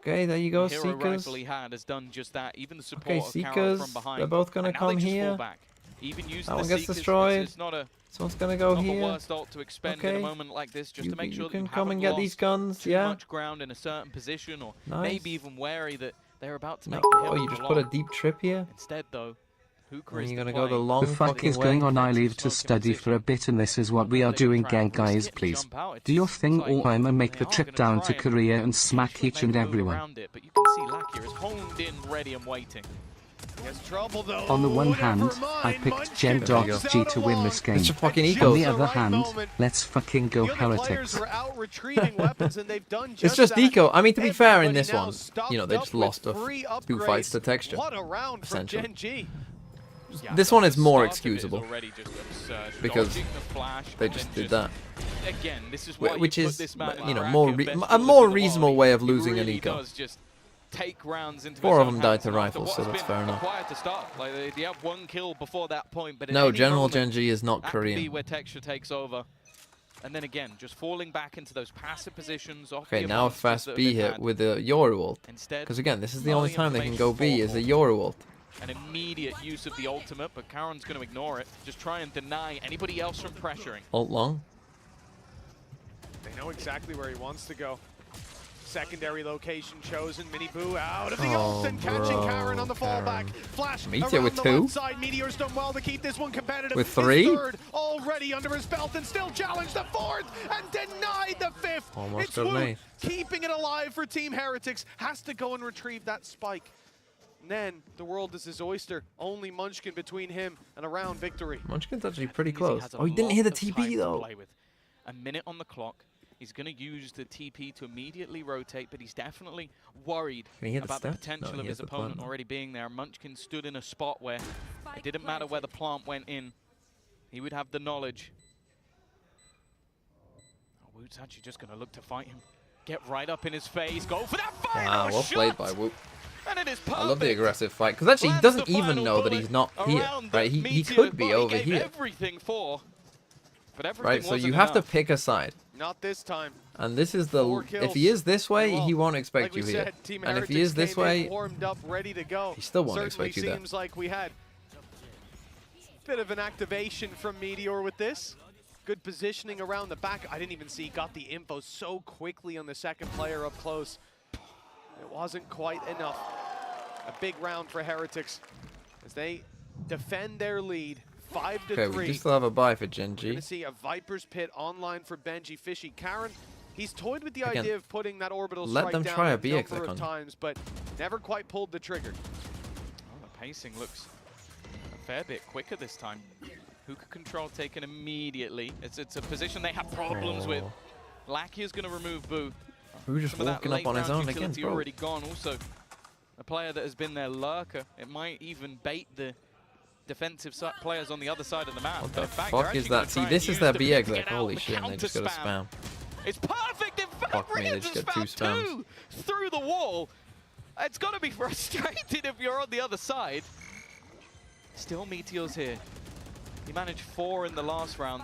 Okay, there you go, The hero Seekers. rifle he had has done just that. Even the support Okay, of Carol Seekers. from behind. They're both gonna And now they come just fall here. back. Even using That one the gets Seekers, destroyed. It's not a This one's gonna go not the here. worst ult to expend in Okay. a moment like this, just to make sure you that can you come and haven't get these lost guns. too Yeah. much ground in a certain position, or Nice. maybe even wary that they're about to No. make the hit Oh, you on just the put a long. deep trip here. Instead, though, Hooker And is you're the gonna go the play. long The fuck fucking is going way. on? I leave to study for a bit and this is what we are doing, gang guys, please. Do your thing or I'ma make the trip down to Korea and smack each and everyone. Around it, but you can see Lakia is honed in, ready and waiting. He has trouble though. On the one Never hand, I mind, picked Munchkin Gen.G to win this game. It's your fucking On ecos. the other right hand, moment. let's fucking go The other players Heretics. were out retrieving weapons and they've done just It's just that. eco. I mean, to be fair, in Everybody this now one, stocked you know, they up just with lost free 2 fights to upgrades. Texture. What a round for essentially. GENG. Yeah, This the one is more start of it is excusable already just absurd. because Dodging the flash, they but just then did that. Again, this is why Which you put is, this man in you know, the more bracket, best a killers more in the reasonable world. way of He losing an really eco. does just take rounds into 4 his of own them died hands to after rifles, what so has that's been fair enough. Required to start. Like they have 1 kill before that point, but at No, any General moment, GENG is not that could be Korean. where Texture takes over. And then again, just falling back into those passive positions. Off Okay, the now a advantages fast that B they've hit had. with a Yoru ult. Instead, Because again, this is the only throwing time they can information go B is a forward. Yoru ult. An immediate use of the ultimate, but Karen's going to ignore it. Just try and deny anybody else from pressuring. Ult long. They know exactly where he wants to go. Secondary location chosen. Minibu out of the Oh, ult and catching bro, Karen on the fallback. Flash Meteor around with the 2? left side. Meteor's done well to keep this one competitive. With His 3? third already under his belt and still challenged the 4th and denied the 5th. Almost It's got an Woot ace. keeping it alive for Team Heretics. Has to go and retrieve that spike. And then the world is his oyster. Only Munchkin between him and a round victory. Munchkin's actually pretty He close. has a Oh, he didn't lot hear the of time TP to though. play with. A minute on the clock. He's going to use the TP to immediately rotate, but he's definitely worried Can he hear the about the stats? potential No, of he his has the opponent plant. already being there. Munchkin stood in a spot where it didn't matter where the plant went in. He would have the knowledge. Oh, Woot's actually just going to look to fight him. Get right up in his face. Go for that final Wow, well shot! played by Woot. And it is perfect. I love the aggressive fight. Because actually, he Lands doesn't the even final know that bullet he's not here. around Right? the He Meteor, could be but over he gave here. everything for, but everything Right? So wasn't you have to enough. pick a side. Not this time. And this is the... 4 If kills. he is this way, Well, he won't expect like we you here. said, Team And if he Heretics is this came in way, warmed up, ready to go. he still won't Certainly expect you there. seems like we had bit of an activation from Meteor with this. Good positioning around the back. I didn't even see he got the info so quickly on the second player up close. It wasn't quite enough. A big round for Heretics as they defend their lead 5 to 3. Okay, we do still have a buy for GENG. We're going to see a Viper's Pit online for Benji Fishy. Karen, he's toyed with the idea of putting that orbital strike them down try a a BX number of on. times, but never quite pulled the trigger. Oh, the pacing looks a fair bit quicker this time. Hookah control taken immediately. It's a position they have problems with. Lackey is going to remove Boo. Who just walking up on his own again, bro? Already gone. Also, a player that has been their lurker. It might even bait the defensive players on the other side of the map. What the fuck is that? See, this is their BX. Like, holy shit, and they just got a spam. It's perfect. In fact, Fuck me, they just get 2 spams. Through the wall. It's got to be frustrating if you're on the other side. Still Meteors here. He managed 4 in the last round.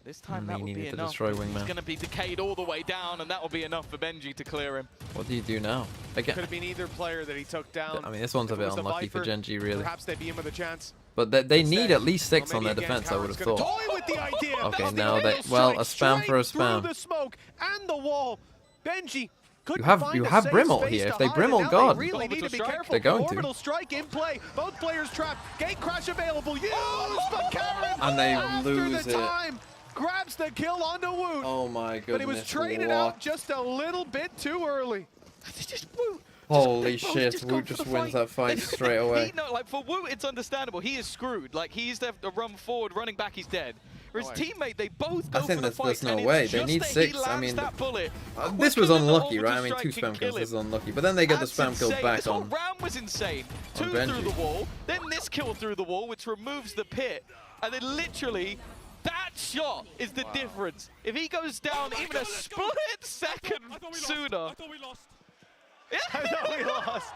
This time that will be enough. He's going to be decayed all the way down, and that will be enough for Benji to clear him. What do you do now? Again, could have been either player that he took down. I mean, this one's a bit unlucky for GENG, really. Perhaps they beat him with a chance. But they need at least 6 on their defense, I would have thought. Okay, now they, well, a spam for a spam. The smoke and the wall. Benji. You have Brimble here. If they Brimble God, really need to be careful. They're going to. Orbital strike in play. Both players trapped. Gate crash available. Used, but Karen and they lose the time, grabs the kill onto Woot. Oh my goodness! But he was traded out just a little bit too early. Holy shit! Woot just wins that fight straight away. Like for Woot, it's understandable. He is screwed. Like he's to run forward, running back, he's dead. For his teammate, they both go for the fight. There's no way. They need 6. I mean, this was unlucky, right? I mean, 2 spam kills is unlucky, but then they get the spam kill back this on. This whole round was insane. 2 through the wall, then this kill through the wall, which removes the pit, and then literally that shot is the difference. If he goes down even a split second sooner, I thought we lost. I thought we lost.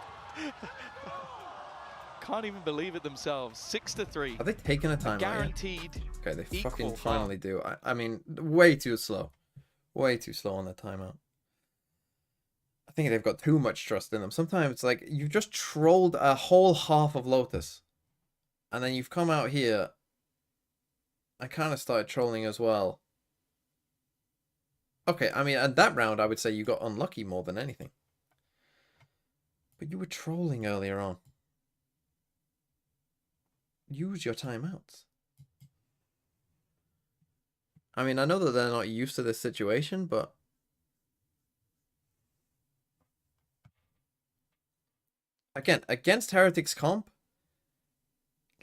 Can't even believe it themselves. 6-3. Are they taking a timeout? Guaranteed. Okay, they fucking finally do. I mean, way too slow. Way too slow on the timeout. I think they've got too much trust in them. Sometimes it's like you've just trolled a whole half of Lotus, and then you've come out here. I kind of started trolling as well. Okay, I mean, at that round, I would say you got unlucky more than anything. But you were trolling earlier on. Use your timeouts. I mean, I know that they're not used to this situation, but again, against Heretics comp,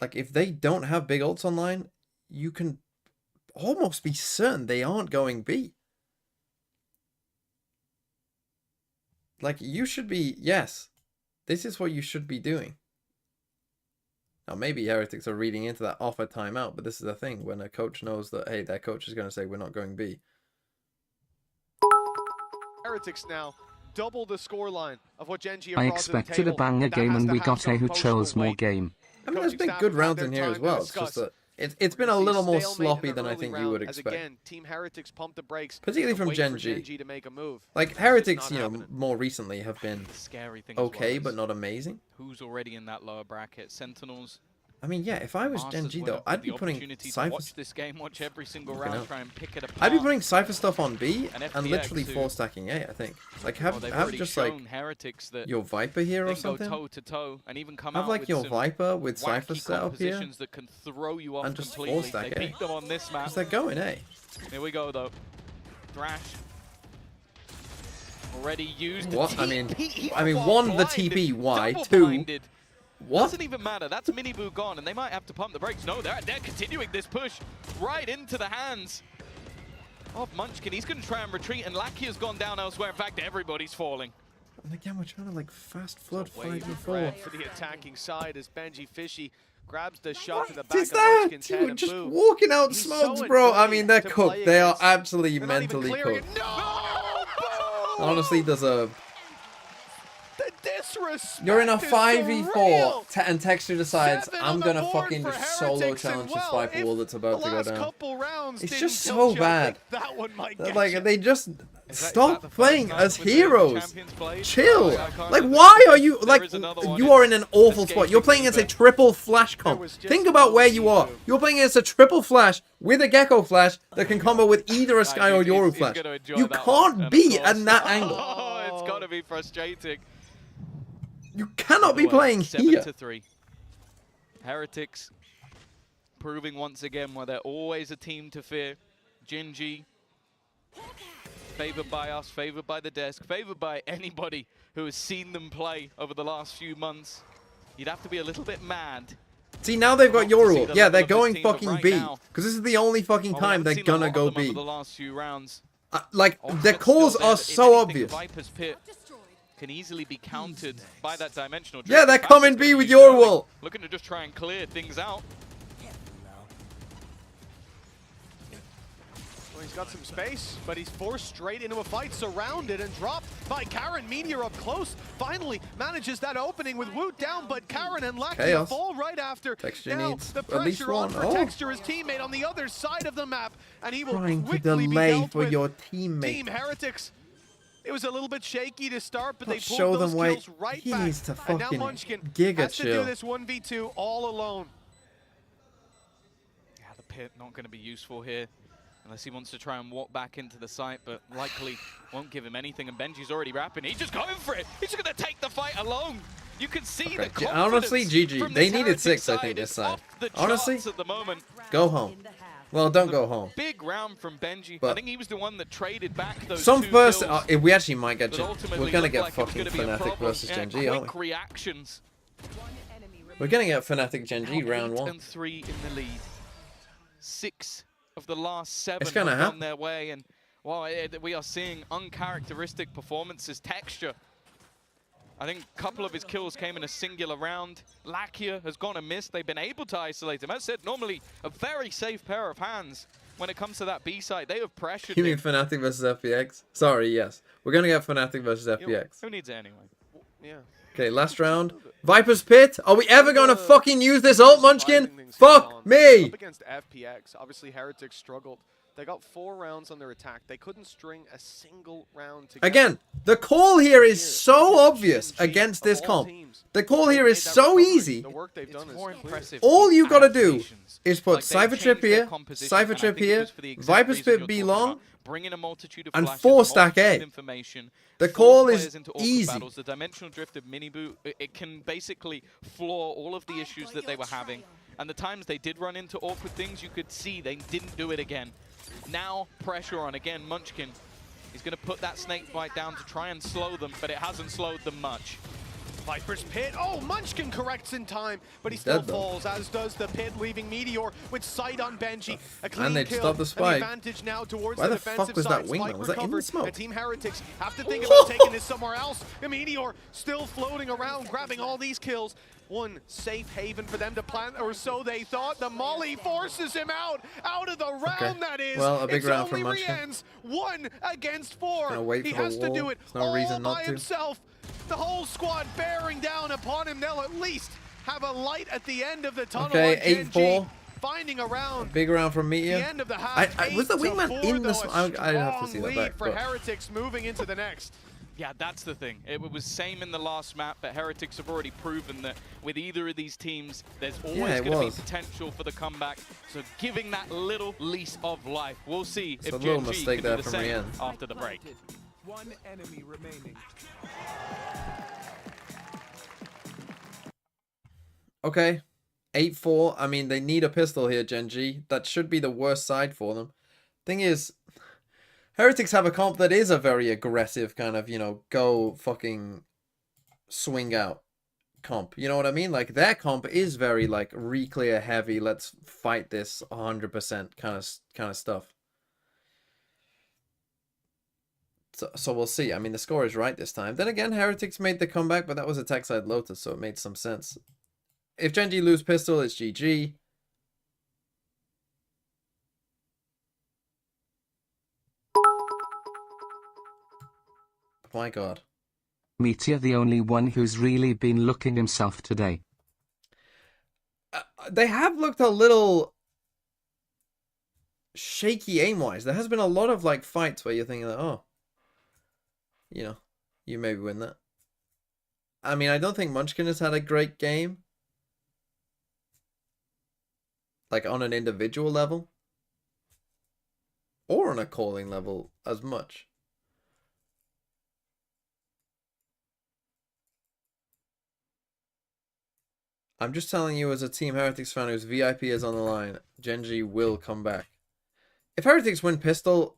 like if they don't have big ults online, you can almost be certain they aren't going B. Like you should be, yes, this is what you should be doing. Now, maybe Heretics are reading into that off a timeout, but this is the thing. When a coach knows that, hey, their coach is going to say, we're not going B. Heretics now double the scoreline of what GENG I expected a banger game and we got a who chose more game. I mean, there's been good rounds in here as well. It's just that it's been a little more sloppy than I think you would expect. Again, Team Heretics pumped the brakes, particularly from GENG. To make a move. Like Heretics, you know, more recently have been scary thing okay, but not amazing. Who's already in that lower bracket? Sentinels. I mean, yeah, if I was GENG though, I'd be putting Cypher. Watch this game, watch every single round, try and pick it apart. I'd be putting Cypher stuff on B and literally 4-stacking A. I think. Like have just like your Viper here or something. Go toe to toe and even come have like your Viper with Cypher set up here that can throw you off and just completely. 4-stack They beat them on this map. Because they're going A. Here we go though. Thrash. Already used. What? I mean, one, the TP. Why? 2. What? Doesn't even matter. That's Miniboo gone, and they might have to pump the brakes. No, they're continuing this push right into the hands of Munchkin. He's going to try and retreat, and Lackey has gone down elsewhere. In fact, everybody's falling. And again, we're trying to like fast flood 5-4 for the attacking side as Benji Fishy grabs the shot to the back is of that? Munchkin's head and just boom. walking out He's smokes, so bro. I mean, they're cooked. They are against. absolutely They're not even mentally clearing cooked. it. No! Honestly, there's a. The disrespect. You're in a is 5v4, surreal. and Texture decides 7 I'm on gonna the board fucking for just solo Heretics, challenge and this Viper wall that's about to go down. It's It's just so bad. That one might get Like you. they just stop the playing first as night with the heroes. champions played? Chill. Like Like why are you There like is another one. you are in an awful Escaping spot. You're playing against a bit. triple flash comp. Think about where you are. You're playing against a triple flash with a Gecko flash that can combo with either a Sky or Yoru flash. You can't be at that angle. Oh, it's got to be frustrating. You cannot be playing here. 7-3. Heretics proving once again why they're always a team to fear. GENG, favored by us, favored by the desk, favored by anybody who has seen them play over the last few months. You'd have to be a little bit mad. See, now they've got your rule. Yeah, they're going team, fucking right B. now, Because this is the only fucking time they're gonna go B. the last few rounds. Like, their calls are so obvious. Viper's Pit can easily be countered by that dimensional drift. Yeah, they're coming B with your wall. Looking to just try and clear things out. Well, he's got some space, but he's forced straight into a fight, surrounded and dropped by Karin. Meteor up close, finally manages that opening with Woot down, but Karin and Lakia fall right after. Texture now needs the at least pressure on one. for Texture, his teammate on the other side of the map, and he will Trying to quickly be delay dealt for with. your teammate. Team Heretics. It was a little bit shaky to start, but they Show pulled those them why kills right he back. needs to And now fucking Munchkin giga has to do chill. this 1v2 all alone. Yeah, the pit not going to be useful here. Unless he wants to try and walk back into the site, but likely won't give him anything. And Benji's already rapping. He's just going for it. He's just going to take the fight alone. You can see the confidence. Honestly, GG. They needed 6, I think, this side. Honestly, at the moment. go home. Well, don't go home. Big round from Benji. But I think he was the one that traded back those some 2 first, kills we actually might get. We're ultimately gonna looked get like it was fucking gonna be a Fnatic problem. versus Yeah, GENG, aren't quick we? reactions. We're gonna get Fnatic GENG round 1. 8-3 in the lead. 6 of the last 7 It's gonna have happen. gone their way, and well, we are seeing uncharacteristic performances. Texture, I think a couple of his kills came in a singular round. Lakia has gone and missed. They've been able to isolate him. As I said, normally a very safe pair of hands when it comes to that B side. They have pressured You mean him. Fnatic versus FPX? Sorry, yes. We're gonna get Fnatic versus FPX. Who needs it anyway? Yeah. Okay, last round. Viper's Pit. Are we ever gonna fucking use this ult, Munchkin? Fuck me! Up against FPX, obviously Heretics struggled. They got 4 rounds on their attack. They couldn't string a single round together. Again, the call here is so obvious against this comp. The call here is so easy. The work they've done more is impressive. All you gotta do is put Like, Cypher they've Trip changed their here, composition, Cypher and I Trip think it here, was for the exact Viper's reason Pit you're B talking long, about. Bringing a multitude of and flashes, 4 a stack multitude A. of information, The force call players is into awkward easy. battles. The dimensional drift of Minibu, it can basically floor all of the issues that they were having. And the times they did run into awkward things, you could see they didn't do it again. Now pressure on again. Munchkin, he's going to put that snake bite down to try and slow them, but it hasn't slowed them much. Viper's Pit. Oh, Munchkin corrects in time, but he still falls, as does the Pit, leaving Meteor with sight on Benji. A clean And they kill, stopped the and spike. advantage now towards Why the the fuck defensive was side. that wingman? Spike Was that in the recovered, smoke? and Team Heretics have to think about taking this somewhere else. And Meteor still floating around, grabbing all these kills. One safe haven for them to plant, or so they thought. The Molly forces him out of the round, that is. Well, a big it's round for only Munchkin. Rien's 1 against 4. Gonna wait He for the has to wall. do it There's no reason all not by to. himself. The whole squad bearing down upon him. They'll at least have a light at the end of the tunnel. Okay, on GENG. 8-4. Finding around Big round from Meteor. the end of the half. Was the wingman 8-4, in though, this? a I'd have to see strong that lead back. for but- Heretics moving into the next. Yeah, that's the thing. It was same in the last map, but Heretics have already proven that with either of these teams, there's always going to be potential for the comeback. So giving that little lease of life. We'll see It's if a little GENG mistake can do there the from same Rien. after the break. One enemy remaining. Okay, 8-4. I mean, they need a pistol here, GENG. That should be the worst side for them. Thing is, Heretics have a comp that is a very aggressive kind of, you know, go fucking swing out comp. You know what I mean? Like, their comp is very, like, re-clear heavy, let's fight this 100% kind of stuff. So we'll see. I mean, the score is right this time. Then again, Heretics made the comeback, but that was a tech side Lotus, so it made some sense. If GENG lose pistol, it's GG. My god. Meteor the only one who's really been looking himself today. They have looked a little shaky aim-wise. There has been a lot of like fights where you're thinking that, oh, you know, you maybe win that. I mean, I don't think Munchkin has had a great game. Like on an individual level. Or on a calling level as much. I'm just telling you as a Team Heretics fan whose VIP is on the line, GENG will come back. If Heretics win Pistol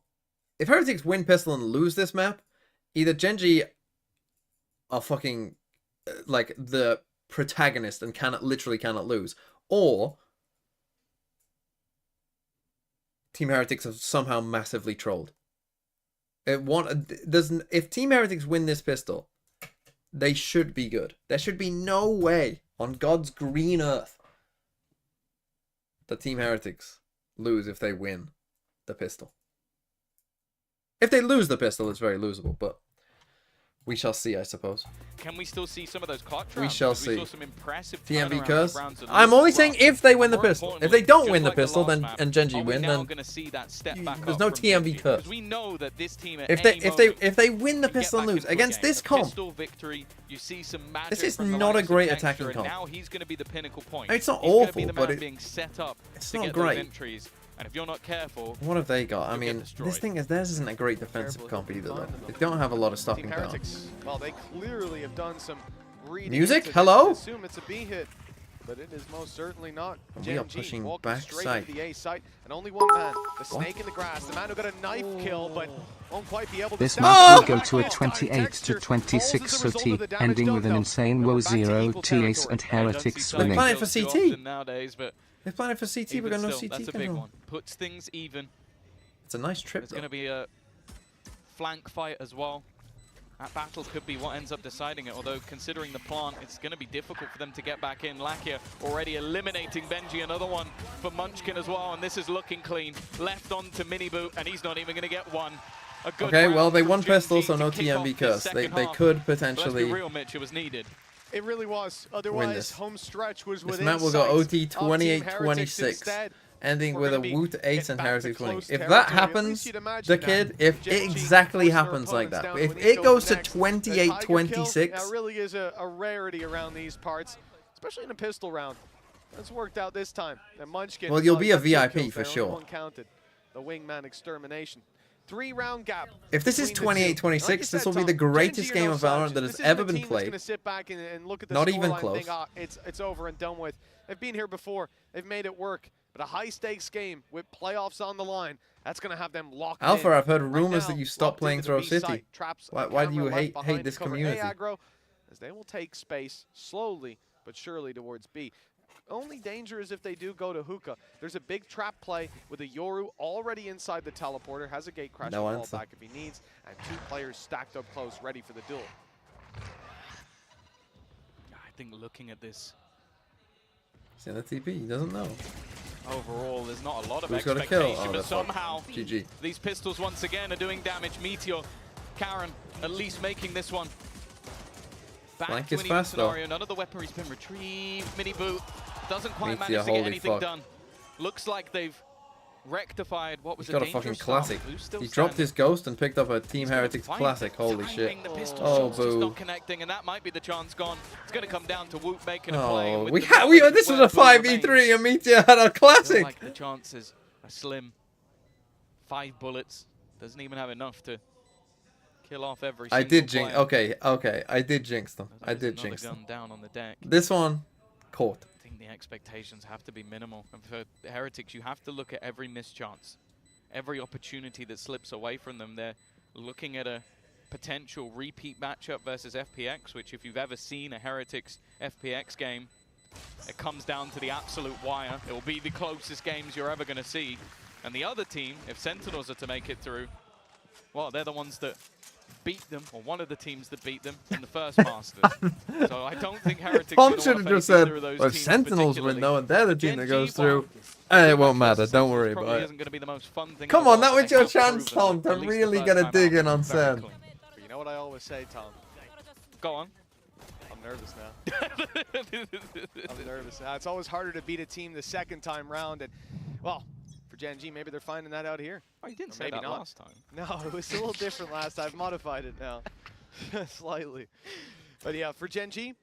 and lose this map, either GENG are fucking like the protagonist and literally cannot lose, or Team Heretics have somehow massively trolled. If Team Heretics win this Pistol, they should be good. There should be no way on God's green earth that Team Heretics lose if they win the Pistol. If they lose the Pistol, it's very losable, but we shall see, I suppose. Can we still see some of those clutch rounds? We shall see. We saw some impressive TMB curse. I'm only saying if they win the Pistol. If they don't win the Pistol, then GENG win, then there's no TMB curse. We know that this team if they win the Pistol and lose against this comp, this is not a great attacking comp. Now he's going to be the pinnacle point. It's not awful, but it's not great. And if you're not careful, what have they got? I mean, this thing is theirs isn't a great defensive comp either, though. They don't have a lot of stopping power. Well, they clearly have done some reading. Music? Hello? Assume it's a B hit, but it is most certainly not. We are pushing back side. The A site, and only one man, the snake in the grass, the man who got a knife kill, but won't quite be able to. This map will go to a 28-26 SOT, ending with an insane woe 0 TAs and Heretics winning. Planning for CT. Nowadays, but they're planning for CT. We're going to no CT. That's a big one. Puts things even. It's a nice trip. It's going to be a flank fight as well. That battle could be what ends up deciding it, although considering the plant, it's going to be difficult for them to get back in. Lakia already eliminating Benji, another one for Munchkin as well, and this is looking clean. Left on to Miniboot, and he's not even going to get one. Okay, well, they won Pistol, so no TMB curse. They could potentially... Let's be real, Mitch, it was needed. It really was. Otherwise, home stretch was within sight. This map will go OT 28-26. Ending with a Woot Ace and Heretics winning. If that happens, the kid, if it exactly happens like that, if it goes to 28-26, that really is a rarity around these parts, especially in a Pistol round. It's worked out this time. And Munchkin, well, you'll be a VIP for sure. The wingman extermination. 3-round gap. If this is 28-26, this will be the greatest game of Valorant that has ever been played. Not even close. It's over and done with. They've been here before. They've made it work. But a high-stakes game with playoffs on the line, that's going to have them locked in. Alpha, I've heard rumors that you stopped playing Throw City. Why do you hate this community? Aggro, as they will take space slowly but surely towards B. Only danger is if they do go to hookah. There's a big trap play with a Yoru already inside the teleporter, has a gate crash to fall back if he needs, and 2 players stacked up close, ready for the duel. I think looking at this, he's in the TP, he doesn't know. Overall, there's not a lot of Who's got a kill? Oh, but somehow GG. These pistols once again are doing damage. Meteor, Karen, at least making this one. Back to an even scenario. None of the weaponry's been retrieved. Miniboot doesn't quite manage to get anything done. Looks like they've rectified what was a dangerous fucking classic. He dropped his ghost and picked up a Team Heretics classic. Holy shit. Oh, boo. Not connecting, and that might be the chance gone. It's going to come down to Woot making a play. Oh, this was a 5v3 and Meteor had a classic. Like the chances are slim. 5 bullets. Doesn't even have enough to kill off every single I did jinx. player. Okay. I did jinx them. I did jinx them. Down on the deck. This one, caught. I think the expectations have to be minimal. And for the Heretics, you have to look at every missed chance. Every opportunity that slips away from them. They're looking at a potential repeat matchup versus FPX, which if you've ever seen a Heretics FPX game, it comes down to the absolute wire. It will be the closest games you're ever going to see. And the other team, if Sentinels are to make it through, well, they're the ones that beat them, or one of the teams that beat them in the first Masters. So I don't think Heretics Tom should have just said, well, if Sentinels win, though, and they're the team that goes through, it won't matter. Don't worry about it. Isn't going to be the most fun thing. Come on, that was your chance, Tom, to really get a dig in on Sen. But you know what I always say, Tom? Go on. I'm nervous now. I'm nervous now. It's always harder to beat a team the second time round, and well, for GENG, maybe they're finding that out here. Oh, you didn't say that last time. No, it was a little different last time. I've modified it now, slightly. But yeah, for GENG,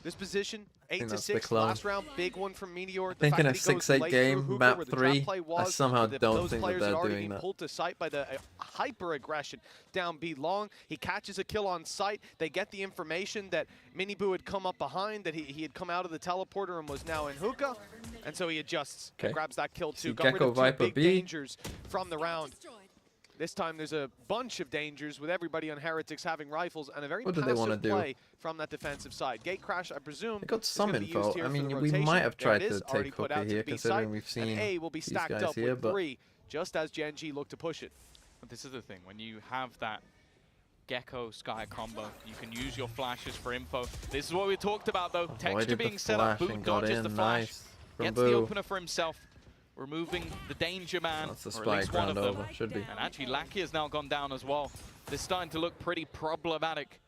This position, 8 to that's 6, last round, big one from Meteor. I think in a 6-8 game, map 3, I somehow don't think that they're doing that. Pulled to sight by the hyper aggression down B long. He catches a kill on sight. They get the information that Miniboo had come up behind, that he had come out of the teleporter and was now in hookah, and so he adjusts and grabs that kill too. Got rid of two big dangers from the round. This time there's a bunch of dangers with everybody on Heretics having rifles and a very passive play from that defensive side. Gate crash, I presume. They got some info. I mean, we might have tried to take hookah here, considering we've seen A will be these stacked guys up here, with but 3, just as GENG look to push it. But this is the thing, when you have that Gecko Sky combo, you can use your flashes for info. This is what we talked about though. Texture being set up, Boot dodges the flash, gets the opener for himself, removing the danger man, that's the or at least spike one round of them. over, should be. And actually Lackey has now gone down as well. This is starting to look pretty problematic.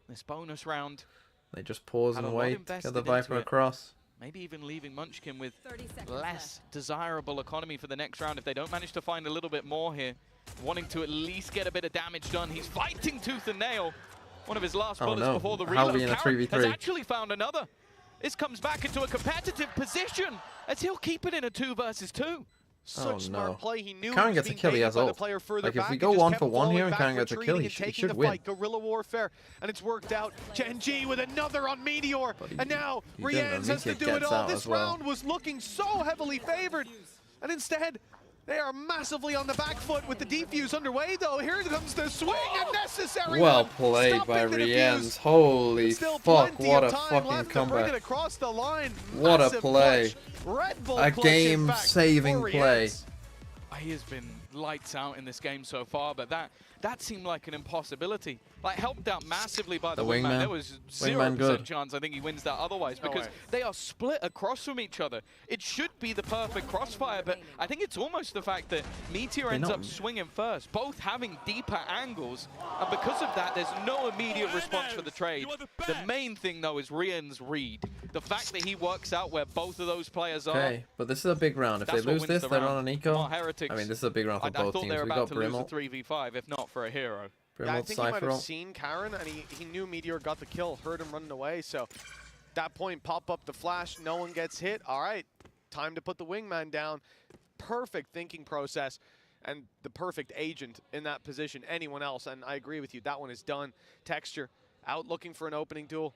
This bonus round. They just pause and wait, get the Viper across. Maybe even leaving Munchkin with less desirable economy for the next round if they don't manage to find a little bit more here. Wanting to at least get a bit of damage done. He's fighting tooth and nail. One of his last bullets before the reload. Karen has actually found another. This comes back into a competitive position as he'll keep it in a 2 versus 2. Such smart play. He knew Karen gets a kill, he has ult. Like if we go 1 for 1 here and Karen gets a kill, he should win. Guerrilla warfare, and it's worked out. GENG with another on Meteor, and now Rians has to do it all. This round was looking so heavily favored, and instead they are massively on the back foot with the defuse underway though. Here comes the swing, and necessary. Well played by Rians. Holy fuck, what a fucking comeback. Across the line. What a play. A game-saving play. He has been lights out in this game so far, but that seemed like an impossibility. Like, helped out massively by the wingman. There was 0% chance I think he wins that otherwise, because they are split across from each other. It should be the perfect crossfire, but I think it's almost the fact that Meteor ends up swinging first, both having deeper angles, and because of that, there's no immediate response for the trade. The main thing, though, is Rian's read. The fact that he works out where both of those players are. Okay, but this is a big round. If they lose this, they're on an eco. I mean, this is a big round for both teams. We got Brimble. To lose a 3v5, if not for a hero. Yeah, I think he might have seen Karen, and he knew Meteor got the kill, heard him running away, so that point, pop up the flash, no one gets hit. All right, time to put the wingman down. Perfect thinking process, and the perfect agent in that position. Anyone else, and I agree with you, that one is done. Texture, out looking for an opening duel,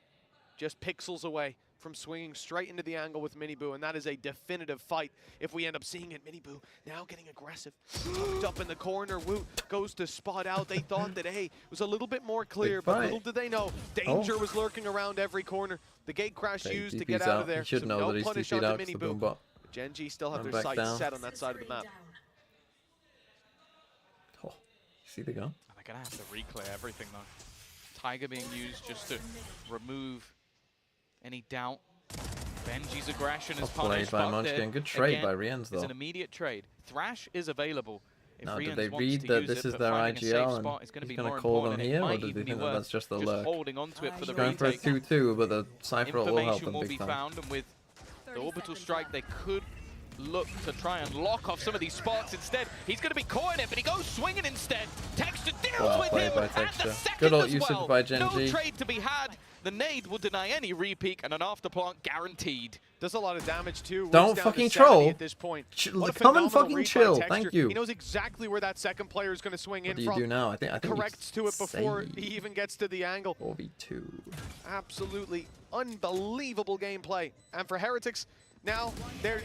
just pixels away from swinging straight into the angle with Miniboo, and that is a definitive fight if we end up seeing it. Miniboo now getting aggressive. Tucked up in the corner, Woot goes to spot out. They thought that, hey, it was a little bit more clear, but little did they know, danger was lurking around every corner. The gate crash used to get out of there, so no punish on the Miniboo. GENG still have their sights set on that side of the map. Oh, you see the gun? They're going to have to reclear everything, though. Tiger being used just to remove any doubt. Benji's aggression is punished. By Munchkin. Good trade by Rians, though. It's an immediate trade. Thrash is available. Now, did they read that this is their IGL and he's going to call them here, or did they think that that's just the lurk? Holding onto it for the going for a 2-2, but the Cypher will help them big time. Found, and with the orbital strike, they could look to try and lock off some of these spots. Instead, he's going to be caught in it, but he goes swinging instead. Texture deals with him at the second Good old as usage well. by GENG. No trade to be had. The nade will deny any repeak, and an afterplant guaranteed. Does a lot of damage too. Don't fucking troll. At this point. Come and fucking chill. Thank you. He knows exactly where that second player is going to swing in from. What do you do now? I think corrects to it before he even gets to the angle. 4v2. Absolutely unbelievable gameplay. And for Heretics, now they're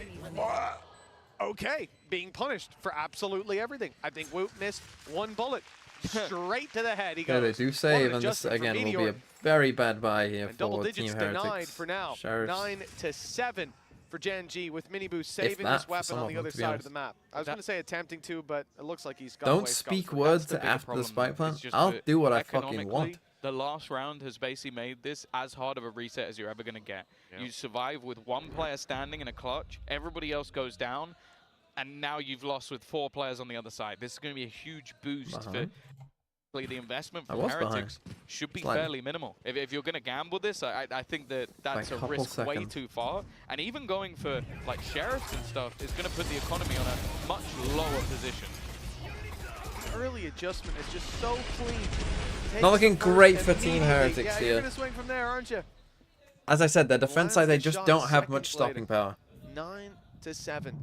okay, being punished for absolutely everything. I think Woot missed 1 bullet. Straight to the head he goes. Yeah, they do save, and this again will be a very bad buy here for double digits Team Heretics. denied for now. Sheriffs. 9-7 for GENG with Miniboo saving his weapon on the other side of the map. I was going to say attempting to, but it looks like he's got Don't speak words after the spike plant. I'll do what I fucking want. The last round has basically made this as hard of a reset as you're ever going to get. You survive with 1 player standing in a clutch, everybody else goes down, and now you've lost with 4 players on the other side. This is going to be a huge boost for the investment from Heretics. Should be fairly minimal. If you're going to gamble this, I think that's a risk way too far. And even going for like sheriffs and stuff is going to put the economy on a much lower position. Early adjustment is just so clean. Not looking great for Team Heretics here. You're going to swing from there, aren't you? As I said, their defense side, they just don't have much stopping power. 9-7.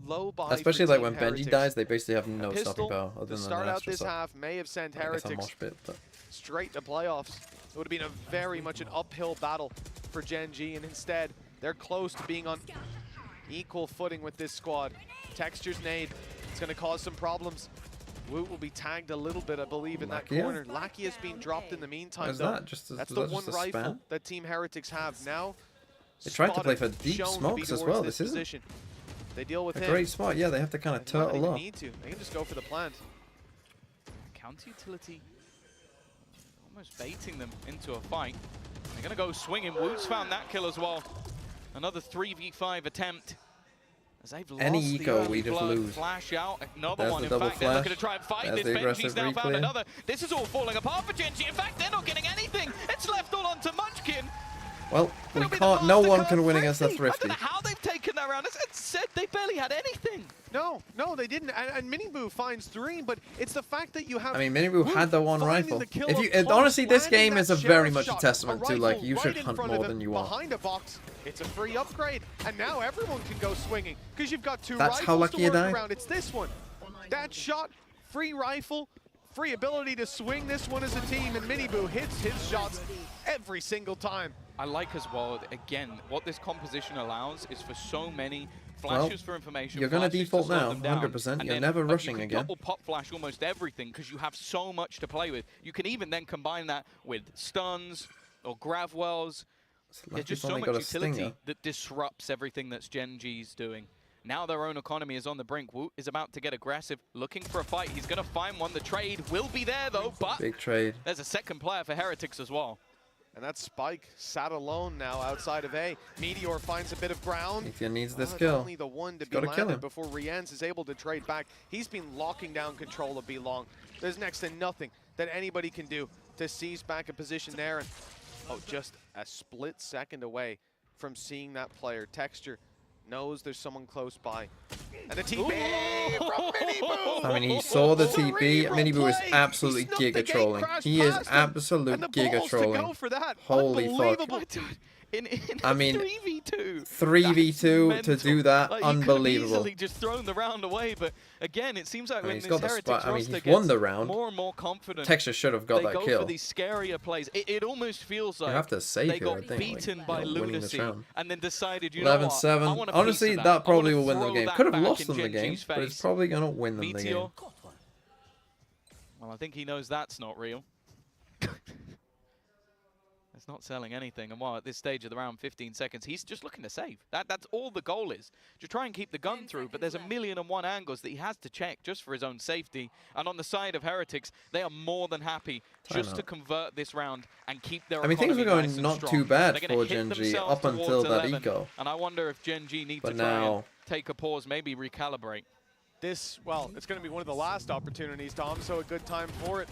Low buy Especially for like Team when Heretics. Benji dies, they basically have A no pistol stopping power to other than start an out extra this sub. half may have sent I guess a Heretics mosh pit, but straight to playoffs. It would have been a very much an uphill battle for GENG, and instead they're close to being on equal footing with this squad. Texture's nade, it's going to cause some problems. Woot will be tagged a little bit, I believe, in that corner. Lackey has been dropped in the meantime, Where's though. that? That's the one just a rifle spam? that Team Heretics have now. They tried to play for spotted, deep shown to be smokes as towards well. this This isn't position. They deal with a him. great spot. Yeah, they have to kind of They don't turtle even up. need to. They can just go for the plant. Counter utility almost baiting them into a fight. They're going to go swinging. Woot's found that kill as well. Another 3v5 attempt. As they've Any lost eco, the we just blood. lose. Flash out, another There's one. the In double fact, they're looking flash. to try and fight There's this. the Benji's aggressive now found reclear. another. This is all falling apart for GENG. In fact, they're not getting anything. It's left all onto Munchkin. Well, we can't. No one can win against that I Thrifty. don't know how they've taken that round. As I said, they barely had anything. No, they didn't. And Miniboo finds 3, but it's the fact that you have. I mean, Miniboo had the one finding rifle. the kill If up you, close, honestly, this landing game that is a very sheriff much a shot, testament to like you should right in hunt front more of than him, you want. behind a box. It's a free upgrade, and now everyone can go swinging because you've got 2 That's rifles how lucky to you work die. around. It's this one. That shot, free rifle, free ability to swing this one as a team, and Miniboo hits his shots every single time. I like as well, again, what this composition allows is for so many flashes for information. You're going to flashes default slow now, them down, 100%. and You're then, never you rushing can again. double pop flash almost everything because you have so much to play with. You can even then combine that with stuns or grav wells. There's just so much utility that disrupts everything that's GENG's doing. Now their own economy is on the brink. Woot is about to get aggressive, looking for a fight. He's going to find one. The trade will be there, though, but big trade. There's a second player for Heretics as well. And that Spike sat alone now outside of A. Meteor finds a bit of ground. If he needs this kill, only the one to he's be gotta kill landed him. before Rienz is able to trade back. He's been locking down control of B long. There's next to nothing that anybody can do to seize back a position there. And just a split second away from seeing that player. Texture knows there's someone close by. And the TP from Miniboo! I mean, he saw the TP. Miniboo is absolutely giga trolling. He is absolute giga trolling. Holy fuck. I mean, 3v2 to do that, like, unbelievable. Easily just thrown the round away, but again, it seems like when he's this got the Heretics I mean, roster he's won gets the round. more and more confident, Texture should have got they that go kill. for these scarier plays. It almost feels like have to save they here, I got think, beaten like, by you know, winning this Lunacy round. and then decided, you know what, I 11-7. want a Honestly, piece of that probably I will wanna win the throw game. that Could have back lost in them the game, GENG's but it's face. probably going to win them the Meteor. game. Well, I think he knows that's not real. It's not selling anything, and while at this stage of the round, 15 seconds, he's just looking to save. That's all the goal is. To try and keep the gun through, but there's 1,000,001 angles that he has to check just for his own safety. And on the side of Heretics, they are more than happy just to convert this round and keep their I mean, things were economy going nice and not strong. too bad They're gonna for hit GENG themselves up until towards that 11, eco. And I wonder if GENG need to But try and now take a pause, maybe recalibrate. This, well, it's going to be one of the last opportunities, Tom, so a good time for it.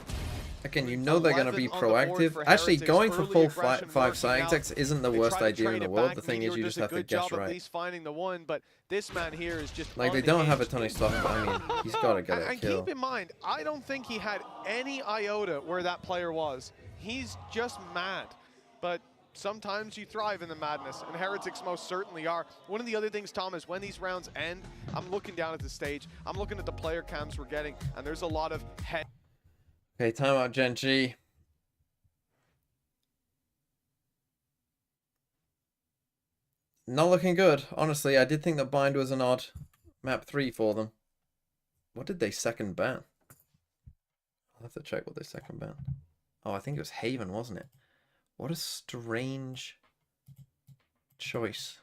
Again, you know they're going to be proactive. Actually, going for full 5 side execs isn't the worst idea in the world. The thing is, you just have to guess right. At least finding the one, but this man here is just like, they don't have a ton of stuff, but I mean, he's got to get a kill. And keep in mind, I don't think he had any iota where that player was. He's just mad. But sometimes you thrive in the madness, and Heretics most certainly are. One of the other things, Tom, is when these rounds end, I'm looking down at the stage, I'm looking at the player cams we're getting, and there's a lot of head. Okay, timeout, GENG. Not looking good. Honestly, I did think that Bind was an odd map 3 for them. What did they second ban? I'll have to check what they second ban. Oh, I think it was Haven, wasn't it? What a strange choice.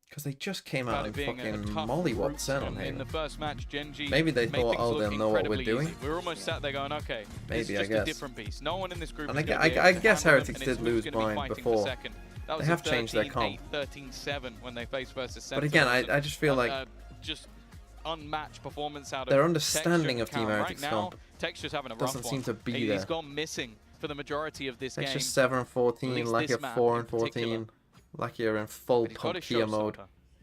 Because they just came out and fucking mollywopped Sen on Haven. In the first match, GENG maybe they thought, oh, they'll know what we're doing. We're almost sat there going, okay, maybe, this is just a different piece. No one in this group and is I guess Heretics did lose Bind before. They have changed their comp. 13-7 when they faced versus Sentinel. But again, I just feel like just unmatched performance out of their understanding of Texture Team Heretics right now, comp Texture's having a rough doesn't seem to be there. there. He's gone missing for the majority of this Texture's game. 7-14, Lucky at 4-14. Lucky are in full pump Kia mode.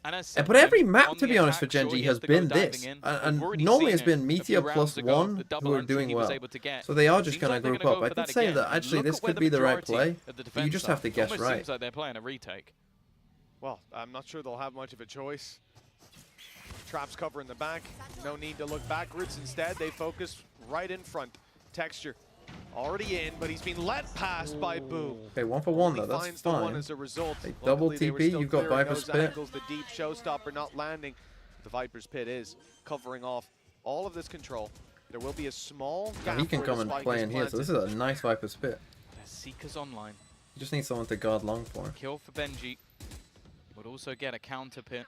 But every map, to be honest, for GENG has been this. And normally it's been Meteor +1 who are doing well. So they are just going to group up. I did say that actually this could be the right play, but you just have to guess right. Seems like they're playing a retake. Well, I'm not sure they'll have much of a choice. Traps cover in the back. No need to look backwards. Instead, they focus right in front. Texture already in, but he's been let past by Boo. Okay, 1 for 1 though, that's fine. As a result. They double TP, you've got Viper's Pit. The deep showstopper not landing. The Viper's Pit is covering off all of this control. There will be a small gap. He can come and play in here, so this is a nice Viper's Pit. Seekers online. You just need someone to guard long for him. Kill for Benji. Would also get a counter pit.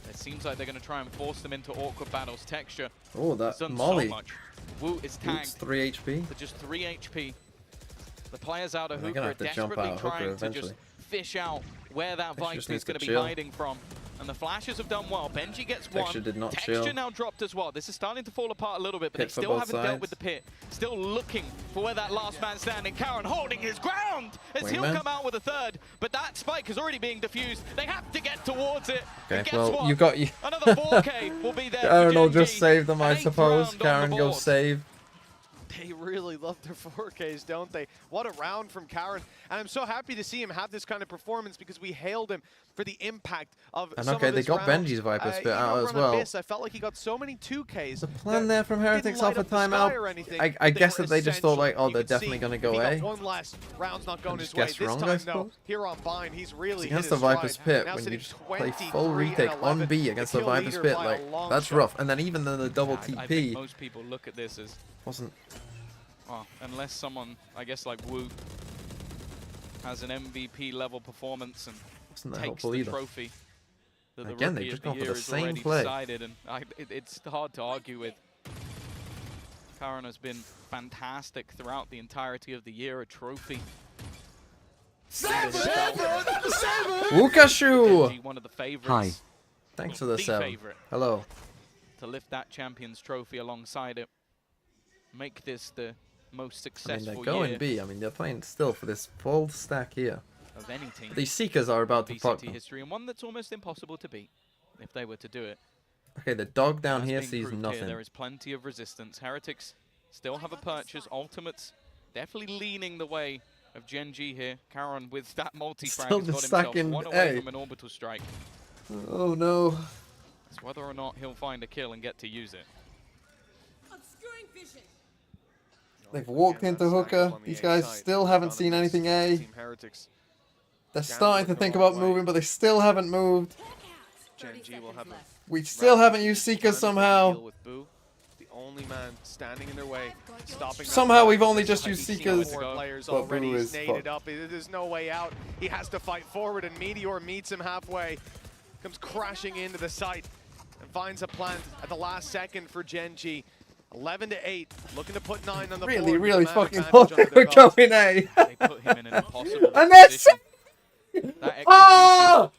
It seems like they're going to try and force them into awkward battles. Texture. Oh, that Molly. So much. Wu is tagged. 3 HP. For just 3 HP. The players out of Hookah are desperately trying to just fish out where that Viper is going to be hiding from. And the flashes have done well. Benji gets one. Texture did not Texture now dropped as well. This is starting to fall apart a little bit, but they still haven't dealt with the pit. Still looking for where that last man standing. Karon holding his ground as he'll come out with a third. But that spike is already being diffused. They have to get towards it. Okay, well, you got you. Another 4K will be there. Karon will just save them, I suppose. Karon goes save. They really love their 4Ks, don't they? What a round from Karon. And I'm so happy to see him have this kind of performance because we hailed him for the impact of and some okay, of they his got rounds. Benji's Viper Spit out as well. I felt like he got so many 2Ks. The plan there from Heretics off a timeout. I guess that they just thought like, oh, they're definitely going to go A. One last round's not going his way. This time, though, here on Bind, he's really against the Viper's Pit, when you just play full retake on B against the Viper's Pit, like, that's rough. And then even then the double TP. I think most people look at this as wasn't. Well, unless someone, I guess like Wu, has an MVP level performance and takes the trophy. That Again, the they've just gone for the same play. Decided, and it's hard to argue with. Karon has been fantastic throughout the entirety of the year. A trophy. Wukashu! One of the favorites. Hi. Thanks for the 7. Hello. To lift that Champions Trophy alongside it. Make this the most successful they're going B. I mean, they're playing still for this full stack here. Of any team. These Seekers are about to fuck them. history, and one that's almost impossible to beat if they were to do it. Okay, the dog down here sees nothing. There is plenty of resistance. Heretics still have a purchase. Ultimates definitely leaning the way of GENG here. Karon with that multi-frag has got himself one away from an orbital strike. Oh no. It's whether or not he'll find a kill and get to use it. They've walked into Hookah. These guys still haven't seen anything A. They're starting to think about moving, but they still haven't moved. We still haven't used Seekers somehow. The only man standing in their way, stopping. Somehow we've only just used Seekers. But Boo is fucked. Up. There's no way out. He has to fight forward, and Meteor meets him halfway. Comes crashing into the site and finds a plant at the last second for GENG. 11-8, looking to put 9 on the board. Really fucking thought they were going A. They put him in an impossible and that's that oh!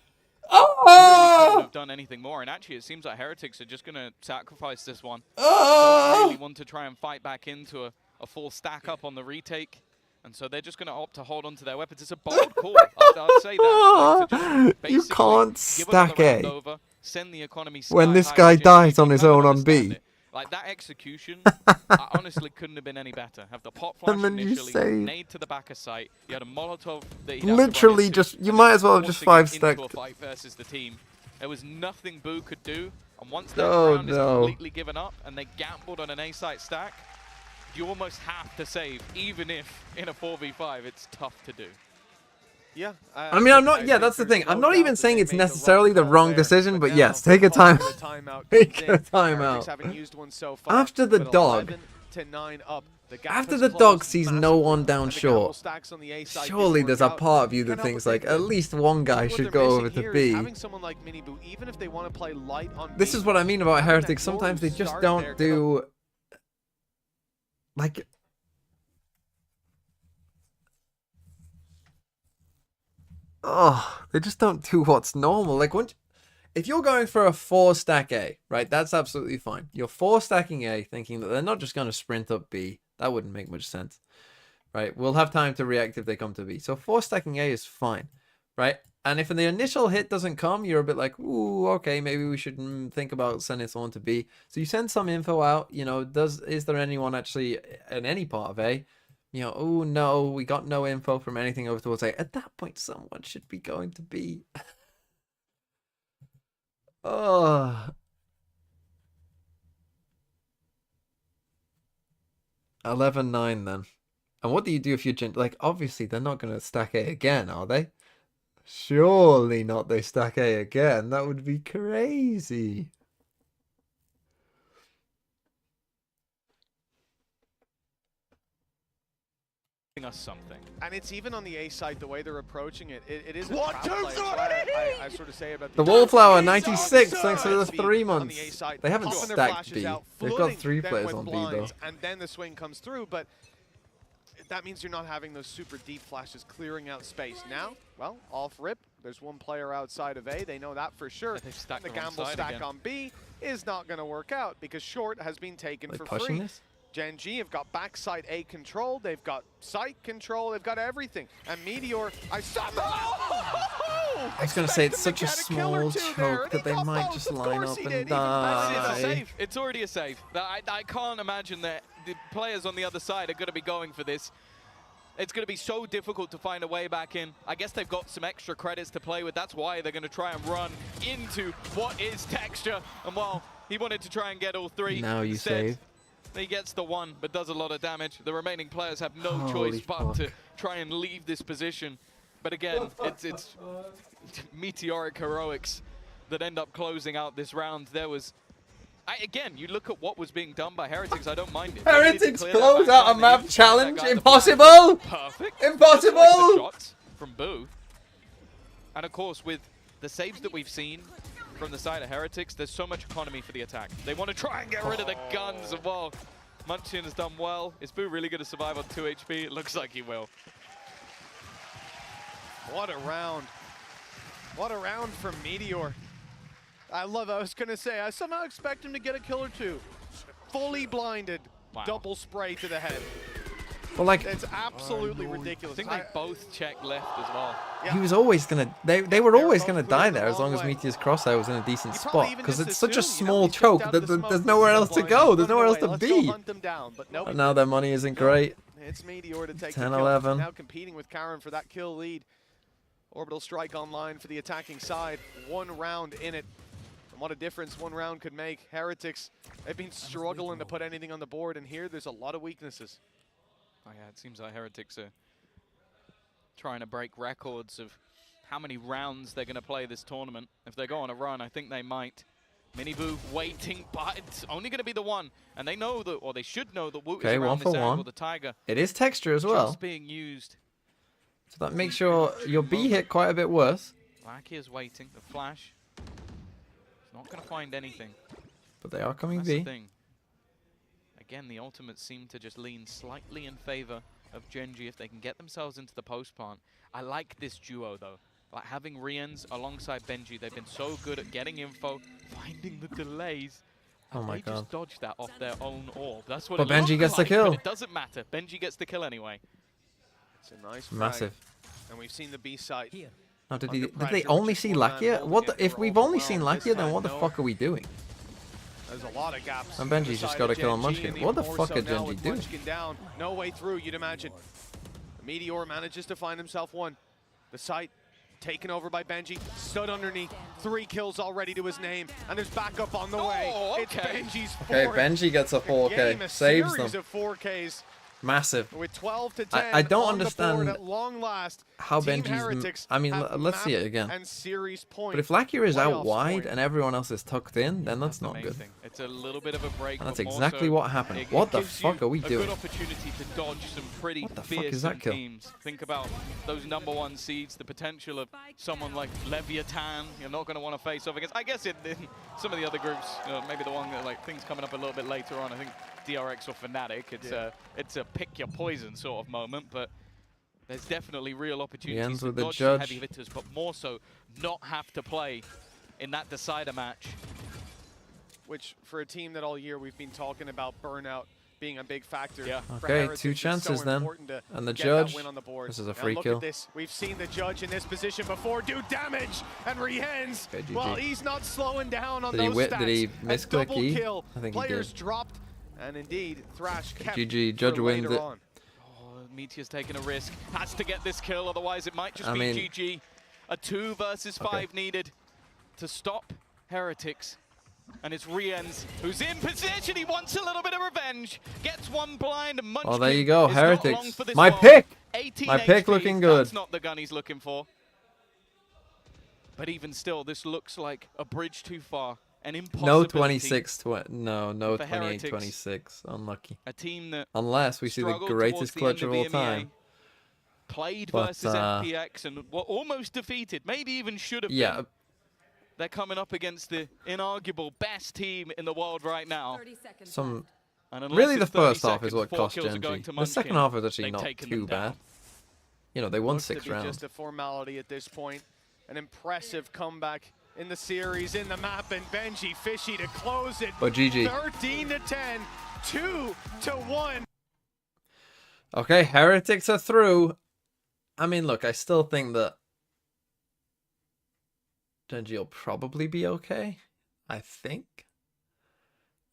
Really couldn't have done anything more, and actually it seems like Heretics are just going to sacrifice this one. Don't really want to try and fight back into a full stack up on the retake, and so they're just going to opt to hold on to their weapons. It's a bold call, I'd say that. Like, you can't stack A over, send the economy when this guy dies on his own on B. Like, that execution, I honestly couldn't have been any better. Have the pop flash initially, nade to the back of sight. You had a Molotov that literally just, you might as well have just 5-stacked. Into a fight versus the team. There was nothing Boo could do. And once that round is completely given up and they gambled on an A-site stack, you almost have to save, even if in a 4v5 it's tough to do. Yeah. I mean, I'm not. Yeah, that's the thing. I'm not even saying it's necessarily the wrong decision, but yes, take a time. Take a timeout. After the dog. After the dog sees no one down short, surely there's a part of you that thinks like at least one guy should go over to B. This is what I mean about Heretics. Sometimes they just don't do like. Oh, they just don't do what's normal. Like, if you're going for a 4-stack A, right, that's absolutely fine. You're 4-stacking A, thinking that they're not just going to sprint up B. That wouldn't make much sense, right? We'll have time to react if they come to B. So 4-stacking A is fine, right? And if the initial hit doesn't come, you're a bit like, ooh, okay, maybe we should think about sending someone to B. So you send some info out, you know, is there anyone actually in any part of A? You know, oh no, we got no info from anything over towards A. At that point, someone should be going to B. Oh. 11-9 then. And what do you do if you're like, obviously they're not going to stack A again, are they? Surely not they stack A again. That would be crazy. Us something. And it's even on the A side, the way they're approaching it. It is a 1, trap 2, play. I sort of say about the Wallflower 96, thanks for the 3 months. They haven't popping their stacked flashes B. out, They've got flooding 3 them players with on B blinds, though. and then the swing comes through, but that means you're not having those super deep flashes clearing out space. Now, well, off rip, there's one player outside of A. They know that for sure. The gamble stack again on B is not going to work out because short has been taken for free. This? GENG have got backside A control, they've got site control, they've got everything. And Meteor, I was going to say, it's such a small choke that they might just line up and die. It's a save. It's already a save. I can't imagine that the players on the other side are going to be going for this. It's going to be so difficult to find a way back in. I guess they've got some extra credits to play with. That's why they're going to try and run into what is Texture. And while he wanted to try and get all 3, now you save. He gets the 1, but does a lot of damage. The remaining players have no choice but to try and leave this position. But again, it's meteoric heroics that end up closing out this round. There was, again, you look at what was being done by Heretics, I don't mind it. Heretics close out a map challenge? Impossible! Perfect. Impossible! Like the shots from Boo. And of course, with the saves that we've seen from the side of Heretics, there's so much economy for the attack. They want to try and get rid of the guns as well. Munchin has done well. Is Boo really going to survive on 2 HP? It looks like he will. What a round. What a round from Meteor. I was going to say, I somehow expect him to get a kill or 2. Fully blinded. Wow. Double spray to the head. Well, like, it's absolutely ridiculous. I think they both checked left as well. Yeah. He was always gonna. They were always gonna die there as long as Meteor's crosshair was in a decent spot because it's such a small choke that there's nowhere else to go. There's nowhere else to be. And now their money isn't great. It's Meteor to take 10-11. Now competing with Karen for that kill lead. Orbital strike online for the attacking side. 1 round in it. And what a difference 1 round could make. Heretics, they've been struggling to put anything on the board, and here there's a lot of weaknesses. Oh yeah, it seems like Heretics are trying to break records of how many rounds they're going to play this tournament. If they go on a run, I think they might. Miniboo waiting, but it's only going to be the 1. And they know that, or they should know that Woot is around 1 for this 1. angle, the Tiger. It is Texture as well. Just being used. So that makes your B hit quite a bit worse. Lackey is waiting, the flash. He's not going to find anything. But they are coming That's B. The thing. Again, the ultimates seem to just lean slightly in favor of GENG if they can get themselves into the post plant. I like this duo though. Like having Rians alongside Benji, they've been so good at getting info, finding the delays. Oh my they god. just dodged that off their own orb. That's what But it Benji looks gets the like, kill. but it doesn't matter. Benji gets the kill anyway. It's a nice frag. Massive. And we've seen the B side. Now, did they only see Lakia? If we've only seen Lakia, then what the fuck are we doing? There's a lot of gaps. And Benji's just got to kill on Munchkin. What the fuck are GENG doing? Munchkin down, no way through, you'd imagine. Meteor manages to find himself 1. The site taken over by Benji, stood underneath, 3 kills already to his name, and there's backup on the way. Okay. It's Benji's 4th. Okay, Benji gets a 4K, saves them. Of 4Ks. Massive. With 12 to 10 I don't on understand the board at long last, how Team Benji's. Heretics I mean, have let's see map it again. And series point But if Lakia is out playoffs wide point. and everyone else is tucked in, then that's not good. It's a little bit of a break. And that's but more exactly so what happened. it What the gives fuck you are we a doing? good opportunity to dodge some pretty What the fuck is fearsome that kill? teams. Think about those #1 seeds, the potential of someone like Leviathan. You're not going to want to face off against. I guess in some of the other groups, maybe the one that like things coming up a little bit later on. I think DRX or Fnatic. It's a pick your poison sort of moment, but there's definitely real opportunities to with the dodge judge. heavy hitters, but more so not have to play in that decider match. Which, for a team that all year we've been talking about burnout, being a big factor. Yeah. For Okay, Heritage. 2 It's chances so then. important to And the get judge. that win on the board. This is a Now free look kill. At this. We've seen the judge in this position before do damage, and Rehens, Okay, GG. well, he's not slowing down on Did he those whip- stats. did he A misclick double E? kill. I think he Players did. dropped, and indeed, Thrash kept GG, for judge wins later it. on. Oh, Meteor's taking a risk. Has to get this kill, otherwise it might just I be mean- GG. A 2 versus 5 needed to stop Heretics. And it's Riens who's in position. He wants a little bit of revenge. Gets one blind and Munchkin. Oh, there you go, is not Heretics. long for this My world. pick! 18 My pick HP. looking good. That's not the gun he's looking for. But even still, this looks like a bridge too far. An impossibility. No 26, no for 28, Heretics. 26. Unlucky. A team that Unless we see the struggled greatest towards clutch the of end all of the EMEA, time. played But, versus FPX and were almost defeated. Maybe even should have Yeah. been. They're coming up against the inarguable best team in the world right now. Some And unless really the it's 30 first half is seconds, what 4 cost kills are GENG. going to The second Munchkin. half is actually They've not taken too them bad. down. You know, they won Looks to 6 be rounds. just a formality at this point. An impressive comeback in the series, in the map, and Benji Fishy to close it. But GG. 13 to 10, 2 to 1. Okay, Heretics are through. I mean, look, I still think that Genji will probably be okay. I think.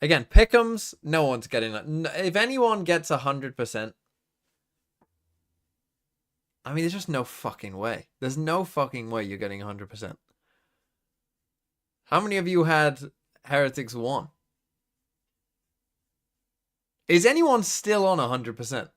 Again, pick'ems, no one's getting that. If anyone gets 100%, I mean, there's just no fucking way. There's no fucking way you're getting 100%. How many of you had Heretics 1? Is anyone still on 100%?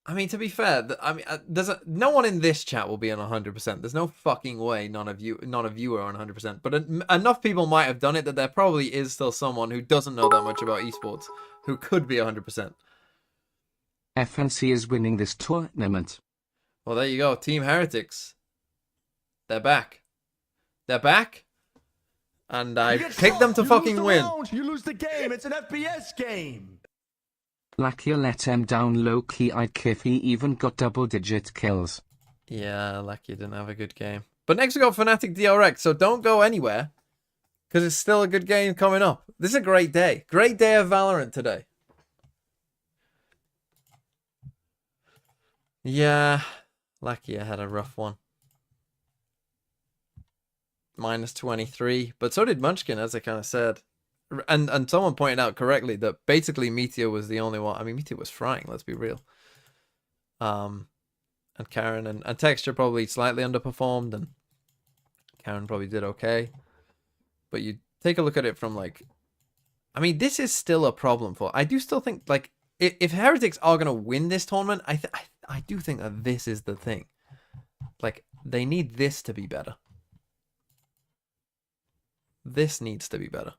I mean, to be fair, no one in this chat will be on 100%. There's no fucking way none of you are on 100%. But enough people might have done it that there probably is still someone who doesn't know that much about esports who could be 100%. FNC is winning this tournament. Well, there you go. Team Heretics. They're back. They're back. And I picked them to fucking win. You lose the game. It's an FPS game. Lakia let him down low-key. I'd kiff he even got double-digit kills. Yeah, Lakia didn't have a good game. But next we got Fnatic DRX, so don't go anywhere. Because it's still a good game coming up. This is a great day. Great day of Valorant today. Yeah, Lakia had a rough one. Minus 23. But so did Munchkin, as I kind of said. And someone pointed out correctly that basically Meteor was the only one. I mean, Meteor was frying, let's be real. And Karen and Texture probably slightly underperformed, and Karen probably did okay. But you take a look at it from like, I mean, this is still a problem for. I do still think like if Heretics are gonna win this tournament, I do think that this is the thing. Like they need this to be better. This needs to be better.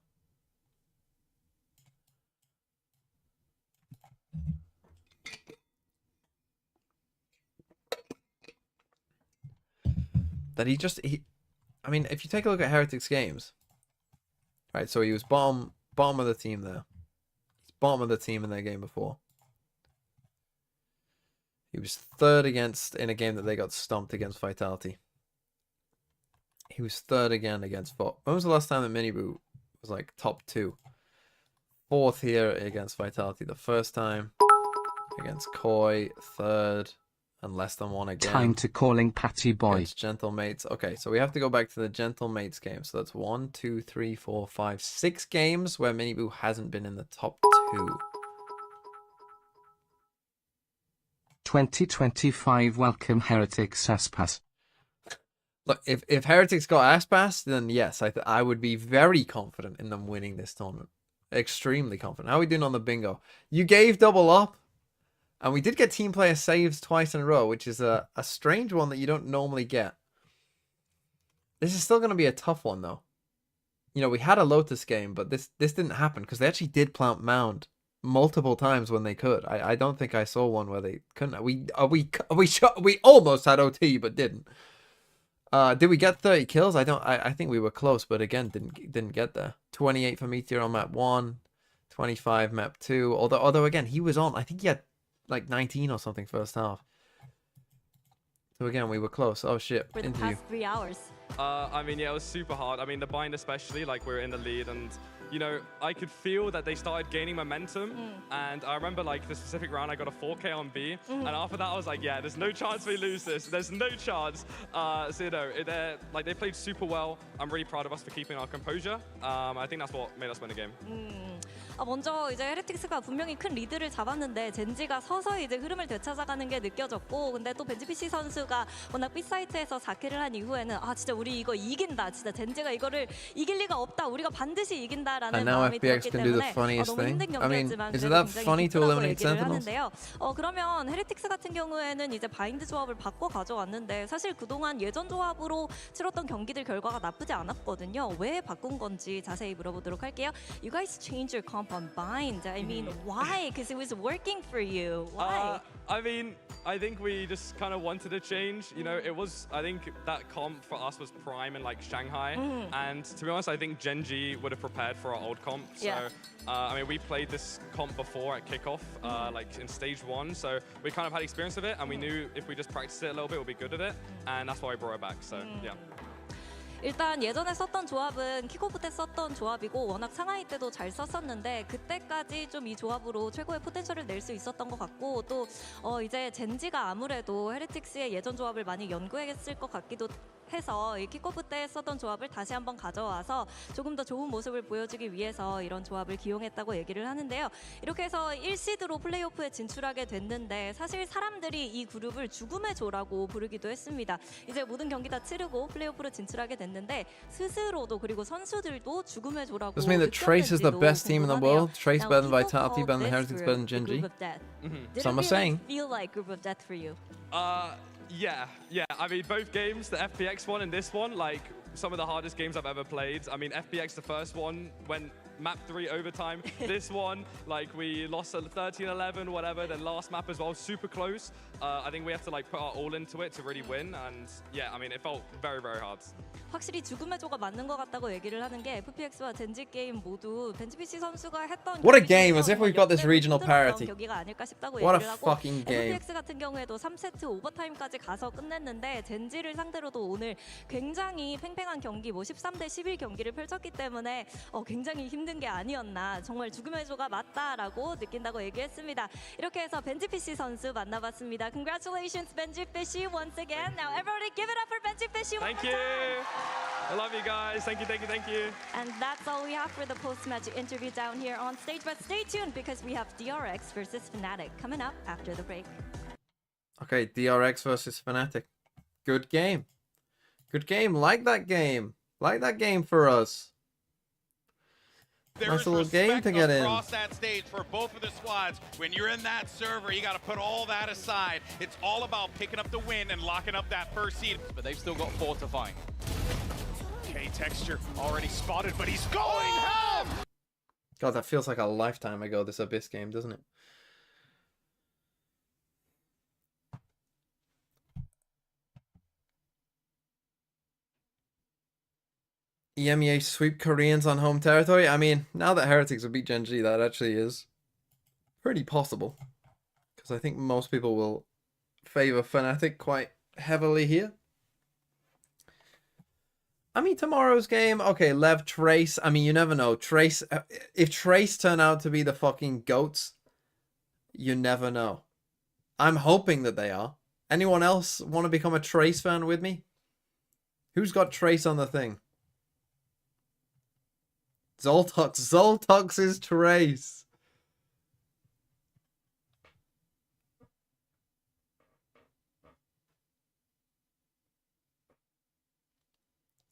That I mean, if you take a look at Heretics games, right? So he was bottom of the team there. He's bottom of the team in their game before. He was third in a game that they got stomped against Vitality. He was third again against Fox. When was the last time that Miniboo was like top 2? Fourth here against Vitality. The first time against Koi. Third. And less than 1 again. Time to calling Patty Boy. It's Gentlemates. Okay, so we have to go back to the Gentlemates game. So that's 1, 2, 3, 4, 5, 6 games where Miniboo hasn't been in the top 2. 2025 welcome Heretics Aspas. Look, if Heretics got Aspas, then yes, I would be very confident in them winning this tournament. Extremely confident. How are we doing on the bingo? You gave double up. And we did get team player saves twice in a row, which is a strange one that you don't normally get. This is still going to be a tough one, though. You know, we had a Lotus game, but this didn't happen because they actually did plant Mound multiple times when they could. I don't think I saw one where they couldn't. We almost had OT, but didn't. Did we get 30 kills? I think we were close, but again, didn't get there. 28 for Meteor on map 1, 25 map 2. Although again, he was on. I think he had like 19 or something first half. So again, we were close. Oh shit. For the Interview. past 3 hours. I mean, yeah, it was super hard. I mean, the bind especially, like we're in the lead, and you know, I could feel that they started gaining momentum. And I remember like the specific round, I got a 4K on B, and after that, I was like, yeah, there's no chance we lose this. There's no chance. So you know, like they played super well. I'm really proud of us for keeping our composure. I think that's what made us win the game. 먼저 이제 헤레틱스가 분명히 큰 리드를 잡았는데 젠지가 서서히 이제 흐름을 되찾아가는 게 느껴졌고, 근데 또 벤지피시 선수가 워낙 B사이트에서 4킬을 한 이후에는 아 진짜 우리 이거 이긴다, 진짜 젠지가 이거를 이길 리가 없다, 우리가 반드시 이긴다라는 마음이 들었기 때문에 너무 힘든 경기였지만 그래도 굉장히 기쁘다고 얘기를 하는데요. 그러면 헤레틱스 같은 경우에는 이제 바인드 조합을 바꿔 가져왔는데 사실 그동안 예전 조합으로 치렀던 경기들 결과가 나쁘지 않았거든요. 왜 바꾼 건지 자세히 물어보도록 할게요. You guys changed your comp on bind. I mean, why? Because it was working for you. Why? I mean, I think we just kind of wanted to change. You know, it was, I think that comp for us was prime in like Shanghai. And to be honest, I think GENG would have prepared for our old comp. So, I mean, we played this comp before at kickoff, like in stage 1. So we kind of had experience of it, and we knew if we just practiced it a little bit, we'll be good at it. And that's why we brought it back. So, yeah. 일단 예전에 썼던 조합은 킥오프 때 썼던 조합이고 워낙 상하이 때도 잘 썼었는데 그때까지 좀 이 조합으로 최고의 포텐셜을 낼 수 있었던 것 같고 또 이제 젠지가 아무래도 헤레틱스의 예전 조합을 많이 연구했을 것 같기도 해서 이 킥오프 때 썼던 조합을 다시 한번 가져와서 조금 더 좋은 모습을 보여주기 위해서 이런 조합을 기용했다고 얘기를 하는데요. 이렇게 해서 1시드로 플레이오프에 진출하게 됐는데 사실 사람들이 이 그룹을 죽음의 조라고 부르기도 했습니다. 이제 모든 경기 다 치르고 플레이오프로 진출하게 됐는데 스스로도 그리고 선수들도 죽음의 조라고 Does it mean that Trace is the best team in the world? Trace better than Vitality, better than Heretics, better than GENG? Some are saying. Did it really feel like group of death for you? Yeah. I mean, both games, the FPX one and this one, like some of the hardest games I've ever played. I mean, FPX, the first one, went map 3 overtime. This one, like we lost at 13-11, whatever. Then last map as well, super close. I think we have to like put our all into it to really win. And yeah, I mean, it felt very, very hard. 확실히 죽음의 조가 맞는 것 같다고 얘기를 하는 게 FPX와 젠지 게임 모두 벤지피시 선수가 했던 What a game, as if we've got this regional parity. 경기가 아닐까 싶다고 What 얘기를 a 하고 fucking game. FPX 같은 경우에도 3세트 오버타임까지 가서 끝냈는데 젠지를 상대로도 오늘 굉장히 팽팽한 경기 13대 11 경기를 펼쳤기 때문에 굉장히 힘든 게 아니었나, 정말 죽음의 조가 맞다라고 느낀다고 얘기했습니다. 이렇게 해서 벤지피시 선수 만나봤습니다. Congratulations 벤지피시 once again. Now everybody give it up for 벤지피시 one more time. Thank you. I love you guys. Thank you. And that's all we have for the post-match interview down here on stage. But stay tuned because we have DRX versus Fnatic coming up after the break. Okay, DRX versus Fnatic. Good game. Good game. Like that game. Like that game for us. Nice little game to get in. Across that stage for both of the squads. When you're in that server, you got to put all that aside. It's all about picking up the win and locking up that first seed. But they've still got fortifying. Okay, Texture already spotted, but he's going ham! God, that feels like a lifetime ago, this Abyss game, doesn't it? EMEA sweep Koreans on home territory. I mean, now that Heretics have beat GENG, that actually is pretty possible. Because I think most people will favor Fnatic quite heavily here. I mean, tomorrow's game, okay, Lev, Trace, I mean, you never know. Trace, if Trace turn out to be the fucking GOATs, you never know. I'm hoping that they are. Anyone else want to become a Trace fan with me? Who's got Trace on the thing? Zoltux. Zoltux is Trace.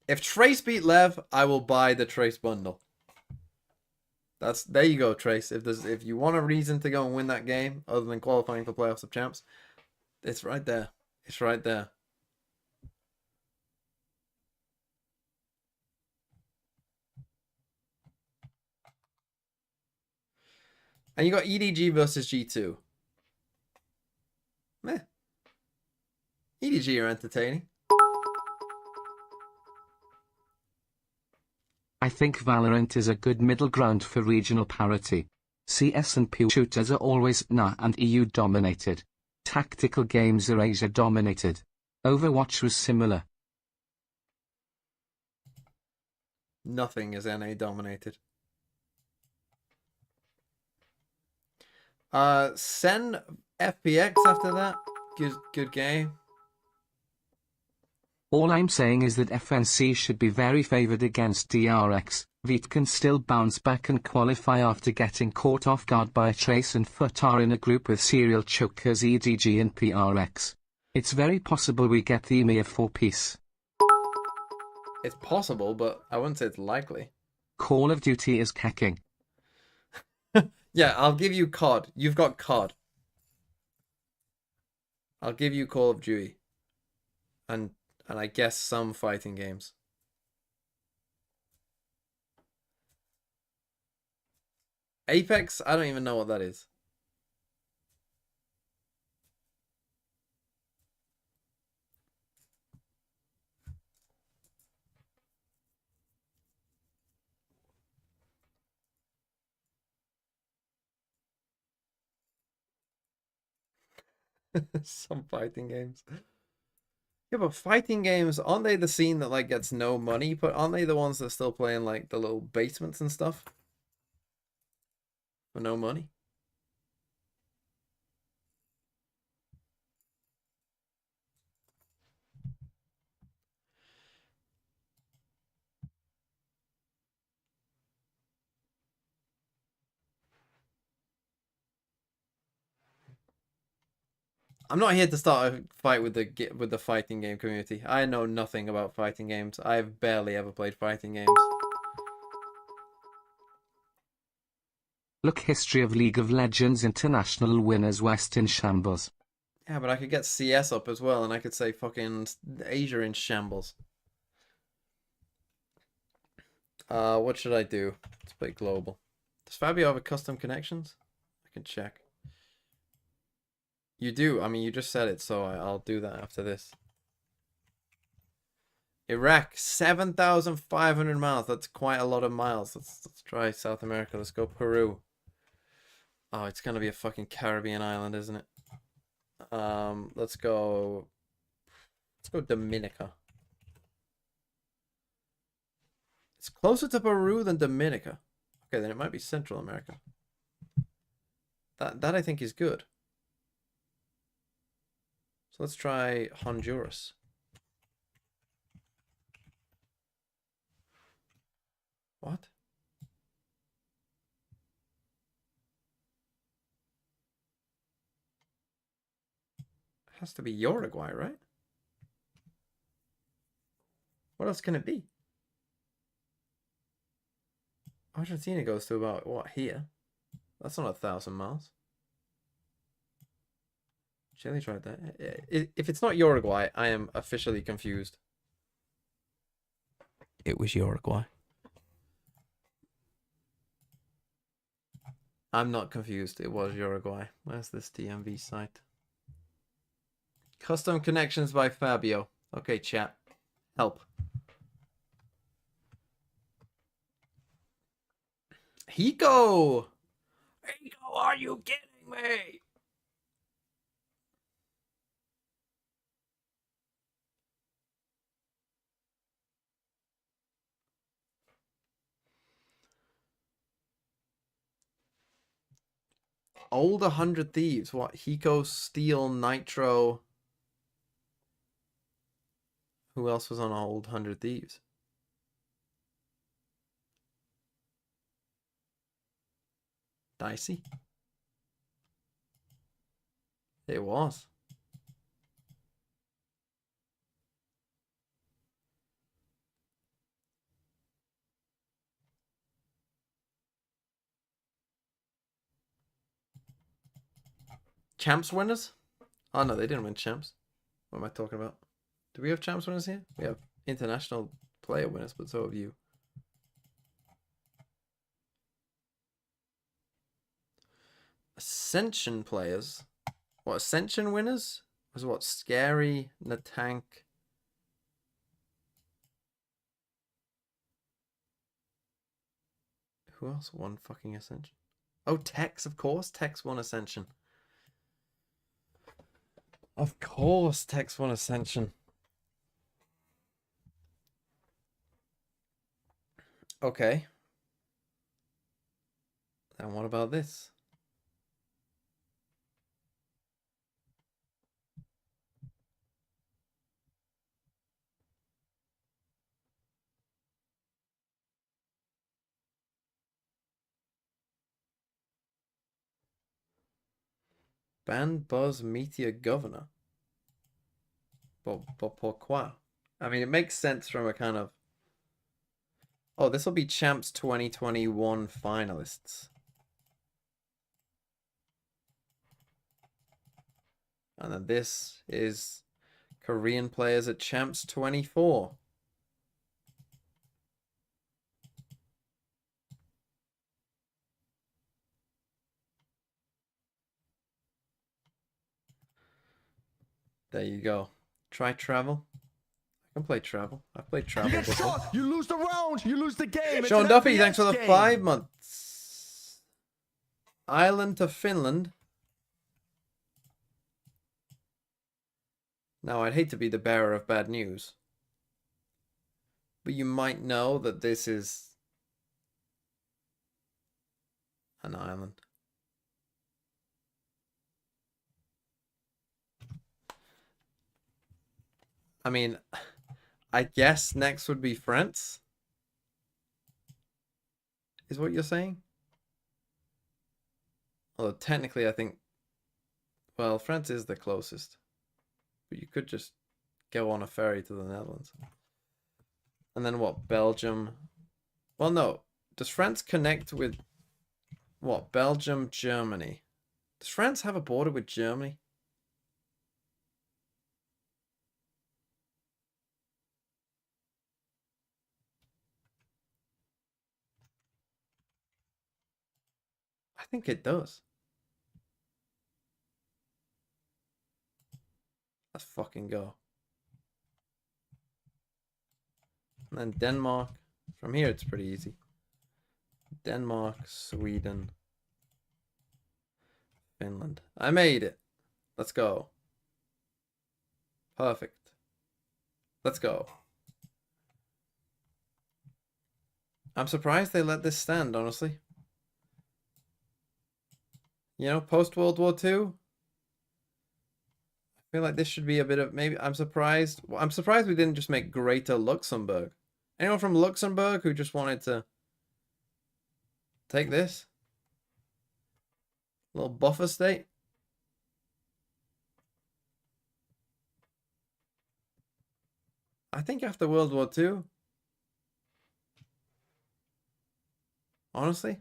If Trace beat Lev, I will buy the Trace bundle. There you go, Trace. If you want a reason to go and win that game other than qualifying for Playoffs of Champs, it's right there. It's right there. And you got EDG versus G2. Meh. EDG are entertaining. I think Valorant is a good middle ground for regional parity. CS and PU shooters are always NA and EU dominated. Tactical games are Asia dominated. Overwatch was similar. Nothing is NA dominated. Send FPX after that. Good game. All I'm saying is that FNC should be very favored against DRX. Veto can still bounce back and qualify after getting caught off guard by Trace and Futar in a group with serial chokers EDG and PRX. It's very possible we get the EMEA 4-piece. It's possible, but I wouldn't say it's likely. Call of Duty is cacking. Yeah, I'll give you COD. You've got COD. I'll give you Call of Duty. And I guess some fighting games. Apex? I don't even know what that is. Some fighting games. Yeah, but fighting games, aren't they the scene that like gets no money? But aren't they the ones that are still playing like the little basements and stuff? For no money? I'm not here to start a fight with the fighting game community. I know nothing about fighting games. I've barely ever played fighting games. Look, history of League of Legends international winners West in shambles. Yeah, but I could get CS up as well, and I could say fucking Asia in shambles. What should I do? Let's play global. Does Fabio have a custom connections? I can check. You do. I mean, you just said it, so I'll do that after this. Iraq, 7,500 miles. That's quite a lot of miles. Let's try South America. Let's go Peru. Oh, it's gonna be a fucking Caribbean island, isn't it? Let's go Dominica. It's closer to Peru than Dominica. Okay, then it might be Central America. That I think is good. So let's try Honduras. What? It has to be Uruguay, right? What else can it be? Argentina goes to about, what, here? That's not 1,000 miles. Chile tried that. If it's not Uruguay, I am officially confused. It was Uruguay. I'm not confused. It was Uruguay. Where's this DMV site? Custom connections by Fabio. Okay, chat. Help. Hiko! Hiko, are you kidding me? Old 100 Thieves. What? Hiko, Steel, Nitro. Who else was on Old 100 Thieves? Dicey. It was. Champs winners? Oh no, they didn't win champs. What am I talking about? Do we have champs winners here? We have international player winners, but so have you. Ascension players? What, Ascension winners? Was what? Scary, Natank. Who else won fucking Ascension? Oh, Tex, of course. Tex won Ascension. Of course, Text 1 Ascension. Okay. And what about this? Ban Buzz Meteor Governor. But pourquoi? I mean, it makes sense from a kind of... Oh, this will be Champs 2021 finalists. And then this is Korean players at Champs 24. There you go. Try travel. I can play travel. I've played travel You get before. shot. You lose the round. You lose the game. Sean It's an Duffy, FPS thanks for the game. 5 months. Ireland to Finland. Now, I'd hate to be the bearer of bad news, but you might know that this is an island. I mean, I guess next would be France. Is what you're saying? Although technically I think, well, France is the closest. But you could just go on a ferry to the Netherlands. And then what, Belgium? Well, no. Does France connect with, what, Belgium, Germany? Does France have a border with Germany? I think it does. Let's fucking go. And then Denmark. From here it's pretty easy. Denmark, Sweden, Finland. I made it. Let's go. Perfect. Let's go. I'm surprised they let this stand, honestly. You know, post World War II, I feel like this should be a bit of, maybe, I'm surprised we didn't just make Greater Luxembourg. Anyone from Luxembourg who just wanted to take this? Little buffer state? I think after World War II, honestly,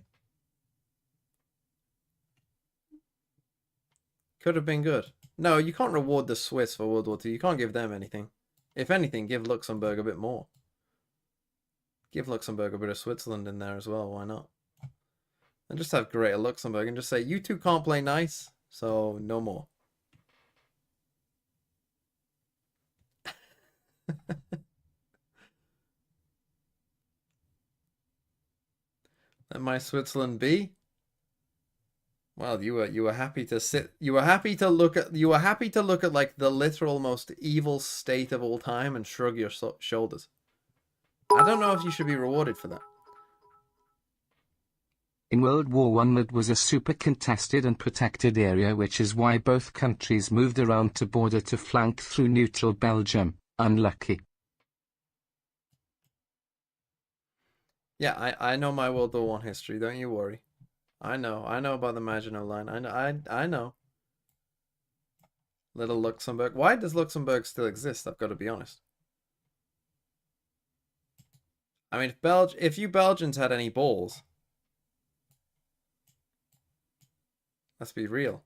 could have been good. No, you can't reward the Swiss for World War II. You can't give them anything. If anything, give Luxembourg a bit more. Give Luxembourg a bit of Switzerland in there as well. Why not? And just have Greater Luxembourg and just say, you two can't play nice, so no more. Let my Switzerland be. Well, you were happy to sit. You were happy to look at like the literal most evil state of all time and shrug your shoulders. I don't know if you should be rewarded for that. In World War I, Mid was a super contested and protected area, which is why both countries moved around to border to flank through neutral Belgium. Unlucky. Yeah, I know my World War I history. Don't you worry. I know about the Maginot Line. I know. Little Luxembourg. Why does Luxembourg still exist? I've got to be honest. I mean, if you Belgians had any balls, let's be real.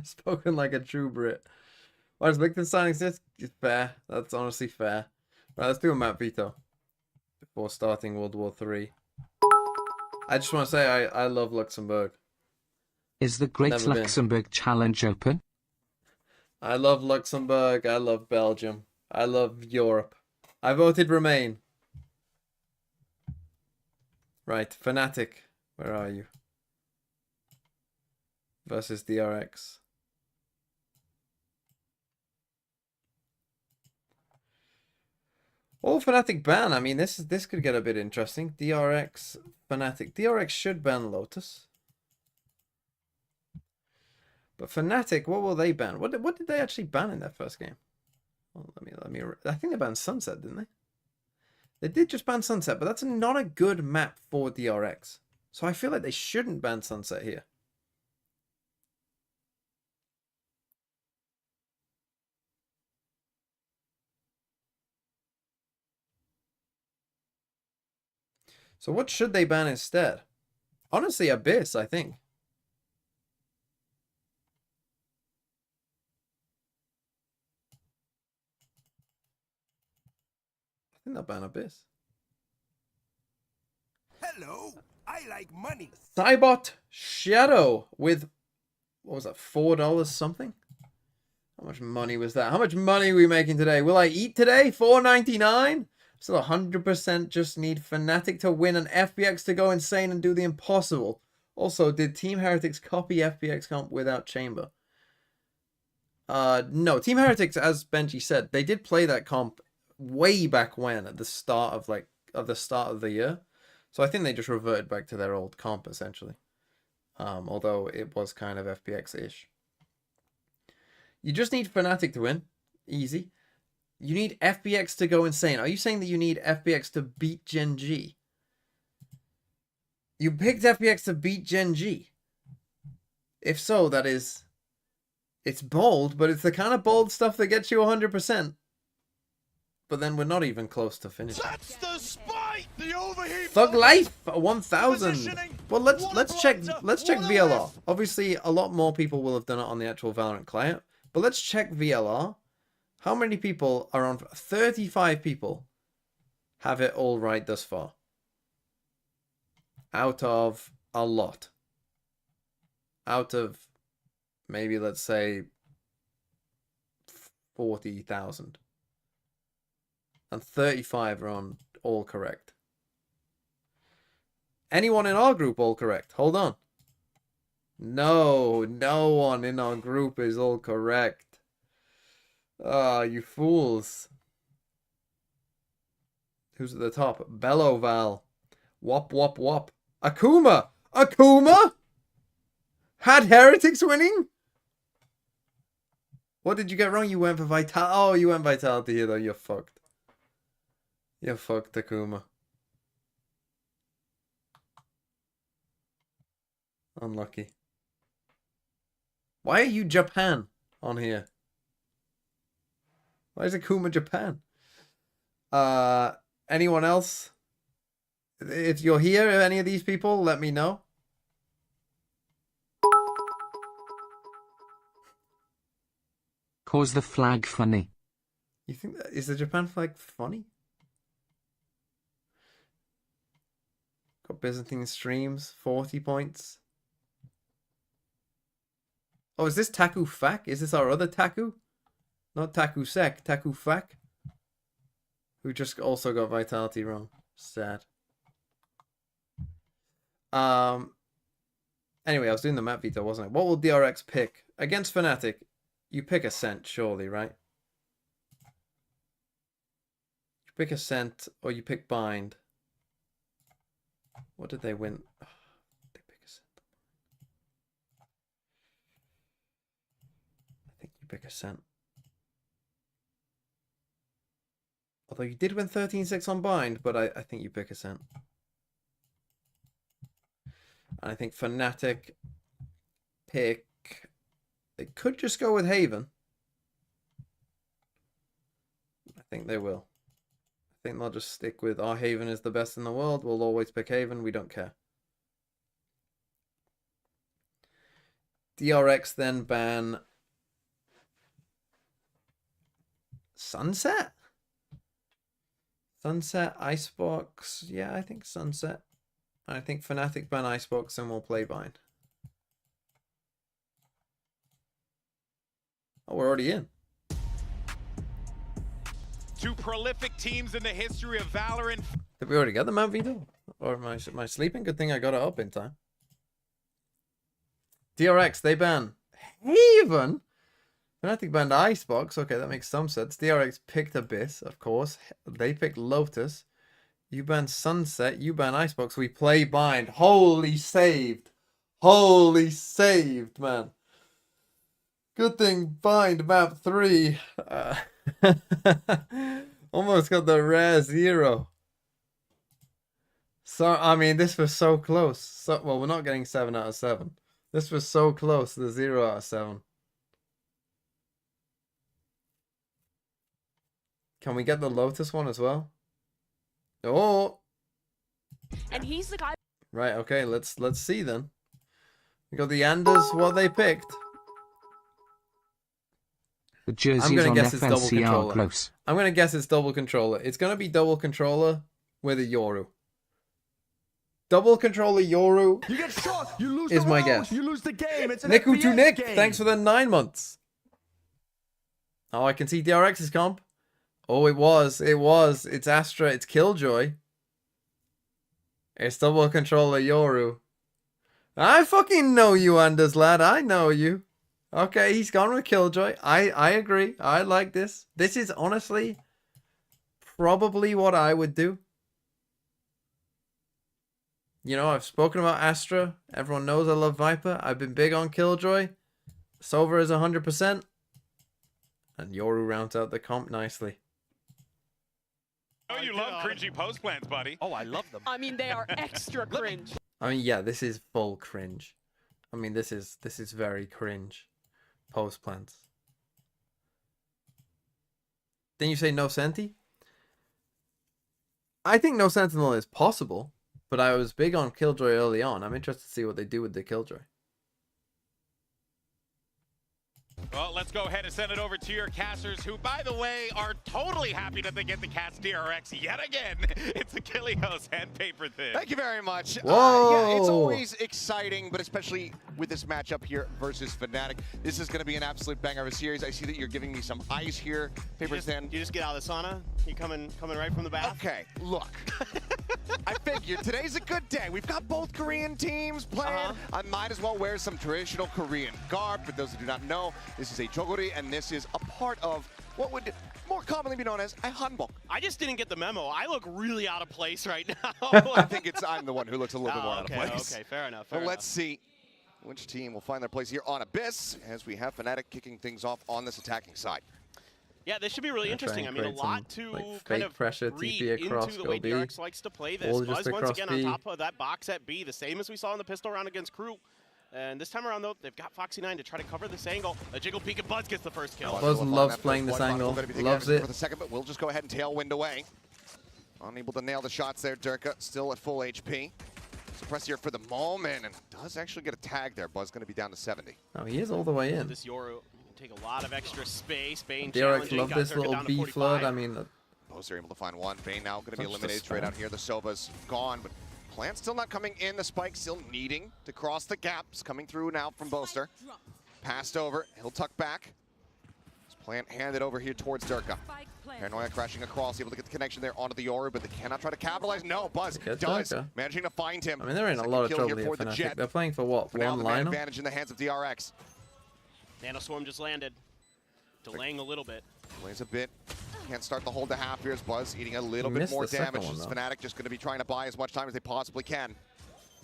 Spoken like a true Brit. Why does Liechtenstein exist? It's fair. That's honestly fair. Right, let's do a map veto before starting World War III. I just want to say I love Luxembourg. Is the Great Luxembourg Challenge open? I love Luxembourg. I love Belgium. I love Europe. I voted Remain. Right, Fnatic. Where are you? Versus DRX. Oh, Fnatic ban. I mean, this could get a bit interesting. DRX, Fnatic. DRX should ban Lotus. But Fnatic, what will they ban? What did they actually ban in their first game? Well, let me. I think they banned Sunset, didn't they? They did just ban Sunset, but that's not a good map for DRX. So I feel like they shouldn't ban Sunset here. So what should they ban instead? Honestly, Abyss, I think. I think they'll ban Abyss. Hello, I like money. Cybot Shadow with, what was that, $4 something? How much money was that? How much money are we making today? Will I eat today? $4.99? Still 100% just need Fnatic to win and FBX to go insane and do the impossible. Also, did Team Heretics copy FBX comp without Chamber? No. Team Heretics, as Benji said, they did play that comp way back when, at the start of the year. So I think they just reverted back to their old comp essentially. Although it was kind of FBX-ish. You just need Fnatic to win. Easy. You need FBX to go insane. Are you saying that you need FBX to beat GENG? You picked FBX to beat GENG. If so, that is... It's bold, but it's the kind of bold stuff that gets you 100%. But then we're not even close to finishing. That's the spite. The overheat. Thug Life 1000. Well, let's check VLR. Obviously, a lot more people will have done it on the actual Valorant client, but let's check VLR. How many people are on? 35 people have it all right thus far. Out of a lot. Out of maybe, let's say, 40,000. And 35 are on all correct. Anyone in our group all correct? Hold on. No one in our group is all correct. Ah, you fools. Who's at the top? Belloval. Wop, wop, wop. Akuma! Akuma? Had Heretics winning? What did you get wrong? You went for Vitality. Oh, you went Vitality here, though. You're fucked. You're fucked, Akuma. Unlucky. Why are you Japan on here? Why is Akuma Japan? Anyone else? If you're here, any of these people, let me know. Cause the flag funny. You think that is the Japan flag funny? Got Byzantine streams, 40 points. Oh, is this Taku Fak? Is this our other Taku? Not Taku Sek, Taku Fak. Who just also got Vitality wrong. Sad. Anyway, I was doing the map veto, wasn't I? What will DRX pick? Against Fnatic, you pick Ascent, surely, right? You pick Ascent, or you pick Bind. What did they win? Oh, they pick Ascent. I think you pick Ascent. Although you did win 13-6 on Bind, but I think you pick Ascent. And I think Fnatic pick... They could just go with Haven. I think they will. I think they'll just stick with our Haven is the best in the world. We'll always pick Haven. We don't care. DRX then ban... Sunset? Sunset, Icebox. Yeah, I think Sunset. I think Fnatic ban Icebox and we'll play Bind. Oh, we're already in. two prolific teams in the history of Valorant. Did we already get the map, Veto? Or am I sleeping? Good thing I got it up in time. DRX, they ban Haven. Fnatic banned Icebox. Okay, that makes some sense. DRX picked Abyss, of course. They picked Lotus. You ban Sunset. You ban Icebox. We play Bind. Holy saved. Holy saved, man. Good thing Bind map 3. Almost got the rare 0. So, I mean, this was so close. So, well, we're not getting 7 out of 7. This was so close to the 0 out of 7. Can we get the Lotus one as well? Oh! And he's the guy. Right, okay, let's see then. We got the Anders, what they picked. The jerseys on FNC are close. I'm going to guess it's double controller. It's going to be double controller with a Yoru. Double controller Yoru. You get shot. You lose is the my round. guess. You lose the game. It's an Niku to FPS Nick. game. Thanks for the 9 months. Oh, I can see DRX's comp. Oh, it was. It's Astra. It's Killjoy. It's double controller Yoru. I fucking know you, Anders, lad. I know you. Okay, he's gone with Killjoy. I agree. I like this. This is honestly probably what I would do. You know, I've spoken about Astra. Everyone knows I love Viper. I've been big on Killjoy. Sova is 100%. And Yoru rounds out the comp nicely. Oh, you love cringy post plans, buddy. Oh, I love them. I mean, they are extra cringe. I mean, yeah, this is full cringe. I mean, this is very cringe. Post plans. Didn't you say no Senti? I think no Sentinel is possible, but I was big on Killjoy early on. I'm interested to see what they do with the Killjoy. Well, let's go ahead and send it over to your casters, who, by the way, are totally happy that they get the cast DRX yet again. It's Achilleos and Paper Thin. Thank you very much. Whoa. Yeah, it's always exciting, but especially with this matchup here versus Fnatic. This is going to be an absolute banger of a series. I see that you're giving me some ice here. Paper Thin. You just get out of the sauna? You coming right from the bath? Okay, look. I figured today's a good day. We've got both Korean teams playing. I might as well wear some traditional Korean garb. For those who do not know, this is a jogori, and this is a part of what would more commonly be known as a hanbok. I just didn't get the memo. I look really out of place right now. I think I'm the one who looks a little bit more out of place. Okay, fair enough. Well, let's see which team will find their place here on Abyss as we have Fnatic kicking things off on this attacking side. Yeah, this should be really interesting. I mean, a lot to kind of pressure, read TP across, into the way B. DRX likes to play this. Buzz once again on top of that box at B, the same as we saw in the pistol round against Crew. And this time around, though, they've got Foxy9 to try to cover this angle. A jiggle peek and Buzz gets the first kill. Buzz loves playing this angle. Loves it. For the second, but we'll just go ahead and tailwind away. Unable to nail the shots there. Durka still at full HP. Suppress here for the moment, and does actually get a tag there. Buzz going to be down to 70. Oh, he is all the way in. This Yoru take a lot of extra space. Bane DRX love this little B flood. I mean, Both are able to find one. Bane now going to be eliminated straight out here. The Sova's gone, but Plant still not coming in. The Spike still needing to cross the gaps. Coming through now from Boaster. Passed over. He'll tuck back. Plant handed over here towards Durka. Paranoia crashing across, able to get the connection there onto the Yoru, but they cannot try to capitalize. No, Buzz does. Managing to find him. I mean, they're in a lot of trouble here, Fnatic. They're playing for what? For now, one the lineup? advantage in the hands of DRX. Nanoswarm just landed. Delaying a little bit. Delays a bit. Can't start the hold to half here as Buzz eating a little bit more damage. Fnatic just going to be trying to buy as much time as they possibly can.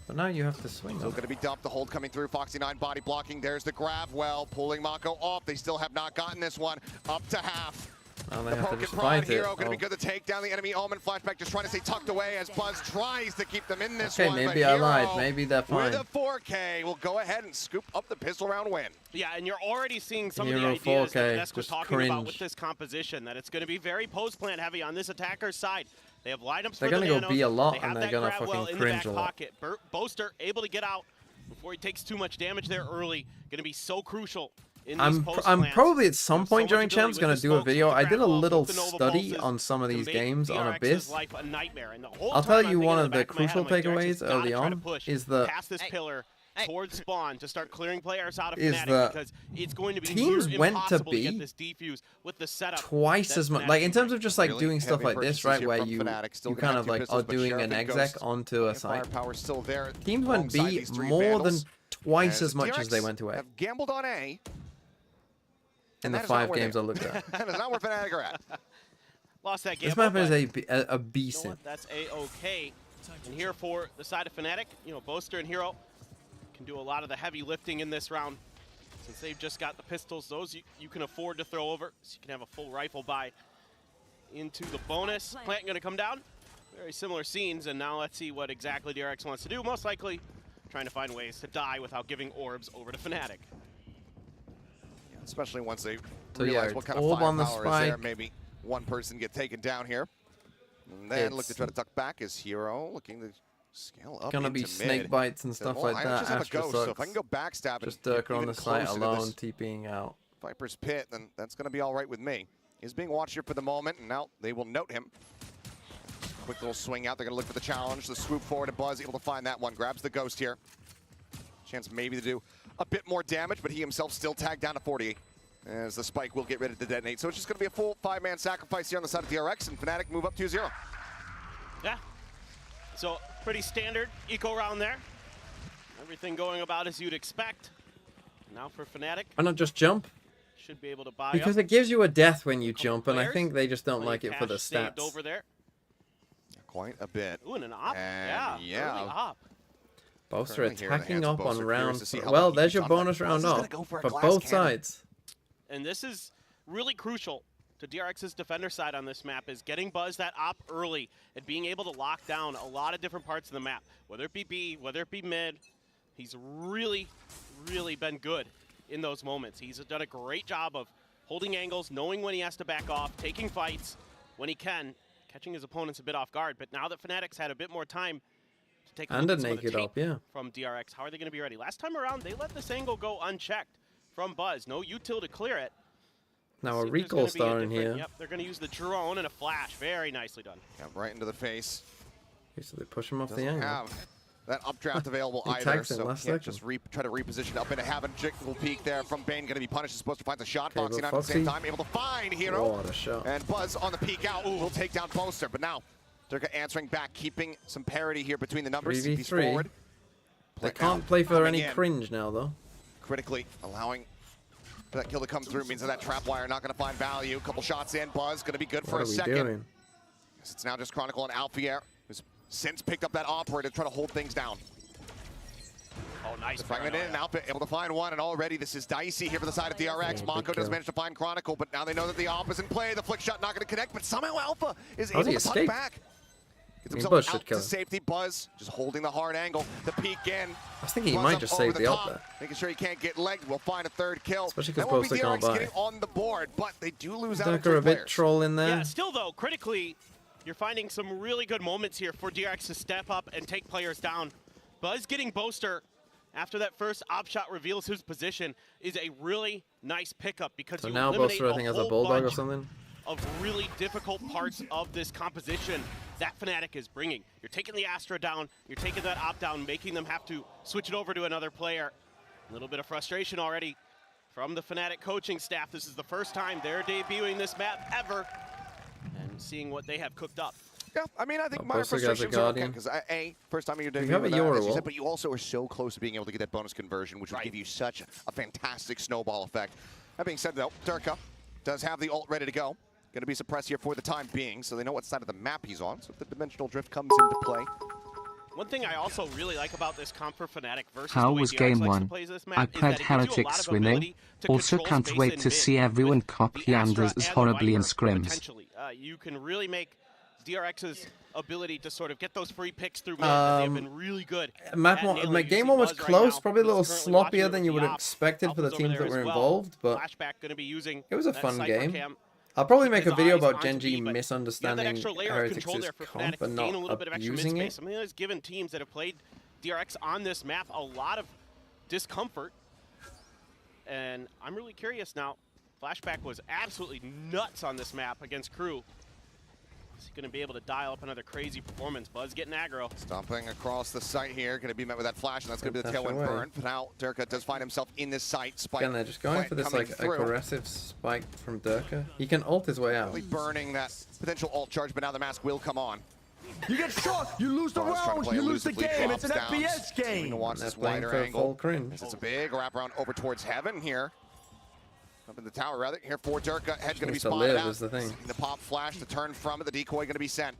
But now you have to swing. Still going to be dumped. The hold coming through. Foxy9 body blocking. There's the grab. Well, pulling Mako off. They still have not gotten this one up to half. Well, the Poke and Prod hero going to be good to take down the enemy. Omen flashback just trying to stay tucked away as Buzz tries to keep them in this one. Okay, maybe I lied. Maybe they're fine. With a 4K, will go ahead and scoop up the pistol round win. Yeah, and you're already seeing some of the Hero ideas 4K, that Nesk was just talking cringe. about with this composition, that it's going to be very post-plant heavy on this attacker's side. They have lineups They're for the gonna go nanos. B a lot, They have and they're that gonna grab well fucking in the cringe back a lot. pocket. Boaster able to get out before he takes too much damage there early. Going to be so crucial in these post-plants. I'm probably at some point so during much champs ability gonna with do the a smokes, video. with the I did a grab wall, little with the Nova study pulses on some of to these make games on DRX's Abyss. life a nightmare. And the whole I'll time tell I'm you thinking one in of the the back of my head, crucial I'm like, DRX takeaways has gotta early try to on push is that past this pillar towards spawn to start clearing players out of Fnatic because it's going to be teams went to impossible to get this defuse with the setup twice as much. Like in terms of just like doing stuff like this, right, where you kind of like are doing an exec onto a site. Teams went B more than twice as much as they went to A. Have gambled on A. In the 5 games I looked at. That is not where Fnatic are at. Lost that game. This map is a beast. You know, that's A-okay. And here for the side of Fnatic, you know, Boaster and Hero can do a lot of the heavy lifting in this round. Since they've just got the pistols, those you can afford to throw over. So you can have a full rifle buy into the bonus. Plant going to come down. Very similar scenes, and now let's see what exactly DRX wants to do. Most likely trying to find ways to die without giving orbs over to Fnatic. Yeah, especially once they realize what kind of firepower is there. Maybe one person get taken down here. And then look to try to tuck back as Hero looking to scale up. Gonna be snake bites and stuff like that. Just have a ghost, so if I can go backstab just Durka on the site alone, TPing out. Viper's Pit, then that's gonna be all right with me. He's being watched here for the moment, and now they will note him. Quick little swing out. They're gonna look for the challenge. The swoop forward to Buzz, able to find that one. Grabs the ghost here. Chance maybe to do a bit more damage, but he himself still tagged down to 40. As the spike will get ready to detonate. So it's just going to be a full 5-man sacrifice here on the side of DRX, and Fnatic move up 2-0. Yeah. So pretty standard eco round there. Everything going about as you'd expect. Now for Fnatic. Why not just jump? Should be able to buy because it gives you a death when you jump, and I think they just don't like it for the stats. Over there. Quite a bit. Ooh, and an op. And yeah. Early op. Boaster attacking up on round. Well, there's your bonus round up for both sides. And this is really crucial to DRX's defender side on this map, is getting Buzz that op early and being able to lock down a lot of different parts of the map. Whether it be B, whether it be mid, he's really, really been good in those moments. He's done a great job of holding angles, knowing when he has to back off, taking fights when he can, catching his opponents a bit off guard. But now that Fnatic's had a bit more time to take a look at some of the tape from DRX, how are they going to be ready? Last time around, they let this angle go unchecked from Buzz. No util to clear it. Now a recall star in here. Yep, they're going to use the drone and a flash. Very nicely done. Yeah, right into the face. So they push him off the angle. Have that updraft available either, so can't just try to reposition up into having Jickle peek there from Bane. Going to be punished. Supposed to find the shot. Foxy at the same time, able to find Hero. What a shot. And Buzz on the peek out will take down Boaster. But now Durka answering back, keeping some parity here between the numbers. 3v3. Forward. They can't play for any cringe now, though. Critically allowing for that kill to come through means that trap wire not going to find value. Couple shots in. Buzz going to be good for a second. It's now just Chronicle and Alfier, who's since picked up that operator to try to hold things down. Oh, nice. Fragment in, and Alpha able to find one, and already this is dicey here for the side of DRX. Monko does manage to find Chronicle, but now they know that the op is in play. The flick shot not going to connect, but somehow Alpha is able to tuck back. Gets himself out to safety. Buzz just holding the hard angle. The peek in. I was thinking he might just save the op there. Making sure he can't get legged. We'll find a third kill. Especially because Boaster can't buy. Getting on the board, but they do lose out. Durka a bit troll in there. Yeah, still though, critically, you're finding some really good moments here for DRX to step up and take players down. Buzz getting Boaster after that first op shot reveals his position is a really nice pickup because so you now Boaster I think has a bulldog or something. Of really difficult parts of this composition that Fnatic is bringing. You're taking the Astra down, you're taking that op down, making them have to switch it over to another player. A little bit of frustration already from the Fnatic coaching staff. This is the first time they're debuting this map ever and seeing what they have cooked up. Yeah, I mean, I think my frustrations are okay, because first time you're doing that, as you said, but you also are so close to being able to get that bonus conversion, which would give you such a fantastic snowball effect. That being said, though, Durka does have the ult ready to go. Going to be suppressed here for the time being, so they know what side of the map he's on. So if the dimensional drift comes into play. One thing I also really like about this comp for Fnatic versus How was game one? I played Heretics winning. Also can't wait to see everyone copy Anders as horribly in scrims. You can really make DRX's ability to sort of get those free picks through mid. They've been really good. Game one was close, probably a little sloppier than you would have expected for the teams that were involved, but it was a fun game. I'll probably make a video about GENG misunderstanding Heretics' comp and not abusing it. I mean, it's given teams that have played DRX on this map a lot of discomfort. And I'm really curious now. Flashback was absolutely nuts on this map against Crew. Is he going to be able to dial up another crazy performance? Buzz getting aggro. Stomping across the site here, going to be met with that flash, and that's going to be the tailwind burn. But now Durka does find himself in this site. Spike. Again, they're just going for this like aggressive spike from Durka. He can ult his way out. Burning that potential ult charge, but now the mask will come on. You get shot, you lose the round, you lose the game. It's an FPS game. To watch this wider angle. It's a big wraparound over towards heaven here. Up in the tower, rather. Here for Durka. Head's going to be spotted out. The pop flash, the turn from it, the decoy going to be sent.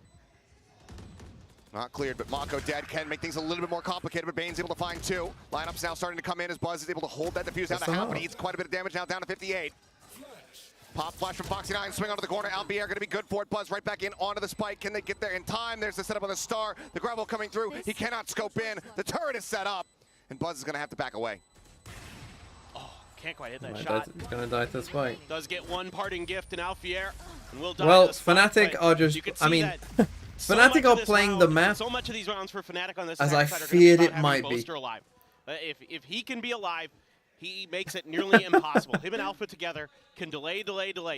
Not cleared, but Mako dead can make things a little bit more complicated, but Bane's able to find two. Lineup's now starting to come in as Buzz is able to hold that defuse out of half, but he eats quite a bit of damage now, down to 58. Pop flash from Foxy9, swing onto the corner. Albier going to be good for it. Buzz right back in onto the spike. Can they get there in time? There's the setup on the star. The gravel coming through. He cannot scope in. The turret is set up, and Buzz is going to have to back away. Can't quite hit that shot. He's gonna die to the spike. Does get one parting gift in Alfier, and will die well, to the spike, Fnatic are just. I mean, Fnatic are playing the map. So much of these rounds for Fnatic on this as I feared it might be. Alive. If he can be alive, he makes it nearly impossible. Him and Alpha together can delay.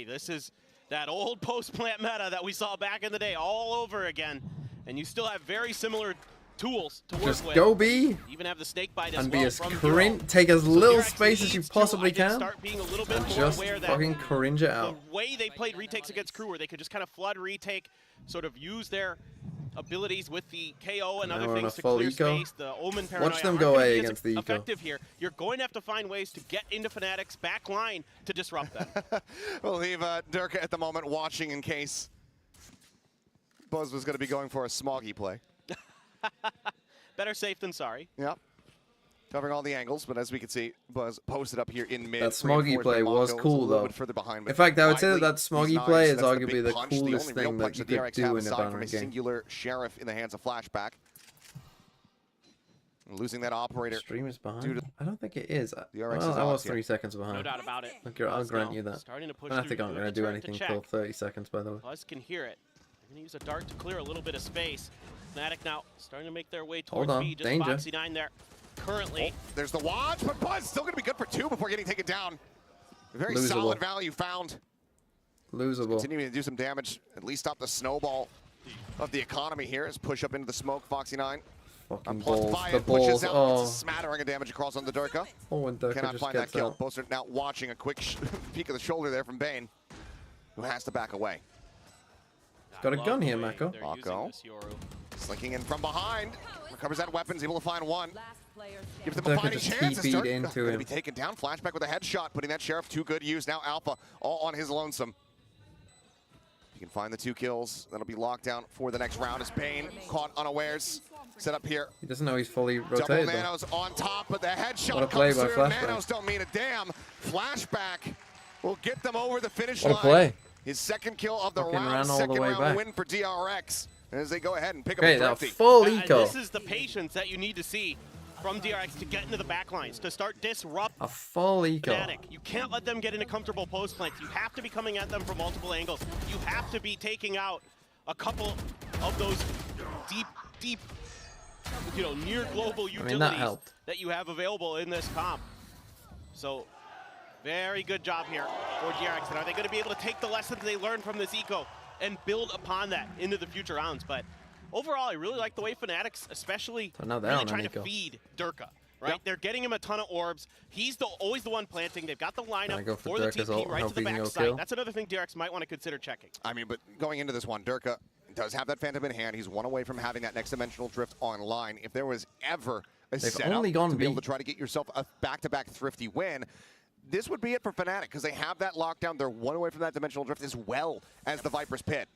This is that old post-plant meta that we saw back in the day all over again, and you still have very similar tools to work just with. Go B even have the snake bite as and well be as take as little space as you possibly can, and just fucking cringe it out. The way they played retakes against Crew, where they could just kind of flood retake, sort of use their abilities with the KO and other things to clear space. The Omen paranoia. Watch them go A against the eco. Effective here. You're going to have to find ways to get into Fnatic's back line to disrupt them. We'll leave Durka at the moment watching in case Buzz was going to be going for a smoggy play. Better safe than sorry. Yep. Covering all the angles, but as we can see, Buzz posted up here in mid. That smoggy play was cool, though. Behind, in fact, I would say that smoggy play is arguably the punch, coolest thing that you could do in a from a game. singular sheriff in the hands of Flashback. Losing that operator. Stream is behind. I don't think it is. DRX well, I was 3 seconds behind. No doubt about it. I'll grant you that. I think I'm going to do anything till 30 seconds, by the way. Buzz can hear it. They're going to use a dart to clear a little bit of space. Fnatic now starting to make their way towards B. Just Foxy9 there. Currently. There's the watch, but Buzz still going to be good for 2 before getting taken down. A very Losable. Solid value found. Losable. Continuing to do some damage, at least stop the snowball of the economy here. As push up into the smoke, Foxy9. Fucking balls. The balls. balls. Oh. It's a smattering of damage across on the Durka. Oh, and Durka cannot just find gets that kill. out. Boaster now watching a quick peek of the shoulder there from Bane, who has to back away. Got a gun here, Mako. Mako. Slinking in from behind. Recovers that weapon, able to find one. Gives them a fighting chance. Into him. Going to be taken down. Flashback with a headshot, putting that Sheriff to good use. Now Alpha all on his lonesome. He can find the 2 kills. That'll be locked down for the next round as Bane caught unawares. Set up here. He doesn't know he's fully rotated. Double Nanos on top, but the headshot comes through. Nanos don't mean a damn. Flashback will get them over the finish line. What a play. His second kill of the round, second round win for DRX. As they go ahead and pick up a trophy. Full eco. This is the patience that you need to see from DRX to get into the backlines, to start disrupt a full eco. Fnatic. You can't let them get into comfortable post plants. You have to be coming at them from multiple angles. You have to be taking out a couple of those deep, near global utilities that you have available in this comp. So, very good job here for DRX. And are they going to be able to take the lessons they learned from this eco and build upon that into the future rounds? But overall, I really like the way Fnatic's especially really trying to feed Durka. Right? Yep. They're getting him a ton of orbs. He's always the one planting. They've got the lineup for the TP right to the backside. That's another thing DRX might want to consider checking. I mean, but going into this one, Durka does have that Phantom in hand. He's one away from having that next dimensional drift online. If there was ever a setup to be able to try to get yourself a back-to-back thrifty win, this would be it for Fnatic, because they have that lockdown. They're one away from that dimensional drift as well as the Viper's Pit.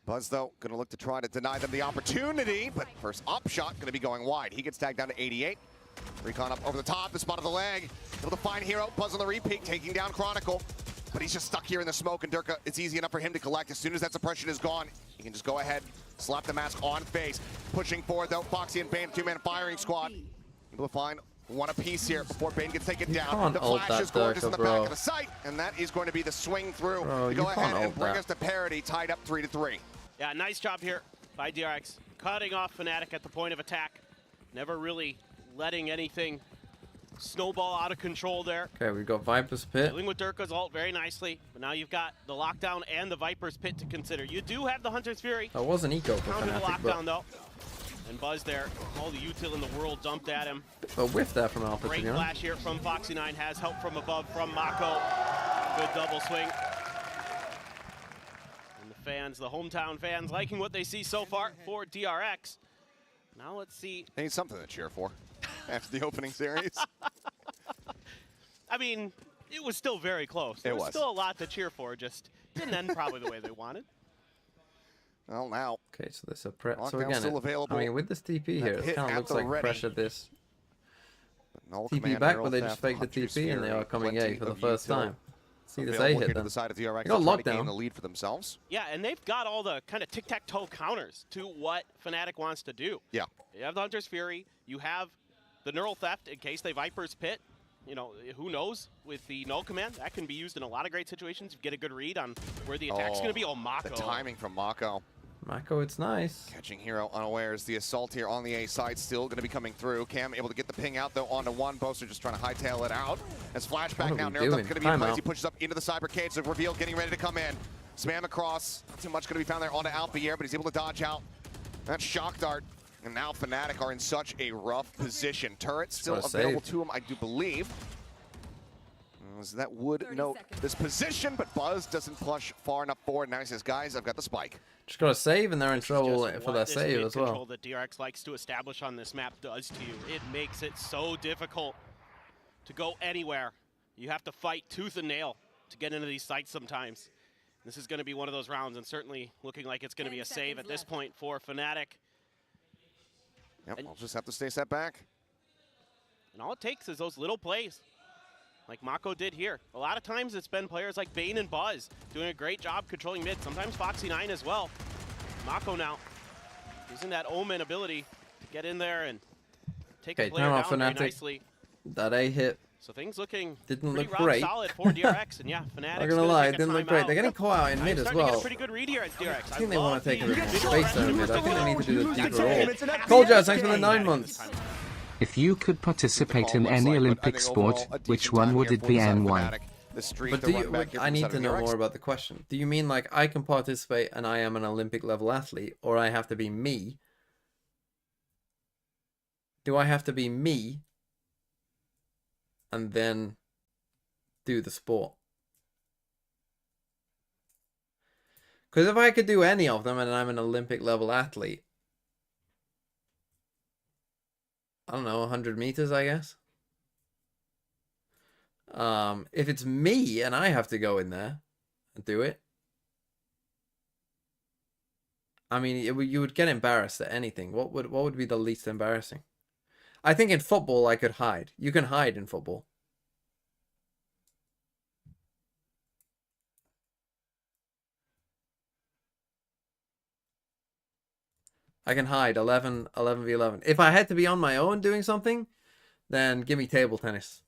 Buzz, though, going to look to try to deny them the opportunity, but first op shot going to be going wide. He gets tagged down to 88. Recon up over the top, the spot of the leg. Able to find Hero. Buzz on the repeat, taking down Chronicle. But he's just stuck here in the smoke, and Durka, it's easy enough for him to collect. As soon as that suppression is gone, he can just go ahead, slap the mask on face. Pushing forward, though, Foxy and Bane, 2-man firing squad. Able to find one apiece here before Bane gets taken down. The flash is gorgeous in the back of the site, and that is going to be the swing through to go ahead and bring us to parity, tied up 3-3. Yeah, nice job here by DRX. Cutting off Fnatic at the point of attack. Never really letting anything snowball out of control there. Okay, we've got Viper's Pit. Dealing with Durka's ult very nicely, but now you've got the lockdown and the Viper's Pit to consider. You do have the Hunter's Fury. That was an eco for Counter the Fnatic, lockdown though. And Buzz there, all the util in the world dumped at him. but a whiff there from Alpha, Great to be honest. flash here from Foxy9, has help from above from Mako. Good double swing. And the fans, the hometown fans, liking what they see so far for DRX. Now let's see. They need something to cheer for after the opening series. I mean, it was still very close. There was still a lot to cheer for, just didn't end probably the way they wanted. Well, now. Okay, so there's a prep. So Lockdown's again, still available. I mean, with this TP here, it kind of looks like pressure this Null TP command, back, neural but they theft, just faked the Hunter's TP and they Fury, are coming plenty A for the of first util time. See this A available hit here to then. the side of DRX. They got They're trying to gain lockdown. the lead for themselves. Yeah, and they've got all the kind of tic-tac-toe counters to what Fnatic wants to do. Yeah. You have the Hunter's Fury, you have the neural theft in case they Viper's Pit. You know, who knows? With the null command, that can be used in a lot of great situations. You get a good read on where the attack's going to be. Oh, Mako. The timing from Mako. Mako, it's nice. Catching Hero unawares. The assault here on the A side still going to be coming through. Cam able to get the ping out though onto one. Boaster just trying to hightail it out. As flashback now, Neural going to be in place. He pushes up into the Cybercade. So Reveal getting ready to come in. Spam across. Not too much going to be found there onto Alpha here, but he's able to dodge out. That shock dart. And now Fnatic are in such a rough position. Turret still available to him, I do believe. That would note this position, but Buzz doesn't push far enough forward. Now he says, guys, I've got the spike. Just got to save, and they're in trouble for their save as well. Control that DRX likes to establish on this map does to you. It makes it so difficult to go anywhere. You have to fight tooth and nail to get into these sites sometimes. This is going to be one of those rounds, and certainly looking like it's going to be a save at this point for Fnatic. Yep, we'll just have to stay set back. And all it takes is those little plays, like Mako did here. A lot of times it's been players like Bane and Buzz doing a great job controlling mid, sometimes Foxy9 as well. Mako now using that Omen ability to get in there and take a player down very nicely. That A hit. So things looking didn't pretty look rock great. solid for DRX, and yeah, Fnatic's Not gonna lie, it didn't look great. They're getting caught out in mid as well. Get a pretty good read here at DRX. I think they want to take a bit more space there in mid. I think they need to do the deeper roll. Cold Jazz, thanks for the 9 months. If you could participate in any Olympic sport, which one would it be and why? But do you, I need to know more about the question. Do you mean like I can participate and I am an Olympic level athlete, or I have to be me? Do I have to be me and then do the sport? Because if I could do any of them and I'm an Olympic level athlete, I don't know, 100 meters, I guess. If it's me and I have to go in there and do it, I mean, you would get embarrassed at anything. What would be the least embarrassing? I think in football I could hide. You can hide in football. I can hide 11v11. If I had to be on my own doing something, then give me table tennis.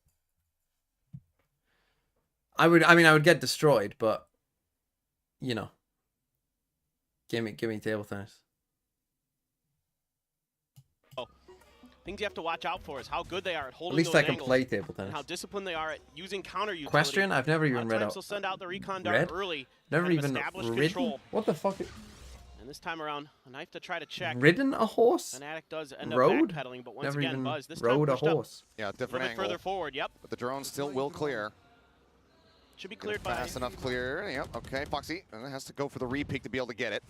I would get destroyed, but you know. Give me table tennis. Things you have to watch out for is how good they are at holding. At least I can play table tennis. And how disciplined they are at using counter utility. Question? I've never even read out. They'll send out the recon dart early. Never even ridden. Control. What the fuck? And this time around, a knife to try to check. Ridden a horse? Fnatic does end up backpedaling, but once never again, even Buzz this rode time a horse. Yeah, different angle. Further forward, yep. But the drone still will clear. Should be cleared by fast enough clear. Yep. Okay, Foxy has to go for the re-peek to be able to get it.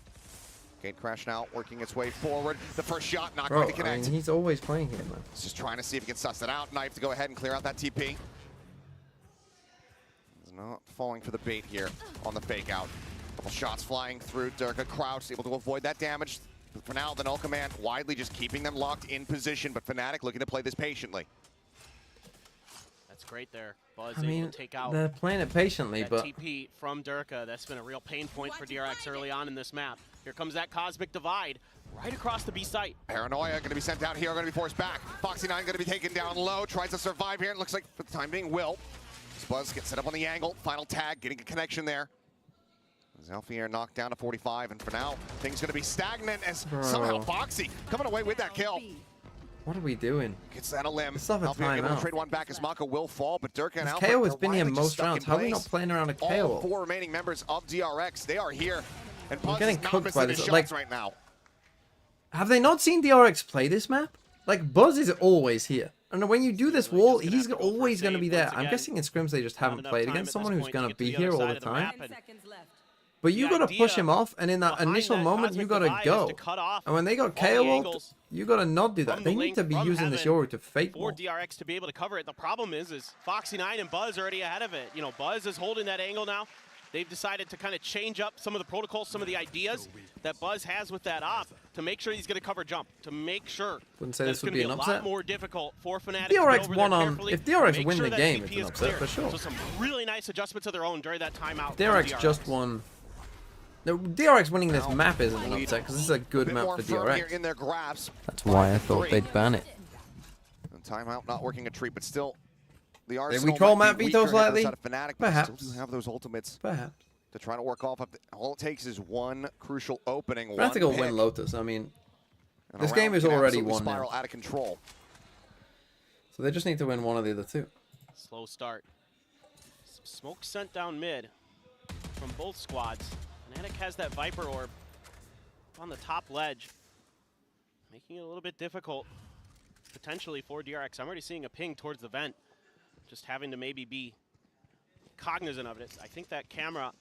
Gate crash now, working its way forward. The first shot not going to connect. I mean, he's always playing here, man. He's just trying to see if he can suss it out. Knife to go ahead and clear out that TP. He's not falling for the bait here on the fake out. Couple shots flying through. Durka Crouch able to avoid that damage. But for now, the null command widely just keeping them locked in position, but Fnatic looking to play this patiently. That's great there. Buzz I mean, able to take out they're playing it patiently, that but TP from Durka. That's been a real pain point for DRX early on in this map. Here comes that Cosmic Divide right across the B site. Paranoia going to be sent out here, going to be forced back. Foxy9 going to be taken down low, tries to survive here, and looks like for the time being will. Buzz gets set up on the angle, final tag, getting a connection there. Zalfier knocked down to 45, and for now, things going to be stagnant as somehow Foxy coming away with that kill. What are we doing? Gets that a limb. Let's have a Alpha able to timeout. trade one back as Mako will fall, but Durka and Alpha KO has are been here quietly just most stuck rounds. in How are we not place. playing around a All KO? 4 remaining members of DRX, they are here. And We're Buzz getting is not cooked missing by his this. shots Like, right now. have they not seen DRX play this map? Like, Buzz is always here. And when you do this wall, he's always going to be there. I'm guessing in scrims they just haven't played against someone who's going to be here all the time. But you got to push him off, and in that initial moment, you got to go. And when they got KO, you got to not do that. They need to be using this Yoru to fake for wall. DRX to be able to cover it. The problem is Foxy9 and Buzz are already ahead of it. You know, Buzz is holding that angle now. They've decided to kind of change up some of the protocols, some of the ideas that Buzz has with that op to make sure he's going to cover jump, to make sure Wouldn't say that this it's would going to be be an a upset. lot more difficult for Fnatic. DRX to won on. carefully, If DRX make win sure the that game, CP it's an is upset clear. for sure. So some really nice adjustments of their own during that timeout. DRX just won. No, DRX winning this map isn't an upset because this is a good map for DRX. In their grasp. That's why I thought they'd ban it. And timeout not working a treat, but still, the Did Arsenal we troll might map be Veto weaker against slightly? the side of Fnatic, but Perhaps. still do have those ultimates. Perhaps. To try to work off of all it takes is one crucial opening. Fnatic will win Lotus. I mean, this game is already won now. Out of control. So they just need to win one of the other two. Slow start. Some smoke sent down mid from both squads. Fnatic has that Viper Orb on the top ledge, making it a little bit difficult potentially for DRX. I'm already seeing a ping towards the vent, just having to maybe be cognizant of it. I think that camera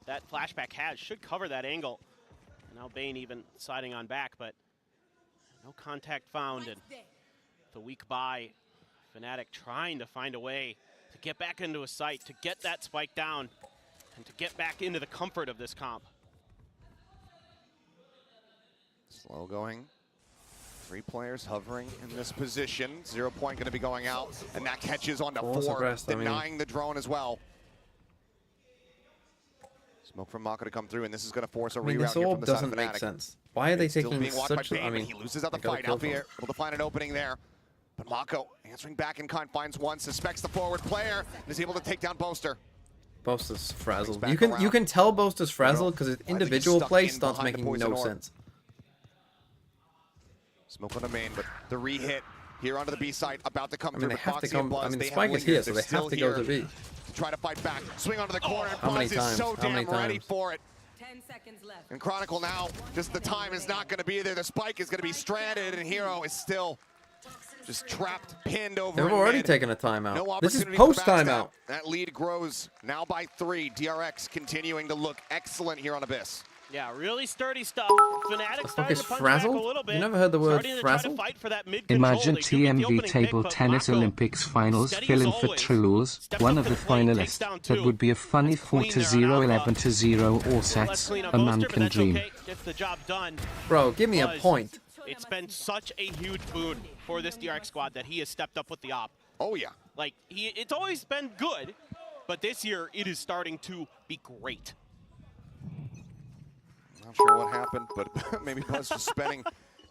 that flashback should cover that angle. And now Bane even sliding on back, but no contact found. And the weak buy, Fnatic trying to find a way to get back into a site, to get that spike down, and to get back into the comfort of this comp. Slow going. 3 players hovering in this position. 0 point going to be going out, and that catches onto 4, denying the drone as well. Smoke from Mako to come through, and this is going to force a reroute this here all from the side doesn't of make Fnatic. sense. Why are they Still taking being watched by such? Bane, I mean, he loses out the they gotta fight. kill Alpha them. able to find an opening there, but Mako answering back in kind, finds one, suspects the forward player, and is able to take down Boaster. Boaster's frazzled. back You can tell Boaster's frazzled because his I think he's individual stuck play in starts behind the making poison no orb. sense. Smoke on the main, but the re-hit here onto the B site about to come I mean, through. they but have to Foxy come. and Buzz, I mean, the they have spike is here, lingers. so They're they have still to go to here B. to try to fight back. Swing onto the corner, and How many Buzz times? is so How many damn ready times? for it. 10 seconds left. And Chronicle now, just the time is not going to be there. The spike is going to be stranded, and Hero is still just trapped, pinned over. They've in already mid. taken a timeout. No This is opportunity for post backstab. timeout. That lead grows now by 3. DRX continuing to look excellent here on Abyss. Yeah, really sturdy stuff. Fnatic Fuck starting is to punch frazzled? back a little bit. You never heard the word Starting to try to frazzled? fight for that mid control. Imagine They do get the TMV opening Table pick, but Tennis Mako, Olympics finals steady filling as for always, Trules, steps one up of to the the plate, takes finalists. down That 2. would be a funny Clean 4-0, there on Alpha. 11-0, all Let's sets. clean up A man Boaster, but can that's dream. okay. Gets the job done. Bro, give me a Buzz, point. It's been such a huge boon for this DRX squad that he has stepped up with the op. Oh, yeah. Like, it's always been good, but this year it is starting to be great. Not sure what happened, but maybe Buzz just spending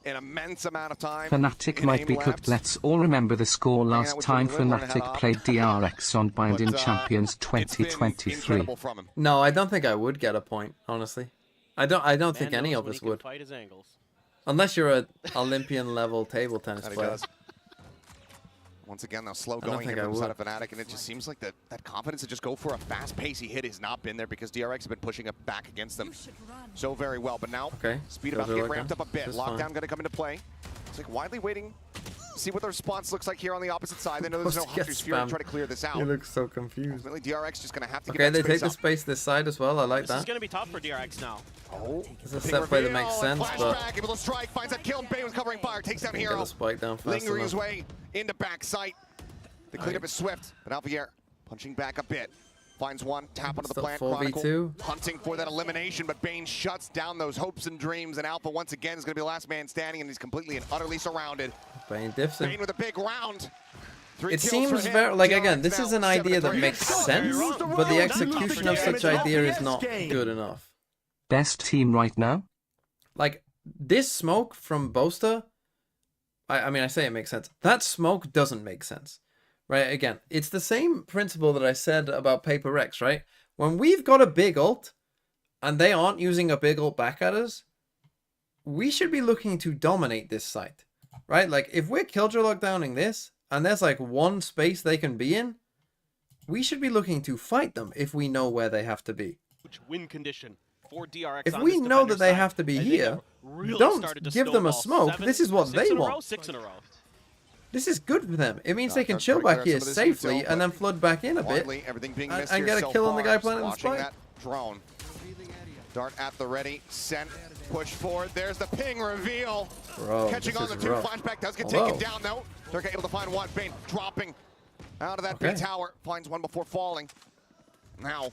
an immense amount of time. Fnatic in might aim be labs. cooked. Let's all remember the score Hanging out last with time Jimmy Lin, learning how to Fnatic op. played DRX on Binding Champions It's been 2023. incredible from him. No, I don't think I would get a point, honestly. I don't think Man any knows of when us he can would. fight his angles. Unless you're an Olympian level table tennis That he player. does. Once again, though, slow I don't going think here I from the side would. of Fnatic, and it just seems like that confidence to just go for a fast-paced hit has not been there because DRX has been pushing it back against them so very well. But now, Okay, speed goes about to get like ramped that. up a bit. This is Lockdown fine. going to come into play. It's like widely waiting to see what the response looks like here on the opposite side. They know there's no Boaster gets Hunter's Fury to spammed. try to clear this out. He looks so confused. Ultimately, DRX just going to have to Okay, get they that take space the up. space this side as well. I like This is that. going to be tough for DRX now. Oh, It's a big set play that reveal, makes and sense, but flashback, able to strike, finds that kill. Bane was covering fire, takes down get Hero. the spike down fast Lingering his enough. way into back sight. The cleanup is swift, but Alvier punching back a bit. Finds one, tap onto the Still plant. 4v2. Chronicle hunting for that elimination, but Bane shuts down those hopes and dreams, and Alpha once again is going to be the last man standing, and he's completely and utterly surrounded. Bane diffs him. Bane with a big round. 3 It kills seems for him. very, like, DRX again, this now is an idea that 7-3. makes sense, but the execution of such idea is not good enough. Best team right now? Like, this smoke from Boaster, I mean, I say it makes sense. That smoke doesn't make sense, right? Again, it's the same principle that I said about Paper Rex, right? When we've got a big ult, and they aren't using a big ult back at us, we should be looking to dominate this site, right? Like, if we're Killjoy lockdowning this, and there's like one space they can be in, we should be looking to fight them if we know where they have to be. Win condition for DRX. If we know that they have to be here, don't give them a smoke. This is what they want. 6 in a row. This is good for them. It means they can chill back here safely and then flood back in a bit and get a kill on the guy planting the spike. That drone. Dart at the ready. Sent. Push forward. There's the ping reveal. Bro, catching on the two. Flashback does get taken down though. Turka able to find one. Bane dropping out of that B tower. Finds one before falling. Now.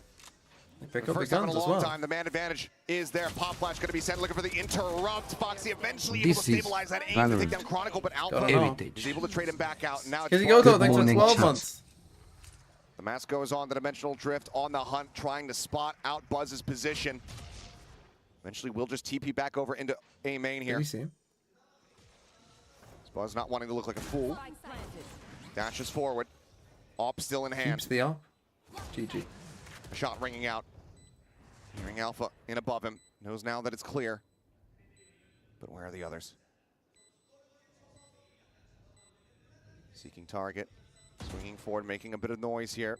Pick up first the time in guns a long as well. time, the man advantage is there. Pop Flash going to be sent, looking for the interrupt. Foxy eventually able to stabilize that aim to take down Chronicle, but Alpha is able to trade him back out. Now Here you go, though. Thanks for 12 months. The mask goes on the Dimensional Drift on the hunt, trying to spot out Buzz's position. Eventually, we'll just TP back over into A main here. We see him. Buzz not wanting to look like a fool. Dashes forward. Op still in hand. Keeps the op. GG. A shot ringing out. Hearing Alpha in above him. Knows now that it's clear. But where are the others? Seeking target. Swinging forward, making a bit of noise here.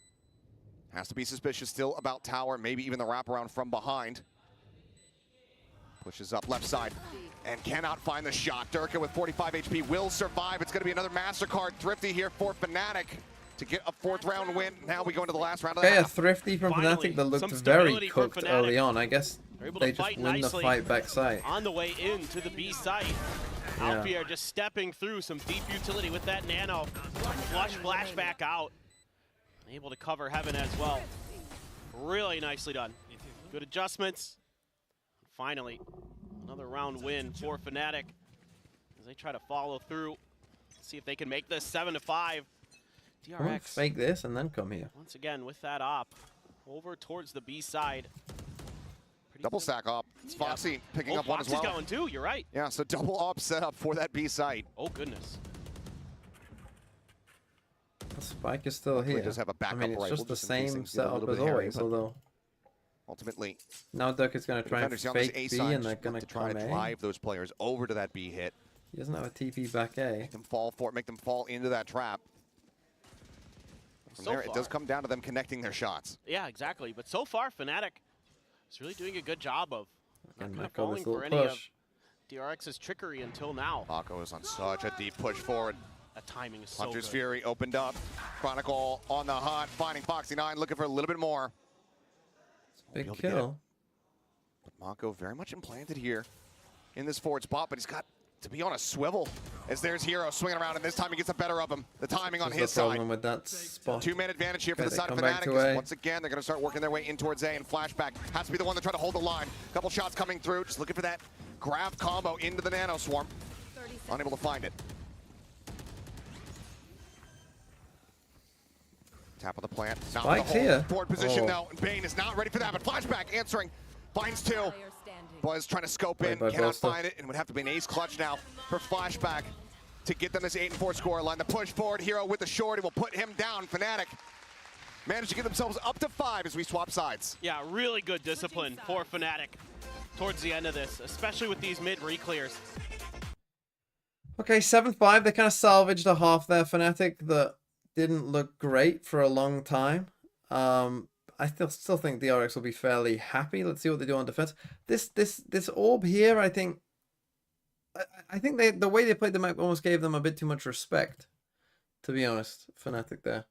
Has to be suspicious still about tower. Maybe even the wraparound from behind. Pushes up left side. And cannot find the shot. Durka with 45 HP will survive. It's going to be another MasterCard Thrifty here for Fnatic to get a 4th round win. Now we go into the last round of the Okay, a half. Thrifty from Fnatic that looked very cooked early on. I guess they just win the fight backside. On the way into the B site. Yeah. Alfie are just stepping through some deep utility with that nano. Flush flashback out. Able to cover Heaven as well. Really nicely done. Good adjustments. Finally, another round win for Fnatic as they try to follow through. See if they can make this 7-5. DRX fake this and then come here. once again with that op over towards the B side. Double stack op. It's Foxy picking up one as well. Foxy's going too, you're right. Yeah, so double op set up for that B site. Oh goodness. The spike is still here. Does have a backup I mean, it's rifle, just the just in case same things get a setup little as bit hairy, always, but although ultimately now Duck is going to try and defenders on this fake A B side and they're just going look to to try come to A. drive those players over to that B hit. He doesn't have a TP back A. Make them fall for it, make them fall into that trap. From So there, it far. does come down to them connecting their shots. Yeah, exactly. But so far, Fnatic is really doing a good job of not kind of Mako falling this for little any push. of DRX's trickery until now. Mako is on such a deep push forward. That timing is so Hunter's good. Fury opened up. Chronicle on the hunt, finding Foxy 9, looking for a little bit more. Big kill. But Mako very much implanted here in this forward spot, but he's got to be on a swivel as there's Hero swinging around, and this time he gets the better of him. The timing on his the problem side. with that spot. 2-man advantage here for Okay, the they side of come back Fnatic. to A. As once again, they're going to start working their way in towards A, and Flashback has to be the one to try to hold the line. Couple shots coming through, just looking for that grab combo into the Nano Swarm. Unable to find it. Tap of the plant. Not with Spike's the hold. here. Forward position Oh. though, and Bane is not ready for that, but Flashback answering. Finds 2. Buzz trying to scope in, by cannot Buster. find it, and would have to be an ace clutch now for Flashback to get them this 8-4 score line. The push forward, Hero with the short, it will put him down. Fnatic managed to get themselves up to 5 as we swap sides. Yeah, really good discipline for Fnatic towards the end of this, especially with these mid re-clears. Okay, 7-5. They kind of salvaged a half there, Fnatic, that didn't look great for a long time. I still think DRX will be fairly happy. Let's see what they do on defense. This orb here, I think the way they played the map almost gave them a bit too much respect, to be honest. Fnatic there.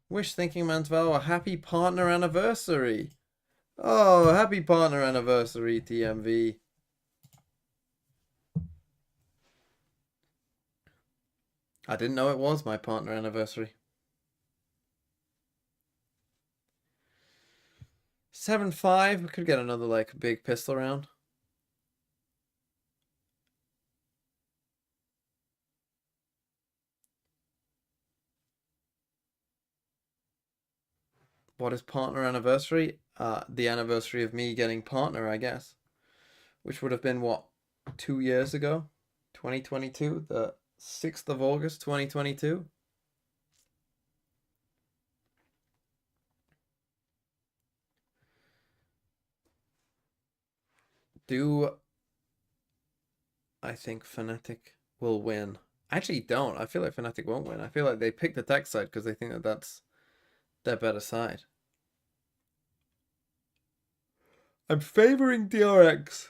Wish Thinking Man's Vow a happy partner anniversary. Oh, happy partner anniversary, TMV. I didn't know it was my partner anniversary. 7-5. We could get another like big pistol round. What is partner anniversary? The anniversary of me getting partner, I guess. Which would have been what? 2 years ago? 2022? The 6th of August, 2022. I think Fnatic will win? I actually don't. I feel like Fnatic won't win. I feel like they picked the tech side because they think that that's their better side. I'm favoring DRX.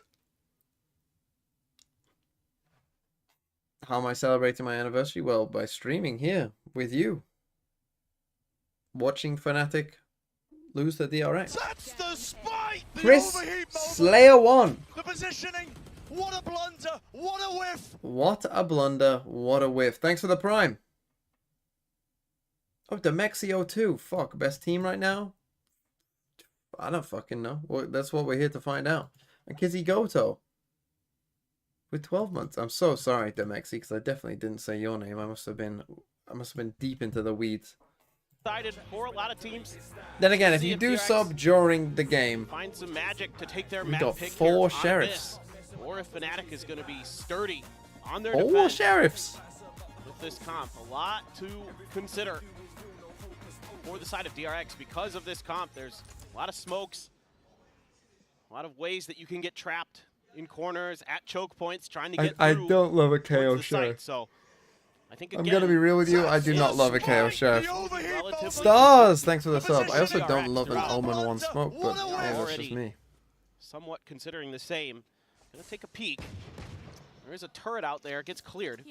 How am I celebrating my anniversary? Well, by streaming here with you. Watching Fnatic lose the DRX. That's the spike! Chris Slayer 1. The positioning! What a blunder! What a whiff! What a blunder. What a whiff. Thanks for the prime. Oh, Demexio 2. Fuck, best team right now? I don't fucking know. Well, that's what we're here to find out. And Kizzy Goto. With 12 months. I'm so sorry, Demexi, because I definitely didn't say your name. I must have been deep into the weeds. For a lot of teams. Then again, if you do sub during the game, find some magic to take their we map got pick 4 here sheriffs. Or if Fnatic is going to be sturdy on their 4 defense sheriffs. with this comp. A lot to consider for the side of DRX because of this comp. There's a lot of smokes, a lot of ways that you can get trapped in corners, at choke points, trying to get I through don't love a KO the sheriff. site. So I think I'm gonna be real with you. I do not love a KO sheriff. relatively Stars, thanks for the sub. I also don't love an Omen 1 smoke, but hey, that's just me. somewhat considering the same. Gonna take a peek. There is a turret out there. It gets cleared.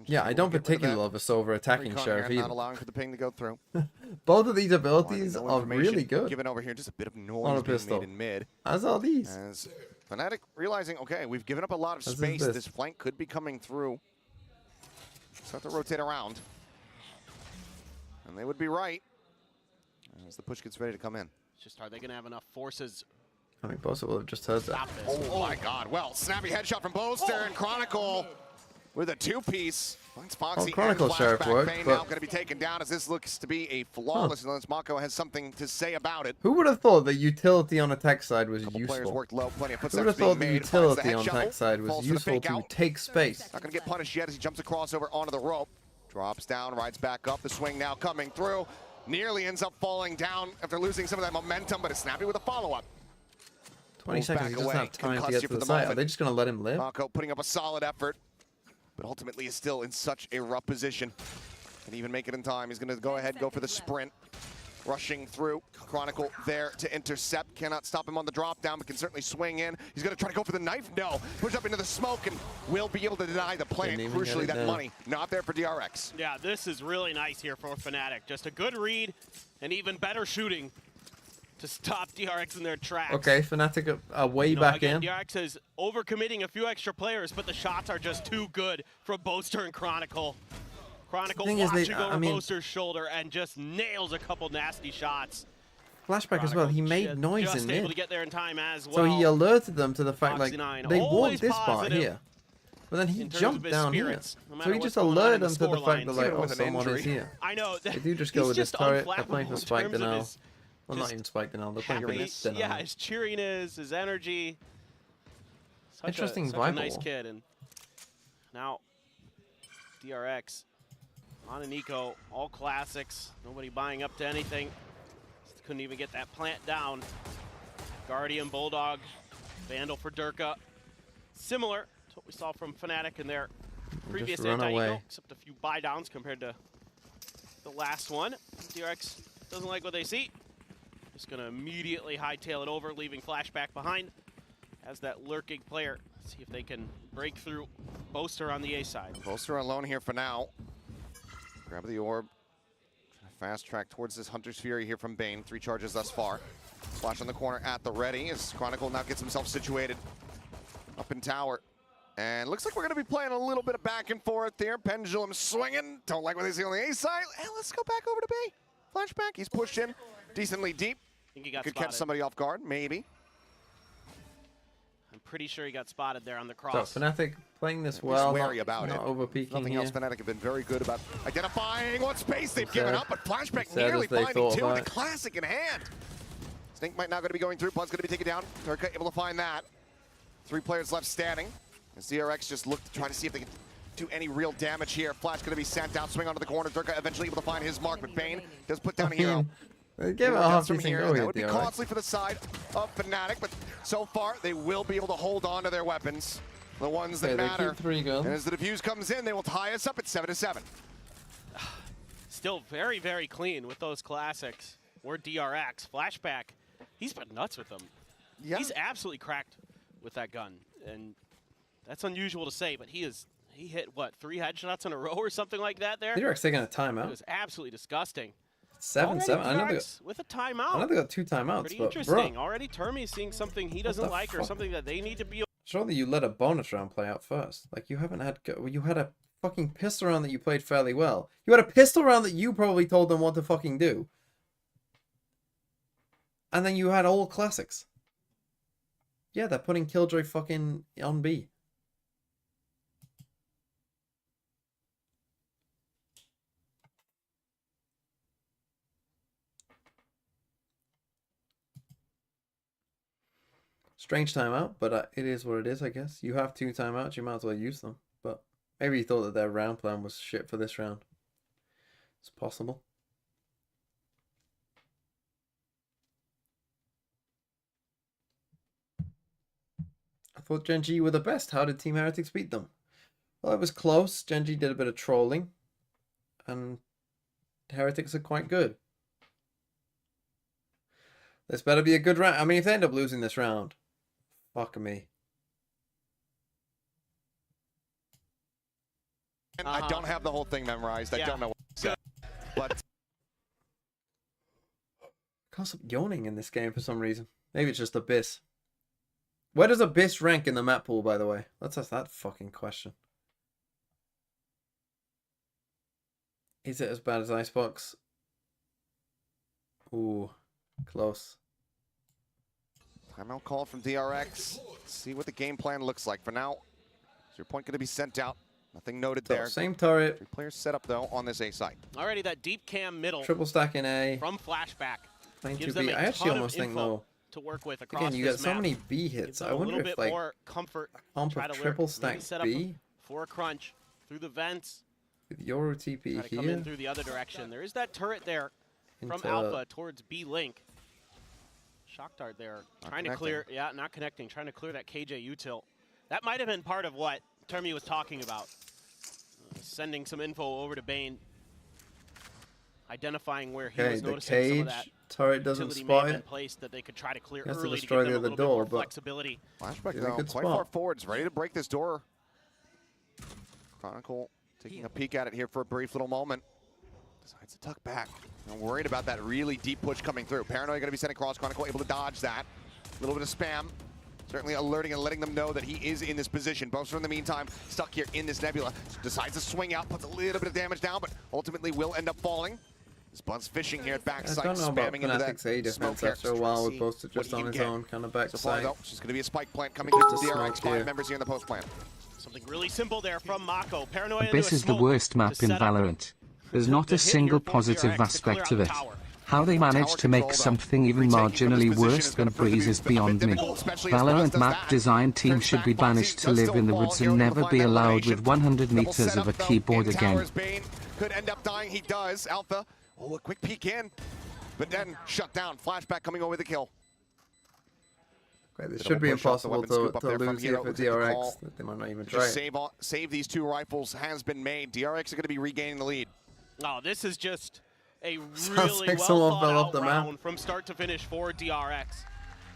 Yeah, I don't particularly love a Silver attacking sheriff not either. allowing for the ping to go through. Both of these abilities are really good. Given over here, just a bit of On a noise being pistol. made in mid. As are these. As Fnatic realizing, okay, we've given up a lot of As is space. this. This flank could be coming through. Start to rotate around. And they would be right as the push gets ready to come in. It's just, are they gonna have enough forces? I mean, Bosa will have just heard that. Oh my god. Well, snappy headshot from Boaster and Chronicle with a 2-piece. Finds Foxy and Chronicle Sheriff Flashback. worked, Bane but- now going to be taken down as this looks to be a flawless. Unless Mako has something to say about it. Who would have thought that utility on attack side was Players useful? worked low, plenty of Who would footsteps have being thought the made. Finds the utility head on shuffle, attack side was falls for the useful fake to out. take space? Not going to get punished yet as he jumps across over onto the rope. Drops down, rides back up. The swing now coming through. Nearly ends up falling down after losing some of that momentum, but it's snappy with a follow-up. 20 Pulls seconds, back he doesn't away, have time to concuss get you to for the site. Are moment. they just going to let him live? Mako putting up a solid effort, but ultimately is still in such a rough position. Can even make it in time. He's going to go ahead, go for the sprint. Rushing through. Chronicle there to intercept. Cannot stop him on the drop down, but can certainly swing in. He's going to try to go for the knife. No. Push up into the smoke and will be able to deny the plant. Didn't even Crucially, get it that down. money not there for DRX. Yeah, this is really nice here for Fnatic. Just a good read and even better shooting to stop DRX in their tracks. Okay, Fnatic are way You know, back again, in. DRX is overcommitting a few extra players, but the shots are just too good from Boaster and Chronicle. Chronicle thing is they- watching over I mean- Boaster's shoulder and just nails a couple nasty shots. Flashback as well. He made Just noise in able to mid. get there in time as well. So he alerted them to the fact, like, Foxy 9, they always walked this part positive here. But then he in terms jumped of his down here. spirits, no So matter he what's just going on alerted in the them to the score fact that, lines. like, Even oh, with an someone is injury. here. I know. They do just go He's with this just turret. They're playing unflappable for in Spike terms of Denial. his Well, not just even Spike Denial. They're playing for happy, this Denial. yeah, his cheeriness, his energy. Interesting such a nice vibe. kid. And now DRX on an eco, all classics. Nobody buying up to anything. Just couldn't even get that plant down. Guardian, Bulldog, Vandal for Durka. Similar to what we saw from Fnatic in their previous run anti-eco, away. except a few buy downs compared to the last one. DRX doesn't like what they see. Just gonna immediately hightail it over, leaving Flashback behind as that lurking player. See if they can break through. Boaster on the A side. Boaster alone here for now. Grab the orb. Fast track towards this Hunter's Fury here from Bane. 3 charges thus far. Flash on the corner at the ready as Chronicle now gets himself situated up in tower. And looks like we're going to be playing a little bit of back and forth here. Pendulum swinging. Don't like what they see on the A side. And let's go back over to B. Flashback. He's pushed in decently deep. I think he got Could spotted. catch somebody off guard, maybe. I'm pretty sure he got spotted there on the So cross. Fnatic playing this Just well. wary not, about not it. over peeking Nothing here. else, Fnatic have been very good about identifying what space they've Said- given up, but Flashback said nearly as they finding thought 2 with about the it. classic in hand. Snake might now going to be going through. Blood's going to be taken down. Durka able to find that. 3 players left standing. As DRX just look to try to see if they can do any real damage here. Flash going to be sent out, swing onto the corner. Durka eventually able to find his mark, but Bane does put down a hero. They gave it a half decent go That here, would be costly for the side of Fnatic, but so far they will be able to hold on to their weapons, the ones that matter. Keep 3 guns. And as the defuse comes in, they will tie us up at 7-7. Still very, very clean with those classics. Or DRX. Flashback, he's been nuts with them. Yeah. He's absolutely cracked with that gun. And that's unusual to say, but he hit, what, 3 headshots in a row or something like that there? DRX taking a timeout. It was absolutely disgusting. 7-7. I know they got, with a timeout. I know they got 2 timeouts, Pretty but interesting. bro, Already Termy seeing something he doesn't like or something that they need to be. surely you let a bonus round play out first. Like, you haven't had... You had a fucking pistol round that you played fairly well. You had a pistol round that you probably told them what to fucking do. And then you had all classics. Yeah, they're putting Killjoy fucking on B. Strange timeout, but it is what it is, I guess. You have 2 timeouts, you might as well use them. But maybe you thought that their round plan was shit for this round. It's possible. I thought GENG were the best. How did Team Heretics beat them? Well, it was close. GENG did a bit of trolling. And Heretics are quite good. This better be a good round. I mean, if they end up losing this round, fuck me. And I don't have the whole thing memorized. I don't know what to say. But Can't stop yawning in this game for some reason. Maybe it's just Abyss. Where does Abyss rank in the map pool, by the way? Let's ask that fucking question. Is it as bad as Icebox? Ooh, close. timeout call from DRX. Let's see what the game plan looks like. For now, is your point going to be sent out? Nothing noted there. Same turret. 3 players set up, though, on this A site. Already that deep cam middle. Triple stack in A. From Flashback. Gives them I actually almost think, though, to work with across again, you got so many B hits. I wonder if, like, more comfort. comp of triple stack B for a crunch through the vents. with Yoru TP Try to come in through the other direction. There is that turret there from Alpha towards B Link. Shock dart there, trying to clear. Yeah, not connecting. Trying to clear that KJ util. That might have been part of what Termy was talking about. Sending some info over to Bane. Identifying where he was noticing some of that. Turret doesn't spot it. Place that they could try to clear has to early destroy to give the them other a little door, bit more but flexibility. Flashback, though, quite far forward. It's ready to break this door. Chronicle taking a peek at it here for a brief little moment. Decides to tuck back. I'm worried about that really deep push coming through. Paranoia going to be sent across. Chronicle able to dodge that. A little bit of spam. Certainly alerting and letting them know that he is in this position. Boaster, in the meantime, stuck here in this nebula. Decides to swing out, puts a little bit of damage down, but ultimately will end up falling. This Buzz fishing here at backside, I don't know about spamming into that Fnatic's A defense smoke after a while with Boaster just on his own kind of backside. So far, though, she's going to be a spike plant coming to the DRX. 5 members here in the post plant. Something really simple there from Mako. Paranoia. Abyss is the worst map in Valorant. There's not a single positive aspect of it. How they managed to make something even marginally worse than Breeze is beyond me. Valorant map design team should be banished to live in the woods and never be allowed with 100 meters of a keyboard again. Could end up dying. He does. Alpha. Oh, a quick peek in, but then shut down. Flashback coming over the kill. Okay, this should be impossible to lose here for DRX. They might not even try it. Save these 2 rifles has been made. DRX are going to be regaining the lead. Oh, this is just a really like well thought out round from start to finish for DRX.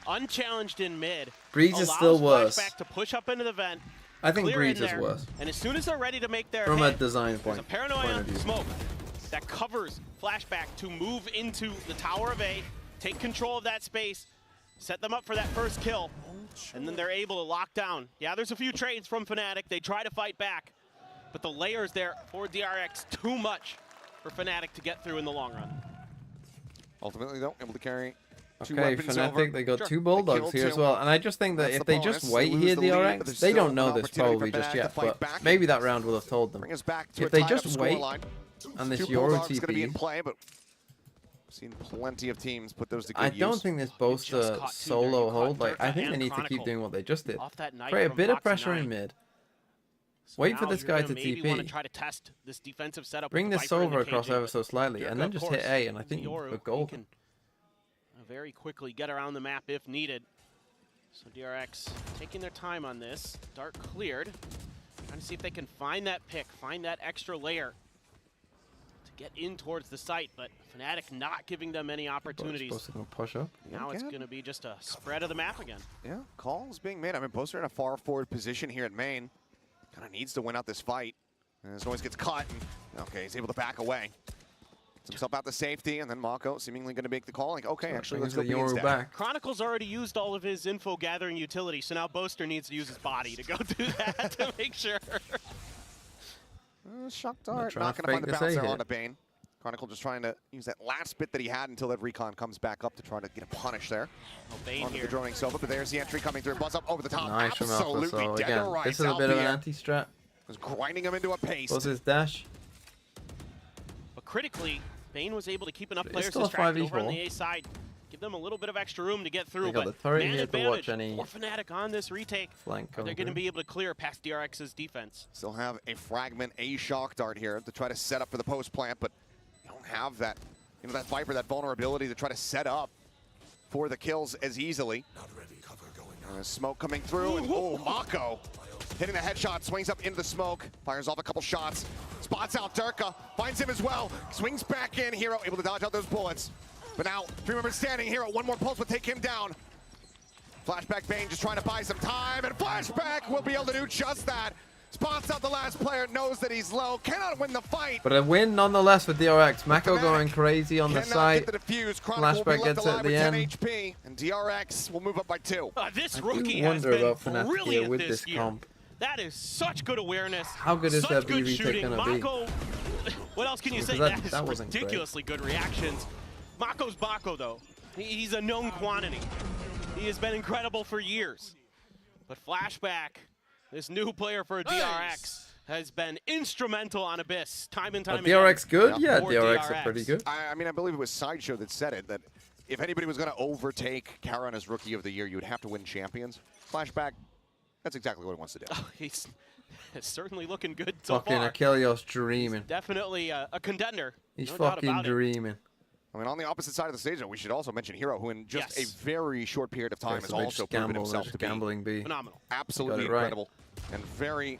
Unchallenged in mid. Breeze is still worse. To push up into the vent. I think Breeze is worse. And as soon as they're ready to make their from a design point, a Paranoia smoke that covers Flashback to move into the Tower of A, take control of that space, set them up for that first kill, and then they're able to lock down. Yeah, there's a few trades from Fnatic. They try to fight back, but the layers there for DRX, too much for Fnatic to get through in the long run. Ultimately, though, able to carry 2 okay, weapons Fnatic, over. they got 2 Bulldogs here as well, and I just think that if they just wait here, DRX, they don't know this probably just yet, but maybe that round will have told them. If they just wait, and this Yoru TP, going to be in play, but I've seen plenty of teams put those to good use. I don't think this Boaster solo hold, like, I think they need to keep doing what they just did. Create a bit of pressure in mid. Wait for this guy to TP. Bring this over across ever so slightly, and then just hit A, and I think you're golden. very quickly get around the map if needed. So DRX taking their time on this. Dark cleared. Trying to see if they can find that pick, find that extra layer to get in towards the site, but Fnatic not giving them any opportunities. Supposed to push up. Now it's going to be just a spread of the map again. Yeah, calls being made. I mean, Boaster in a far forward position here at main. Kind of needs to win out this fight. And as Noise gets caught, and, okay, he's able to back away. Gets himself out to safety, and then Mako seemingly going to make the call. Like, okay, actually, let's go B instead. Back. Chronicle's already used all of his info gathering utility, so now Boaster needs to use his body to go do that to make sure. Shock dart, not going to find the bounce there on the Bane. Chronicle just trying to use that last bit that he had until that recon comes back up to try to get a punish there. Oh, Bane onto here. the droning Sova, but there's the entry coming through. Buzz up over the top. Nice from Alpha. Absolutely So dead again, to rights. this is a bit of an anti-strat. Was grinding him into a paste. Was his dash? But critically, Bane was able to keep enough players still a distracted 5v4. over on the A side. Give them a little bit of extra room to get through. They got But the turret man here to watch advantage any for Fnatic on this retake. flank They're going to be able to clear past DRX's defense. Still have a fragment, a shock dart here to try to set up for the post plant, but you don't have that, you know, that Viper, that vulnerability to try to set up for the kills as easily. Smoke coming through, and oh, Mako hitting the headshot, swings up into the smoke, fires off a couple shots, spots out Durka, finds him as well, swings back in, Hero able to dodge out those bullets. But now, 3 members standing, Hero, one more pulse will take him down. Flashback Bane just trying to buy some time, and Flashback will be able to do just that. Spots out the last player, knows that he's low, cannot win the fight. But a win nonetheless for DRX. Mako going crazy on the site. Get the defuse. Flashback gets it at the end. HP, and DRX will move up by 2. This I rookie do has wonder been about Fnatic here with this year. comp. That is such good awareness. How good is their B retake shooting. gonna be? Mako, what else can you say? That That is wasn't ridiculously good reactions. Mako's Mako, though. He's a known quantity. He has been incredible for years. But Flashback, this new player for DRX, has been instrumental on Abyss time and time again. DRX good? Yeah, DRX are pretty good. I mean, I believe it was Sideshow that said it, that if anybody was going to overtake Karon as Rookie of the Year, you would have to win Champions. Flashback, that's exactly what he wants to do. Oh, he's certainly looking good so Fucking far. Achilles dreaming. Definitely a contender. He's no doubt fucking about it. dreaming. I mean, on the opposite side of the stage, though, we should also mention Hero, who in just a very short period of time Yeah, has so they also just proven gamble, himself they're to just gambling be B. Phenomenal. Absolutely Got it right. incredible and very,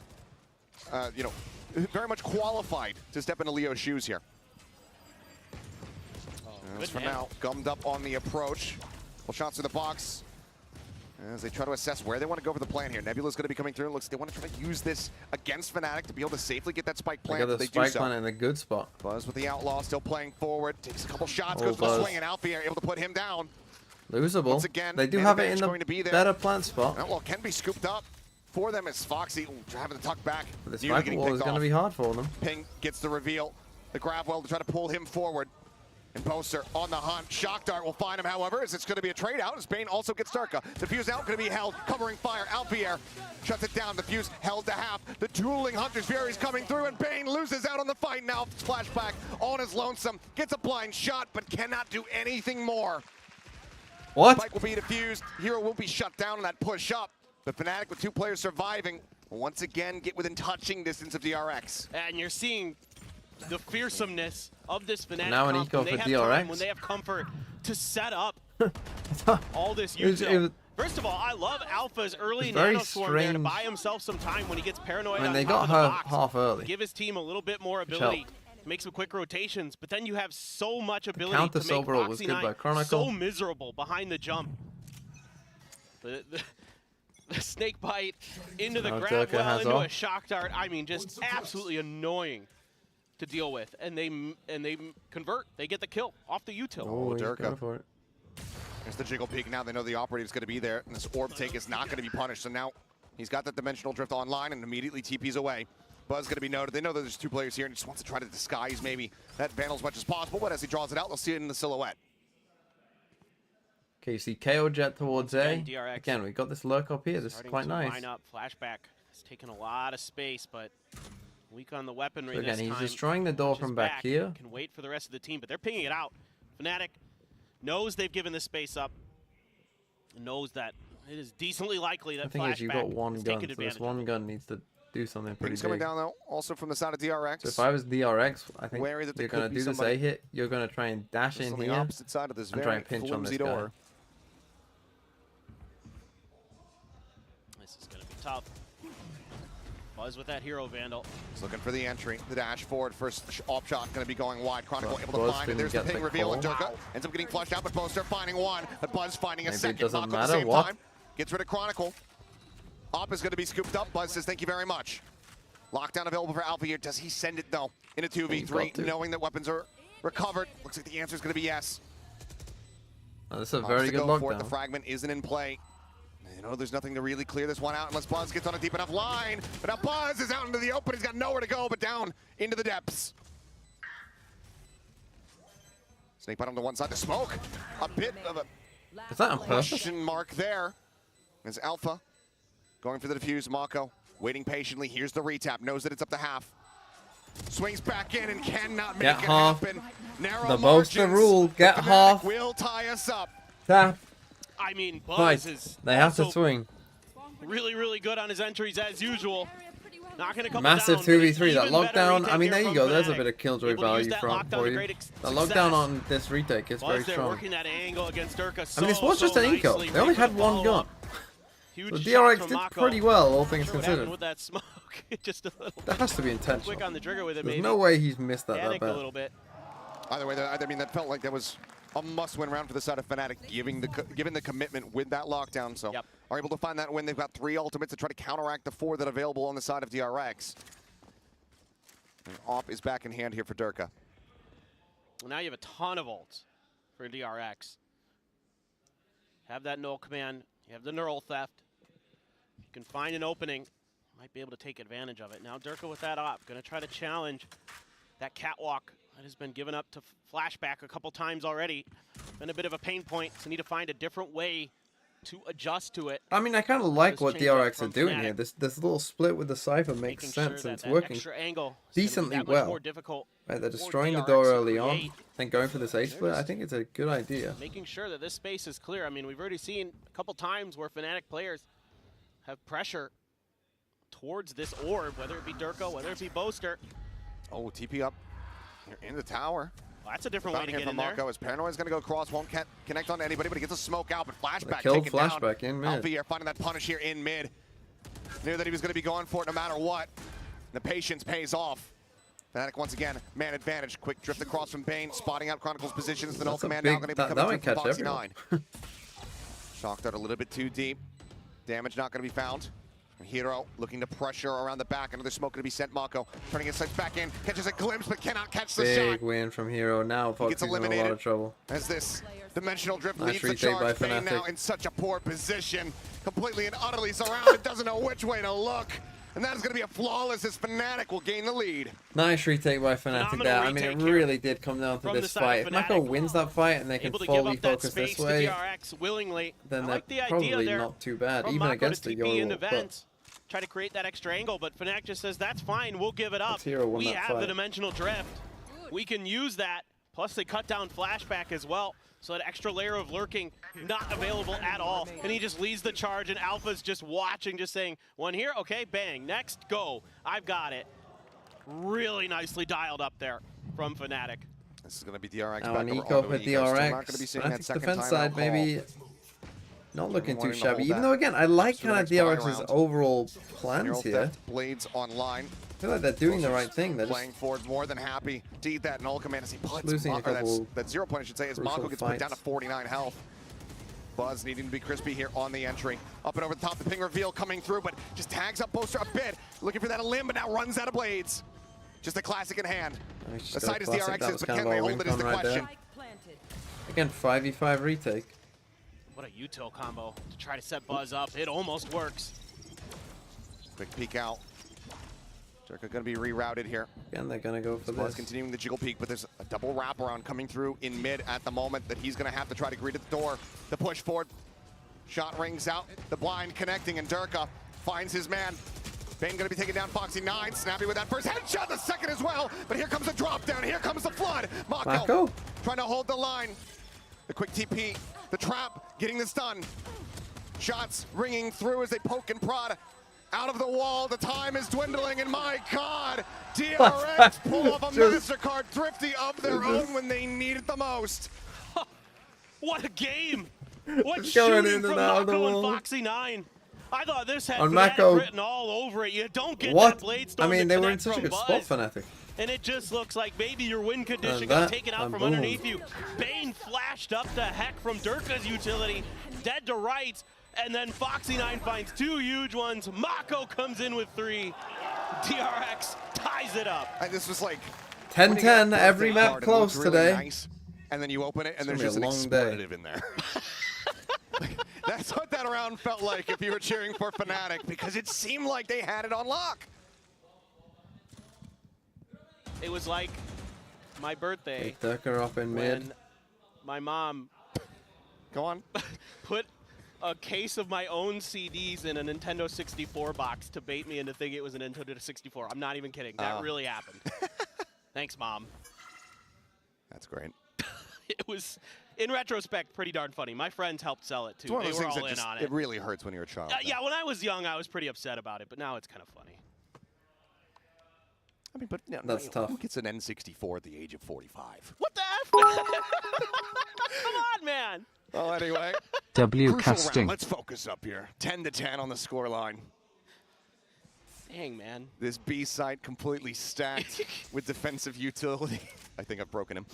you know, very much qualified to step into Leo's shoes here. As for now, gummed up on the approach. Well, shots to the box as they try to assess where they want to go for the plan here. Nebula's going to be coming through. Looks like they want to try to use this against Fnatic to be able to safely get that spike plant. They got the spike plant in a good spot. Buzz with the Outlaw still playing forward. Takes a couple shots, Oh, goes for the Buzz. swing, and Alfie able to put him down. Losable. Once again, they do man have it in advantage going to be the there. better plant spot. Outlaw can be scooped up for them as Foxy having to tuck back. But this Nearly spike getting wall is picked going to off. be hard for them. Ping gets the reveal. The grab well to try to pull him forward. And Poster on the hunt. Shock Dart will find him, however, as it's going to be a trade out. As Bane also gets Durka. The fuse out, going to be held, covering fire. Alfier shuts it down. The fuse held to half. The dueling Hunter's Fury is coming through, and Bane loses out on the fight. Now Flashback on his lonesome. Gets a blind shot, but cannot do anything more. What? Spike will be defused. Hero will be shut down on that push up. But Fnatic with 2 players surviving will once again get within touching distance of DRX. And you're seeing the fearsomeness of this Fnatic Now an comp eco when they for have DRX. time, when they have comfort to set up all this It was- util. First of all, I love Alpha's early very nano swarm there to strange. buy himself some time when he gets paranoid I mean, on they top got of the her box. half early. Give his team a little bit more Which ability helped. to make some quick rotations, but then you have so much ability counter to make overall was Foxy good 9 by Chronicle. so miserable behind the jump. The snake bite into the Now grab Durka well, has into off. a shock dart. I mean, just absolutely annoying to deal with, and they convert. They get the kill off the util. Oh, he's Durka. going for it. There's the jiggle peek. Now they know the operative's going to be there, and this orb take is not going to be punished. So now he's got that dimensional drift online and immediately TP's away. Buzz going to be noted. They know that there's 2 players here and he just wants to try to disguise maybe that Vandal as much as possible, but as he draws it out, they'll see it in the silhouette. Okay, you see KO Jet towards A. Again, DRX Again, we got this lurk up here. This is Starting quite to nice. line up. Flashback has taken a lot of space, but weak on the weaponry So again, this he's time. destroying the door Pushes from back here. Can wait for the rest of the team, but they're pinging it out. Fnatic knows they've given this space up. Knows that it is decently likely that The thing is, you've got Flashback one is gun, taking so this advantage. one gun needs to do something pretty Ping's coming big. down though, also from the side of DRX. So if I was DRX, I think Wary that you're there going could to be do this somebody A hit. You're going to try and dash just in on the here opposite side of this and try and pinch on this flimsy guy. door. This is going to be tough. Buzz with that hero vandal. He's looking for the entry, the dash forward. First op shot going to be going wide. Chronicle Well, able to Buzz find it. didn't There's the get ping the reveal, and call. Durka ends up getting flushed out, but Boaster finding one, but Buzz finding a Maybe it second. doesn't Knock at the matter, same what? time. Gets rid of Chronicle. Op is going to be scooped up. Buzz says thank you very much. Lockdown available for Alpha here. Does he send it though? In a 2v3, knowing that weapons are recovered. Looks like the answer is going to be yes. Oh, this is a very good lockdown. The fragment isn't in play. You know, there's nothing to really clear this one out unless Buzz gets on a deep enough line. But now Buzz is out into the open. He's got nowhere to go but down into the depths. Snake bottom to one side. The smoke. A bit of a Is that on purpose? question mark there. As Alpha going for the defuse. Mako waiting patiently. Here's the retap. Knows that it's up to half. Swings back in and cannot make Get it half. happen. Narrow The Boaster margins. rule. Get Fnatic half. will tie us up. Tap. I mean, Buzz Fight. is They have to also swing. really, really good on his entries as usual. Knocking a couple Massive down, but it's 2v3. That even better lockdown. retake I mean, here there you from go. There's a Fnatic. bit of killjoy Able to use value that for lockdown to you. great The success. lockdown on this retake is very Buzz there strong. working that angle against Durka so, I mean, this was just so an eco. nicely. They only Wait for had the one gun. follow-up. Huge So shot DRX from did Mako. pretty well, all things Not sure what happened considered. with that smoke. Just a little That has to be intentional. quick on the trigger with it, There's maybe. no way he's missed that Panic bad. a little bit. Either way, I mean, that felt like that was a must-win round for the side of Fnatic, given the commitment with that lockdown. So are able to find that win. They've got 3 ultimates to try to counteract the 4 that are available on the side of DRX. And Op is back in hand here for Durka. Well, now you have a ton of ults for DRX. Have that null command. You have the neural theft. You can find an opening. Might be able to take advantage of it. Now Durka with that op. Going to try to challenge that catwalk that has been given up to Flashback a couple times already. Been a bit of a pain point. So need to find a different way to adjust to it. I mean, I kind of like what change up DRX are from doing Fnatic. here. This little split with the Cypher makes Making sense sure and it's that working extra angle is decently gonna be that much well. more difficult Right, they're for destroying the DRX door to early on, create. then going for this ace split. I think it's a good idea. Making sure that this space is clear. I mean, we've already seen a couple times where Fnatic players have pressure towards this orb, whether it be Durka, whether it be Boaster. Oh, TP up. You're in the tower. Well, that's a different way to Found get him in from there. Marco. His Paranoia is going to go cross. Won't connect on anybody, but he gets a smoke out. But Flashback killed taken down. Flashback in mid. Alpha here finding that punish here in mid. Knew that he was going to be going for it no matter what. The patience pays off. Fnatic once again, man advantage. Quick drift across from Bane, spotting out Chronicle's positions. The null That's a command big- now going to be that coming might through from catch Foxy everyone. 9. Shocked out a little bit too deep. Damage not going to be found. Hero looking to pressure around the back. Another smoke going to be sent. Mako turning his sights back in. Catches a glimpse, but cannot catch the shot. Big win from Hero. Now He gets Foxy's in a lot eliminated of trouble. as this dimensional drift Nice leads the retake by charge. Bane now Fnatic. in such a poor position, completely and utterly surrounded, doesn't know which way to look. And that is going to be a flawless as Fnatic will gain the lead. Nice retake by Fnatic Phenomenal there. I mean, it retake here really did come down to from the this side fight. of If Mako Fnatic. wins that fight and they can Able to give fully up that focus space this to way, DRX willingly. then I they're like the idea probably there not too bad, from even Mako against to the TP into Yoru. But vent. Try to create that extra angle, but Fnatic just says, that's fine, we'll give it up. Hero won We that have the fight. dimensional drift. We can use that. Plus they cut down Flashback as well. So that extra layer of lurking, not available at all. And he just leads the charge and Alpha's just watching, just saying, one here, okay, bang, next, go. I've got it. Really nicely dialed up there from Fnatic. This is going to be DRX now back an over eco onto for an eco. Still not DRX. going to be seeing that Fnatic's second defense timeout side call. maybe not looking too wanting to shabby. hold Even that though, again, I like for the kind of next buy DRX's round. overall plans Neural here. Theft blades online. I feel like they're doing the right thing. They're Playing just forward, more than happy to eat that null command as he puts losing a couple that 0 point, I should say, as crucial Mako gets put down to fights. 49 health. Buzz needing to be crispy here on the entry. Up and over the top, the ping reveal coming through, but just tags up Boaster a bit. Looking for that limb, but now runs out of blades. Just a classic in hand. He's The just got a side is classic. That DRX's, was but kind can of they a hold win it is the con right there. question. Again, 5v5 retake. What a util combo to try to set Buzz up. It almost works. Quick peek out. Durka going to be rerouted here. Again, they're going to go for Buzz this. continuing the jiggle peek, but there's a double wraparound coming through in mid at the moment that he's going to have to try to greet at the door. The push forward. Shot rings out. The blind connecting, and Durka finds his man. Bane going to be taking down Foxy 9. Snappy with that first headshot, the second as well. But here comes the drop down. Here comes the flood. Mako trying to hold the line. The quick TP. The trap getting the stun. Shots ringing through as they poke and prod. out of the wall. The time is dwindling, and my God, DRX pull off a MasterCard thrifty of their own when they need it the most. What a game! What shooting from Mako and Foxy9. I thought this had Fnatic written all over it. You don't get that blade storm. I mean, they were in such a good spot, Fnatic. And it just looks like maybe your win condition got taken out from underneath you. Bane flashed up the heck from Durka's utility, dead to rights, and then Foxy9 finds 2 huge ones. Mako comes in with 3. DRX ties it up. And this was like 10-10, every map close today. Nice. And then you open it, and there's just an expletive in there. That's what that round felt like if you were cheering for Fnatic, because it seemed like they had it on lock. It was like my birthday. Durka up in mid. My mom put a case of my own CDs in a Nintendo 64 box to bait me into thinking it was a Nintendo 64. I'm not even kidding. That really happened. Thanks, Mom. That's great. It was, in retrospect, pretty darn funny. My friends helped sell it, too. It's one of those things were all that in on it really hurts when you're a child. Yeah, when I was young, I was pretty upset about it, but now it's kind of funny. I mean, but no, that's tough. Who gets an N64 at the age of 45? What the F? Come on, man. Well, anyway. Casting. Let's focus up here. 10-10 on the scoreline. Dang, man. This B site completely stacked with defensive utility. I think I've broken him.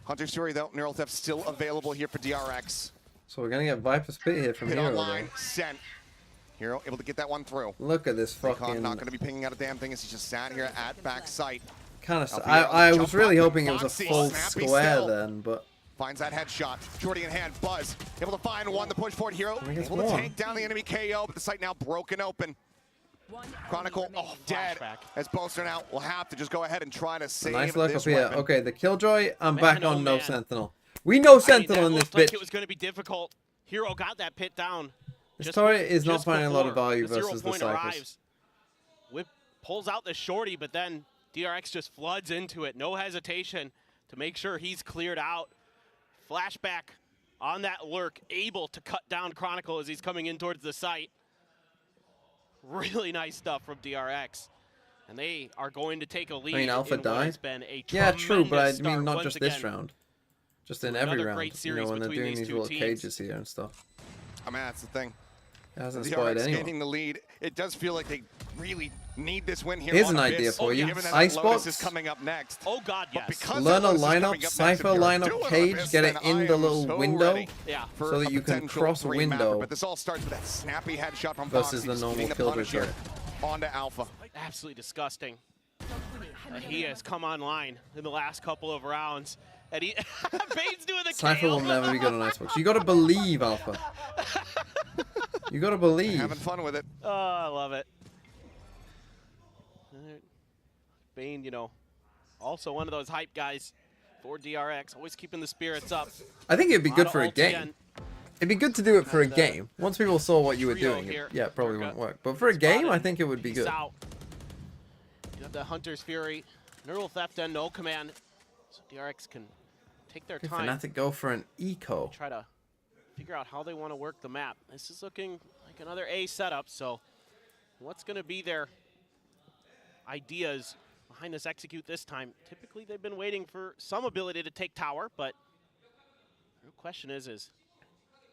Hunter's Fury, though, Neural Theft still available here for DRX. So we're going to get Viper's Pit here from Hero. Online, sent. Hero able to get that one through. Look at this fucking... not going to be pinging out a damn thing as he just sat here at back sight. Kind of... I was really hoping it was a full square then, but... Finds that headshot. Jordy in hand. Buzz able to find one. The push forward. Hero able to take down the enemy KO, but the site now broken open. Chronicle dead as Boaster now will have to just go ahead and try to save nice look this up here. weapon. Okay, the Killjoy. I'm back on no Sentinel. We know Sentinel in this bitch. Like it was going to be difficult. Hero got that pit down. This turret is not finding a lot of value versus the Cyphers. Whip pulls out the shorty, but then DRX just floods into it. No hesitation to make sure he's cleared out. Flashback on that lurk, able to cut down Chronicle as he's coming in towards the site. Really nice stuff from DRX. And they are going to take a lead. I mean, Alpha died. Yeah, true, but I mean, not just this round. Just in every round. You know, when they're doing these little cages here and stuff. I mean, that's the thing. It hasn't spoiled anyone. Gaining the lead. It does feel like they really need this win here. Here's an idea for you. Icebox is coming up next. Oh God, yes. Learn a lineup, Cypher lineup cage, get it in the little window, so that you can cross window. But this all starts with that snappy headshot from versus the normal Killjoy turret. Onto Alpha. Absolutely disgusting. He has come online in the last couple of rounds. And he Bane's doing the Cypher will never be good on Icebox. You gotta believe, Alpha. You gotta believe. Having fun with it. Oh, I love it. Bane, you know, also one of those hype guys for DRX, always keeping the spirits up. I think it'd be good for a game. It'd be good to do it for a game. Once people saw what you were doing, yeah, it probably wouldn't work. But for a game, I think it would be good. You have the Hunter's Fury, Neural Theft, and no command. So DRX can take their time. Fnatic go for an eco. Try to figure out how they want to work the map. This is looking like another A setup, so what's going to be their ideas behind this execute this time? Typically, they've been waiting for some ability to take tower, but the real question is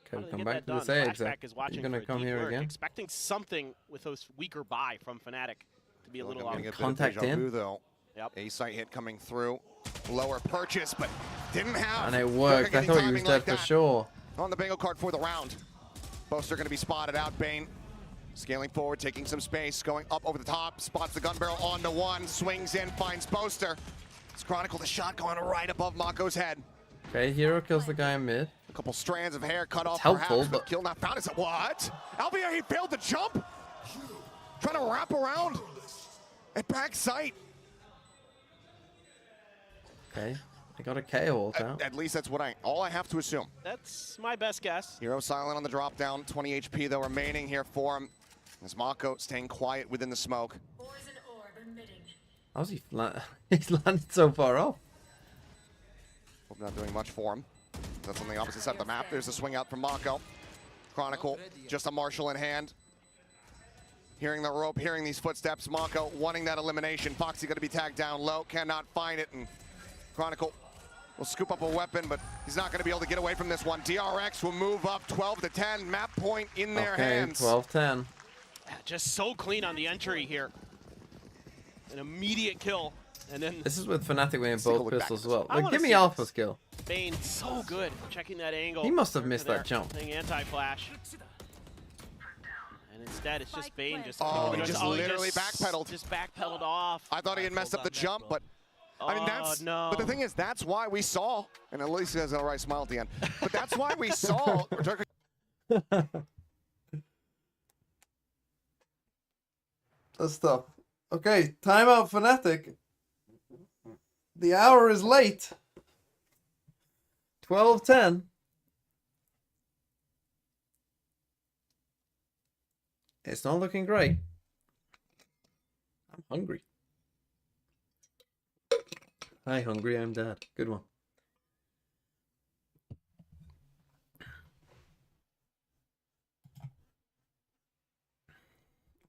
can we come back to this A exec? You're going to come here again? Expecting something with those weaker buy from Fnatic to be a little off. Contact in. Yep. A site hit coming through. Lower purchase, but didn't have. And it worked. I thought he was dead for sure. On the bingo card for the round. Boaster going to be spotted out. Bane scaling forward, taking some space, going up over the top, spots the gun barrel onto one, swings in, finds Boaster. It's Chronicle, the shot going right above Mako's head. Okay, Hero kills the guy in mid. A couple strands of hair cut off, it's helpful, perhaps, but kill not found. Is it what? Albion, he failed to jump. Trying to wrap around at back sight. Okay, they got a KO ult out. At least that's what all I have to assume. That's my best guess. Hero silent on the drop down. 20 HP though remaining here for him. As Mako staying quiet within the smoke. How's he he's landed so far off? Hope not doing much for him. That's on the opposite side of the map. There's a swing out from Mako. Chronicle, just a Marshal in hand. Hearing the rope, hearing these footsteps, Mako wanting that elimination. Foxy going to be tagged down low, cannot find it, and Chronicle will scoop up a weapon, but he's not going to be able to get away from this one. DRX will move up 12-10, map point in their hands. 12-10. Just so clean on the entry here. An immediate kill, and then this is with Fnatic winning both pistols as well. Like, give me Alpha's kill. Bane, so good checking that angle. He must have missed that jump. Anti-flash. And instead, it's just Bane just. He just literally backpedaled. Just backpedaled off. I thought he had messed up the jump, but I mean that's. No. But the thing is, that's why we saw, and at least he has an alright smile at the end. But that's why we saw. That's tough. Okay, timeout Fnatic. The hour is late. 12:10. It's not looking great. I'm hungry. Hi, hungry, I'm dead. Good one.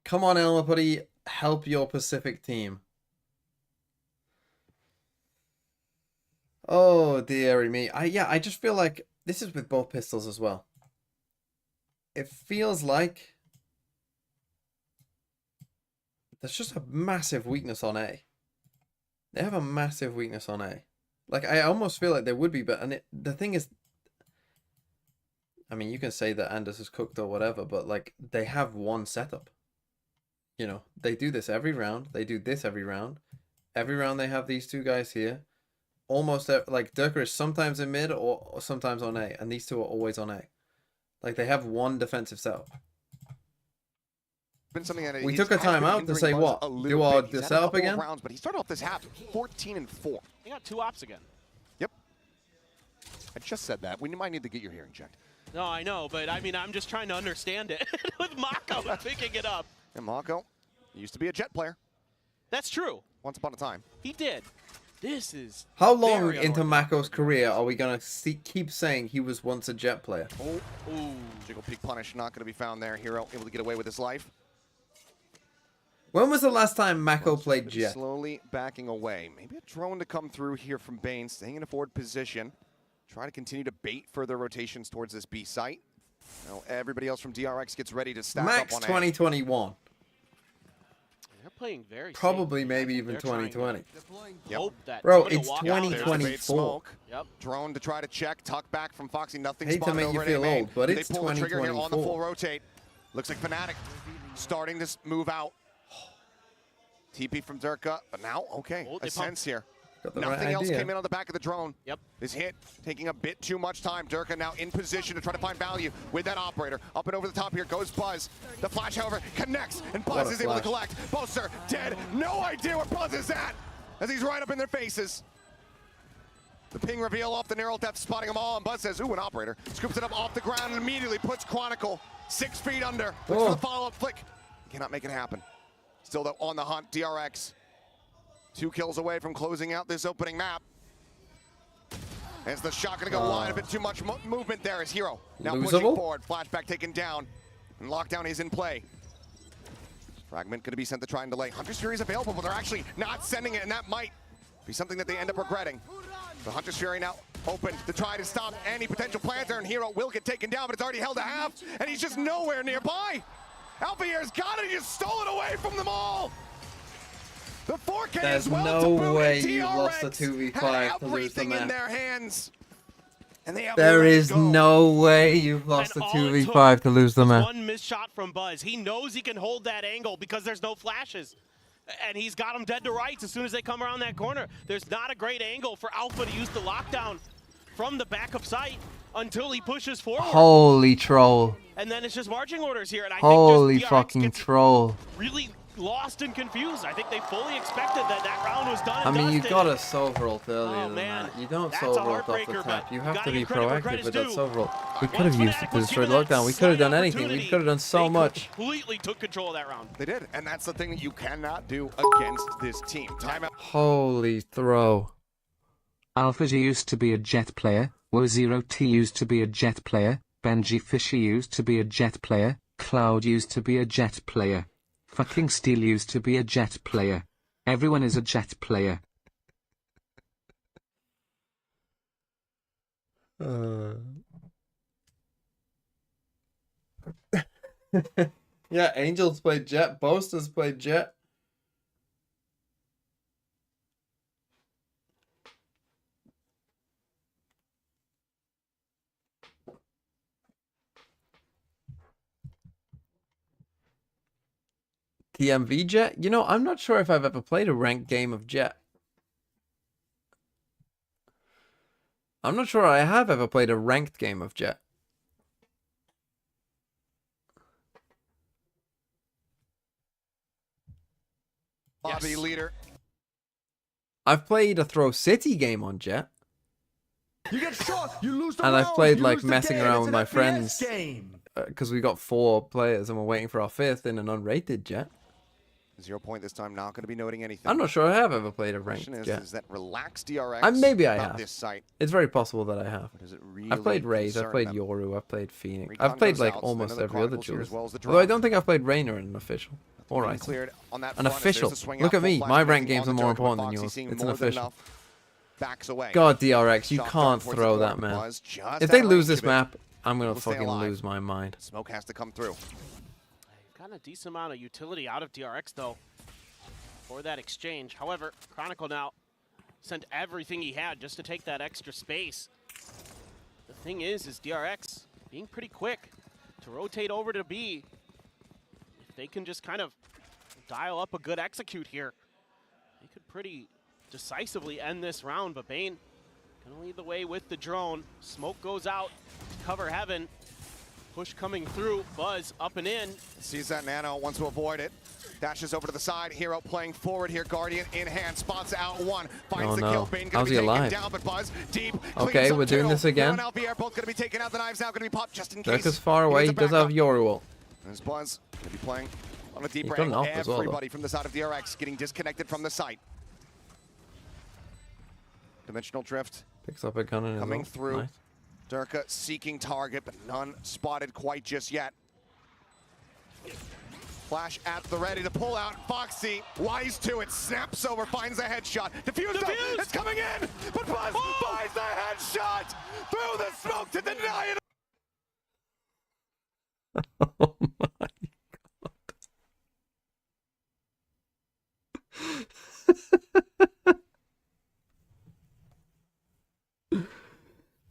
Come on, Elma Putty, help your Pacific team. Oh, dearie me. I just feel like this is with both pistols as well. It feels like there's just a massive weakness on A. They have a massive weakness on A. Like, I almost feel like there would be, but the thing is, I mean, you can say that Anders is cooked or whatever, but like, they have one setup. You know, they do this every round. They do this every round. Every round they have these two guys here. Almost, like, Durka is sometimes in mid or sometimes on A, and these two are always on A. Like, they have one defensive setup. Been something that we took a timeout to say what? Do our setup again? Rounds, but he started off this half 14-4. He got 2 ops again. Yep. I just said that. We might need to get your hearing checked. No, I know, but I mean, I'm just trying to understand it with Mako picking it up. And Mako used to be a Jet player. That's true. Once upon a time. He did. This is how long into Mako's career are we gonna keep saying he was once a Jet player? Ooh. Jiggle peek punish not gonna be found there. Hero able to get away with his life. When was the last time Mako played Jet? Slowly backing away. Maybe a drone to come through here from Bane, staying in a forward position. Try to continue to bait further rotations towards this B site. Now everybody else from DRX gets ready to stack Max up on 2021. They're playing very probably safe. maybe even 2020. Hope that bro, it's 2024. Yep. Drone to try to check. Tuck back from Foxy. Nothing Hate to make you feel old, but it's 2024. They pull the trigger here on the full rotate. Looks like Fnatic starting to move out. TP from Durka, but now, okay, a sense here. Nothing else came in on the back of the drone. Yep. This hit taking a bit too much time. Durka now in position to try to find value with that operator. Up and over the top here goes Buzz. The flash, however, connects, and Buzz is able to collect. Boaster dead. No idea where Buzz is at as he's right up in their faces. The ping reveal off the neural depth, spotting them all, and Buzz says, ooh, an operator. Scoops it up off the ground and immediately puts Chronicle 6 feet under. Looks for the follow-up flick. Cannot make it happen. Still though on the hunt, DRX. 2 kills away from closing out this opening map. As the shot gonna go wide, a bit too much movement there as Hero. Now pushing forward, flashback taken down, and lockdown is in play. Fragment gonna be sent to try and delay. Hunter's Fury is available, but they're actually not sending it, and that might be something that they end up regretting. The Hunter's Fury now open to try to stop any potential planter, and Hero will get taken down, but it's already held a half, and he's just nowhere nearby. Alphier's got it, he just stole it away from them all. The 4K There's as well no way you lost the 2v5 to lose the in map. their hands. And they have There is no way you've lost the 2v5 to lose the map. One missed shot from Buzz. He knows he can hold that angle because there's no flashes. And he's got them dead to rights as soon as they come around that corner. There's not a great angle for Alpha to use the lockdown from the backup site until he pushes forward. Holy troll. And then it's just marching orders here. And I Holy think fucking troll. really lost and confused. I think they fully expected that round was done. I mean, you dusted. gotta solve ult earlier than that. You don't solve ult off the tap. You have to be proactive with that solve ult. We could have used it to destroy lockdown. We could have done anything. We could have done so much. Completely took control of that round. They did, and that's the thing that you cannot do against this team. Timeout. Holy throw. Alpha G used to be a Jet player. Wo0T used to be a Jet player. Benji Fisher used to be a Jet player. Cloud used to be a Jet player. Fucking Steel used to be a Jet player. Everyone is a Jet player. Yeah, Angels played Jet. Boasters played Jet. TMV Jet? You know, I'm not sure if I've ever played a ranked game of Jet. I'm not sure I have ever played a ranked game of Jet. Lobby leader. I've played a Throw City game on Jet. You get shot, you lose the And round, I've played you like lose the messing game. around It's with an my FPS friends. game. Because we got 4 players and we're waiting for our 5th in an unrated Jet. 0 point this time, not going to be noting anything. I'm not sure I have ever played a ranked Question Jet. is that relaxed DRX Maybe I about have. this site? It's very possible that I have. Does it really I've played Raze, I've concern played them? Yoru, I've played Phoenix. Recon I've played goes like out, so almost another every other Chronicles here as duel. well as the Although I drop. don't think I've played Reyna in an official. Or Being right. cleared on that An front as there's official. a swing Look out, at full me. flash My remaining ranked games on are the more Dirk, but important than Foxy yours. seeing It's an more than official. enough. Backs away. God, DRX, you Shot can't dart towards throw the that, corner. man. Buzz just If they out of lose range this of it. map, I'm gonna Will stay fucking alive. lose my mind. Smoke has to come through. Got a decent amount of utility out of DRX, though, for that exchange. However, Chronicle now sent everything he had just to take that extra space. The thing is DRX being pretty quick to rotate over to B. If they can just kind of dial up a good execute here, they could pretty decisively end this round, but Bane gonna lead the way with the drone. Smoke goes out to cover Heaven. Push coming through, Buzz up and in. Sees that Nano, wants to avoid it. Dashes over to the side. Hero playing forward here. Guardian in hand. Spots out one. Finds the kill. Bane gonna How's be he taken alive? down, but Buzz deep. Okay, we're doing this again. Out the air, both gonna be taken out. The knives now gonna be popped just in case. Dirk is far away. He does have Yoru ult. There's Buzz gonna be playing on a He deeper got angle. knocked as well, though. Everybody from the side of DRX getting disconnected from the site. Dimensional drift Picks up a gun in his coming ult. through. Nice. Durka seeking target, but none spotted quite just yet. Flash at the ready to pull out. Foxy, wise to it, snaps over, finds a headshot. Diffuse, though, it's coming in, but Buzz finds the headshot through the smoke to deny it.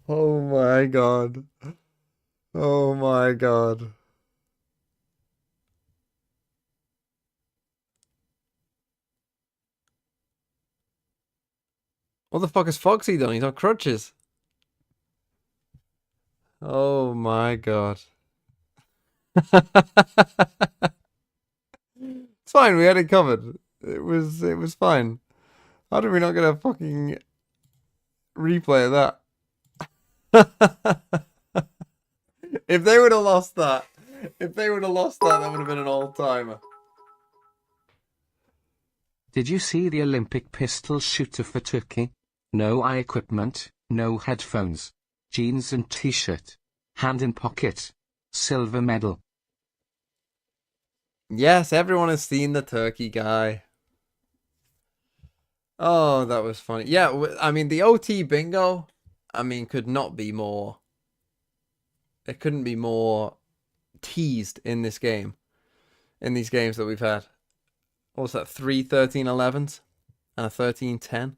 Oh my god. Oh my god. Oh my god. What the fuck has Foxy done? He's on crutches. Oh my god. It's fine, we had it covered. It was fine. How did we not get a fucking replay of that? If they would have lost that, that would have been an all-timer. Did you see the Olympic pistol shooter for Turkey? No eye equipment, no headphones, jeans and t-shirt, hand in pocket, silver medal. Yes, everyone has seen the Turkey guy. Oh, that was funny. Yeah, I mean, the OT bingo, I mean, could not be more... It couldn't be more teased in this game. In these games that we've had. What was that? 3 13-11s? And a 13-10?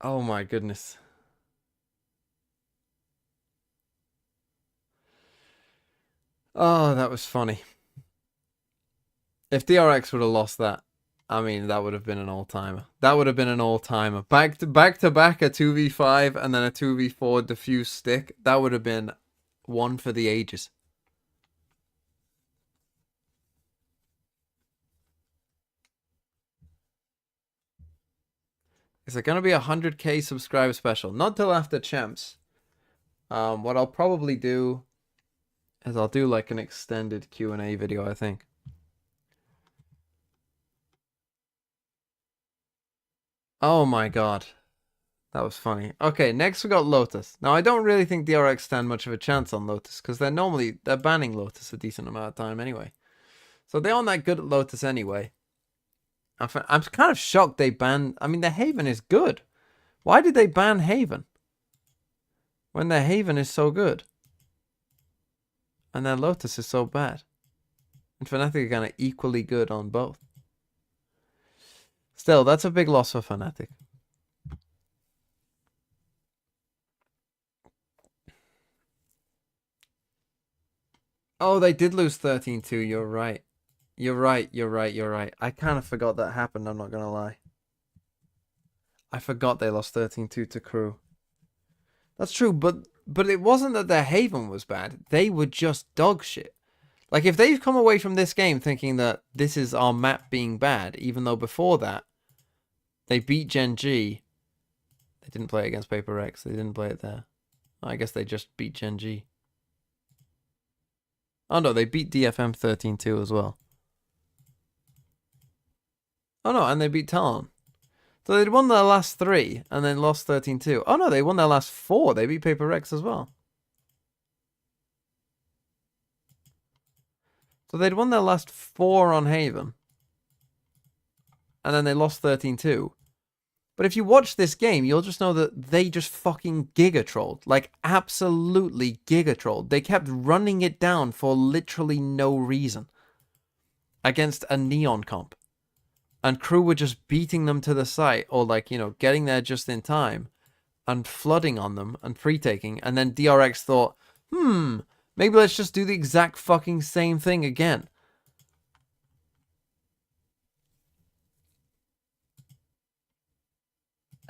Oh my goodness. Oh, that was funny. If DRX would have lost that, I mean, that would have been an all-timer. That would have been an all-timer. Back to back a 2v5 and then a 2v4 diffuse stick. That would have been one for the ages. Is it going to be a 100k subscriber special? Not till after Champs. What I'll probably do is I'll do like an extended Q&A video, I think. Oh my god. That was funny. Okay, next we got Lotus. Now, I don't really think DRX stand much of a chance on Lotus, because they're banning Lotus a decent amount of time anyway. So they aren't that good at Lotus anyway. I'm kind of shocked they banned... I mean, their Haven is good. Why did they ban Haven? When their Haven is so good. And their Lotus is so bad. And Fnatic are kind of equally good on both. Still, that's a big loss for Fnatic. Oh, they did lose 13-2. You're right. You're right. I kind of forgot that happened, I'm not going to lie. I forgot they lost 13-2 to Crew. That's true, but it wasn't that their Haven was bad. They were just dog shit. Like, if they've come away from this game thinking that this is our map being bad, even though before that, they beat GENG. They didn't play against Paper X. They didn't play it there. I guess they just beat GENG. Oh no, they beat DFM 13-2 as well. Oh no, and they beat Talon. So they'd won their last 3 and then lost 13-2. Oh no, they won their last 4. They beat Paper X as well. So they'd won their last 4 on Haven. And then they lost 13-2. But if you watch this game, you'll just know that they just fucking giga-trolled. Like, absolutely giga-trolled. They kept running it down for literally no reason. Against a Neon comp. And Crew were just beating them to the site. Or, like, you know, getting there just in time. And flooding on them. And pre-taking. And then DRX thought, maybe let's just do the exact fucking same thing again.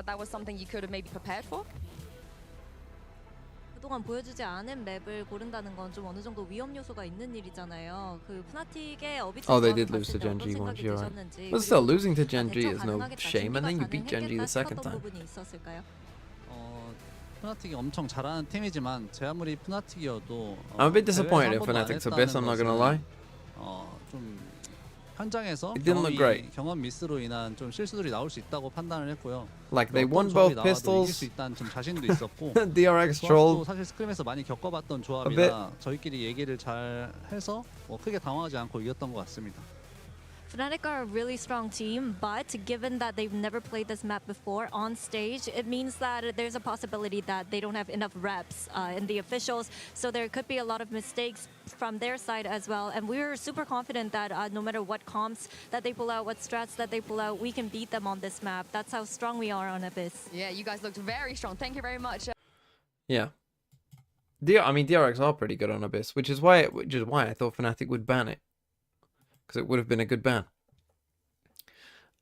That was something you could have maybe prepared for? 그동안 보여주지 않은 맵을 고른다는 건 좀 어느 정도 위험 요소가 있는 일이잖아요. 그 푸나틱의 Oh, they did lose to GENG once, you're right. But still, losing to GENG is no shame, and then you beat GENG the second time. 푸나틱이 엄청 잘하는 팀이지만 제 아무리 푸나틱이어도 I'm a bit disappointed in Fnatic's Abyss, I'm not gonna lie. 좀 현장에서 It didn't look great. 경험 미스로 인한 좀 실수들이 나올 수 있다고 판단을 했고요. Like they won both pistols. 이길 수 있다는 좀 자신도 있었고. DRX trolled. 사실 스크림에서 많이 겪어봤던 조합이라 저희끼리 얘기를 잘 해서 크게 당황하지 않고 이겼던 것 같습니다. Fnatic are a really strong team, but given that they've never played this map before on stage, it means that there's a possibility that they don't have enough reps in the officials, so there could be a lot of mistakes from their side as well. And we're super confident that no matter what comps that they pull out, what strats that they pull out, we can beat them on this map. That's how strong we are on Abyss. Yeah, you guys looked very strong. Thank you very much. Yeah. I mean, DRX are pretty good on Abyss, which is why I thought Fnatic would ban it. Because it would have been a good ban.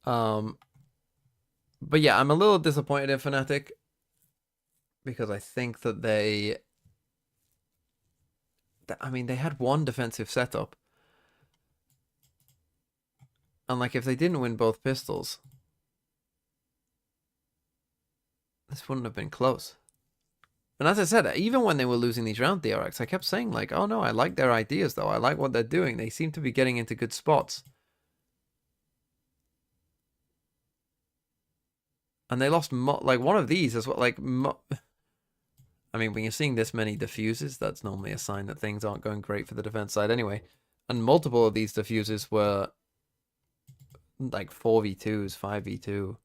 But yeah, I'm a little disappointed in Fnatic. Because I think that they had one defensive setup. And like, if they didn't win both pistols, this wouldn't have been close. And as I said, even when they were losing these round DRX, I kept saying like, oh no, I like their ideas though. I like what they're doing. They seem to be getting into good spots. And they lost like one of these as well. Like, I mean, when you're seeing this many diffuses, that's normally a sign that things aren't going great for the defense side anyway. And multiple of these diffuses were like 4v2s, 5v2.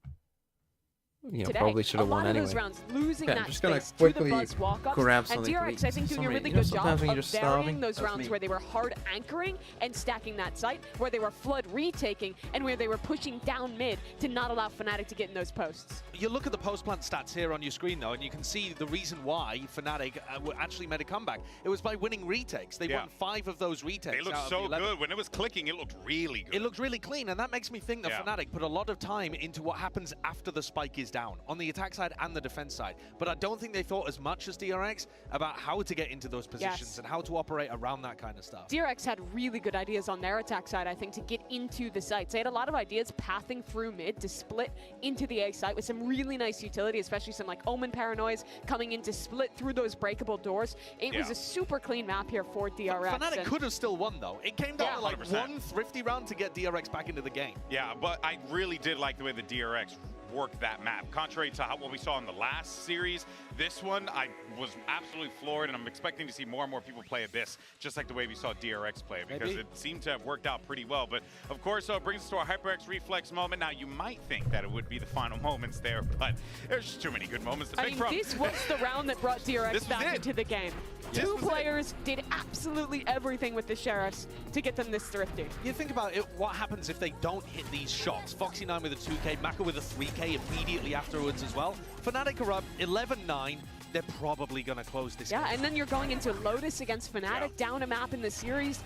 You know, today, probably should have won anyway. Those rounds, losing I'm that just gonna space quickly to the buzz walk-ups, grab and something DRX, I think, doing a really good job of varying those rounds where they were hard anchoring and stacking that site, where they were flood retaking, and where they were pushing down mid to not allow Fnatic to get in those posts. You look at the post-plant stats here on your screen, though, and you can see the reason why Fnatic actually made a comeback. It was by winning retakes. They won 5 of those retakes. They looked so good. When it was clicking, it looked really good. It looked really clean, and that makes me think that Fnatic put a lot of time into what happens after the spike is down, on the attack side and the defense side. But I don't think they thought as much as DRX about how to get into those positions and how to operate around that kind of stuff. DRX had really good ideas on their attack side, I think, to get into the sites. They had a lot of ideas pathing through mid to split into the A site with some really nice utility, especially some like Omen Paranoias coming in to split through those breakable doors. It was a super clean map here for DRX. Fnatic could have still won, though. It came down to like 100%. one thrifty round to get DRX back into the game. Yeah, but I really did like the way the DRX work that map. Contrary to what we saw in the last series, this one I was absolutely floored, and I'm expecting to see more and more people play this, just like the way we saw DRX play, because it seemed to have worked out pretty well. But of course, it brings us to our HyperX reflex moment. Now, you might think that it would be the final moments there, but there's just too many good moments to pick from. This was the round that brought DRX back into the game. Two players did absolutely everything with the Sheriffs to get them this thrifty. You think about it, what happens if they don't hit these shots? Foxy9 with a 2K, Maka with a 3K immediately afterwards as well. Fnatic are up 11-9. They're probably going to close this game. And then you're going into Lotus against Fnatic, down a map in the series.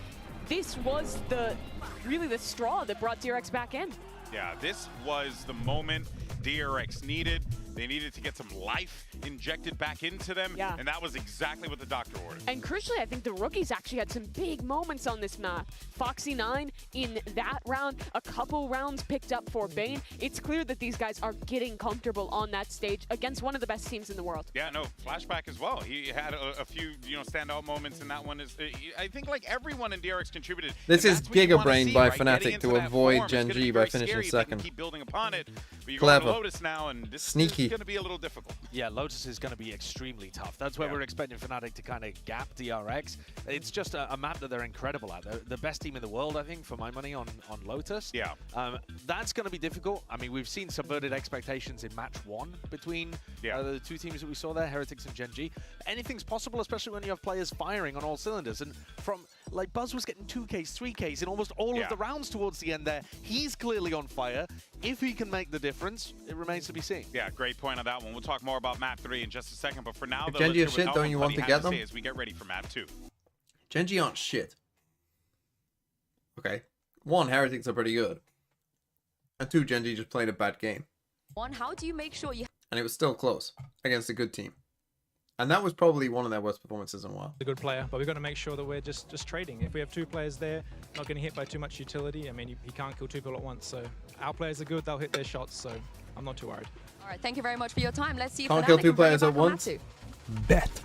This was really the straw that brought DRX back in. Yeah, this was the moment DRX needed. They needed to get some life injected back into them, and that was exactly what the doctor ordered. And crucially, I think the rookies actually had some big moments on this map. Foxy9 in that round, a couple rounds picked up for Bane. It's clear that these guys are getting comfortable on that stage against one of the best teams in the world. Yeah, no, Flashback as well. He had a few, standout moments, and that one is, I think, like everyone in DRX contributed. This is Giga Brain by Fnatic to avoid GENG by finishing second. Keep building upon it. But you're Clever. going to Lotus now, and this Sneaky. is going to be a little difficult. Yeah, Lotus is going to be extremely tough. That's where we're expecting Fnatic to kind of gap DRX. It's just a map that they're incredible at. They're the best team in the world, I think, for my money on Lotus. Yeah. That's going to be difficult. I mean, we've seen subverted expectations in match 1 between the two teams that we saw there, Heretics and GENG. Anything's possible, especially when you have players firing on all cylinders. And from, like, Buzz was getting 2Ks, 3Ks in almost all of the rounds towards the end there. He's clearly on fire. If he can make the difference, it remains to be seen. Yeah, great point on that one. We'll talk more about map 3 in just a second, but for now, if GENG is shit, don't you want to get them? As we get ready for map 2. GENG aren't shit. Okay. 1, Heretics are pretty good. And 2, GENG just played a bad game. One, how do you make sure you... And it was still close against a good team. And that was probably one of their worst performances in a while. A good player, but we've got to make sure that we're just trading. If we have 2 players there, not getting hit by too much utility, I mean, he can't kill 2 people at once. So our players are good, they'll hit their shots, so I'm not too worried. All right, thank you very much for your time. Let's see if Can't Fnatic kill 2 can bring players it at back on once. map 2. Bet.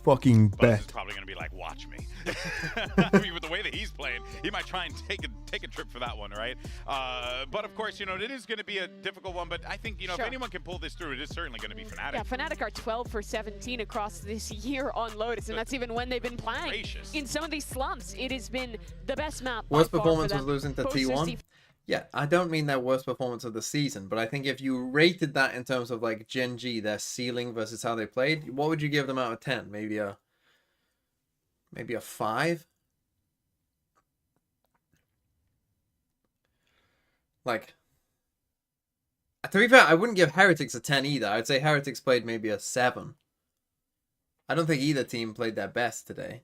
Fucking Buzz bet. is probably going to be like, watch me. I mean, with the way that he's playing, he might try and take a trip for that one, right? But of course, it is going to be a difficult one. But I think, if anyone can pull this through, it is certainly going to be Fnatic. Yeah, Fnatic are 12 for 17 across this year on Lotus, and that's even when they've been playing. In some of these slumps, it has been the best map. Worst performance was losing to T1. Yeah, I don't mean their worst performance of the season, but I think if you rated that in terms of like GENG, their ceiling versus how they played, what would you give them out of 10? Maybe a 5? Like, to be fair, I wouldn't give Heretics a 10 either. I'd say Heretics played maybe a 7. I don't think either team played their best today.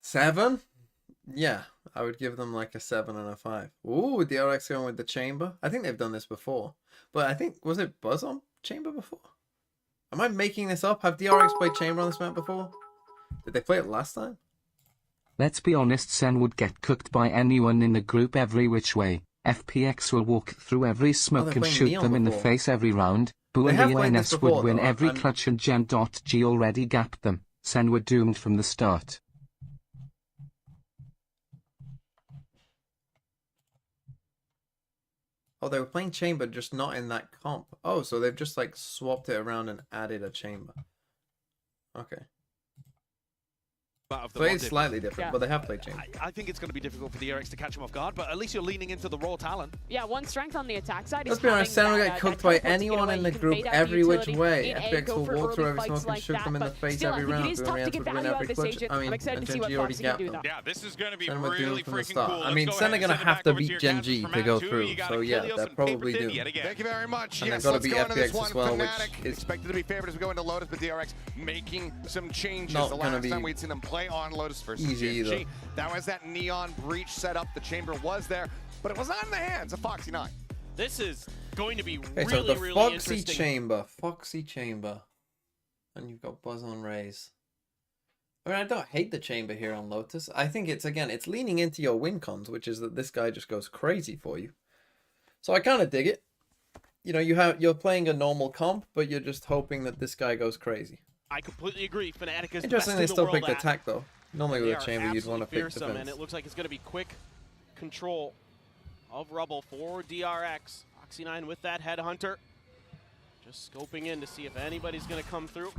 Seven? Yeah, I would give them like a 7 and a 5. Ooh, DRX going with the chamber. I think they've done this before. But I think, was it Buzz on chamber before? Am I making this up? Have DRX played chamber on this map before? Did they play it last time? Let's be honest, Sen would get cooked by anyone in the group every which way. FPX will walk through every smoke and shoot them in the face every round. Boo and ENS would win every clutch and Gen.G already gapped them. Sen were doomed from the start. Oh, they were playing chamber, just not in that comp. Oh, so they've just like swapped it around and added a chamber. Okay. So it's slightly different, but they have played chamber. I think it's going to be difficult for the DRX to catch them off guard, but at least you're leaning into the raw talent. Yeah, one strength on the attack side. Let's be honest, Sen will get cooked by anyone in the group every which way. FPX will walk through every smoke and shoot them in the face every round. It is tough to get value out of this agent. I'm excited to see what Foxy can do, though. Yeah, this is going to be really freaking cool. I mean, Sen are going to have to beat GENG to go through, so yeah, they're probably doomed. Thank you very much. And they've got to beat FPX as well, which is expected to be favored as we go into Lotus, but DRX making some changes. The last time we'd seen them play on Lotus versus GENG. That was that neon breach setup. The chamber was there, but it was not in the hands of Foxy9. This is going to be so the really Foxy chamber, and you've got Buzz on Raze. I mean, I don't hate the chamber here on Lotus. I think it's leaning into your win cons, which is that this guy just goes crazy for you. So I kind of dig it. you know, you're playing a normal comp, but you're just hoping that this guy goes crazy. I completely agree. Fnatic is Interesting best they in still the picked world attack though. Normally with a are chamber you'd want to pick fearsome, defense. and it looks like it's going to be quick control of Rubble for DRX. Foxy9 with that headhunter. Just scoping in to see if anybody's going to come through.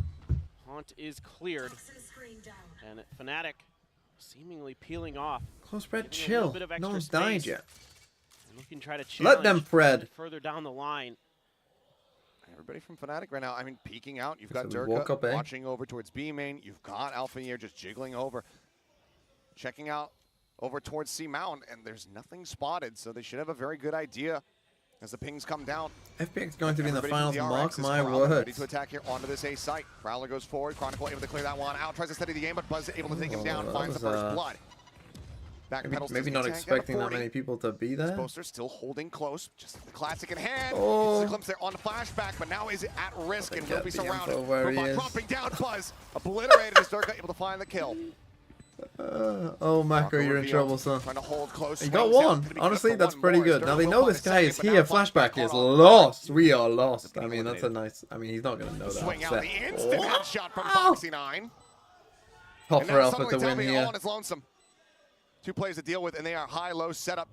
Haunt is cleared. And Fnatic seemingly peeling off. Close spread, chill. No one's died yet. Looking to try to let them Fred. Further down the line. Everybody from Fnatic right now, I mean, peeking out. You've got Durka watching over towards B main. You've got Alpha here just jiggling over. Checking out over towards C Mountain, and there's nothing spotted, so they should have a very good idea as the pings come down. FPX going to be in the finals, mark my ready words. to attack here onto this A site. Prowler goes forward, Chronicle able to clear that one out, tries to steady the game, but Buzz able to take him down, finds the first blood. Maybe not expecting that many people to be there. Boaster still holding close, just the classic in hand. Oh. Gets a glimpse there on the flashback, but now is at risk and will be surrounded. Dropping down, Buzz obliterated as Durka able to find the kill. Oh, Mako, you're in trouble, son. Trying to hold close. You got one. Honestly, that's pretty good. Now they know this guy is here. Flashback is lost. We are lost. I mean, that's a nice. I mean, he's not gonna know that. Swing out the instant headshot from Foxy9. Pop for Alpha to win here. All on his lonesome. Two players to deal with, and they are high-low setup.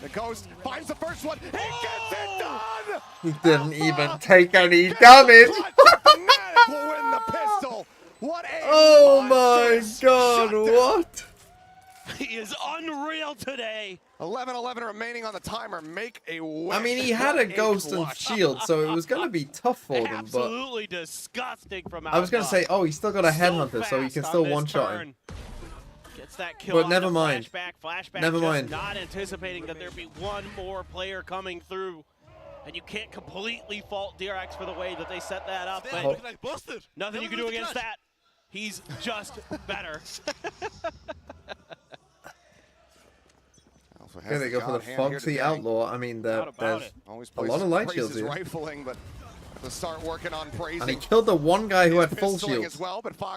The Ghost finds the first one. He gets it done! He didn't even take any damage. Fnatic will win the pistol. What a oh my god, what? He is unreal today. 11-11 remaining on the timer. Make a wish. I mean, he had a Ghost and shield, so it was going to be tough for them. Absolutely disgusting from I was going to say, oh, he's still got a headhunter, so he can still one-shot him. Gets that kill. But never mind. Flashback never mind. Not anticipating that there'd be one more player coming through. And you can't completely fault DRX for the way that they set that up. But nothing you can do against that. He's just better. Here they go for the Foxy Outlaw. I mean, there's a lot of light shields here. Rifling, but to start working on praising. And he killed the one guy who had full shields.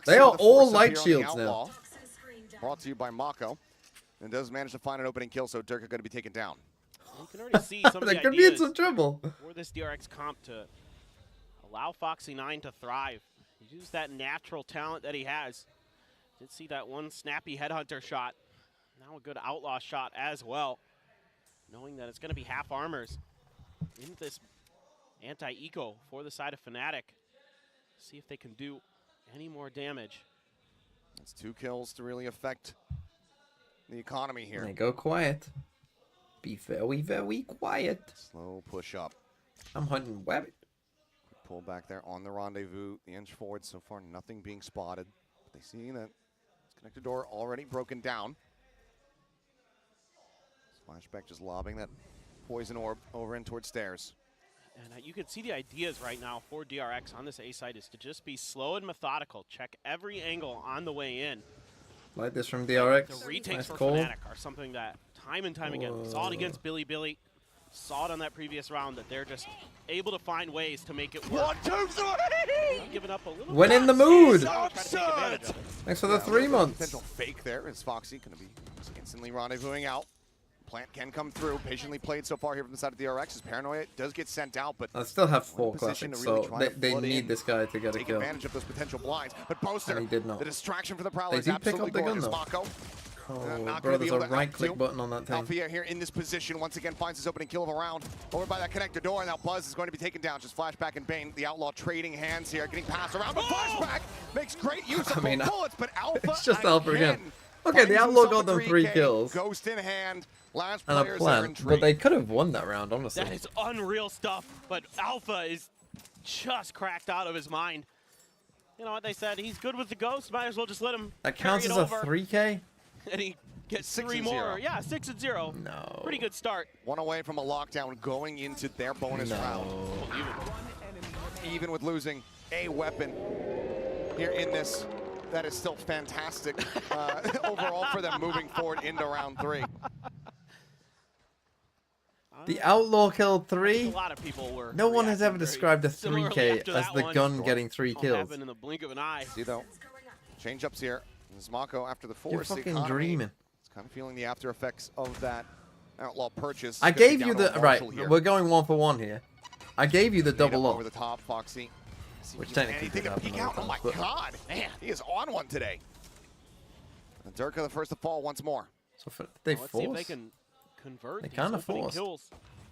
They are all light shields now. Brought to you by Mako. And does manage to find an opening kill, so Durka going to be taken down. You can already see some of the could be in some trouble for this DRX comp to allow Foxy9 to thrive. Use that natural talent that he has. Did see that one snappy headhunter shot. Now a good outlaw shot as well. Knowing that it's going to be half armors in this anti-eco for the side of Fnatic. See if they can do any more damage. That's 2 kills to really affect the economy here. They go quiet. Be very, very quiet. Slow push up. I'm hunting Webbit. Pull back there on the rendezvous. The inch forward so far, nothing being spotted. They see that connector door already broken down. Splashback just lobbing that poison orb over in towards stairs. And you can see the ideas right now for DRX on this A site is to just be slow and methodical. Check every angle on the way in. Like this from DRX. The retakes nice for call. Fnatic are something that time and time again, we saw it against Billy. Saw it on that previous round that they're just able to find ways to make it work. 1, 2, 3! Giving up a little When in the mood! Absurd! Thanks for the 3 months. Potential fake there is Foxy going to be instantly rendezvousing out. Plant can come through. Patiently played so far here from the side of DRX. His paranoia does get sent out, but I still have 4 classics, so they need this guy to get a kill. Take advantage of those potential blinds, but Boaster, and he did not. the distraction for the Prowler They is do pick up absolutely the gun gorgeous. though. Mako. Oh, bro, there's a right-click button on that thing. Althea here in this position once again finds his opening kill of a round over by that connector door, and now Buzz is going to be taken down. Just Flashback and Bane, the Outlaw trading hands here, getting passed around, but Flashback makes great use of both bullets, but Alpha It's just Alpha again. Okay, the Outlaw got them 3 kills. Ghost in hand, last and a players plant, but they could have won that round, honestly. That is unreal stuff, but Alpha is just cracked out of his mind. You know what they said? He's good with the Ghost. Might as well just let him. That counts as a 3K? And he gets 3 more. Yeah, 6-0. No. Pretty good start. One away from a lockdown going into their bonus round. Even with losing a weapon here in this, that is still fantastic overall for them moving forward into round 3. The Outlaw killed 3? A lot of people were no one has ever described a 3K as the gun getting 3 kills. In the blink of an eye. See though, change ups here. This Mako after the force. You're fucking dreaming. It's kind of feeling the after effects of that Outlaw purchase. I gave you the right. We're going 1 for 1 here. I gave you the double over up. the top, Foxy. Which technically anything to peek out. Oh my god, man, he is on one today. And Durka the first to fall once more. So they Let's force. see if they can convert They these kind of opening force. kills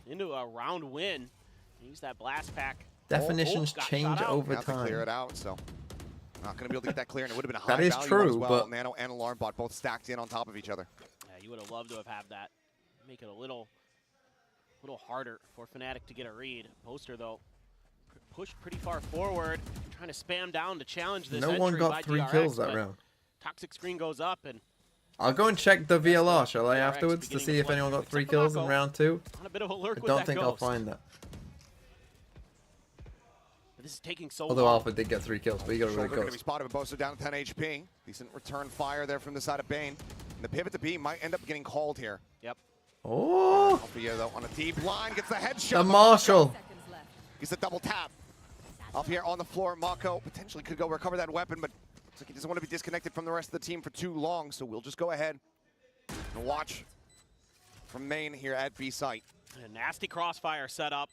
into a round win. Use that blast pack. Definitions got change shot out. over Have to time. clear it out, so not going to be able to get that clear, and it would have been a That high is value true, one as well. but- Nano and Alarm Bot both stacked in on top of each other. Yeah, you would have loved to have had that. Make it a little harder for Fnatic to get a read. Poster though, pushed pretty far forward, trying to spam down to challenge this. No one entry got by 3 DRX, kills that but round. Toxic screen goes up, and I'll go and check the VLR, shall I, DRX afterwards, to beginning see to if play anyone got except 3 for kills in Mako. round 2. on a bit of a lurk I with don't that think I'll ghost. find that. But this is taking so Although long. Alpha did get 3 kills, but he got a really Shoulder going to close. be spotted with Bosa down to 10 HP. Decent return fire there from the side of Bane. And the pivot to B might end up getting called here. Yep. Oh! Alpha though on a deep line gets the headshot. The Marshall! Gets a double tap. Up here on the floor, Mako potentially could go recover that weapon, but looks like he doesn't want to be disconnected from the rest of the team for too long, so we'll just go ahead and watch from main here at B site. A nasty crossfire set up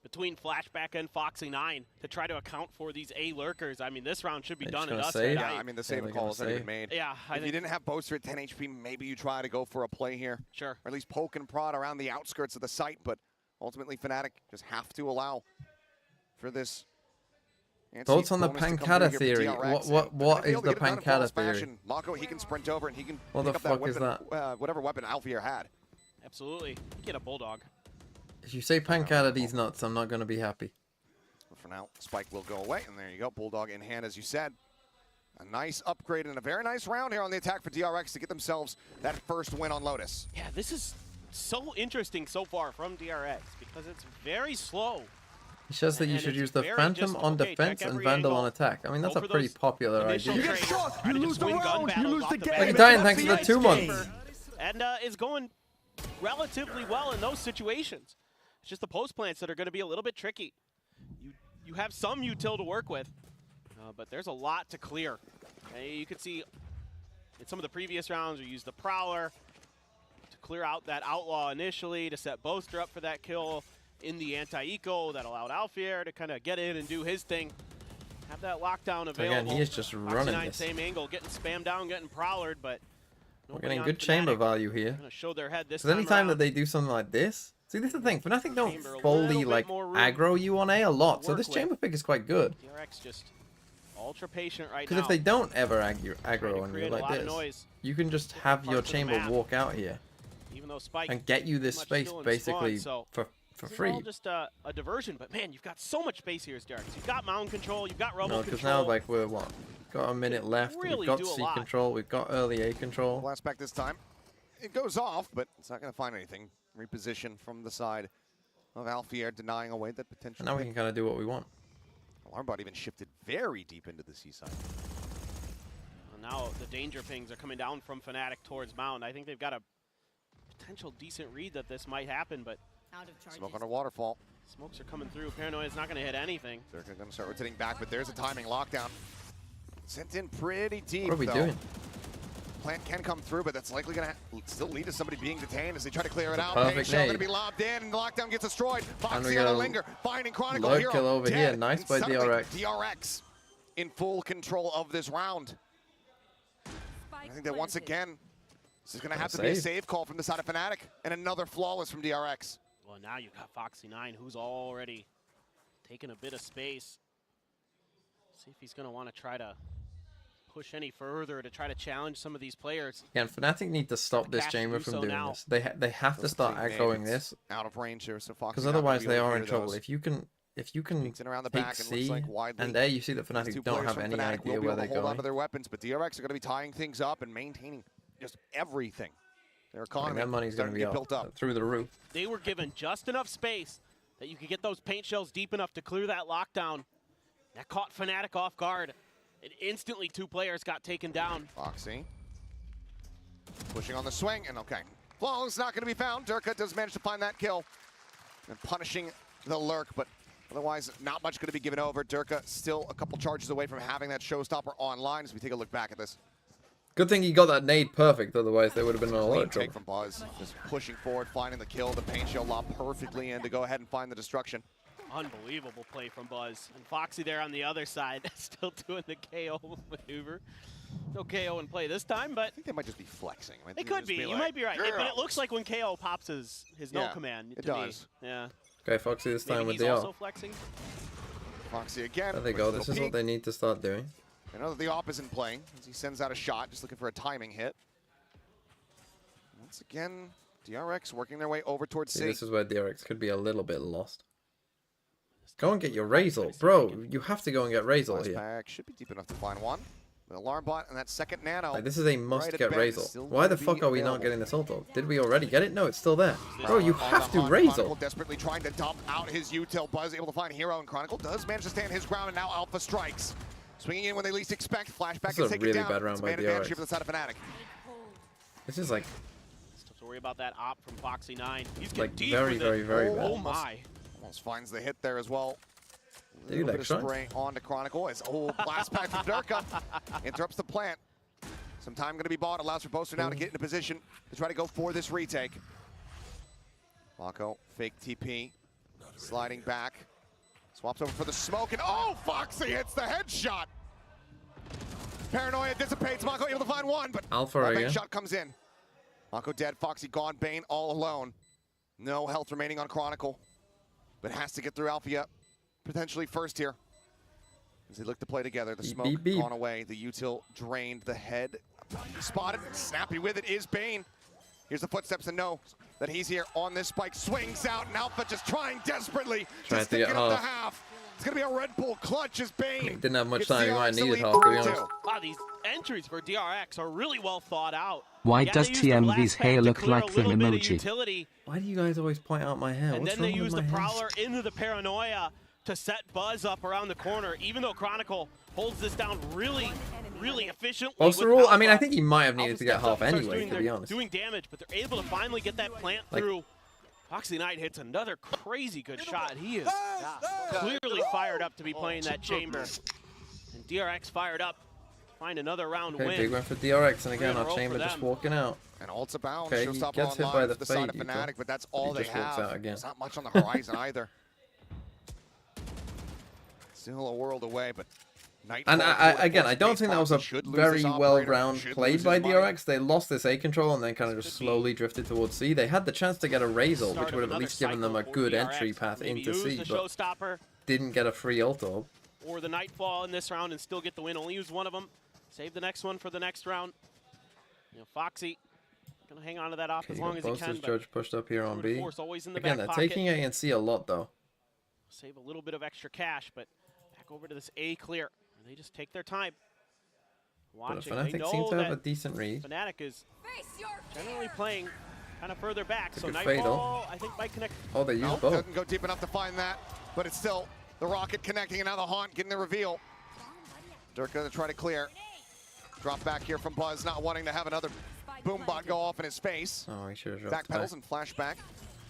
between Flashback and Foxy9 to try to account for these A lurkers. I mean, this round should be done and dusted. Yeah, I mean, the save call has already been made. Yeah, if you didn't have Boaster at 10 HP, maybe you try to go for a play here. Sure. Or at least poke and prod around the outskirts of the site, but ultimately Fnatic just have to allow for this. Thoughts on the Pancata theory? What is the Pancata theory? Mako, he can sprint over and he can What pick the up that fuck weapon, is that? whatever weapon Alfier had. Absolutely. Get a Bulldog. If you say Pancata these nuts, I'm not going to be happy. But for now, Spike will go away, and there you go. Bulldog in hand, as you said. A nice upgrade and a very nice round here on the attack for DRX to get themselves that first win on Lotus. Yeah, this is so interesting so far from DRX because it's very slow. He says that you should use the Phantom on defense and Vandal on attack. I mean, that's a pretty popular idea. You get shot, you lose the round, you lose the game. Look at Diane, thanks for the 2 months. And is going relatively well in those situations. It's just the post plants that are going to be a little bit tricky. You have some util to work with, but there's a lot to clear. You can see in some of the previous rounds, we used the Prowler to clear out that Outlaw initially to set Boaster up for that kill in the anti-eco that allowed Alfier to kind of get in and do his thing. Have that lockdown available. Again, he is just running this. Same angle, getting spammed down, getting prowlered, but we're getting good chamber value here. Gonna show their head this Because anytime that they do something like this, see, this is the thing. Fnatic don't fully like aggro you on A a lot, so this chamber pick is quite good. DRX just ultra patient right now. Because if they don't ever aggro on you like this, you can just have your chamber walk out here even though Spike and get you this space basically for free. This is all just a diversion, but man, you've got so much space here as DRX. You've got mountain control, you've got rubble control. Because now, like, we're what? Got a minute left. Really we've got C control. We've got early A control. Blast back this time. It goes off, but it's not going to find anything. Reposition from the side of Alfier, denying away that potential. And now we can kind of do what we want. Alarmbot even shifted very deep into the seaside. Well, now the danger pings are coming down from Fnatic towards Mountain. I think they've got a potential decent read that this might happen, but Smoke on a waterfall. Smokes are coming through. Paranoia is not going to hit anything. They're going to start rotating back, but there's a timing lockdown. Sent in pretty deep. What are we doing? Plant can come through, but that's likely going to still lead to somebody being detained as they try to clear it out. Perfect Going to nade. be lobbed in, and the lockdown gets destroyed. And Foxy we on got the a linger, finding Chronicle Lord Hero. kill over dead. here. Nice And by suddenly, DRX. DRX in full control of this round. I think that once again, this is going to have to be a save call from the side of Fnatic, and another flawless from DRX. Well, now you've got Foxy9, who's already taking a bit of space. See if he's going to want to try to push any further to try to challenge some of these players. Yeah, and Fnatic need to stop this chamber from doing this. They have to start aggroing this. Out of range here, so Foxy. Because otherwise they are in trouble. If you can around the take back and C, like and there you see that Fnatic don't have any idea where they're going. Onto their weapons, but DRX are going to be tying things up and maintaining just everything. Their economy that money's going to be built up through the roof. They were given just enough space that you could get those paint shells deep enough to clear that lockdown. That caught Fnatic off guard. And instantly 2 players got taken down. Foxy pushing on the swing, and okay. Flawless not going to be found. Durka does manage to find that kill and punishing the lurk, but otherwise not much going to be given over. Durka still a couple charges away from having that showstopper online as we take a look back at this. Good thing he got that nade perfect, otherwise they would have been in a lot of trouble. Take from Buzz, just pushing forward, finding the kill, the paint shell lob perfectly in to go ahead and find the destruction. Unbelievable play from Buzz. And Foxy there on the other side, still doing the KO maneuver. No KO in play this time, but... I think they might just be flexing. They could be. You might be right. But it looks like when KO pops his no command. It does. Yeah. Okay, Foxy this time with the also AWP. flexing. Foxy again. There they go. This is what they need to start doing. I know that the AWP isn't playing as he sends out a shot, just looking for a timing hit. Once again, DRX working their way over towards C. This is where DRX could be a little bit lost. Go and get your Razor. Bro, you have to go and get Razor here. Back should be deep enough to find one. The alarm bot and that second nano. Like, this is a must get Razor. Why the fuck are we not getting this ult? Did we already get it? No, it's still there. Bro, you have to Razor. Chronicle desperately trying to dump out his util. Buzz able to find Hero, and Chronicle does manage to stand his ground, and now Alpha strikes. Swinging in when they least expect. Flashback is taken down. Bad round by DRX. For the side of Fnatic. This is like... Don't worry about that op from Foxy 9. He's like deep very bad. Oh my. Almost finds the hit there as well. A little bit of spray onto Chronicle as blast pack from Durka interrupts the plant. Some time going to be bought, allows for Boaster now to get into position to try to go for this retake. Mako, fake TP, sliding back, swaps over for the smoke, and Foxy hits the headshot. Paranoia dissipates, Mako able to find one, but Alpha that again. shot comes in. Mako dead, Foxy gone, Bane all alone. No health remaining on Chronicle, but has to get through Alpha potentially first here. As they look to play together, the smoke gone away, the util drained, the head spotted, snappy with it is Bane. Here's the footsteps and knows that he's here on this spike, swings out, and Alpha just trying desperately to stick it up the half. It's gonna be a Red Bull clutch as Bane. Didn't have much time, he might have needed half, to be honest. Wow, these entries for DRX are really well thought out. Why does TMV's hair look like the emoji? Why do you guys always point out my hair? And then they use the Prowler into the Paranoia to set Buzz up around the corner, even though Chronicle holds this down really efficiently. Overall, I mean, I think he might have needed to get half anyway, to be honest. Doing damage, but they're able to finally get that plant through. Foxy Knight hits another crazy good shot. He is clearly fired up to be playing that chamber. And DRX fired up. Find another round win. Big win for DRX, and again, our chamber just walking out. And ult's abound. Okay, he gets hit by the side of Fnatic, but that's all they have. There's not much on the horizon either. Still a world away, but and again, I don't think that was a very well round played by DRX. They lost this A control and then kind of just slowly drifted towards C. They had the chance to get a Razor, which would have at least given them a good entry path into C, but didn't get a free ult orb. Or the Nightfall in this round and still get the win. Only use one of them. Save the next one for the next round. You know, Foxy gonna hang on to that off as long as he can. Judge pushed up here on B. Again, they're taking A and C a lot though. Save a little bit of extra cash, but back over to this A clear. They just take their time. Watching, but Fnatic seems to have a decent read. Fnatic is generally playing kind of further back, so Nightfall, I think, might connect. Oh, they use both. Doesn't go deep enough to find that, but it's still the rocket connecting, and now the Haunt getting the reveal. Dirk gonna try to clear. Drop back here from Buzz, not wanting to have another boom bot go off in his face. Oh, he should have dropped Backpedals and flashback.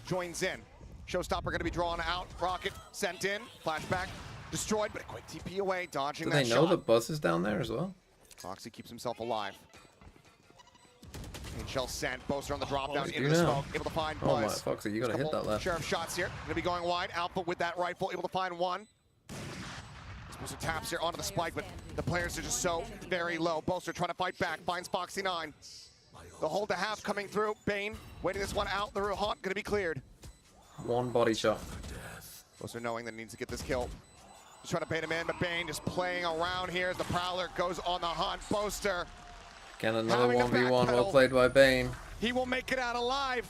Joins in. Showstopper gonna be drawn out. Rocket sent in. Flashback. Destroyed, but a quick TP away, dodging that shot. Do they know the Buzz is down there as well? Foxy keeps himself alive. And shell sent. Boaster on the drop down into the smoke. Able to find Buzz. Oh my, Foxy, you gotta hit that left. Sheriff shots here. Gonna be going wide. Alpha with that rifle, able to find one. Boaster taps here onto the spike, but the players are just so very low. Boaster trying to fight back, finds Foxy 9. The hold to half coming through. Bane waiting this one out. The Haunt gonna be cleared. One body shot. Boaster knowing that he needs to get this kill. Just trying to bait him in, but Bane just playing around here as the Prowler goes on the hunt. Boaster. Again, another 1v1, well played by Bane. He will make it out alive,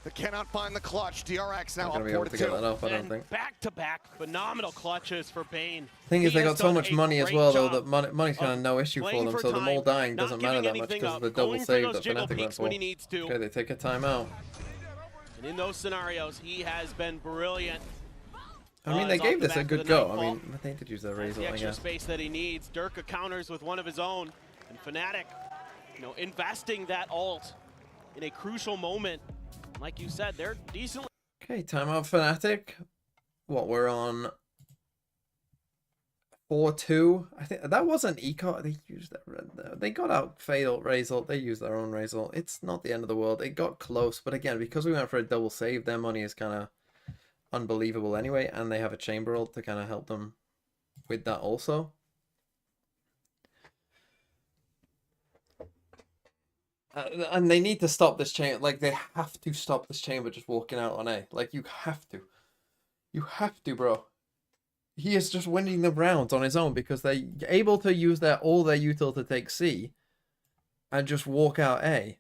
but cannot find the clutch. DRX now not gonna up be able to get that off, I don't think. Back-to-back phenomenal clutches for Bane. Thing is, they got so much money as well, though, that money's kind of no issue for them, so them all dying doesn't matter that much because of the double save that Fnatic went for. Okay, they take a timeout. And in those scenarios, he has been brilliant. I mean, they gave this a good go. I mean, they did use their Razor, the extra I guess. space that he needs. Durka counters with one of his own. And Fnatic, you know, investing that ult in a crucial moment. Like you said, they're decently... Okay, timeout Fnatic. What, we're on 4-2. I think that wasn't eco. They used that. They got out fatal Razor. They used their own Razor. It's not the end of the world. It got close, but again, because we went for a double save, their money is kind of unbelievable anyway, and they have a chamber ult to kind of help them with that also. And they need to stop this chamber. Like, they have to stop this chamber just walking out on A. Like, you have to. You have to, bro. He is just winning the rounds on his own because they're able to use all their util to take C and just walk out A.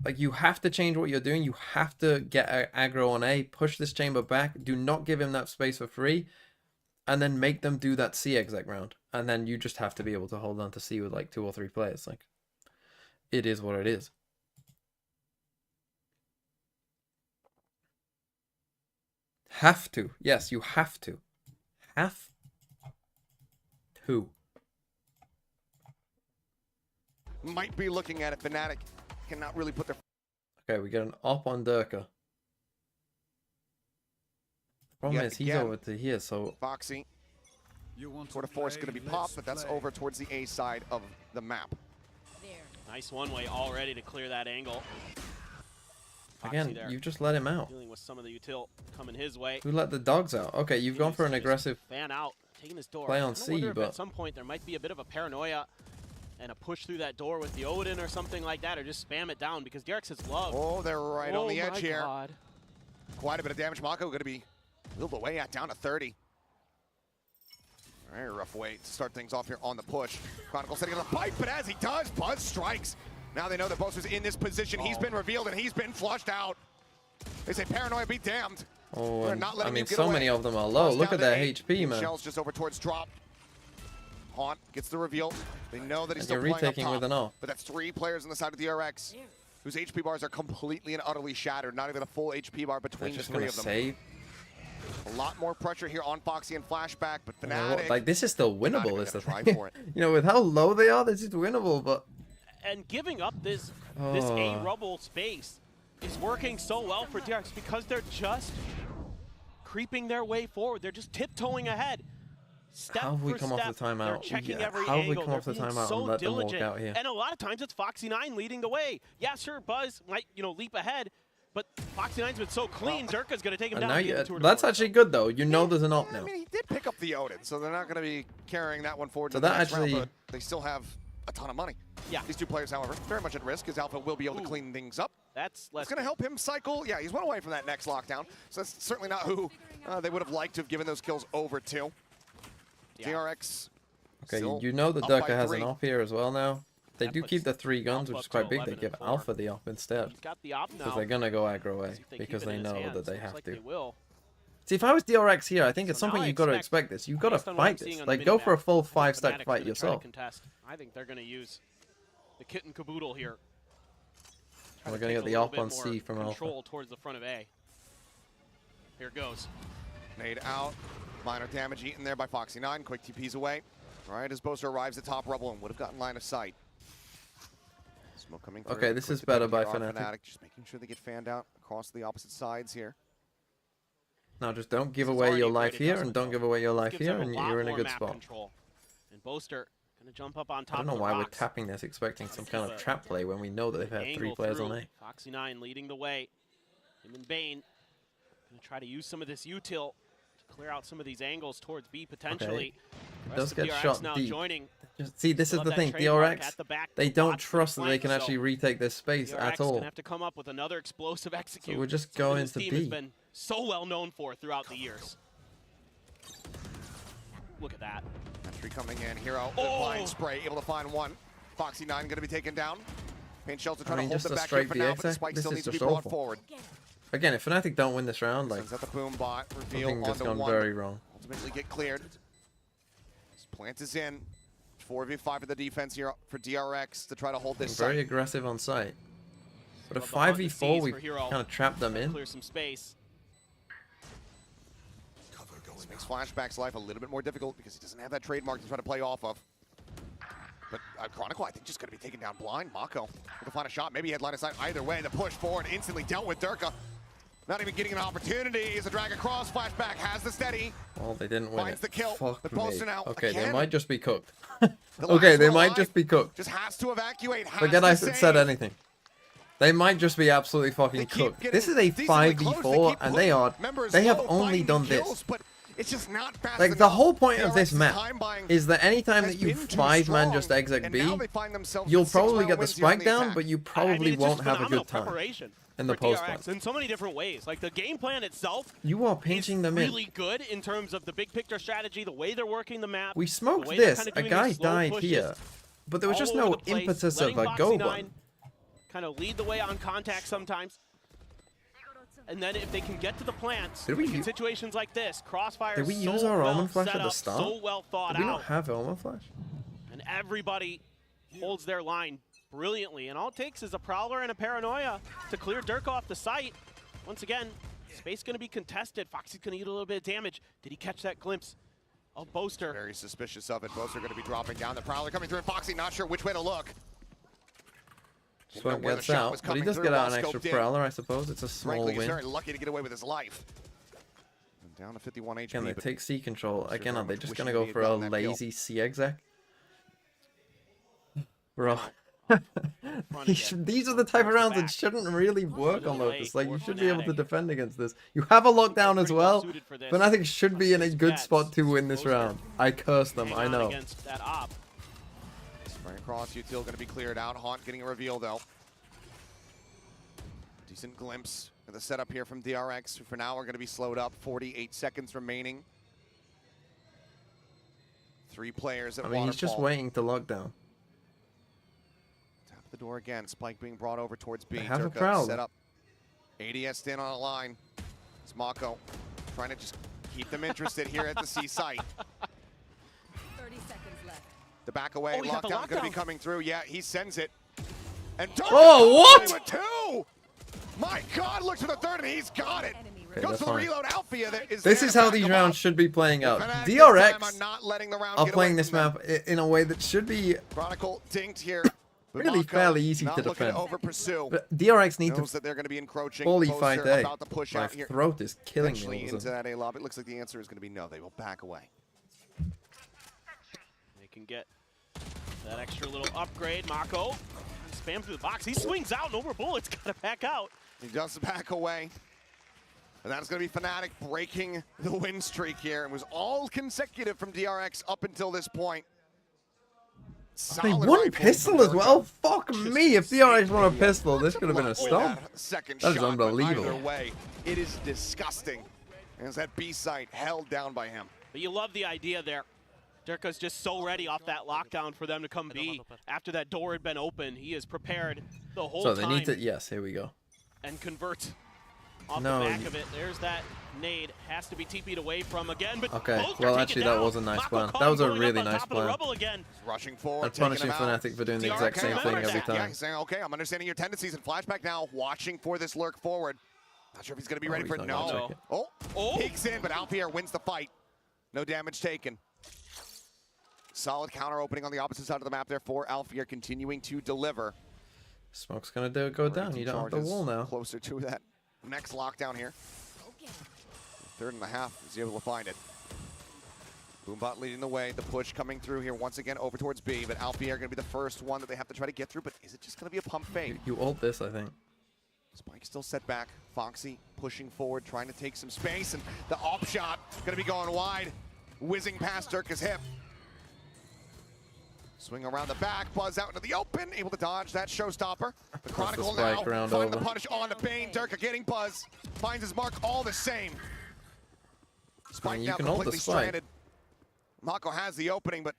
Like, you have to change what you're doing. You have to get aggro on A, push this chamber back, do not give him that space for free, and then make them do that C exec round. And then you just have to be able to hold on to C with like 2 or 3 players. Like, it is what it is. Have to. Yes, you have to. Have to. Might be looking at it. Fnatic cannot really put their... Okay, we get an op on Durka. The problem is he's over to here, so... Foxy. Sort of force going to be popped, but that's over towards the A side of the map. Nice one-way already to clear that angle. Again, you just let him out. Dealing with some of the util coming his way. Who let the dogs out? Okay, you've gone for an aggressive fan out, taking this door. Play on C, but at some point there might be a bit of a paranoia and a push through that door with the Odin or something like that, or just spam it down because DRX has love. Oh, they're right on the edge here. Quite a bit of damage. Mako going to be a little bit way out, down to 30. Very rough way to start things off here on the push. Chronicle setting up the pipe, but as he does, Buzz strikes. Now they know that Boaster's in this position. He's been revealed and he's been flushed out. They say paranoia be damned. Oh, I mean, so many of them are low. Look at their HP, man. Shell's just over towards drop. Haunt gets the reveal. They know that he's still playing up retaking top, with an off. but that's 3 players on the side of DRX whose HP bars are completely and utterly shattered. Not even a full HP bar between the 3 of them. Save. A lot more pressure here on Foxy and Flashback, but Fnatic... Like, this is still winnable, is the thing. You know, with how low they are, this is winnable, but... And giving up this A rubble space is working so well for DRX because they're just creeping their way forward. They're just tiptoeing ahead. Step how have we for come step, off the timeout? They're checking every how have we angle. come off the timeout and let them walk out here? And a lot of times it's Foxy9 leading the way. Yeah, sure, Buzz might, leap ahead, but Foxy9's been so clean, Durka's going to take him down. Now that's actually good, though. You know there's an op now. I mean, he did pick up the Odin, so they're not going to be carrying that one forward. So to the that next actually... round, but they still have a ton of money. Yeah. These 2 players, however, very much at risk, as Alpha will be able to clean things up. It's going to help him cycle. Yeah, he's one away from that next lockdown, so that's certainly not who they would have liked to have given those kills over to. Yeah. DRX. Okay, you know the Durka has an op here as well now. They do keep the 3 guns, which is quite big. They give Alpha the op instead. Because they're going to go aggro A, because they know that they have to. See, if I was DRX here, I think it's something you've got to expect this. You've got to fight this. Like, go for a full 5-stack fight yourself. I think they're going to use the kit and caboodle here. We're going to get the op on C from Alpha. Control towards the front of A. Here it goes. Made out. Minor damage eaten there by Foxy9. Quick TPs away. All right, as Boaster arrives at top rubble and would have gotten line of sight. Smoke coming through. Okay, this is better by Fnatic. Just making sure they get fanned out across the opposite sides here. Now just don't give away your life here and don't give away your life here, and you're in a good spot. And Boaster gonna jump up on top. I don't know why we're tapping this expecting some kind of trap play when we know that they've had 3 players on A. Foxy9 leading the way. Him and Bane gonna try to use some of this util to clear out some of these angles towards B potentially. Okay. Does get shot deep. See, this is the thing. DRX, they don't trust that they can actually retake this space at all. Gonna have to come up with another explosive execute. So we're just going to B. Has been so well known for throughout the years. Look at that. Entry coming in. Hero, blind spray, able to find one. Foxy9 going to be taken down. Pain Shelter trying to hold them back here for now, but the spike still needs to be brought forward. Again, if Fnatic don't win this round, like, at the boom bot, reveal something has gone one. very wrong. Ultimately get cleared. This plant is in. 4v5 for the defense here for DRX to try to hold this site. Very aggressive on site. But a 5v4, we kind of trapped them in. Clear some space. This makes Flashback's life a little bit more difficult because he doesn't have that trademark to try to play off of. But Chronicle, I think, just going to be taken down blind. Mako will find a shot. Maybe he had line of sight either way. The push forward instantly dealt with Durka. Not even getting an opportunity. Is a drag across. Flashback has the steady. Well, they didn't win Finds it. the kill. Fuck but me. Now okay, again. they might just be cooked. Okay, they might just be cooked. Just has to evacuate. Forget I said anything. They might just be absolutely fucking cooked. This is a 5v4, and they have only done this. It's just not fast Like, enough. the whole point of this map is that anytime that you 5-man just exec B, you'll probably get the spike down, but you probably won't have a good time in the post plan. In so many different ways. Like, the game plan itself You are pinching them in. really good in terms of the big picture strategy, the way they're working the map. We smoked this. A guy died here, but there was just no impetus of a go one. Kind of lead the way on contact sometimes. And then if they can get to the plants in situations like this, Crossfire Did we so use our well Omen Flash set at the up, start? so well thought Did we out. not have Omen Flash? And everybody holds their line brilliantly. And all it takes is a Prowler and a Paranoia to clear Dirk off the site. Once again, space going to be contested. Foxy's going to eat a little bit of damage. Did he catch that glimpse of Boaster? Very suspicious of it. Boaster going to be dropping down. The Prowler coming through, and Foxy not sure which way to look. Swan gets out, but he does get out an extra Prowler, I suppose. It's a small win. He's very lucky to get away with his life. And down to 51 HP. Again, they take C control. Again, are they just going to go for a lazy C exec? Bro. These are the type of rounds that shouldn't really work on Lotus. Like, you should be able to defend against this. You have a lockdown as well. Fnatic should be in a good spot to win this round. I curse them, I know. Right across, Util going to be cleared out. Haunt getting a reveal though. Decent glimpse of the setup here from DRX. For now, we're going to be slowed up. 48 seconds remaining. 3 players at I mean, he's just waiting to lock down. Tap the door again. Spike being brought over towards B. They have a Durka Prowler. set up. ADS stand on a line. It's Mako trying to just keep them interested here at the C site. 30 seconds left. The back away, lockdown going to be coming through. Yeah, he sends it. And oh, what? With 2! My God, looks for the third, and he's got it. Okay, Goes for the reload. Alfia this is how these rounds should be playing out. DRX are playing this map in a way that should be Chronicle dinked here. really fairly easy to defend. But DRX need that they're going to be encroaching. fully fight A. About to push My out here. throat is killing me. Into that A lob. It looks like the answer is going to be no. They will back away. They can get that extra little upgrade. Mako spam through the box. He swings out. No more bullets. Got to back out. He does back away. And that's going to be Fnatic breaking the win streak here. It was all consecutive from DRX up until this point. They won pistol as well? Fuck me, if DRX won a pistol, this could have been a stomp. That is unbelievable. Either way, it is disgusting. As that B site held down by him. But you love the idea there. Durka's just so ready off that lockdown for them to come B. After that door had been open, he is prepared the whole time. So they need to, yes, here we go. And convert off the back of it. There's that nade. Has to be TP'd away from again. But okay, well actually that was a nice plan. That was a really nice plan. Rushing forward, and punishing Fnatic for doing the exact same thing every time. Yeah, he's saying, okay, I'm understanding your tendencies and flashback now. Watching for this lurk forward. Not sure if he's going to be ready for it. No. Peeks in, but Alpier wins the fight. No damage taken. Solid counter opening on the opposite side of the map there for Alfier, continuing to deliver. Smoke's gonna go down. You don't have the wall now. Closer to that next lockdown here. 3.5 is he able to find it. Boombot leading the way. The push coming through here once again over towards B, but Alfier gonna be the first one that they have to try to get through. But is it just gonna be a pump fake? You ult this, I think. Spike still set back. Foxy pushing forward, trying to take some space, and the op shot gonna be going wide, whizzing past Durka's hip. Swing around the back, Buzz out into the open, able to dodge that showstopper. The Chronicle now, find the punish on the Bane. Durka getting Buzz, finds his mark all the same. Spike now completely stranded. Mako has the opening, but,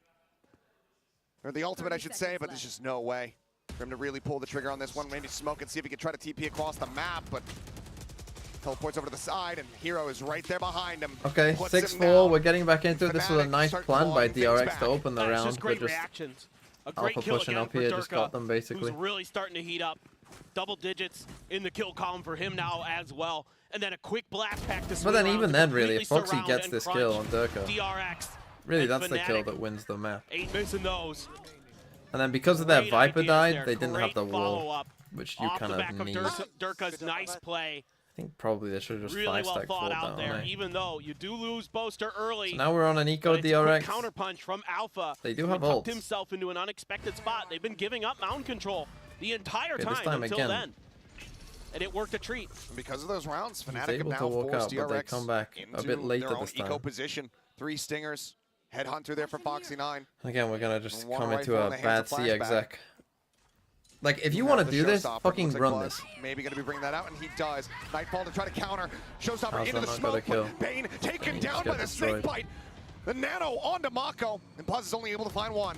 or the ultimate I should say, but there's just no way for him to really pull the trigger on this one. Maybe smoke and see if he can try to TP across the map, but teleports over to the side, and Hero is right there behind him. Okay, 6-4, we're getting back into it. This was a nice plan by DRX to open the round. Just great reactions. A great Alpha kill pushing again up here, for just Durka, got them basically. who's really starting to heat up. Double digits in the kill column for him now as well. And then a quick blast pack to swing But then around even to then, really, if Foxy surround gets and this crunch kill on Durka, DRX really and that's the kill Fnatic that wins the map. ain't missing those. And then because of their Great Viper ideas died, there. they didn't have the wall, Follow-up which you off kind the back of need. Durka's nice play. I think probably they should have just Really well 5-stack thought fall out down. there, even though you do lose Boaster early. So now we're on an eco but it's a quick DRX. counterpunch from Alpha. They do who have tucked ults. himself into an unexpected spot. They've been giving up mound control the entire Okay, time, this time until again, then. and it worked a treat. And because of those rounds, He's Fnatic have able now to walk forced out, but they DRX come back a bit into later their own this time. eco position. 3 stingers, headhunter there for Foxy9. Again, we're gonna just come One into rifle a in the hands bad of C Flashback. exec. Like, if you Have want to the do this, showstopper. fucking Looks like run Buzz this. Maybe going to be bringing that out, and he does. Nightfall to try to counter. Showstopper How's into that the not gonna smoke. kill? But Bane taken He down just by got the snake destroyed. bite. The nano onto Mako, and Buzz is only able to find one.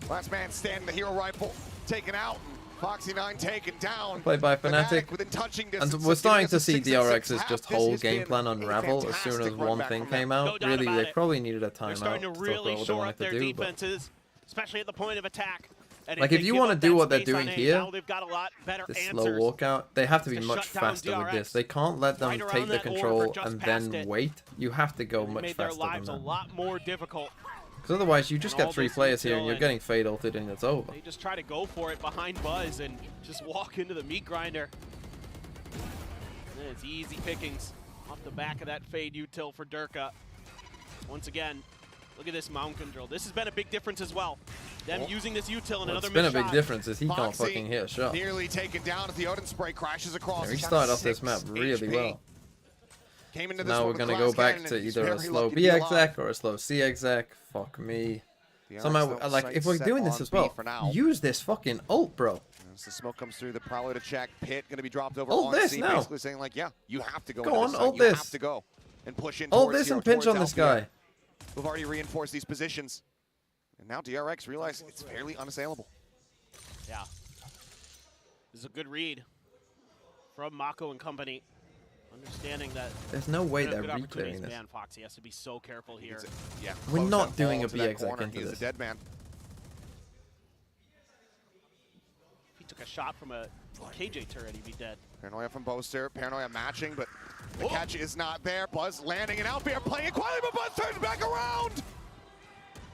Last man standing, the hero rifle taken out. Foxy9 taken down. Played by Fnatic. Within touching And distance, we're starting giving to us a see 6-6 DRX's half. just This whole has game been plan a unravel as soon as fantastic one run back thing from them. came No out. doubt Really, about they it. probably needed a They're starting to timeout to talk really about what they shore wanted up to their do. But defenses, especially at the point of attack. And like, they if you give want to up do that what they're space on doing A, here, now they've got a lot better this answers. slow walkout, they have to be to much shut down faster with DRX. this. They can't let them Right around take the that orb or control just and past then it. wait. You have to go They much made their faster than lives a that. lot more difficult. Because otherwise, you just And all get 3 this players here and util you're and- getting fade ulted and it's over. They just try to go for it behind Buzz and just walk into the meat grinder. And it's easy pickings off the back of that fade util for Durka. Once again, look at this mount control. This has been a big difference as well. Them using this util and another What's been a missed big shot. difference is he can't Foxy fucking hit a shot. Nearly taken down as the Odin spray crashes across. Yeah, he He's got started off this 6 map really HP. well. Came into So this now one we're with going to glass go back cannon, to and he's either a very slow lucky to B be alive. exec or a slow C exec. Fuck me. DRX, Somehow, though, like, if we're sights doing set this on as B well, for now. use this fucking ult, bro. As the smoke comes through, the Prowler to check. Pit going to be dropped over Ult on this C, now. basically saying like, yeah, you have to go. Go into on, this ult site. You this. have to go and push in Ult towards this hero, and pinch towards on this LPA. guy. We've already reinforced these positions. And now DRX realize it's fairly unassailable. Yeah. This is a good read from Mako and company. Understanding that There's no way good they're opportunities. reclearing this. Man, Foxy has to be so careful here. Yeah, We're close not that doing ball a to that B exec corner. into He is this. a dead man. If he took a shot from a KJ turret, he'd be dead. Paranoia from Boaster. Paranoia matching, but the catch is not there. Buzz landing and out there playing it quietly, but Buzz turns back around.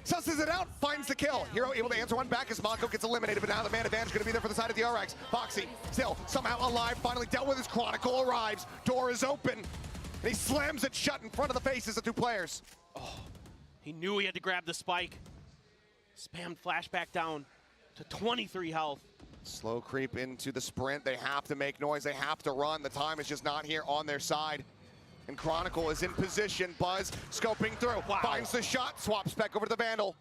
Susses it out, finds the kill. Hero able to answer one back as Mako gets eliminated, but now the man advantage going to be there for the side of DRX. Foxy still somehow alive, finally dealt with his Chronicle, arrives. Door is open, and he slams it shut in front of the faces of 2 players. Oh, he knew he had to grab the spike. Spammed flashback down to 23 health. Slow creep into the sprint. They have to make noise. They have to run. The time is just not here on their side. And Chronicle is in position. Buzz scoping through. Wow. Finds the shot. Swaps back over to the Vandal.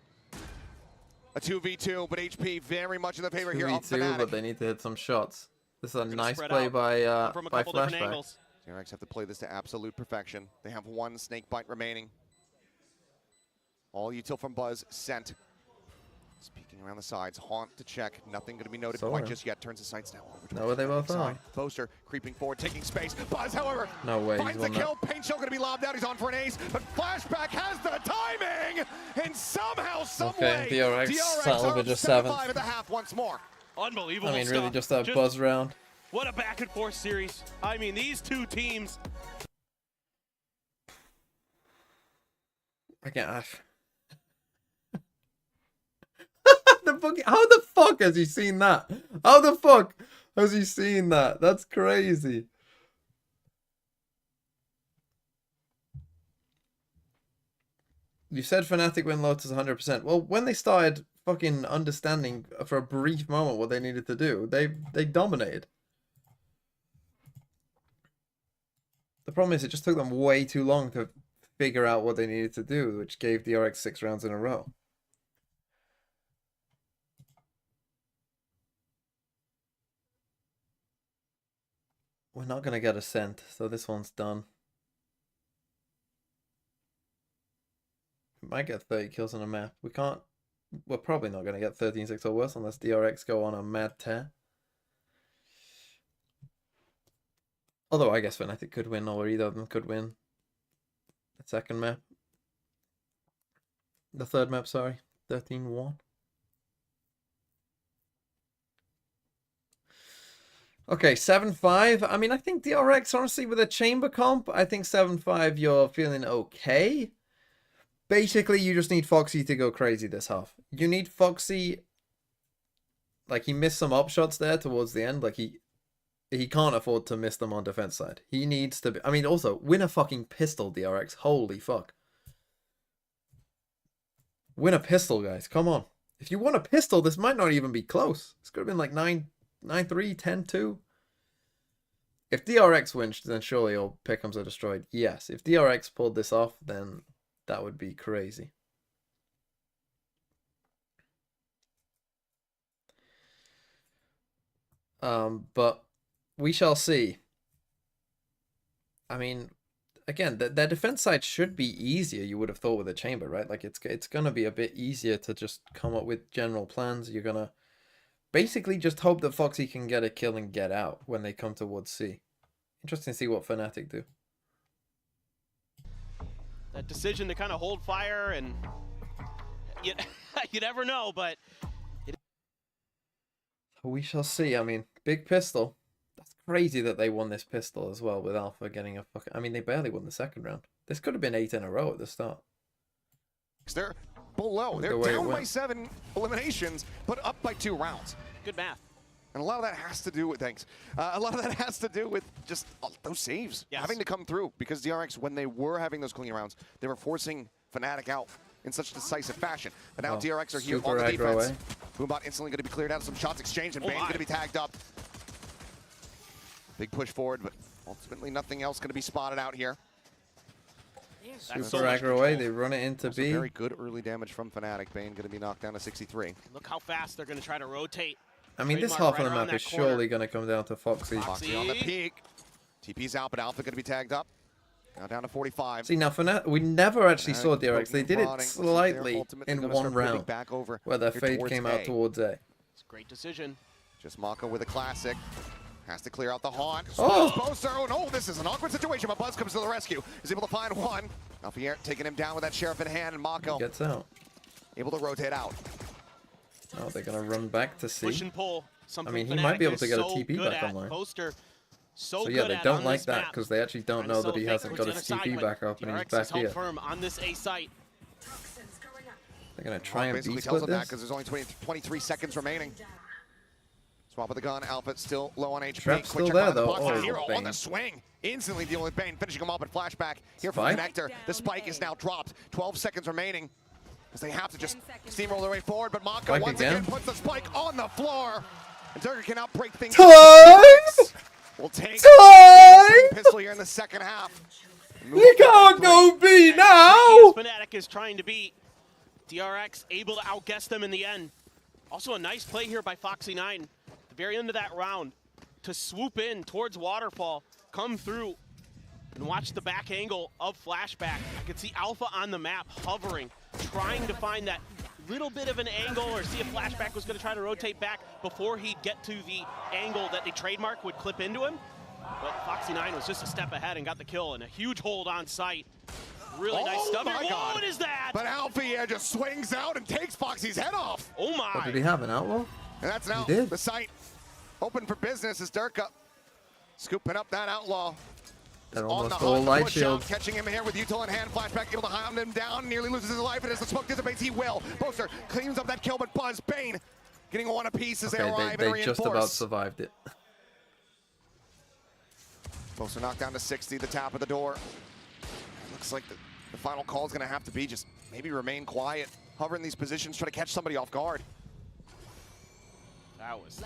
A 2v2, but HP very much in the favor here of 2v2, Fnatic. but they need to hit some shots. This is a Gonna nice spread play out by from a couple different Flashback. angles. DRX have to play this to absolute perfection. They have 1 snake bite remaining. All util from Buzz sent. Speaking around the sides, Haunt to check. Nothing going to be noted So quite are. just yet. Turns his sights now over to Know where they both are. Boaster creeping forward, taking space. Buzz, however, No way, he's finds the won that. kill. Paint Shell going to be lobbed out. He's on for an ace, but Flashback has the timing, and somehow, some way, DRX salvage a 7th 7th. at the half once more. Unbelievable I mean, stuff. really, just that Just buzz round. What a back and forth series. I mean, these 2 teams. I can't. How the fuck has he seen that? How the fuck has he seen that? That's crazy. You said Fnatic win Lotus 100%. Well, when they started fucking understanding for a brief moment what they needed to do, they dominated. The problem is it just took them way too long to figure out what they needed to do, which gave DRX 6 rounds in a row. We're not going to get a cent, so this one's done. We might get 30 kills on a map. We can't... We're probably not going to get 13-6 or worse unless DRX go on a mad tear. Although I guess Fnatic could win, or either of them could win. The second map. The third map, sorry. 13-1. Okay, 7-5. I mean, I think DRX, honestly, with a chamber comp, I think 7-5, you're feeling okay. Basically, you just need Foxy to go crazy this half. You need Foxy... Like, he missed some op shots there towards the end. Like, he can't afford to miss them on defense side. He needs to be... I mean, also, win a fucking pistol, DRX. Holy fuck. Win a pistol, guys. Come on. If you won a pistol, this might not even be close. This could have been like 9-3, 10-2. If DRX wins, then surely all pick'ems are destroyed. Yes. If DRX pulled this off, then that would be crazy. But we shall see. I mean, again, their defense side should be easier, you would have thought, with a chamber, right? Like, it's going to be a bit easier to just come up with general plans. You're going to basically just hope that Foxy can get a kill and get out when they come towards C. Interesting to see what Fnatic do. That decision to kind of hold fire, and you never know, but... We shall see. I mean, big pistol. That's crazy that they won this pistol as well, with Alpha getting a fucking... I mean, they barely won the second round. This could have been 8 in a row at the start. They're below. They're down by 7 eliminations, but up by 2 rounds. Good math. And a lot of that has to do with, a lot of that has to do with just those saves having to come through, because DRX, when they were having those clean rounds, they were forcing Fnatic out in such decisive fashion. But now DRX are here on the defense. Boombot instantly going to be cleared out, some shots exchanged, and Bane going to be tagged up. Big push forward, but ultimately nothing else going to be spotted out here. Super aggro away, they run it into B. Very good early damage from Fnatic. Bane going to be knocked down to 63. Look how fast they're going to try to rotate. I mean, this half of the map is surely going to come down to Foxy. Foxy on the peak. TP's out, but Alpha going to be tagged up. Now down to 45. See, now Fnatic, we never actually saw DRX. They did it slightly in one round, where their fade came out towards A. It's a great decision. Just Mako with a classic. Has to clear out the haunt. Oh! Oh no, this is an awkward situation, but Buzz comes to the rescue. Is able to find one. Alfier taking him down with that Sheriff in hand, and Mako gets out. Able to rotate out. Oh, they're going to run back to C. Push and pull. I mean, he might be able to get a TP back online. So yeah, they don't like that because they actually don't know that he hasn't got his TP back up and he's back here. On this A site. They're going to try and basically tells him that because there's only 23 seconds remaining. Swap with the gun. Alpha still low on HP. Trap's still there though. Oh, Hero on the swing. Instantly dealing with Bane, finishing him off at flashback. Here from Connector. The spike is now dropped. 12 seconds remaining. As they have to just steamroll their way forward, but Mako once again puts the spike on the floor. And Durga can outbreak things. We'll take pistol here in the second half. You can't go B now! Fnatic is trying to beat. DRX able to outguess them in the end. Also a nice play here by Foxy9. At the very end of that round, to swoop in towards Waterfall, come through, and watch the back angle of Flashback. I could see Alpha on the map hovering, trying to find that little bit of an angle or see if Flashback was going to try to rotate back before he'd get to the angle that the trademark would clip into him. But Foxy9 was just a step ahead and got the kill, and a huge hold on site. Really nice stuff. What is that? But Alfie just swings out and takes Foxy's head off. Oh my. What, did he have, an outlaw? And that's now the site open for business as Durka scooping up that outlaw. They're almost all light shields. Catching him here with Util in hand. Flashback able to hound him down. Nearly loses his life. And as the smoke dissipates, he will. Boaster cleans up that kill, but Buzz, Bane getting one apiece as they arrive and reinforce. They just about survived it. Boaster knocked down to 60, the tap of the door. Looks like the final call is going to have to be just maybe remain quiet. Hover in these positions, try to catch somebody off guard. That was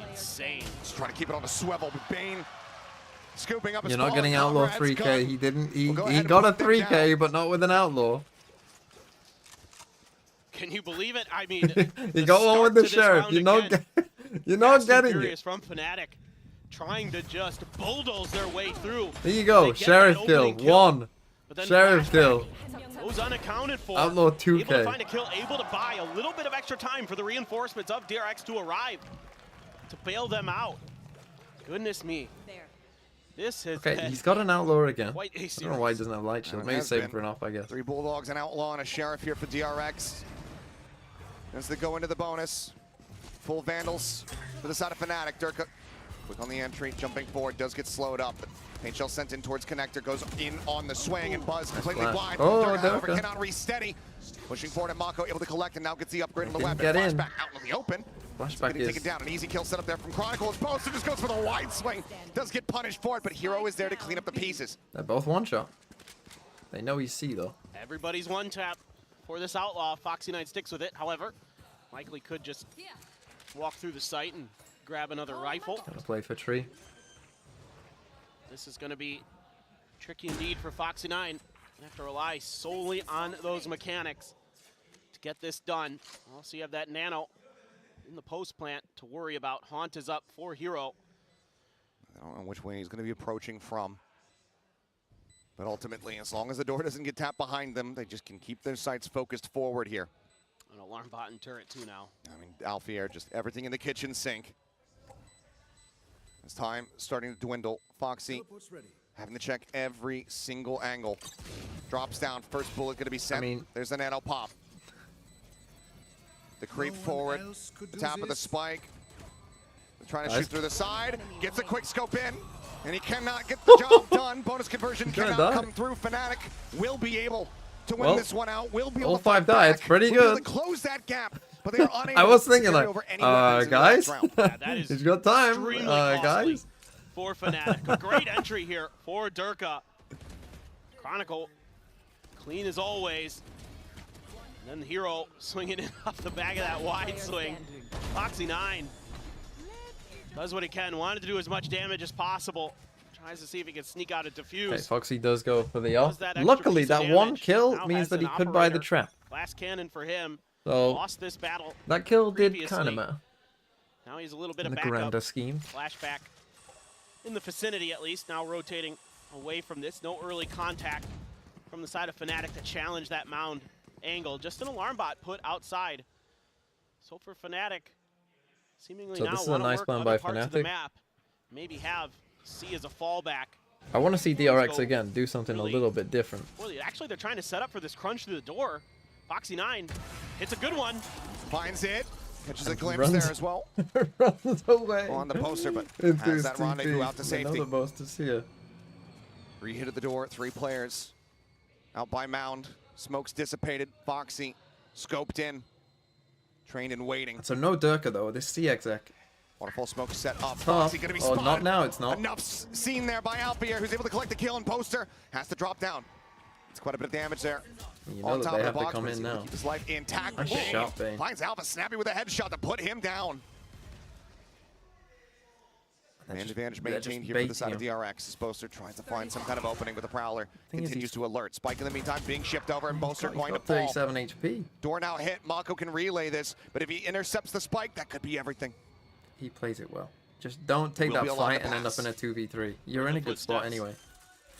insane. Just trying to keep it on the swivel, but Bane scooping up his You're not getting outlaw 3K. He didn't. He got a 3K, but not with an outlaw. Can you believe it? I mean, he got one with the sheriff. You're not getting it. From Fnatic, trying to just bulldoze their way through. Here you go, sheriff kill. One. Sheriff kill. Goes unaccounted for. Outlaw 2K. Able to find a kill, able to buy a little bit of extra time for the reinforcements of DRX to arrive to bail them out. Goodness me. This has he's got an outlaw again. I don't know why he doesn't have light shield. Maybe save him for an off, I guess. 3 Bulldogs, an outlaw, and a sheriff here for DRX. As they go into the bonus. Full Vandals for the side of Fnatic. Durka quick on the entry, jumping forward, does get slowed up. But Paint Shell sent in towards Connector, goes in on the swing, and Buzz completely blind. Oh, Durka, however, cannot re-steady. Pushing forward, and Mako able to collect, and now gets the upgrade on the weapon. Flashback out in the open. Flashback is taken down. An easy kill set up there from Chronicles. Boaster just goes for the wide swing. Does get punished for it, but Hero is there to clean up the pieces. They're both one shot. They know he's C though. Everybody's one tap for this outlaw. Foxy9 sticks with it. However, likely could just walk through the site and grab another rifle. Gonna play for tree. This is going to be tricky indeed for Foxy 9. They have to rely solely on those mechanics to get this done. Also, you have that Nano in the post plant to worry about. Haunt is up for Hero. I don't know which way he's going to be approaching from. But ultimately, as long as the door doesn't get tapped behind them, they just can keep their sights focused forward here. An alarm bot and turret too now. I mean, Alfier, just everything in the kitchen sink. As time starting to dwindle, Foxy having to check every single angle. Drops down, first bullet gonna be sent. There's the Nano pop. The creep forward, the top of the spike. They're trying to shoot through the side, gets a quick scope in, and he cannot get the job done. Bonus conversion cannot come through. Fnatic will be able to win this one out. Will be able all to 5 die, it's pretty good. Close that gap, but they are unable I was thinking to like, guys, he's got time, guys. For Fnatic, a great entry here for Durka. Chronicle, clean as always. And then Hero swinging in off the back of that wide swing. Foxy 9 does what he can, wanted to do as much damage as possible. Tries to see if he can sneak out a defuse. Okay, Foxy does go for the off. Luckily, that one kill means that he could buy the trap. Last cannon for him. So lost this battle. That kill did kind of matter. Now he's a little bit in of the backup. grander scheme. Flashback in the vicinity at least. Now rotating away from this. No early contact from the side of Fnatic to challenge that mound angle. Just an alarm bot put outside. So for Fnatic, seemingly now this is a nice one by Fnatic. Map. Maybe have C as a fallback. I want to see DRX again do something a little bit different. Well, actually, they're trying to set up for this crunch through the door. Foxy 9 hits a good one. Finds it. Catches a glimpse there as well. Runs away. On the poster, but has that rendezvous out to safety. Another boss to see it. Re-hit at the door, 3 players. Out by Mound. Smoke's dissipated. Foxy scoped in. Trained and waiting. So no Durka though, this C exec. Waterfall smoke set up. Foxy gonna be spotted. Not now, it's not. Enough seen there by Alfier, who's able to collect the kill, and Poster has to drop down. It's quite a bit of damage there. You know that they have to come in now. Keep his life intact. Nice shot, Bane. Finds Alpha Snappy with a headshot to put him down. Man advantage maintained here for the side of DRX as Boaster tries to find some kind of opening with the Prowler. Continues to alert. Spike in the meantime being shipped over, and Boaster going to fall. 37 HP. Door now hit. Mako can relay this, but if he intercepts the spike, that could be everything. He plays it well. Just don't take that fight and end up in a 2v3. You're in a good spot anyway.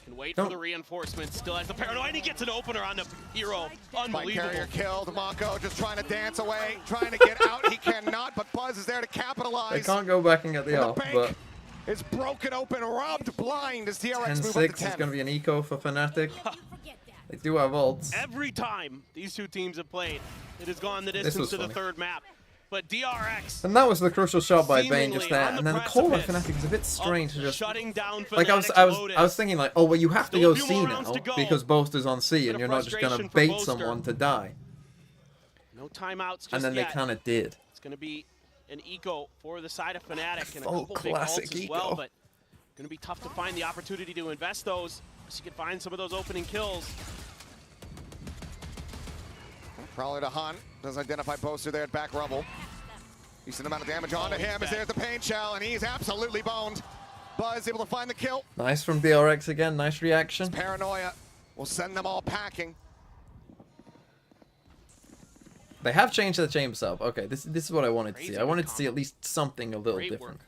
Can wait for the reinforcements. Still has the paranoid. He gets an opener on the Hero. Unbelievable. Carrier killed. Mako just trying to dance away, trying to get out. He cannot, but Buzz is there to capitalize. They can't go back and get the off, but it's broken open, robbed blind as DRX move up to 10. 10-6 is going to be an eco for Fnatic. They do have ults. Every time these two teams have played, it has gone the distance to the third map. But DRX. And that was the crucial shot by Bane just there. And then the call by Fnatic is a bit strange to just shutting down like I was thinking like, oh well, you have to go C now because Boaster's on C and you're not just gonna bait someone to die. No timeouts just and then they kind of did. It's gonna be an eco for the side of Fnatic and a couple big ults as well, but gonna be tough to find the opportunity to invest those so you can find some of those opening kills. Prowler to Hunt. Does identify Boaster there at back rubble. Decent amount of damage onto him as there's the pain shell, and he's absolutely boned. Buzz able to find the kill. Nice from DRX again. Nice reaction. Paranoia will send them all packing. They have changed the chamber setup. Okay, this is what I wanted to see. I wanted to see at least something a little different.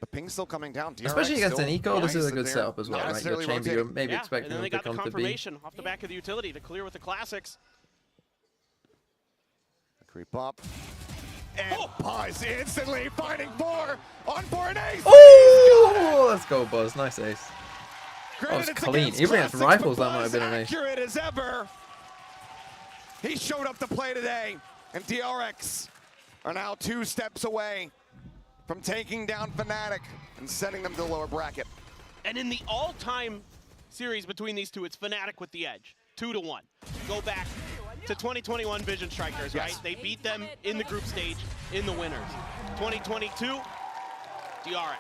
The ping's still coming down. DRX especially against an eco, this is a good setup as well, right? Your chamber you're maybe expecting them to come to be. And then they got the confirmation off the back of the utility to clear with the classics. Creep up. And Buzz instantly finding 4 on for an ace. Oh, let's go, Buzz. Nice ace. That was clean. Even against rifles, that might have been an ace. Accurate as ever. He showed up to play today, and DRX are now 2 steps away from taking down Fnatic and sending them to the lower bracket. And in the all-time series between these two, it's Fnatic with the edge, 2-1. Go back to 2021 Vision Strikers, right? They beat them in the group stage in the winners. 2022, DRX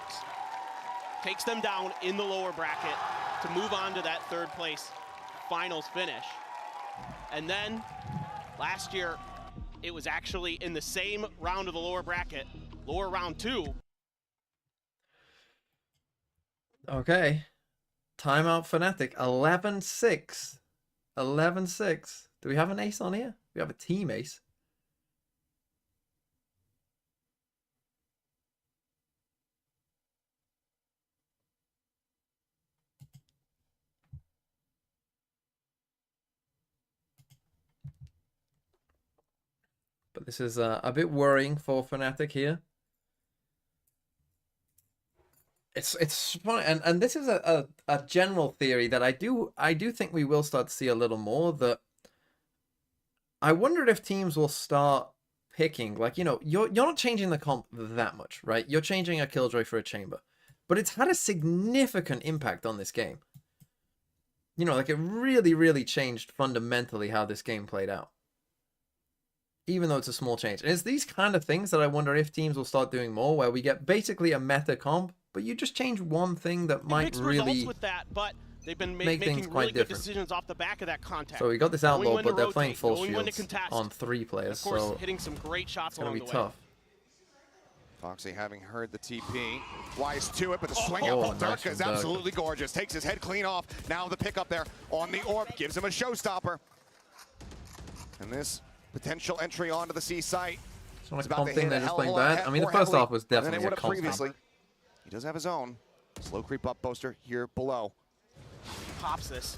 takes them down in the lower bracket to move on to that 3rd place finals finish. And then last year, it was actually in the same round of the lower bracket, lower round 2. Okay. Timeout Fnatic. 11-6. 11-6. Do we have an ace on here? We have a team ace. But this is a bit worrying for Fnatic here. It's funny, and this is a general theory that I do think we will start to see a little more. That I wonder if teams will start picking, like, you know, you're not changing the comp that much, right? You're changing a Killjoy for a Chamber, but it's had a significant impact on this game. You know, like, it really changed fundamentally how this game played out. Even though it's a small change. And it's these kind of things that I wonder if teams will start doing more, where we get basically a meta comp, but you just change one thing that might really with that, but they've been make things making quite really good different. Decisions off the back of that contact. So we got this outlaw, but they're rotate, playing full knowing when to shields contest. on 3 players, Of course, so hitting some great shots it's going to be along the way. tough. Foxy having heard the TP, wise to it, but the swing out from nice Durka is from Durka. absolutely gorgeous. Takes his head clean off. Now the pickup there on the orb gives him a showstopper. And this potential entry onto the C site. It's not a comp thing, they're just playing bad. I mean, the first half was definitely a comp. Previously. He does have his own. Slow creep up Boaster here below. Pops this.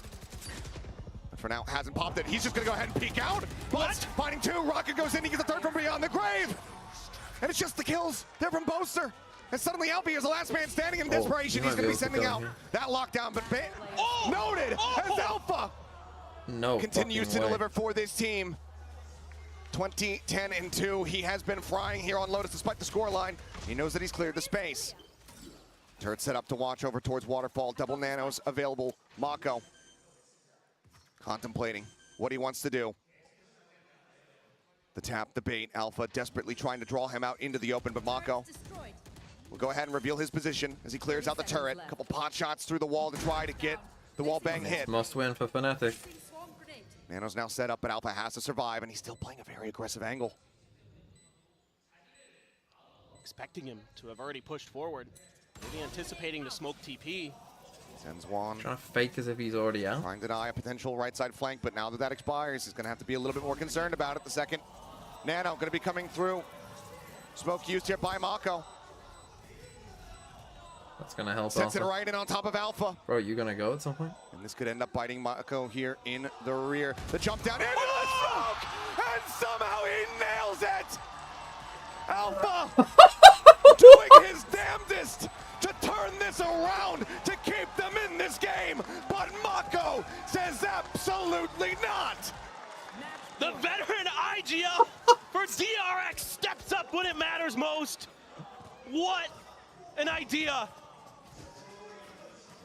But for now, hasn't popped it. He's just going to go ahead and peek out. But finding 2. Rocket goes in. He gets the 3rd from beyond the grave. And it's just the kills. They're from Boaster. And suddenly Alfie is the last man standing in desperation. He's going to be sending out that lockdown. But noted as Alpha continues to deliver for this team. 20-10-2. He has been frying here on Lotus despite the scoreline. He knows that he's cleared the space. Turret set up to watch over towards Waterfall. Double nanos available. Mako contemplating what he wants to do. The tap, the bait. Alpha desperately trying to draw him out into the open, but Mako will go ahead and reveal his position as he clears out the turret. A couple pot shots through the wall to try to get the wall bang hit. Must win for Fnatic. Nano's now set up, but Alpha has to survive, and he's still playing a very aggressive angle. Expecting him to have already pushed forward. Maybe anticipating the smoke TP. Sends one. Trying to fake as if he's already out. Trying to deny a potential right side flank, but now that that expires, he's going to have to be a little bit more concerned about it. The second Nano going to be coming through. Smoke used here by Mako. That's going to help Sets Alpha. it right in on top of Alpha. Bro, you going to go at some point? And this could end up biting Mako here in the rear. The jump down into the smoke! And somehow he nails it! Alpha doing his damnedest to turn this around, to keep them in this game. But Mako says absolutely not. The veteran IGL for DRX steps up when it matters most. What an idea.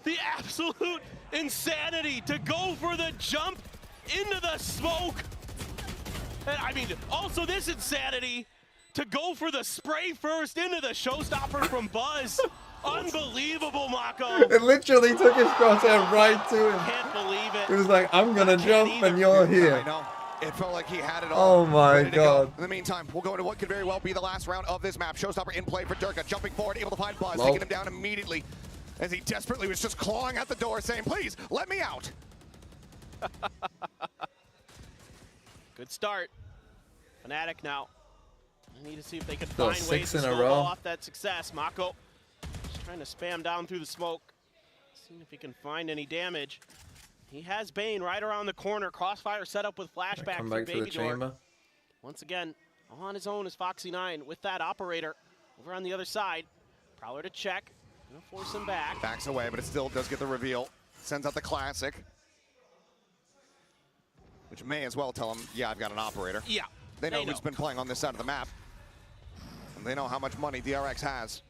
The absolute insanity to go for the jump into the smoke. And I mean, also this insanity to go for the spray first into the showstopper from Buzz. Unbelievable, Mako. It literally took his crosshair right to him. Can't believe it. It was like, I'm gonna jump and you're here. I know. It felt like he had it all. Oh my god. In the meantime, we'll go into what could very well be the last round of this map. Showstopper in play for Durka, jumping forward, able to find Buzz, taking him down immediately as he desperately was just clawing at the door saying, please, let me out. Good start. Fnatic now. I need to see if they can find ways to in a snowball row. off that success. Mako just trying to spam down through the smoke. Seeing if he can find any damage. He has Bane right around the corner. Crossfire set up with flashback Come for back to the Baby Door. chamber. Once again, on his own is Foxy9 with that operator over on the other side. Prowler to check. Gonna force him back. Backs away, but it still does get the reveal. Sends out the classic. Which may as well tell him, yeah, I've got an operator. Yeah. They know who's been playing on this side of the map. And they know how much money DRX has.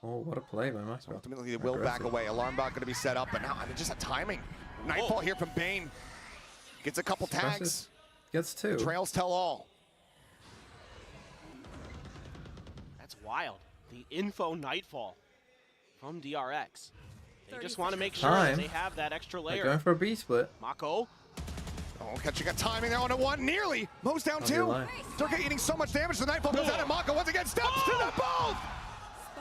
Oh, what a play by Maxwell. Ultimately, they will back away. Alarm bot going to be set up, but now, I mean, just a timing. Nightfall here from Bane. Gets a couple tags. Gets 2. Trails tell all. That's wild. The info Nightfall from DRX. They just want to make sure that they have that extra layer. They're going for a B split. Mako. Oh, catching a timing there on a 1, nearly. Mo's down 2. Durka eating so much damage, the Nightfall goes out, and Mako once again steps to the both.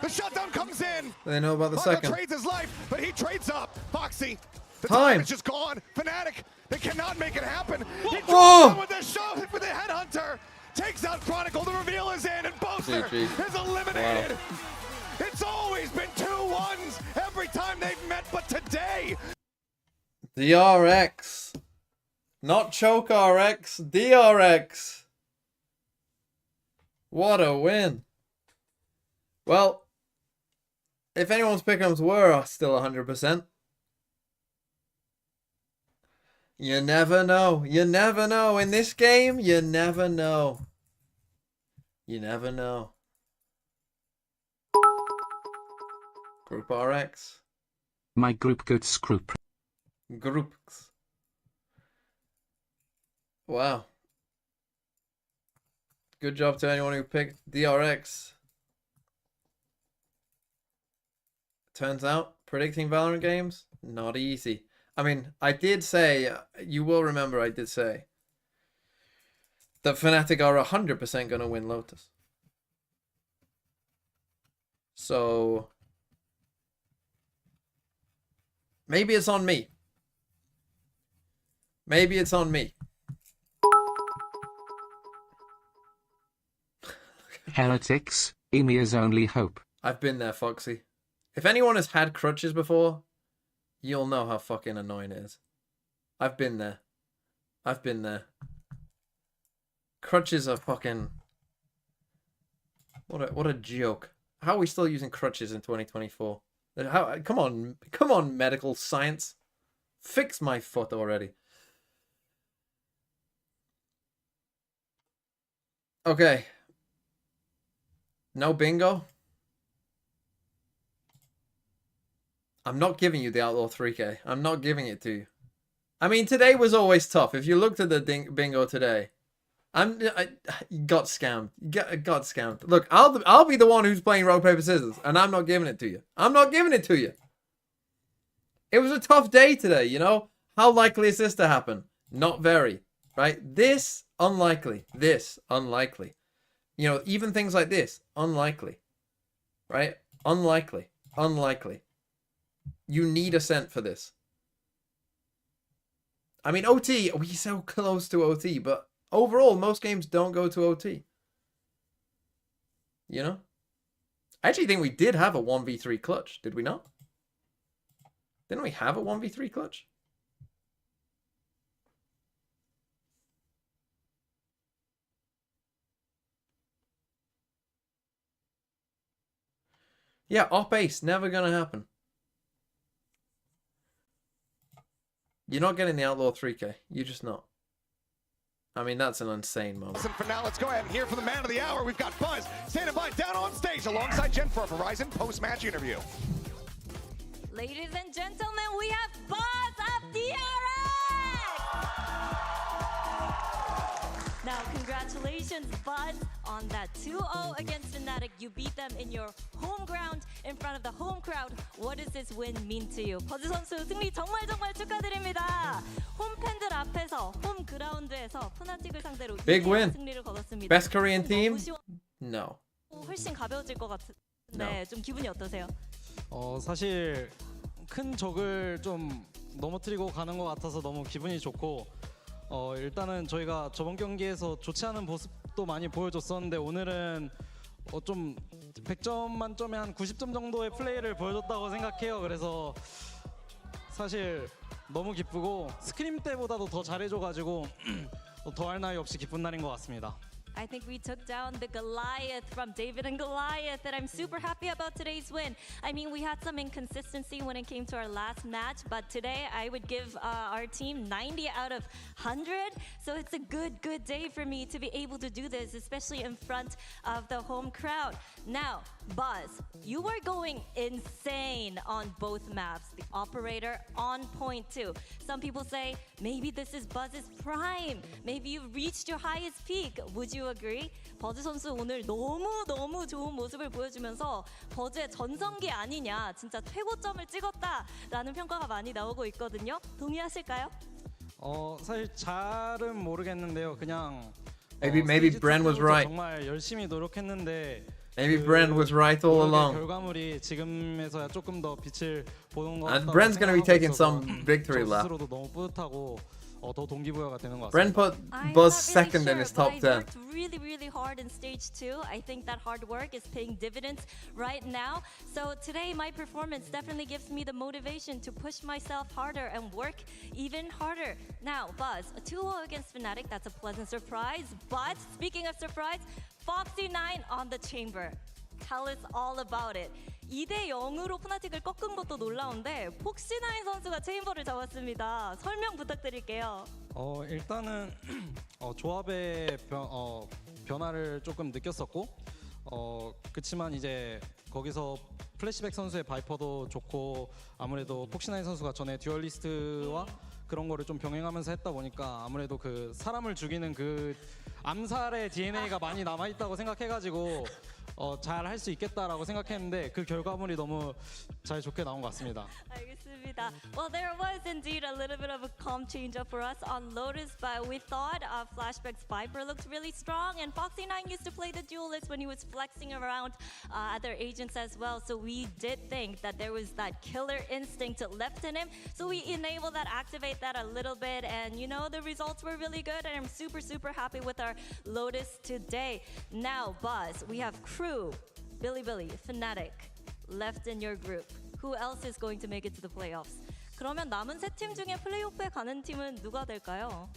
The shutdown comes in. They know about the second. Trades his life, but he trades up. Foxy. The time is just gone. Fnatic, they cannot make it happen. He Whoa! with the shot with the headhunter. Takes out Chronicle. The reveal is in, and Boaster is eliminated. Wow. It's always been 2-1s every time they've met, but today. DRX. Not Choke RX. DRX. What a win. Well, if anyone's pick'ems were still 100%. You never know. You never know. In this game, you never know. You never know. Group RX. My group goes group. Groups. Wow. Good job to anyone who picked DRX. Turns out, predicting Valorant games, not easy. I mean, I did say, you will remember I did say, that Fnatic are 100% going to win Lotus. So, maybe it's on me. Maybe it's on me. Heretics, EMEA's only hope. I've been there, Foxy. If anyone has had crutches before, you'll know how fucking annoying it is. I've been there. I've been there. Crutches are fucking... What a joke. How are we still using crutches in 2024? How? Come on, medical science. Fix my foot already. Okay. No bingo. I'm not giving you the Outlaw 3K. I'm not giving it to you. I mean, today was always tough. If you looked at the bingo today, I got scammed. Got scammed. Look, I'll be the one who's playing rock, paper, scissors, and I'm not giving it to you. I'm not giving it to you. It was a tough day today, you know? How likely is this to happen? Not very, right? This, unlikely. This, unlikely. You know, even things like this, unlikely, right? Unlikely. Unlikely. You need Ascent for this. I mean, OT, we're so close to OT, but overall, most games don't go to OT. You know? I actually think we did have a 1v3 clutch, did we not? Didn't we have a 1v3 clutch? Yeah, op ace, never gonna happen. You're not getting the Outlaw 3K. You're just not. I mean, that's an insane moment. For now, let's go ahead and hear from the man of the hour. We've got Buzz standing by down on stage alongside Jen for a Verizon post-match interview. Ladies and gentlemen, we have Buzz of DRX! Now, congratulations, Buzz, on that 2-0 against Fnatic. You beat them in your home ground, in front of the home crowd. What does this win mean to you? 버즈 선수 승리 정말 축하드립니다. 홈 팬들 앞에서, 홈 그라운드에서 푸나틱을 상대로 Big win. 승리를 거뒀습니다. Best Korean team? No. 훨씬 가벼워질 것 같은데 좀 기분이 어떠세요? 사실 큰 적을 좀 넘어뜨리고 가는 것 같아서 너무 기분이 좋고 일단은 저희가 저번 경기에서 좋지 않은 모습도 많이 보여줬었는데 오늘은 좀 100점 만점에 한 90점 정도의 플레이를 보여줬다고 생각해요. 그래서 사실 너무 기쁘고 스크림 때보다도 더 잘해줘가지고 더할 나위 없이 기쁜 날인 것 같습니다. I think we took down the Goliath from David and Goliath, and I'm super happy about today's win. I mean, we had some inconsistency when it came to our last match, but today I would give our team 90 out of 100. So it's a good day for me to be able to do this, especially in front of the home crowd. Now, Buzz, you were going insane on both maps. The operator on point too. Some people say maybe this is Buzz's prime. Maybe you've reached your highest peak. Would you agree? 버즈 선수 오늘 너무 좋은 모습을 보여주면서 버즈의 전성기 아니냐, 진짜 최고점을 찍었다라는 평가가 많이 나오고 있거든요. 동의하실까요? 사실 잘은 모르겠는데요. 그냥 maybe Bren was right. 정말 열심히 노력했는데 Maybe Brent was right all along. 결과물이 지금에서야 조금 더 빛을 보는 것 And 같다고 Brent's gonna be taking 생각하고 some victory lap. 스스로도 너무 뿌듯하고 더 동기부여가 되는 것 같습니다. Brent put Buzz second in his top 10. Really hard in stage 2. I think that hard work is paying dividends right now. So today my performance definitely gives me the motivation to push myself harder and work even harder. Now, Buzz, a 2-0 against Fnatic, that's a pleasant surprise. But speaking of surprise, Foxy9 on the chamber. Tell us all about it. 2대0으로 푸나틱을 꺾은 것도 놀라운데 폭시9 선수가 체인버를 잡았습니다. 설명 부탁드릴게요. 일단은 조합의 변화를 조금 느꼈었고 그치만 이제 거기서 플래시백 선수의 바이퍼도 좋고 아무래도 폭시9 선수가 전에 듀얼리스트와 그런 거를 좀 병행하면서 했다 보니까 아무래도 그 사람을 죽이는 그 암살의 DNA가 많이 남아있다고 생각해가지고 잘 할 수 있겠다라고 생각했는데 그 결과물이 너무 잘 좋게 나온 것 같습니다. 알겠습니다. Well, there was indeed a little bit of a calm change up for us on Lotus, but we thought Flashback's Viper looked really strong, and Foxy9 used to play the duelist when he was flexing around other agents as well, so we did think that there was that killer instinct left in him, so we enabled that, activate that a little bit, and you know, the results were really good, and I'm super happy with our Lotus today. Now, Buzz, we have Crew, Billy, Fnatic, left in your group. Who else is going to make it to the playoffs? 그러면 남은 세 팀 중에 플레이오프에 가는 팀은 누가 될까요?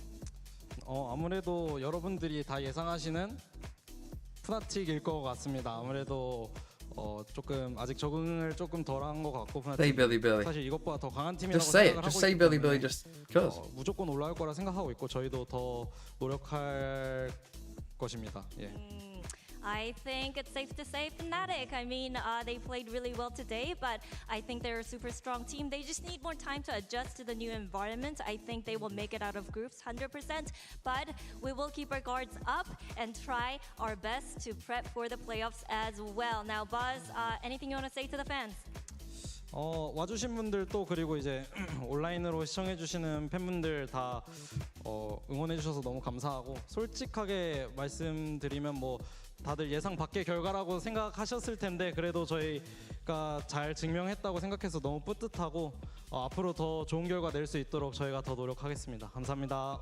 아무래도 여러분들이 다 예상하시는 푸나틱일 것 같습니다. 아무래도 조금 아직 적응을 조금 덜한 것 같고 푸나틱 사실 이것보다 더 강한 팀이라고 생각을 하고 있기 때문에 무조건 올라올 거라 생각하고 있고 저희도 더 노력할 것입니다. 예. I think it's safe to say Fnatic. I mean, they played really well today, but I think they're a super strong team. They just need more time to adjust to the new environment. I think they will make it out of groups 100%, but we will keep our guards up and try our best to prep for the playoffs as well. Now, Buzz, anything you want to say to the fans? 와주신 분들도 그리고 이제 온라인으로 시청해주시는 팬분들 다 응원해주셔서 너무 감사하고 솔직하게 말씀드리면 뭐 다들 예상 밖의 결과라고 생각하셨을 텐데 그래도 저희가 잘 증명했다고 생각해서 너무 뿌듯하고 앞으로 더 좋은 결과 낼 수 있도록 저희가 더 노력하겠습니다. 감사합니다.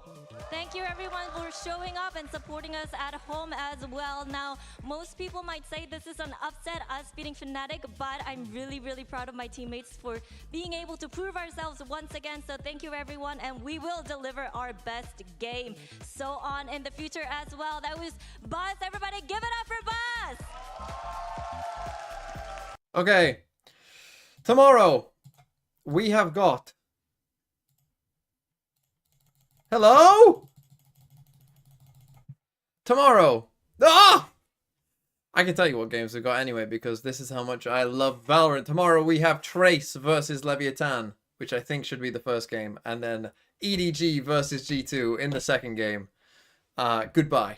Thank you everyone for showing up and supporting us at home as well. Now, most people might say this is an upset, us beating Fnatic, but I'm really proud of my teammates for being able to prove ourselves once again. So thank you everyone, and we will deliver our best game. So on in the future as well. That was Buzz. Everybody give it up for Buzz! Okay. Tomorrow, we have got... Hello? Tomorrow. Ah! I can tell you what games we've got anyway, because this is how much I love Valorant. Tomorrow we have Trace versus Leviathan, which I think should be the first game. And then EDG versus G2 in the second game. Goodbye.